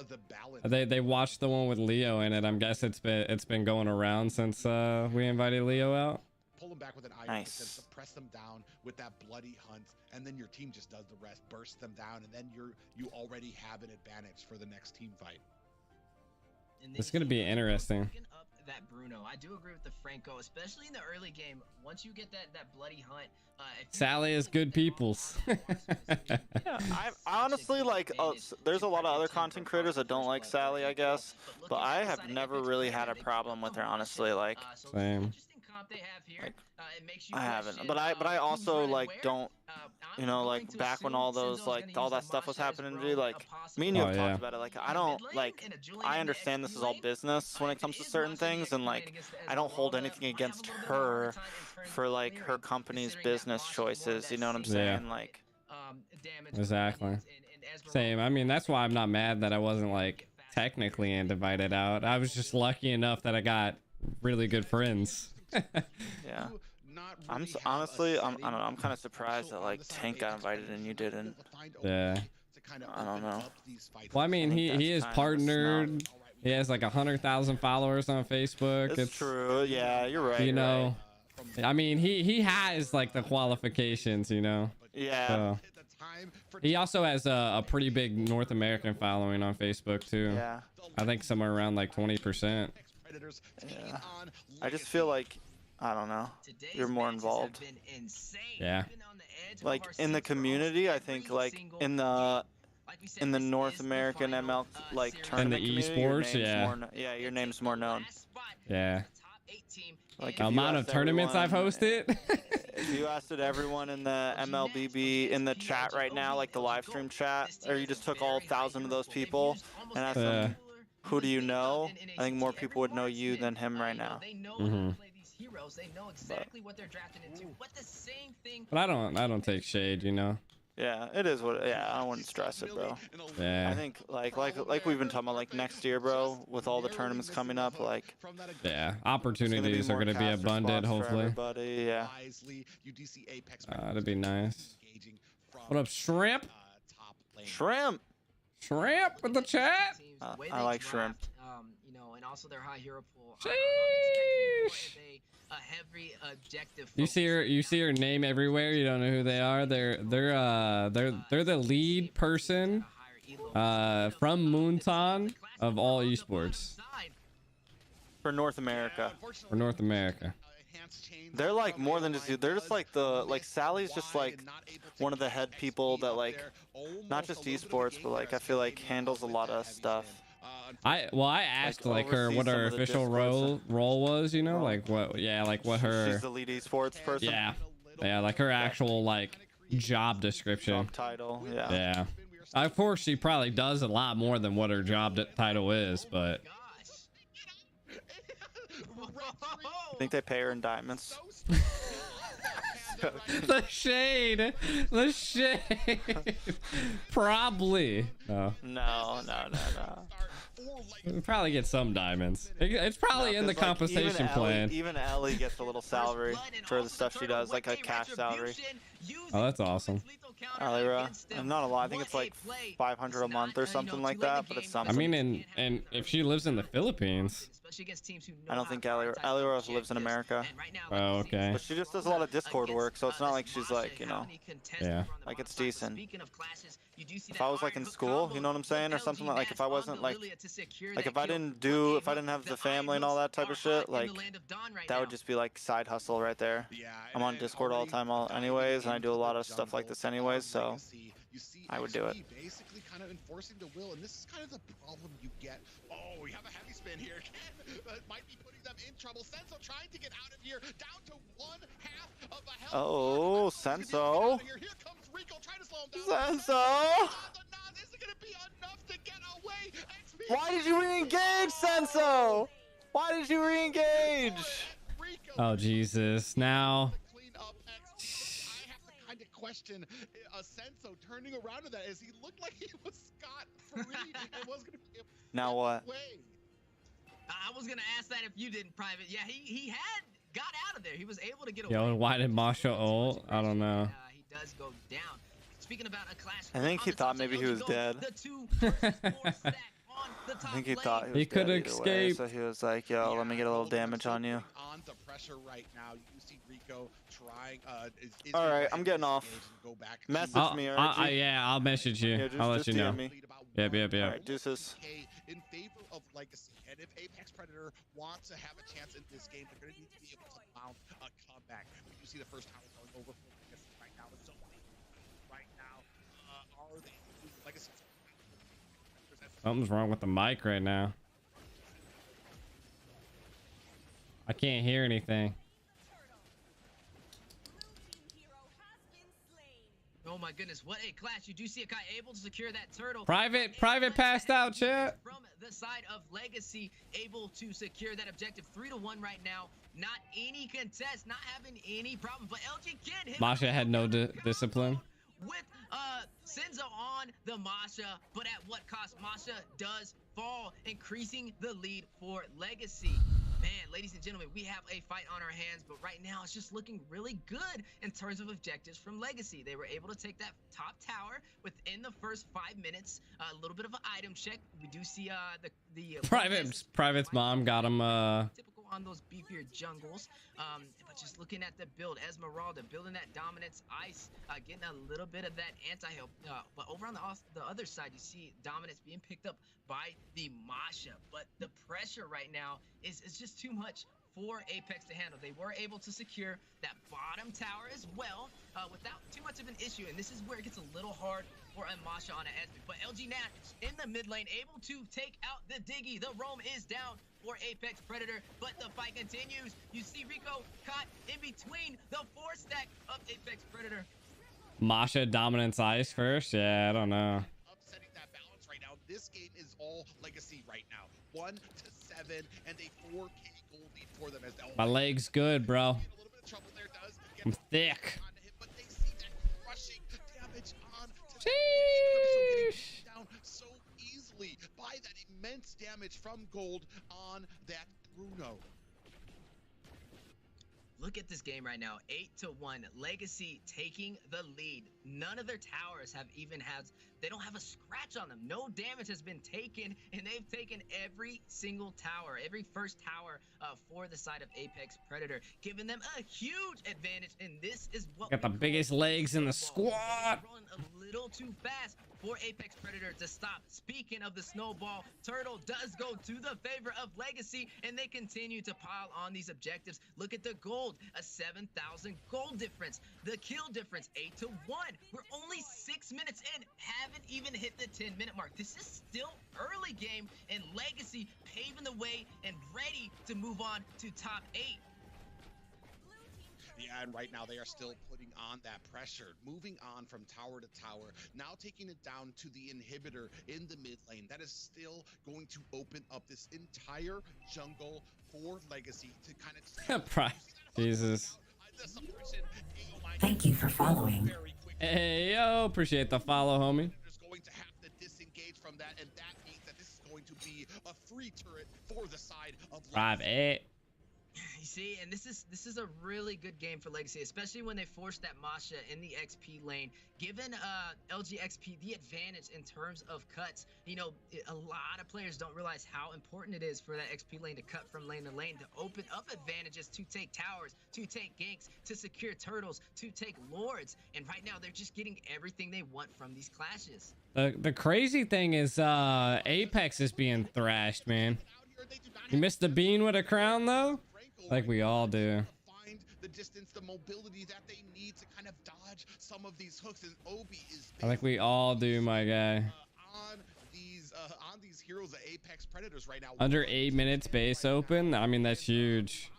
The balance. They watched the one with Leo in it. I'm guessing it's been going around since we invited Leo out. Pull them back with an iron Nice. suppress them down with that bloody hunt, and then your team just does the rest, bursts them down, and then you already have an advantage for the next team fight. It's gonna be interesting. Up that Bruno, I do agree with the Franco, especially in the early game. Once you get that bloody hunt, Sally is good peoples. Yeah, I honestly like. There's a lot of other content creators that don't like Sally, I guess, but I have never really had a problem with her. Honestly, like. Same. I haven't, but I also like don't, you know, like back when all those like all that stuff was happening, dude. Like me and you have talked about it. Like I don't like. I understand this is all business when it comes to certain things, and like I don't hold anything against her for like her company's business choices. You know what I'm saying? Like. Exactly. Same. I mean, that's why I'm not mad that I wasn't like technically invited out. I was just lucky enough that I got really good friends. Yeah. Honestly, I don't know. I'm kind of surprised that like Tank got invited and you didn't. Yeah. I don't know. Well, I mean, he is partnered. He has like 100,000 followers on Facebook. It's true. Yeah, you're right. You know, I mean, he has like the qualifications. You know. Yeah. So. He also has a pretty big North American following on Facebook too. Yeah. I think somewhere around like 20%. Yeah. I just feel like, I don't know, you're more involved. Yeah. Like in the community, I think like in the North American ML like tournament in the community, esports, yeah. Yeah, your name's more known. Yeah. Like The amount of tournaments I've hosted. If you asked everyone in the MLBB in the chat right now, like the live stream chat, or you just took all 1,000 of those people and asked them, who do you know? I think more people would know you than him right now. But I don't take shade, you know. Yeah, it is what. Yeah, I wouldn't stress it, bro. Yeah. I think like we've been talking about, like next year, bro, with all the tournaments coming up, like. Yeah, opportunities are gonna be abundant, hopefully. Everybody, yeah. That'd be nice. What up, Shrimp? Shrimp. Shrimp with the chat. I like Shrimp. You know, and also their high hero pool. Sheesh. You see her name everywhere. You don't know who they are. They're the lead person from Moonton of all esports For North America. for North America. They're like more than just. They're just like Sally's just like one of the head people that like, not just esports, but like I feel like handles a lot of stuff. I asked like her what her official role was, you know, like what her. She's the lead esports person. Yeah, like her actual like job description. Job title. Yeah. Yeah. Of course, she probably does a lot more than what her job title is, but. I think they pay her in diamonds. The shade. Probably. No. We'll probably get some diamonds. It's probably in the compensation plan. Even Ellie gets a little salary for the stuff she does, like a cash salary. Oh, that's awesome. Alira, not a lot. I think it's like 500 a month or something like that, but it's something. I mean, and if she lives in the Philippines. I don't think Alira lives in America. Oh, okay. But she just does a lot of Discord work, so it's not like she's like, you know. Yeah. Like it's decent. If I was like in school, you know what I'm saying, or something like if I wasn't like if I didn't have the family and all that type of shit, like that would just be like side hustle right there. I'm on Discord all the time anyways, and I do a lot of stuff like this anyways, so I would do it. Basically kind of enforcing the will, and this is kind of the problem you get. Oh, we have a heavy spin here again. That might be putting them in trouble. Senso trying to get out of here, down to 1/2 of a health. Oh, Senso. Here comes Rico trying to slow him down. Senso! Isn't gonna be enough to get away. Why did you re-engage, Senso? Why did you re-engage? Oh, Jesus. Now question Senso turning around to that as he looked like he was scot-free and was going to be able to now what? away. I was gonna ask that if you didn't, Private. Yeah, he had got out of there. He was able to get away. Yo, why did Masha ult? I don't know. He does go down. Speaking about a clash, I think he thought maybe he was dead. The 2 versus 4 stack on the top I think he lane. thought He was could dead either way, escape. so he was like, "Yo, let me get a little damage on you." On the pressure right now, you see Rico trying. All right, I'm getting off. Go back. Message me, I'll, alright, G? yeah, I'll message you. Yeah, I'll let just you know. DM me. Yep. All right, deuces. In favor of Legacy, and if Apex Predator wants to have a chance in this game, they're going to need to be able to mount a comeback. We do see the first tower going over for Legacy right now. It's so right now. Are they Legacy? Something's wrong with the mic right now. I can't hear anything. Oh my goodness, what a clash. You do see a guy able to secure that turtle. Private passed out, chat. From the side of Legacy, able to secure that objective 3-1 right now. Not any contest, not having any problem. But LG Kid hit Masha had no discipline. with Senzo on the Masha, but at what cost? Masha does fall, increasing the lead for Legacy. Man, ladies and gentlemen, we have a fight on our hands, but right now it's just looking really good in terms of objectives from Legacy. They were able to take that top tower within the first 5 minutes. A little bit of an item check. We do see the Private's mom got him. Typical on those beefier jungles. But just looking at the build, Esmeralda building that dominance, Ice getting a little bit of that anti-heal. But over on the other side, you see dominance being picked up by the Masha. But the pressure right now is just too much for Apex to handle. They were able to secure that bottom tower as well without too much of an issue. And this is where it gets a little hard for a Masha on an Esme. But LG Nact in the mid lane, able to take out the Diggy. The roam is down for Apex Predator, but the fight continues. You see Rico caught in between the 4-stack of Apex Predator. Masha dominance Ice first? Yeah, I don't know. Upsetting that balance right now. This game is all Legacy right now. 1-7 and a 4K gold lead for them. As my leg's good, bro. A little bit of trouble there, does I'm thick. But they see that crushing damage on to Sheesh. down so easily by that immense damage from gold on that Bruno. Look at this game right now, 8-1. Legacy taking the lead. None of their towers have even had, they don't have a scratch on them. No damage has been taken, and they've taken every single tower, every first tower for the side of Apex Predator, giving them a huge advantage. And this is what got the biggest legs in the squad. Rolling a little too fast for Apex Predator to stop. Speaking of the snowball, Turtle does go to the favor of Legacy, and they continue to pile on these objectives. Look at the gold, a 7,000 gold difference. The kill difference, 8-1. We're only 6 minutes in, haven't even hit the 10-minute mark. This is still early game, and Legacy paving the way and ready to move on to top 8. Yeah, and right now they are still putting on that pressure, moving on from tower to tower, now taking it down to the inhibitor in the mid lane. That is still going to open up this entire jungle for Legacy to kind of Jesus. Thank you for following. Hey, yo, appreciate the follow, homie. Just going to have to disengage from that, and that means that this is going to be a free turret for the side of Legacy. 5-8. You see, and this is a really good game for Legacy, especially when they forced that Masha in the XP lane, giving LG XP the advantage in terms of cuts. You know, a lot of players don't realize how important it is for that XP lane to cut from lane to lane, to open up advantages, to take towers, to take ganks, to secure turtles, to take lords. And right now, they're just getting everything they want from these clashes. The crazy thing is Apex is being thrashed, man. You missed the bean with a crown, though? Like we all do. Find the distance, the mobility that they need to kind of dodge some of these hooks, and Obi is I think we all do, my guy. On these heroes, the Apex Predators right now. Under 8 minutes base open. I mean, that's huge.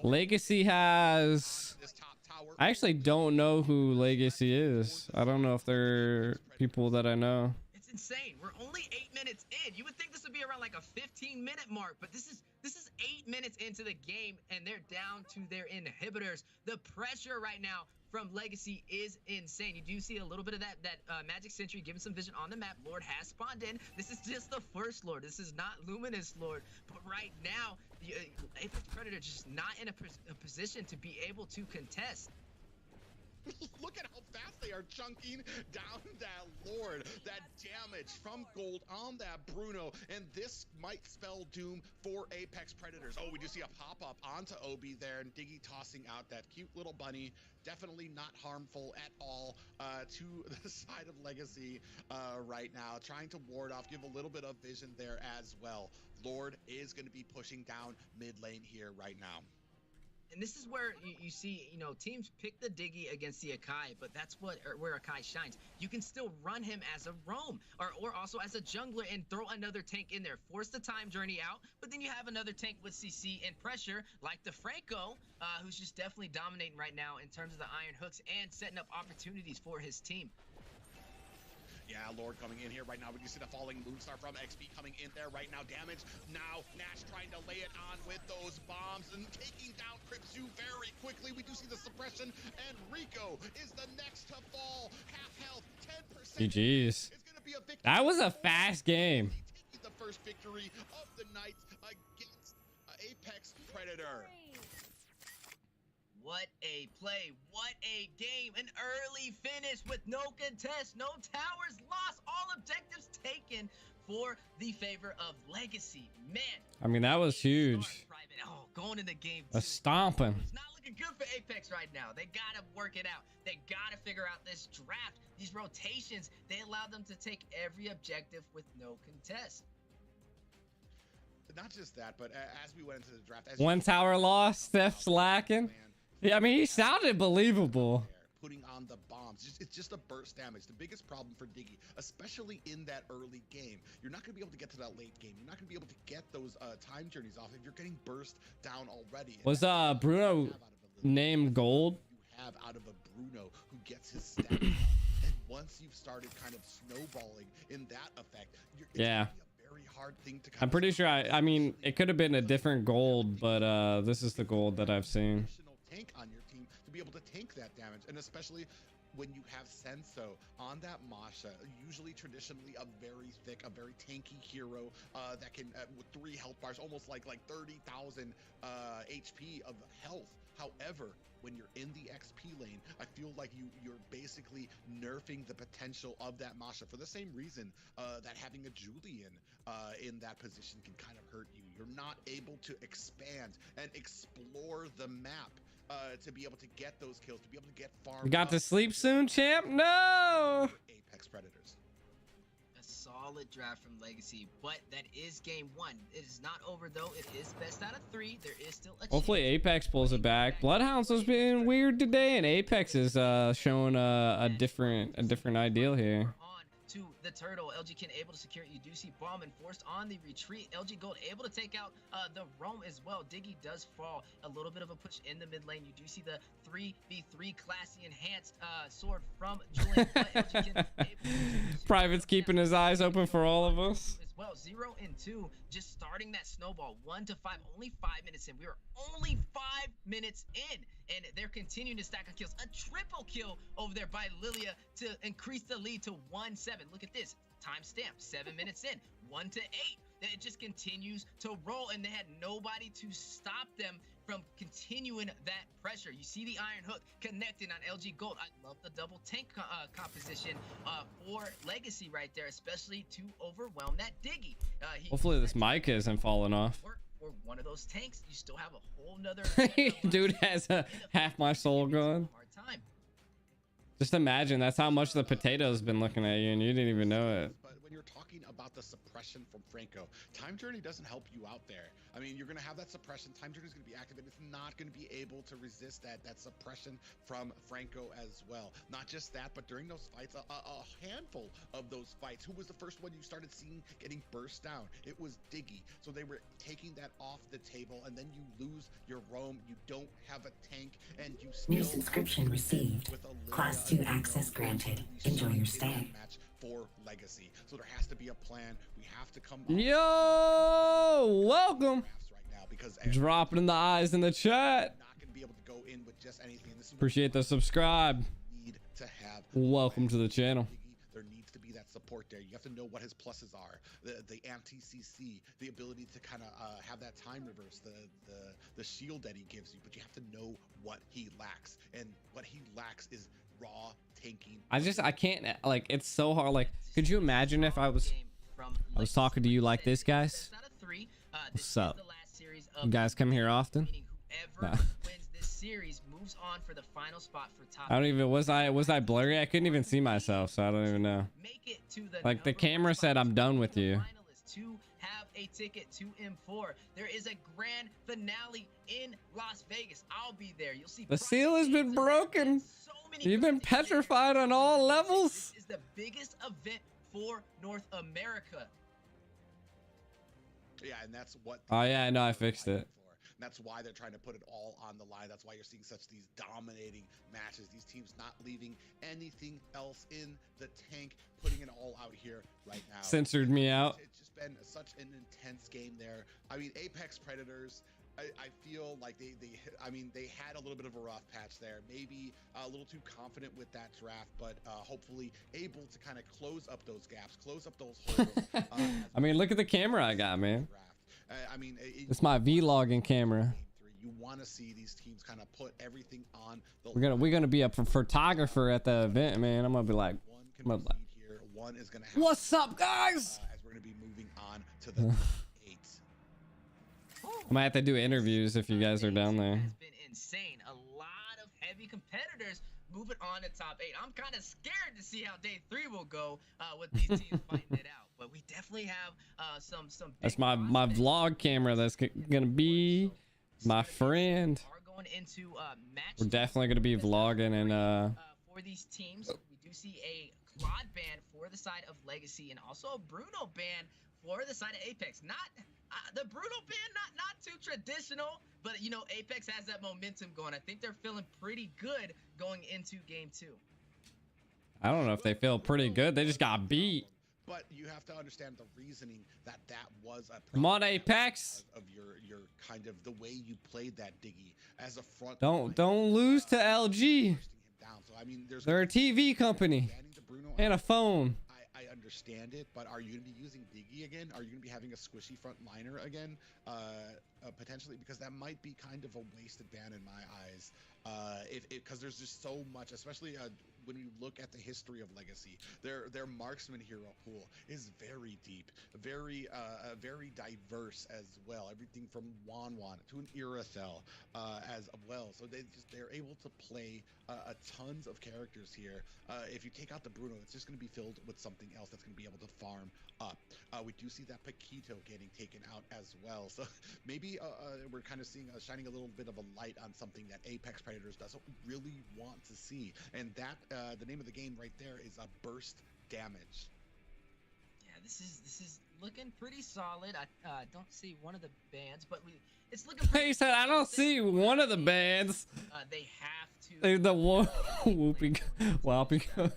Legacy has. I actually don't know who Legacy is. I don't know if they're people that I know. It's insane. We're only 8 minutes in. You would think this would be around like a 15-minute mark, but this is 8 minutes into the game, and they're down to their inhibitors. The pressure right now from Legacy is insane. You do see a little bit of that Magic Sentry giving some vision on the map. Lord has spawned in. This is just the first Lord. This is not Luminous Lord. But right now, Apex Predator just not in a position to be able to contest. Look at how fast they are chunking down that Lord. That damage from Gold on that Bruno. And this might spell doom for Apex Predators. Oh, we do see a pop-up onto Obi there. And Diggy tossing out that cute little bunny. Definitely not harmful at all to the side of Legacy right now. Trying to ward off, give a little bit of vision there as well. Lord is going to be pushing down mid lane here right now. And this is where you see, teams pick the Diggy against the Akai, but that's where Akai shines. You can still run him as a roam or also as a jungler and throw another tank in there. Force the time journey out, but then you have another tank with CC and pressure like the Franco, who's just definitely dominating right now in terms of the iron hooks and setting up opportunities for his team. Yeah, Lord coming in here right now. We can see the falling Moonstar from XP coming in there right now. Damage. Now Nash trying to lay it on with those bombs and taking down Cripsu very quickly. We do see the suppression, and Rico is the next to fall. Half health, 10%. GG's. That was a fast game. Taking the first victory of the night against Apex Predator. What a play, what a game, an early finish with no contest, no towers lost, all objectives taken for the favor of Legacy. Man. I mean, that was huge. Oh, going into game 2. A stomping. It's not looking good for Apex right now. They got to work it out. They got to figure out this draft. These rotations, they allow them to take every objective with no contest. Not just that, but as we went into the draft. One tower lost, Steph's lacking. Yeah, I mean, he sounded believable. Putting on the bombs. It's just a burst damage. The biggest problem for Diggy, especially in that early game, you're not going to be able to get to that late game. You're not going to be able to get those time journeys off if you're getting burst down already. Was Bruno named Gold? You have out of a Bruno who gets his stats. And once you've started kind of snowballing in that effect, yeah. Very hard thing to I'm pretty sure I mean it could have been a different Gold, but this is the Gold that I've seen. Tank on your team to be able to tank that damage, and especially when you have Senso on that Masha, usually traditionally a very thick, a very tanky hero that can with 3 health bars, almost like 30,000 HP of health. However, when you're in the XP lane, I feel like you're basically nerfing the potential of that Masha for the same reason that having a Julian in that position can kind of hurt you. You're not able to expand and explore the map to be able to get those kills, to be able to get farm. We got to sleep soon, champ? No! Apex Predators. A solid draft from Legacy, but that is game 1. It is not over though. It is best out of 3. There is still a hopefully Apex pulls it back. Bloodhounds was being weird today, and Apex is showing a different ideal here. To the turtle, LG Kin able to secure it. You do see Bauman forced on the retreat. LG Gold able to take out the roam as well. Diggy does fall. A little bit of a push in the mid lane. You do see the 3v3 classy enhanced sword from Julian. Private's keeping his eyes open for all of us. As well, 0 and 2, just starting that snowball. 1 to 5, only 5 minutes in. We are only 5 minutes in, and they're continuing to stack on kills. A triple kill over there by Lilia to increase the lead to 1-7. Look at this timestamp. 7 minutes in, 1 to 8. It just continues to roll, and they had nobody to stop them from continuing that pressure. You see the iron hook connecting on LG Gold. I love the double tank composition for Legacy right there, especially to overwhelm that Diggy. Hopefully this mic isn't falling off. Or one of those tanks, you still have a whole nother dude has half my soul gone. Just imagine that's how much the potato's been looking at you and you didn't even know it. But when you're talking about the suppression from Franco, Time Journey doesn't help you out there. I mean, you're going to have that suppression. Time Journey is going to be activated. It's not going to be able to resist that suppression from Franco as well. Not just that, but during those fights, a handful of those fights, who was the first one you started seeing getting burst down? It was Diggy. So they were taking that off the table, and then you lose your roam. You don't have a tank, and you still new subscription received. Class 2 access granted. Enjoy your stay. For Legacy, so there has to be a plan. We have to come. Yo, welcome. Right now because dropping in the eyes in the chat. Not going to be able to go in with just anything. This is Appreciate the subscribe. need to have. Welcome to the channel. There needs to be that support there. You have to know what his pluses are. The anti-CC, the ability to kind of have that time reverse, the shield that he gives you, but you have to know what he lacks. And what he lacks is raw tanking. I can't, like, it's so hard. Like, could you imagine if I was talking to you like this, guys? What's up? You guys come here often? Nah. Series moves on for the final spot for top. I don't even, was I blurry? I couldn't even see myself, so I don't even know. Make it to the like the camera said I'm done with you. To have a ticket to M4. There is a grand finale in Las Vegas. I'll be there. You'll see the seal has been broken. You've been petrified on all levels. This is the biggest event for North America. Yeah, and that's what. Oh yeah, I know. I fixed it. That's why they're trying to put it all on the line. That's why you're seeing these dominating matches. These teams not leaving anything else in the tank, putting it all out here right now. Censored me out. It's just been such an intense game there. I mean, Apex Predators, I feel like they had a little bit of a rough patch there. Maybe a little too confident with that draft, but hopefully able to kind of close up those gaps, close up those holes. I mean, look at the camera I got, man. I mean, it's my vlogging camera. You want to see these teams kind of put everything on the we're gonna be a photographer at the event, man. I'm gonna be like, one is gonna have, what's up, guys? As we're gonna be moving on to the 8. I might have to do interviews if you guys are down there. It's been insane. A lot of heavy competitors moving on to top 8. I'm kind of scared to see how day 3 will go with these teams fighting it out. But we definitely have some. That's my vlog camera. That's gonna be my friend. We're definitely gonna be vlogging and for these teams, we do see a Claude ban for the side of Legacy and also a Bruno ban for the side of Apex. Not the Bruno ban, not too traditional, but you know Apex has that momentum going. I think they're feeling pretty good going into game 2. I don't know if they feel pretty good. They just got beat. But you have to understand the reasoning that was a come on, Apex of your kind of the way you played that Diggy as a front. Don't lose to LG. So, I mean, they're a TV company and a phone. I understand it, but are you gonna be using Diggy again? Are you gonna be having a squishy front liner again? Potentially, because that might be kind of a wasted ban in my eyes. Because there's just so much, especially when you look at the history of Legacy, their marksman hero pool is very deep, very diverse as well. Everything from Wan to an Iracel as well. So they're able to play tons of characters here. If you take out the Bruno, it's just going to be filled with something else that's going to be able to farm up. We do see that Paquito getting taken out as well. So maybe we're kind of seeing shining a little bit of a light on something that Apex Predators doesn't really want to see, and that the name of the game right there is a burst damage. Yeah, this is looking pretty solid. I don't see one of the bands, but it's looking pretty he said I don't see one of the bands. They have to the one whooping whopping is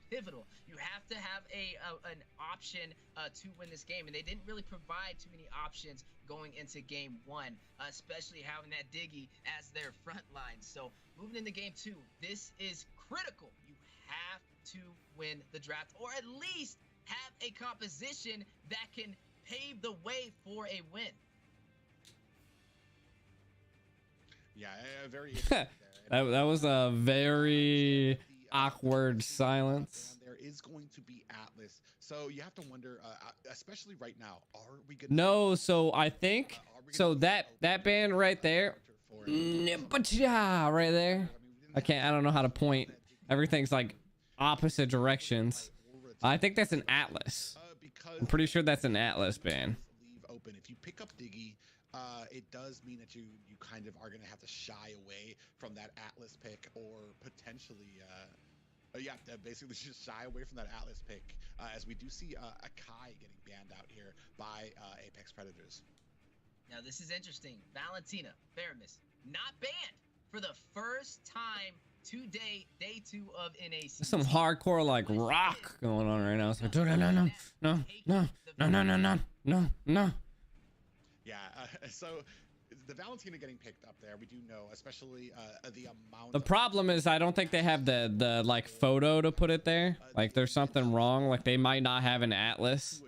pivotal. You have to have an option to win this game, and they didn't really provide too many options going into game 1, especially having that Diggy as their front line. So moving into game 2, this is critical. You have to win the draft, or at least have a composition that can pave the way for a win. Yeah, very that was a very awkward silence. There is going to be Atlas, so you have to wonder, especially right now, are we gonna? No, so I think so that band right there, right there. I don't know how to point. Everything's like opposite directions. I think that's an Atlas. I'm pretty sure that's an Atlas band. Leave open. If you pick up Diggy, it does mean that you kind of are going to have to shy away from that Atlas pick, or potentially basically just shy away from that Atlas pick, as we do see Akai getting banned out here by Apex Predators. Now this is interesting. Valentina Faramis not banned for the first time today, day 2 of NAC. Some hardcore like rock going on right now. It's like no. Yeah, so the Valentina getting picked up there, we do know, especially the amount. The problem is I don't think they have the like photo to put it there. Like there's something wrong. Like they might not have an Atlas.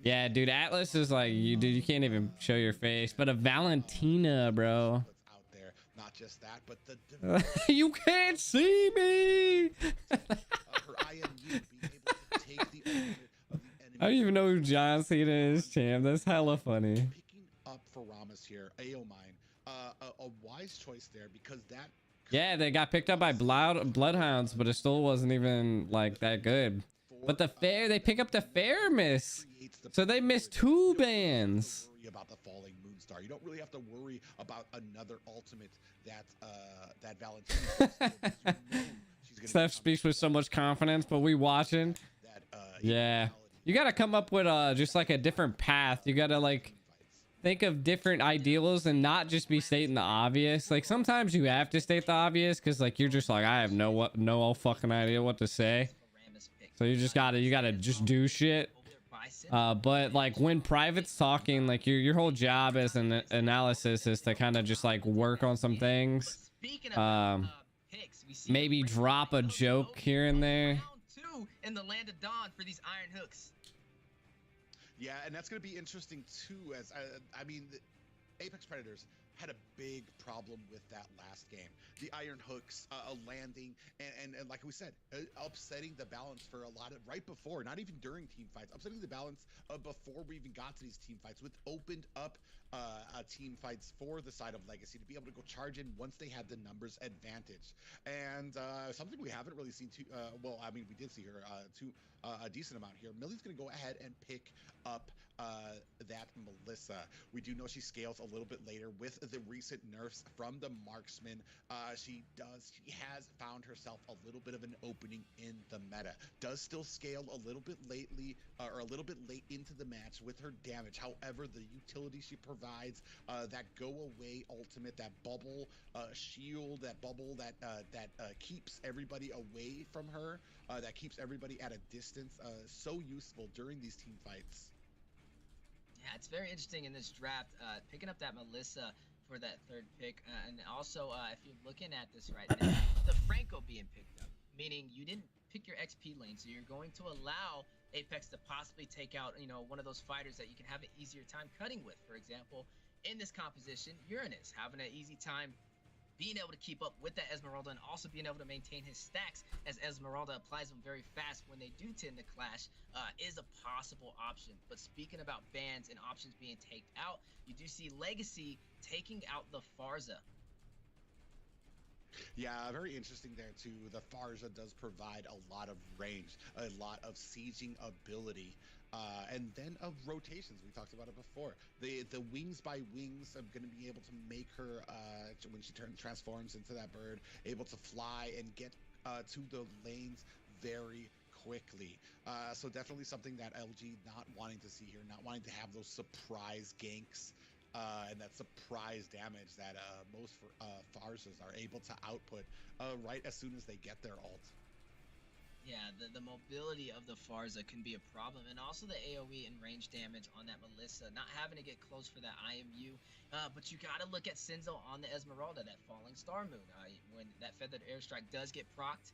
Yeah, dude, Atlas is like dude, you can't even show your face. But a Valentina, bro. Out there, not just that, but the you can't see me. her IMU being able to take the ultimate of the enemy. I don't even know who John Cena is, champ. That's hella funny. Picking up for Ramos here, Aomine, a wise choice there because that. Yeah, they got picked up by Bloodhounds, but it still wasn't even like that good. But the fair, they pick up the fair miss, so they missed 2 bans. Worry about the falling Moonstar. You don't really have to worry about another ultimate that Valentina. Steph speaks with so much confidence, but we watching. Yeah, you gotta come up with just like a different path. You gotta like think of different ideals and not just be stating the obvious. Like sometimes you have to state the obvious because like you're just like I have no fucking idea what to say. So you gotta just do shit. But like when private's talking, like your whole job as an analysis is to kind of just like work on some things. Maybe drop a joke here and there. In the land of Dawn for these iron hooks. Yeah, and that's going to be interesting too. As I mean, the Apex Predators had a big problem with that last game. The iron hooks landing and like we said, upsetting the balance for a lot of right before, not even during team fights, upsetting the balance before we even got to these team fights, with opened up team fights for the side of Legacy to be able to go charge in once they had the numbers advantage. And something we haven't really seen too well, I mean, we did see her a decent amount here. Millie's going to go ahead and pick up that Melissa. We do know she scales a little bit later with the recent nerfs from the marksman. She has found herself a little bit of an opening in the meta. Does still scale a little bit lately, or a little bit late into the match with her damage. However, the utility she provides, that go away ultimate, that bubble shield, that bubble that keeps everybody away from her, that keeps everybody at a distance, so useful during these team fights. Yeah, it's very interesting in this draft, picking up that Melissa for that 3rd pick, and also if you're looking at this right now, the Franco being picked up, meaning you didn't pick your XP lane, so you're going to allow Apex to possibly take out, one of those fighters that you can have an easier time cutting with. For example, in this composition, Uranus having an easy time being able to keep up with that Esmeralda and also being able to maintain his stacks as Esmeralda applies them very fast when they do tend to clash is a possible option. But speaking about bans and options being taken out, you do see Legacy taking out the Farza. Yeah, very interesting there too. The Farza does provide a lot of range, a lot of sieging ability, and then of rotations. We talked about it before. The wings by wings are going to be able to make her, when she transforms into that bird, able to fly and get to the lanes very quickly. So definitely something that LG not wanting to see here, not wanting to have those surprise ganks. And that surprise damage that most Farzas are able to output right as soon as they get their ult. Yeah, the mobility of the Farza can be a problem, and also the AoE and range damage on that Melissa, not having to get close for that IMU. But you got to look at Sinzo on the Esmeralda, that Falling Star Moon. When that Feathered Airstrike does get procced,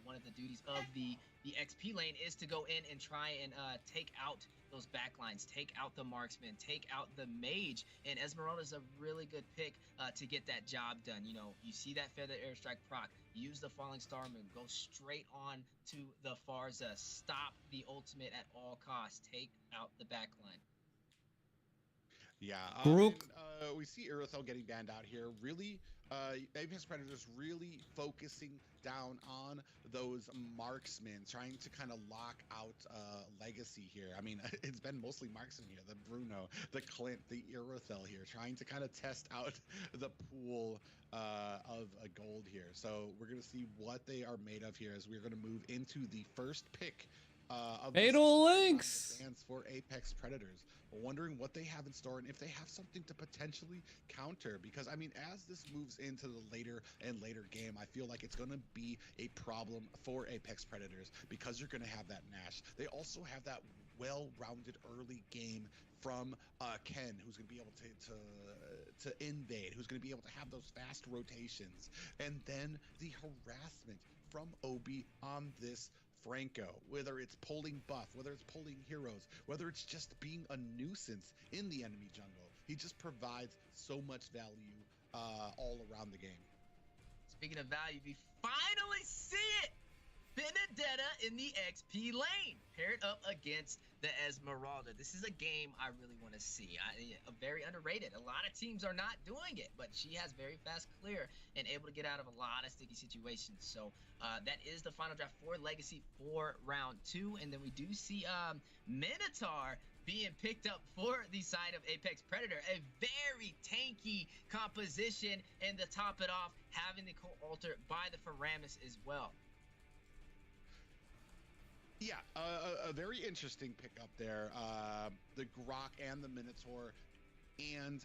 one of the duties of the XP lane is to go in and try and take out those backlines, take out the marksman, take out the mage, and Esmeralda is a really good pick to get that job done. You see that Feathered Airstrike proc, use the Falling Star Moon, go straight on to the Farza, stop the ultimate at all costs, take out the backline. Yeah, we see Irothel getting banned out here. Really, Apex Predators really focusing down on those marksmen, trying to kind of lock out Legacy here. I mean, it's been mostly marksmen here, the Bruno, the Clint, the Irothel here, trying to kind of test out the pool of a gold here. So we're going to see what they are made of here as we're going to move into the first pick of Fatal Links for Apex Predators. Wondering what they have in store and if they have something to potentially counter, because I mean, as this moves into the later and later game, I feel like it's going to be a problem for Apex Predators because you're going to have that Nash. They also have that well-rounded early game from Ken, who's going to be able to invade, who's going to be able to have those fast rotations, and then the harassment from Obi on this Franco, whether it's pulling buff, whether it's pulling heroes, whether it's just being a nuisance in the enemy jungle. He just provides so much value all around the game. Speaking of value, we finally see it! Benedetta in the XP lane, paired up against the Esmeralda. This is a game I really want to see. Very underrated. A lot of teams are not doing it, but she has very fast clear and able to get out of a lot of sticky situations. So that is the final draft for Legacy for round 2. And then we do see Minotaur being picked up for the side of Apex Predator. A very tanky composition, and to top it off, having the co-alter by the Faramis as well. Yeah, a very interesting pickup there. The Grok and the Minotaur and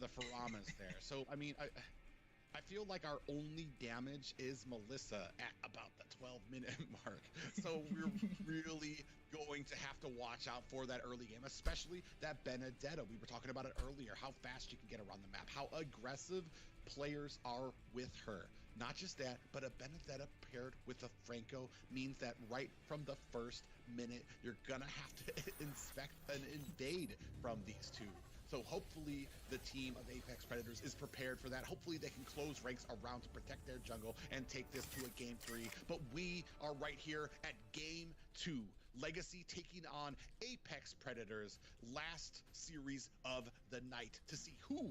the Faramis there. So, I mean, I feel like our only damage is Melissa at about the 12-minute mark. So we're really going to have to watch out for that early game, especially that Benedetta. We were talking about it earlier, how fast you can get around the map, how aggressive players are with her. Not just that, but a Benedetta paired with a Franco means that right from the first minute, you're gonna have to inspect and invade from these two. So hopefully the team of Apex Predators is prepared for that. Hopefully they can close ranks around to protect their jungle and take this to a game 3. But we are right here at game 2. Legacy taking on Apex Predators, last series of the night, to see who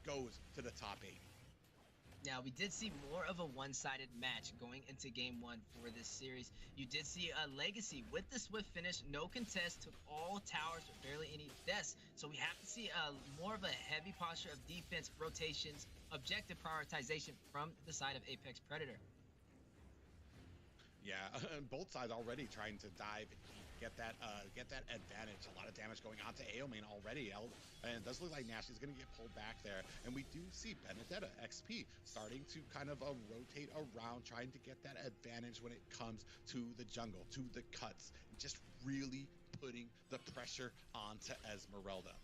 goes to the top 8. Now, we did see more of a one-sided match going into game 1 for this series. You did see a Legacy with the swift finish, no contest, took all towers with barely any deaths. So we have to see more of a heavy posture of defense, rotations, objective prioritization from the side of Apex Predator. Yeah, both sides already trying to dive deep, get that advantage. A lot of damage going on to Aomane already, and it does look like Nash is going to get pulled back there. And we do see Benedetta XP starting to kind of rotate around, trying to get that advantage when it comes to the jungle, to the cuts, just really putting the pressure onto Esmeralda.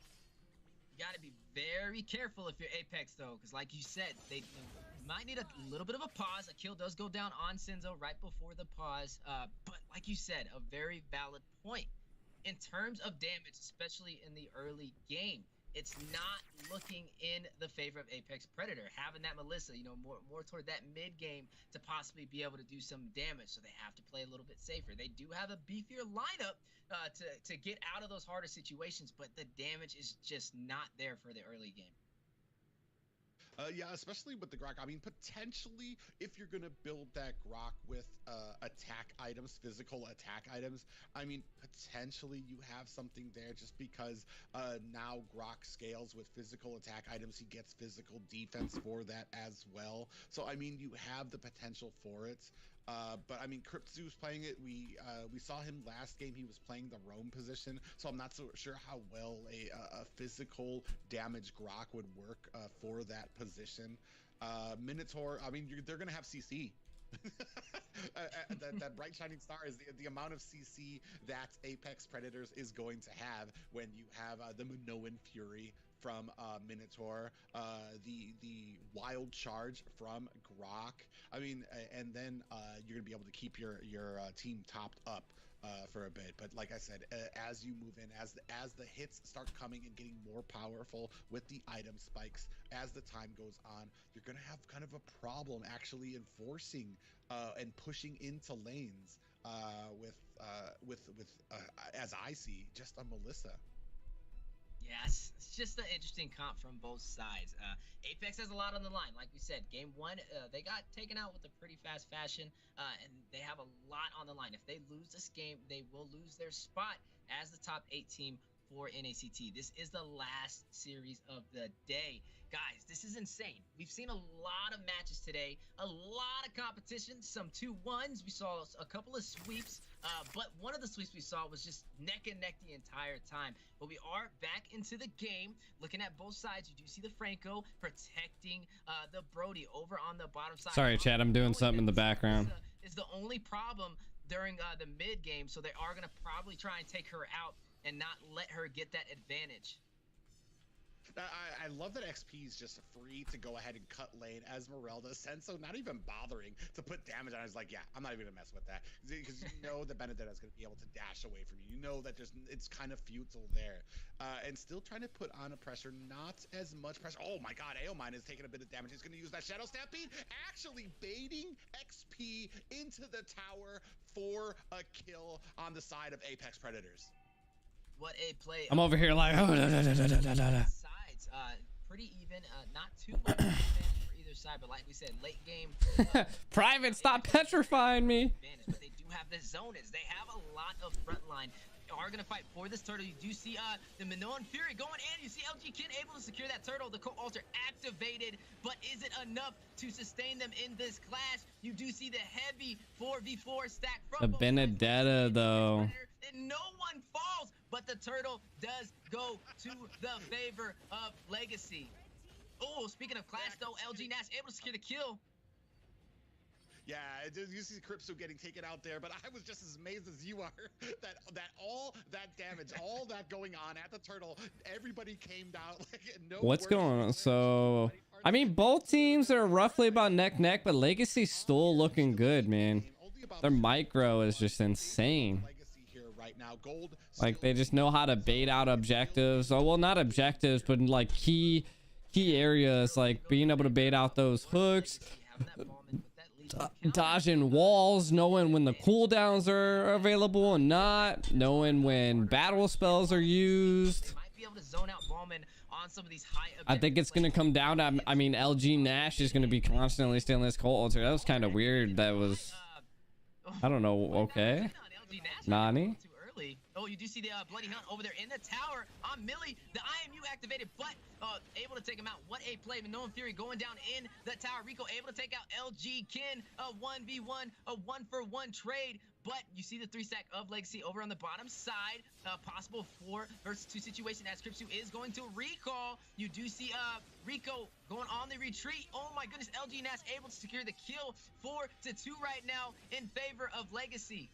You got to be very careful if you're Apex, though, because like you said, they might need a little bit of a pause. A kill does go down on Senzo right before the pause, but like you said, a very valid point. In terms of damage, especially in the early game, it's not looking in the favor of Apex Predator. Having that Melissa, you know, more toward that mid game to possibly be able to do some damage, so they have to play a little bit safer. They do have a beefier lineup to get out of those harder situations, but the damage is just not there for the early game. Yeah, especially with the Grok. I mean, potentially, if you're going to build that Grok with attack items, physical attack items, I mean, potentially you have something there just because now Grok scales with physical attack items. He gets physical defense for that as well. So, I mean, you have the potential for it. But I mean, Cryptzu's playing it. We saw him last game. He was playing the roam position, so I'm not so sure how well a physical damage Grok would work for that position. Minotaur, I mean, they're gonna have CC. that bright shining star is the amount of CC that Apex Predators is going to have when you have the Minoan Fury from Minotaur, the wild charge from Grok. I mean, and then you're gonna be able to keep your team topped up for a bit. But like I said, as you move in, as the hits start coming and getting more powerful with the item spikes, as the time goes on, you're gonna have kind of a problem actually enforcing and pushing into lanes with as I see, just a Melissa. Yes, it's just an interesting comp from both sides. Apex has a lot on the line. Like we said, game 1, they got taken out with a pretty fast fashion, and they have a lot on the line. If they lose this game, they will lose their spot as the top 8 team for NACT. This is the last series of the day. Guys, this is insane. We've seen a lot of matches today, a lot of competition, some 2-1s. We saw a couple of sweeps, but one of the sweeps we saw was just neck and neck the entire time. But we are back into the game, looking at both sides. You do see the Franco protecting the Brody over on the bottom side. Sorry, Chad, I'm doing something in the background. Is the only problem during the mid game, so they are gonna probably try and take her out and not let her get that advantage. I love that XP is just free to go ahead and cut lane. Esmeralda, Senso not even bothering to put damage on. I was like, yeah, I'm not even gonna mess with that, because you know that Benedetta is gonna be able to dash away from you. You know that it's kind of futile there, and still trying to put on a pressure. Not as much pressure. Oh my God, Aomine is taking a bit of damage. He's gonna use that Shadow Stampede, actually baiting XP into the tower for a kill on the side of Apex Predators. What a play! I'm over here like, oh, Sides, pretty even. Not too much advantage for either side, but like we said, late game. Private, stop petrifying me. But they do have the zoners. They have a lot of front line. They are gonna fight for this turtle. You do see the Minoan Fury going in. You see LG Kin able to secure that turtle. The co-alter activated, but is it enough to sustain them in this clash? You do see the heavy 4v4 stack from The Benedetta though. And no one falls, but the turtle does go to the favor of Legacy. Oh, speaking of clash though, LG Nash able to secure the kill. Yeah, you see Crypto getting taken out there, but I was just as amazed as you are that all that damage, all that going on at the turtle, everybody came down like no. What's going on? So, I mean, both teams are roughly about neck, but Legacy's still looking good, man. Their micro is just insane. Like they just know how to bait out objectives. Oh, well, not objectives, but like key areas, like being able to bait out those hooks, dodging walls, knowing when the cooldowns are available and not, knowing when battle spells are used. I think it's gonna come down to, I mean, LG Nash is gonna be constantly stealing this cold altar. That was kind of weird. That was, I don't know. Okay, Nani. Oh, you do see the Bloody Hunt over there in the tower on Millie. The IMU activated, but able to take him out. What a play. Minoan Fury going down in the tower. Rico able to take out LG Kin. A 1v1, a 1-for-1 trade. But you see the 3-stack of Legacy over on the bottom side. Possible 4 versus 2 situation as Crypto is going to recall. You do see Rico going on the retreat. Oh my goodness, LG Nash able to secure the kill. 4-2 right now in favor of Legacy.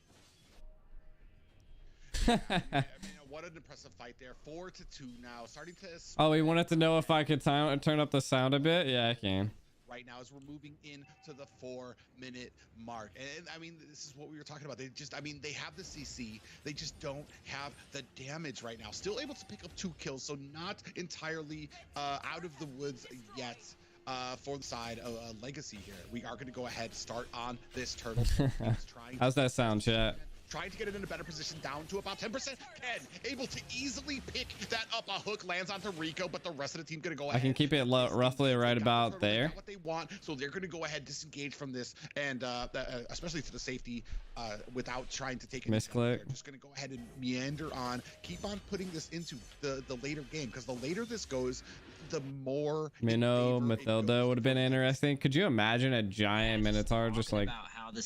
I mean, what an impressive fight there. 4-2 now. Starting to. Oh, he wanted to know if I could turn up the sound a bit. Yeah, I can. Right now, as we're moving into the 4-minute mark, and I mean, this is what we were talking about. They just, I mean, they have the CC. They just don't have the damage right now. Still able to pick up 2 kills, so not entirely out of the woods yet. For the side of Legacy here, we are going to go ahead start on this turtle. How's that sound, chat? Trying to get it in a better position, down to about 10%. Ken able to easily pick that up. A hook lands onto Rico, but the rest of the team gonna go ahead. I can keep it roughly right about there. What they want, so they're gonna go ahead, disengage from this, and especially to the safety, without trying to take it. Misclick. They're just gonna go ahead and meander on, keep on putting this into the later game, because the later this goes, the more Minnow Mathilda would have been interesting. Could you imagine a giant Minotaur just like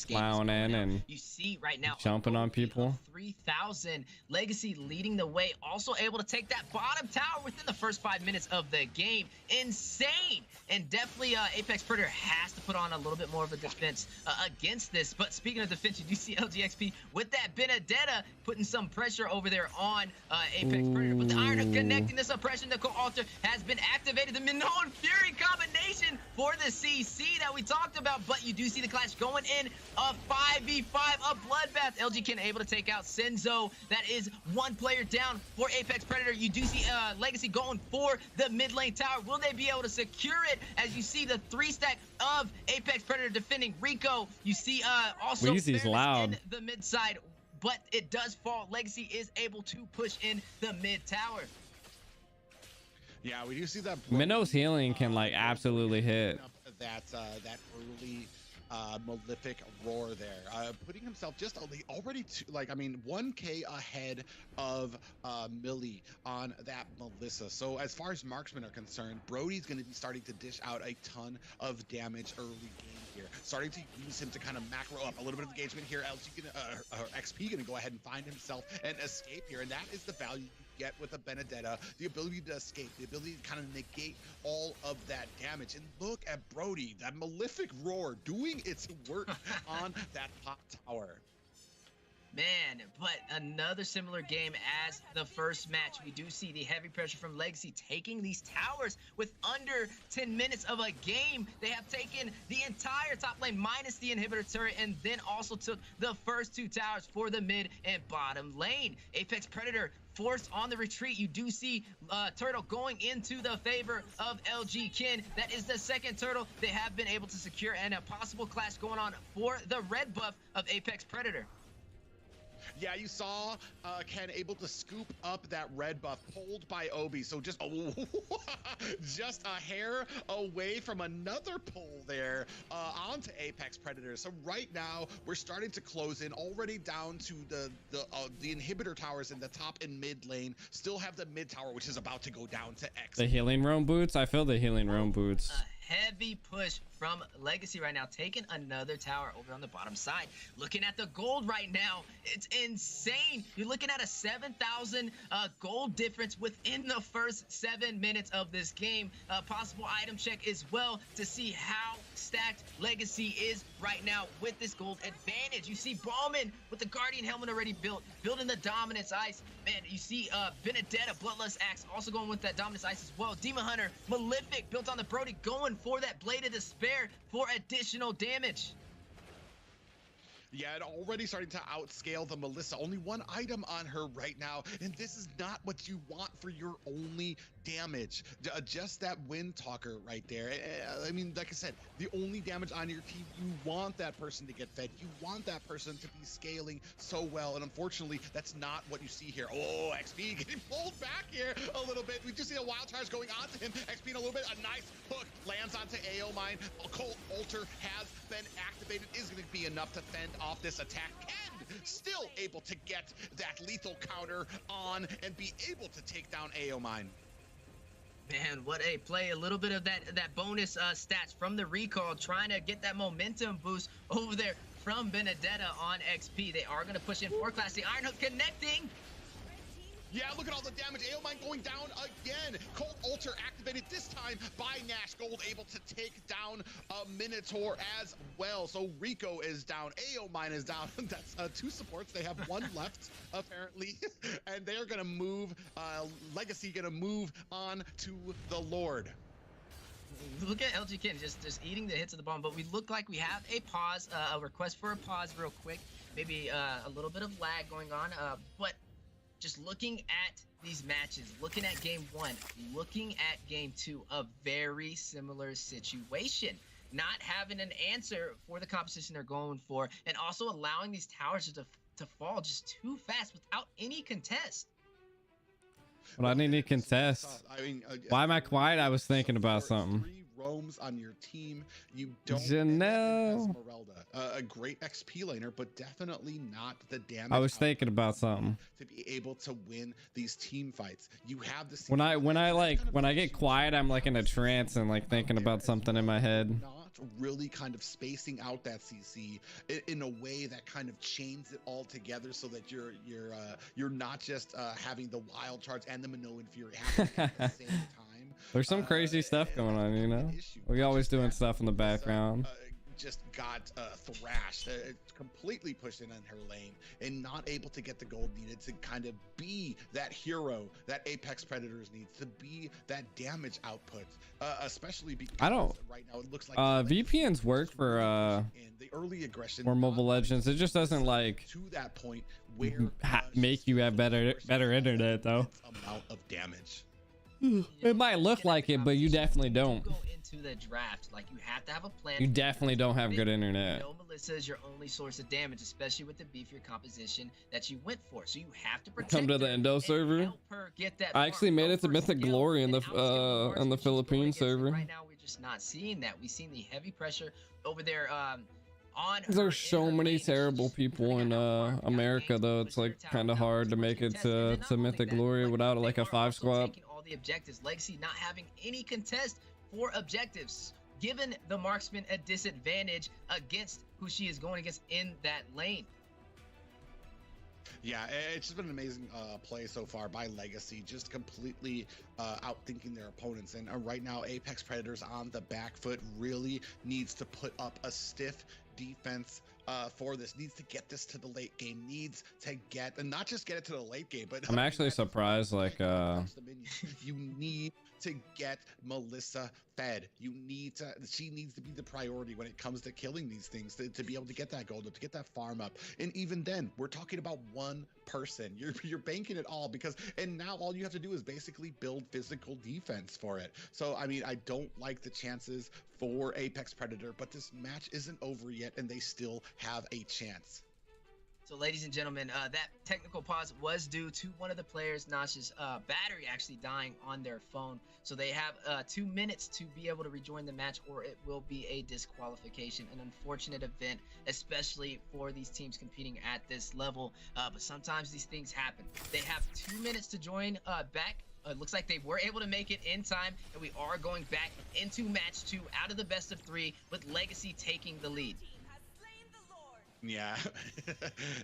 clowning and you see right now jumping on people? 3,000 Legacy leading the way, also able to take that bottom tower within the first 5 minutes of the game. Insane. And definitely Apex Predator has to put on a little bit more of a defense against this. But speaking of defense, you do see LGXP with that Benedetta putting some pressure over there on Apex Predator. But the Iron Hook connecting the suppression, the co-alter has been activated. The Minoan Fury combination for the CC that we talked about. But you do see the clash going in, a 5v5, a bloodbath. LG Kin able to take out Senzo. That is 1 player down for Apex Predator. You do see Legacy going for the mid lane tower. Will they be able to secure it? As you see the 3-stack of Apex Predator defending Rico. You see also Weezy's loud in the mid side, but it does fall. Legacy is able to push in the mid tower. Yeah, we do see that. Minnow's healing can like absolutely hit. That early malefic roar there, putting himself just already like, I mean, 1k ahead of Millie on that Melissa. So as far as marksmen are concerned, Brody's going to be starting to dish out a ton of damage early game here, starting to use him to kind of macro up a little bit of engagement here. LG XP gonna go ahead and find himself an escape here, and that is the value you get with a Benedetta, the ability to escape, the ability to kind of negate all of that damage. And look at Brody, that malefic roar doing its work on that top tower. Man, but another similar game as the first match. We do see the heavy pressure from Legacy taking these towers with under 10 minutes of a game. They have taken the entire top lane minus the inhibitor turret and then also took the first 2 towers for the mid and bottom lane. Apex Predator forced on the retreat. You do see Turtle going into the favor of LG Kin. That is the second turtle they have been able to secure, and a possible clash going on for the red buff of Apex Predator. Yeah, you saw Ken able to scoop up that red buff pulled by Obi. So just just a hair away from another pull there onto Apex Predator. So right now we're starting to close in, already down to the inhibitor towers in the top and mid lane. Still have the mid tower, which is about to go down to X. The healing roam boots. I feel the healing roam boots. Heavy push from Legacy right now, taking another tower over on the bottom side. Looking at the gold right now, it's insane. You're looking at a 7,000 gold difference within the first 7 minutes of this game. Possible item check as well to see how stacked Legacy is right now with this gold advantage. You see Ballman with the Guardian helmet already built, building the Dominance Ice. Man, you see Benedetta, Bloodlust Axe, also going with that Dominance Ice as well. Demon Hunter, Malefic, built on the Brody, going for that Blade of Despair for additional damage. Yeah, and already starting to outscale the Melissa. Only one item on her right now, and this is not what you want for your only damage. Just that Wind Talker right there. I mean, like I said, the only damage on your team, you want that person to get fed. You want that person to be scaling so well, and unfortunately, that's not what you see here. Oh, XP getting pulled back here a little bit. We just see the wild charge going on to him. XP in a little bit, a nice hook lands onto AO Mine. Cold Altar has been activated, is going to be enough to fend off this attack. Ken still able to get that lethal counter on and be able to take down AO Mine. Man, what a play. A little bit of that bonus stats from the recall, trying to get that momentum boost over there from Benedetta on XP. They are going to push in for class. The Iron Hook connecting. Yeah, look at all the damage. AO Mine going down again. Cold Altar activated this time by Nash. Gold able to take down a Minotaur as well. So Rico is down. AO Mine is down. That's 2 supports. They have 1 left, apparently. And they're going to move, Legacy going to move on to the Lord. Look at LG Kin just eating the hits of the bomb, but we look like we have a pause, a request for a pause real quick. Maybe a little bit of lag going on, but just looking at these matches, looking at game 1, looking at game 2, a very similar situation. Not having an answer for the competition they're going for, and also allowing these towers to fall just too fast without any contest. But I need to contest. I mean, why am I quiet? I was thinking about something. 3 roams on your team. You don't know. Esmeralda, a great XP laner, but definitely not the damage. I was thinking about something. To be able to win these team fights, you have the. When I get quiet, I'm like in a trance and like thinking about something in my head. Really kind of spacing out that CC in a way that kind of chains it all together, so that you're not just having the wild charge and the Minoan Fury happening at the same time. There's some crazy stuff going on, you know. We always doing stuff in the background. Just got thrashed, completely pushed in on her lane, and not able to get the gold needed to kind of be that hero that Apex Predators needs, to be that damage output, especially because right now it looks like VPNs work for the early aggression or Mobile Legends. It just doesn't like to that point where make you have better internet though. Amount of damage. It might look like it, but you definitely don't. Go into the draft, like you have to have a plan. You definitely don't have good internet. No, Melissa is your only source of damage, especially with the beefier composition that you went for. So you have to protect. Come to the Endo server. I actually made it to Mythic Glory in the Philippines server. Right now, we're just not seeing that. We've seen the heavy pressure over there. There's so many terrible people in America, though. It's like kind of hard to make it to Mythic Glory without like a 5 squad. The objectives, Legacy not having any contest for objectives, given the marksman a disadvantage against who she is going against in that lane. Yeah, it's just been an amazing play so far by Legacy, just completely outthinking their opponents. And right now, Apex Predators on the back foot really needs to put up a stiff defense for this, needs to get this to the late game, needs to get, and not just get it to the late game, but I'm actually surprised, like, you need to get Melissa fed. She needs to be the priority when it comes to killing these things, to be able to get that gold up, to get that farm up. And even then, we're talking about one person. You're banking it all and now all you have to do is basically build physical defense for it. So I mean, I don't like the chances for Apex Predator, but this match isn't over yet and they still have a chance. So, ladies and gentlemen, that technical pause was due to one of the players, Nash's battery actually dying on their phone. So they have 2 minutes to be able to rejoin the match, or it will be a disqualification. An unfortunate event, especially for these teams competing at this level. But sometimes these things happen. They have 2 minutes to join back. It looks like they were able to make it in time, and we are going back into match 2 out of the best of 3, with Legacy taking the lead. Yeah,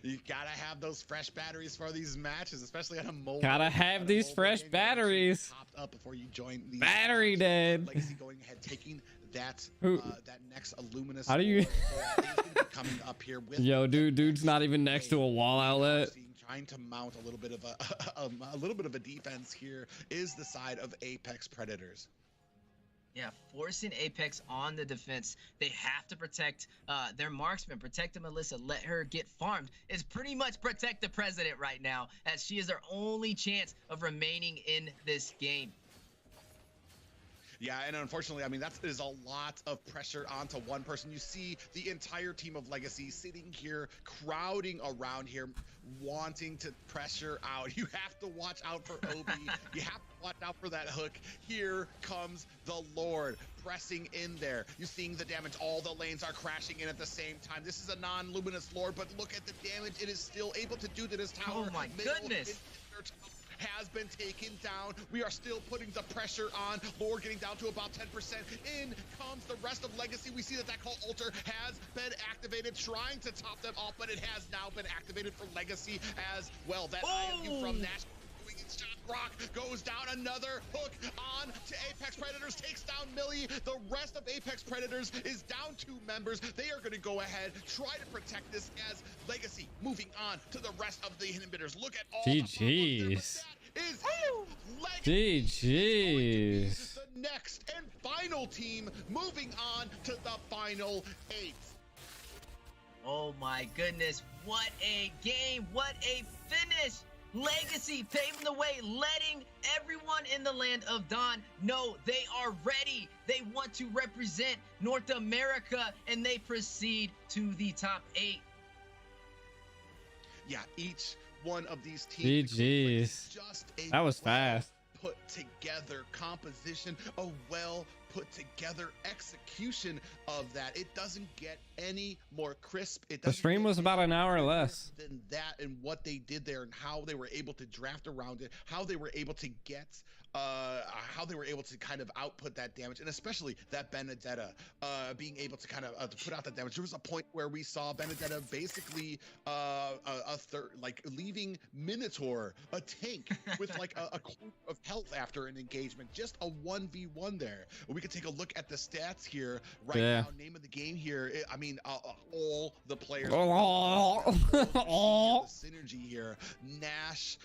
you gotta have those fresh batteries for these matches, especially on a mobile. Gotta have these fresh batteries. Popped up before you join these battery dead. Legacy going ahead, taking that that next Illuminous. How do you? Coming up here with Yo, dude's not even next to a wall outlet. Trying to mount a little bit of a defense here is the side of Apex Predators. Yeah, forcing Apex on the defense. They have to protect their marksman, protect the Melissa, let her get farmed. It's pretty much protect the president right now, as she is their only chance of remaining in this game. Yeah, and unfortunately, I mean, that is a lot of pressure onto one person. You see the entire team of Legacy sitting here, crowding around here, wanting to pressure out. You have to watch out for Obi. You have to watch out for that hook. Here comes the Lord pressing in there. You're seeing the damage. All the lanes are crashing in at the same time. This is a non-luminous Lord, but look at the damage it is still able to do to this tower. Oh my goodness. Has been taken down. We are still putting the pressure on. Lord getting down to about 10%. In comes the rest of Legacy. We see that call altar has been activated, trying to top them off, but it has now been activated for Legacy as well. That IMU from Nash doing its shot. Rock goes down. Another hook on to Apex Predators, takes down Millie. The rest of Apex Predators is down 2 members. They are going to go ahead, try to protect this as Legacy moving on to the rest of the inhibitors. Look at all GG's. GG's. The next and final team moving on to the final 8. Oh my goodness, what a game, what a finish. Legacy paving the way, letting everyone in the land of Dawn know they are ready. They want to represent North America, and they proceed to the top 8. Yeah, each one of these teams. GG's. That was fast. Put together composition, a well put together execution of that. It doesn't get any more crisp. The stream was about an hour or less than that, and what they did there and how they were able to draft around it, how they were able to get how they were able to kind of output that damage, and especially that Benedetta being able to kind of to put out that damage. There was a point where we saw Benedetta basically a third, like leaving Minotaur, a tank with like a quarter of health after an engagement, just a 1v1 there. We could take a look at the stats here right now. Name of the game here. I mean, all the players. The synergy here. Nash,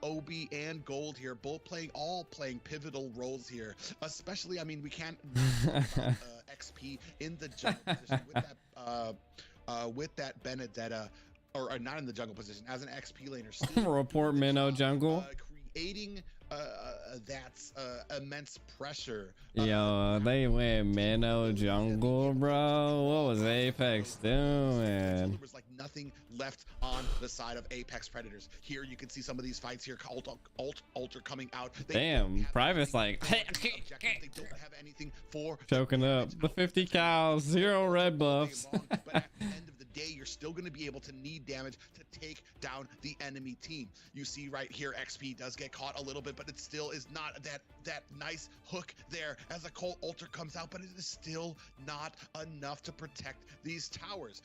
Obi, and Gold here, both playing pivotal roles here. Especially, I mean, we can't XP in the jungle position with that Benedetta, or not in the jungle position as an XP laner. Still report Minnow jungle. Creating that's immense pressure. Yo, they went Minnow jungle, bro. What was Apex doing? There was like nothing left on the side of Apex Predators. Here you can see some of these fights here. Alter coming out. Damn, Private's like they don't have anything for choking up. The 50 cows, 0 red buffs. But at the end of the day, you're still going to be able to need damage to take down the enemy team. You see right here, XP does get caught a little bit, but it still is not that nice hook there as a Cold Altar comes out, but it is still not enough to protect these towers.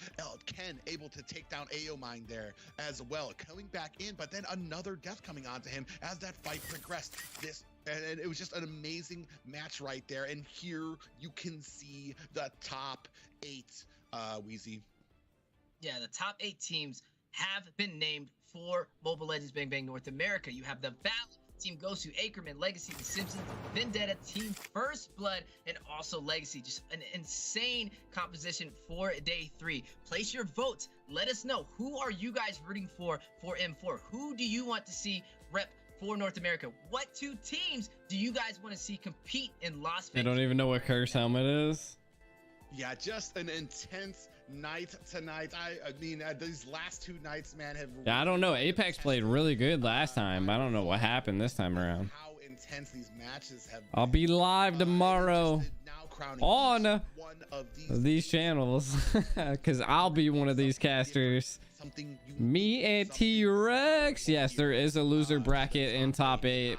Ken able to take down Aomine there as well, coming back in, but then another death coming onto him as that fight progressed. And it was just an amazing match right there. And here you can see the top 8, Wheezy. Yeah, the top 8 teams have been named for Mobile Legends Bang Bang North America. You have the Valve, Team Gosu, Ackerman, Legacy, The Simpsons, Vendetta, Team First Blood, and also Legacy. Just an insane composition for day 3. Place your votes. Let us know, who are you guys rooting for M4? Who do you want to see rep for North America? What 2 teams do you guys want to see compete in Las Vegas? I don't even know what Curse Helmet is. Yeah, just an intense night tonight. I mean, these last 2 nights, man, have. Yeah, I don't know. Apex played really good last time. I don't know what happened this time around. How intense these matches have been. I'll be live tomorrow on these channels because I'll be one of these casters. Me and T-Rex. Yes, there is a loser bracket in top 8.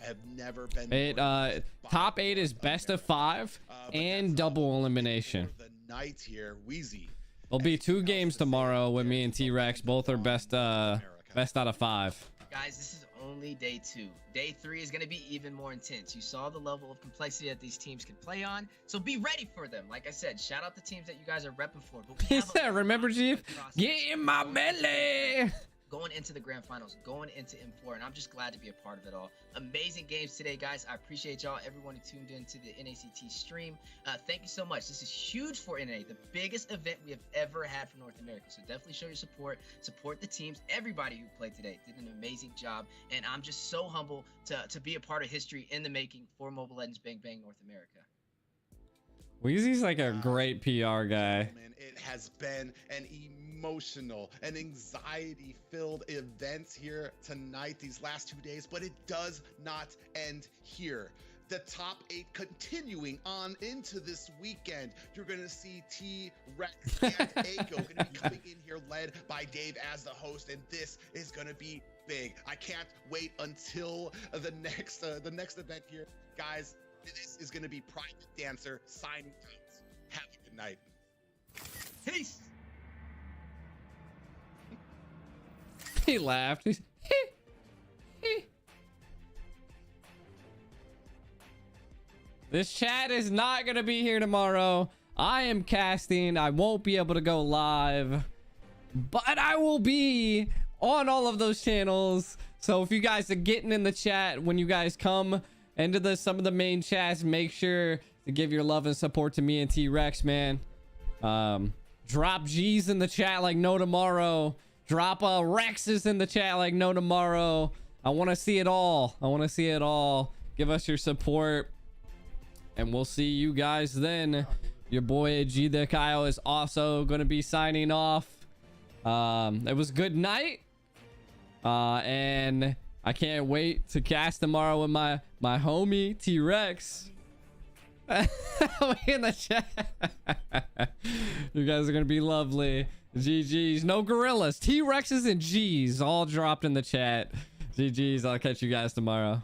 Have never been top 8 is best of 5 and double elimination. The night here, Wheezy. There'll be 2 games tomorrow with me and T-Rex. Both are best out of 5. Guys, this is only day 2. Day 3 is going to be even more intense. You saw the level of complexity that these teams can play on, so be ready for them. Like I said, shout out the teams that you guys are repping for. But we have remember, Chief? Get in my belly. Going into the grand finals, going into M4, and I'm just glad to be a part of it all. Amazing games today, guys. I appreciate y'all, everyone who tuned into the NACT stream. Thank you so much. This is huge for NA, the biggest event we have ever had for North America. So definitely show your support the teams, everybody who played today did an amazing job, and I'm just so humble to be a part of history in the making for Mobile Legends Bang Bang North America. Weezy's like a great PR guy. Man, it has been an emotional and anxiety-filled events here tonight, these last 2 days, but it does not end here. The top 8 continuing on into this weekend. You're going to see T-Rex and Aiko going to be coming in here led by Dave as the host, and this is going to be big. I can't wait until the next event here. Guys, this is going to be Private Dancer signing out. Have a good night. Peace. He laughed. He's This chat is not going to be here tomorrow. I am casting. I won't be able to go live, but I will be on all of those channels. So if you guys are getting in the chat when you guys come into some of the main chats, make sure to give your love and support to me and T-Rex, man. Drop G's in the chat like no tomorrow. Drop Rexes in the chat like no tomorrow. I want to see it all. I want to see it all. Give us your support, and we'll see you guys then. Your boy G the Kyle is also going to be signing off. It was a good night, and I can't wait to cast tomorrow with my homie T-Rex. In the chat. You guys are gonna be lovely. GG's. No gorillas. T-Rexes and G's all dropped in the chat. GG's. I'll catch you guys tomorrow.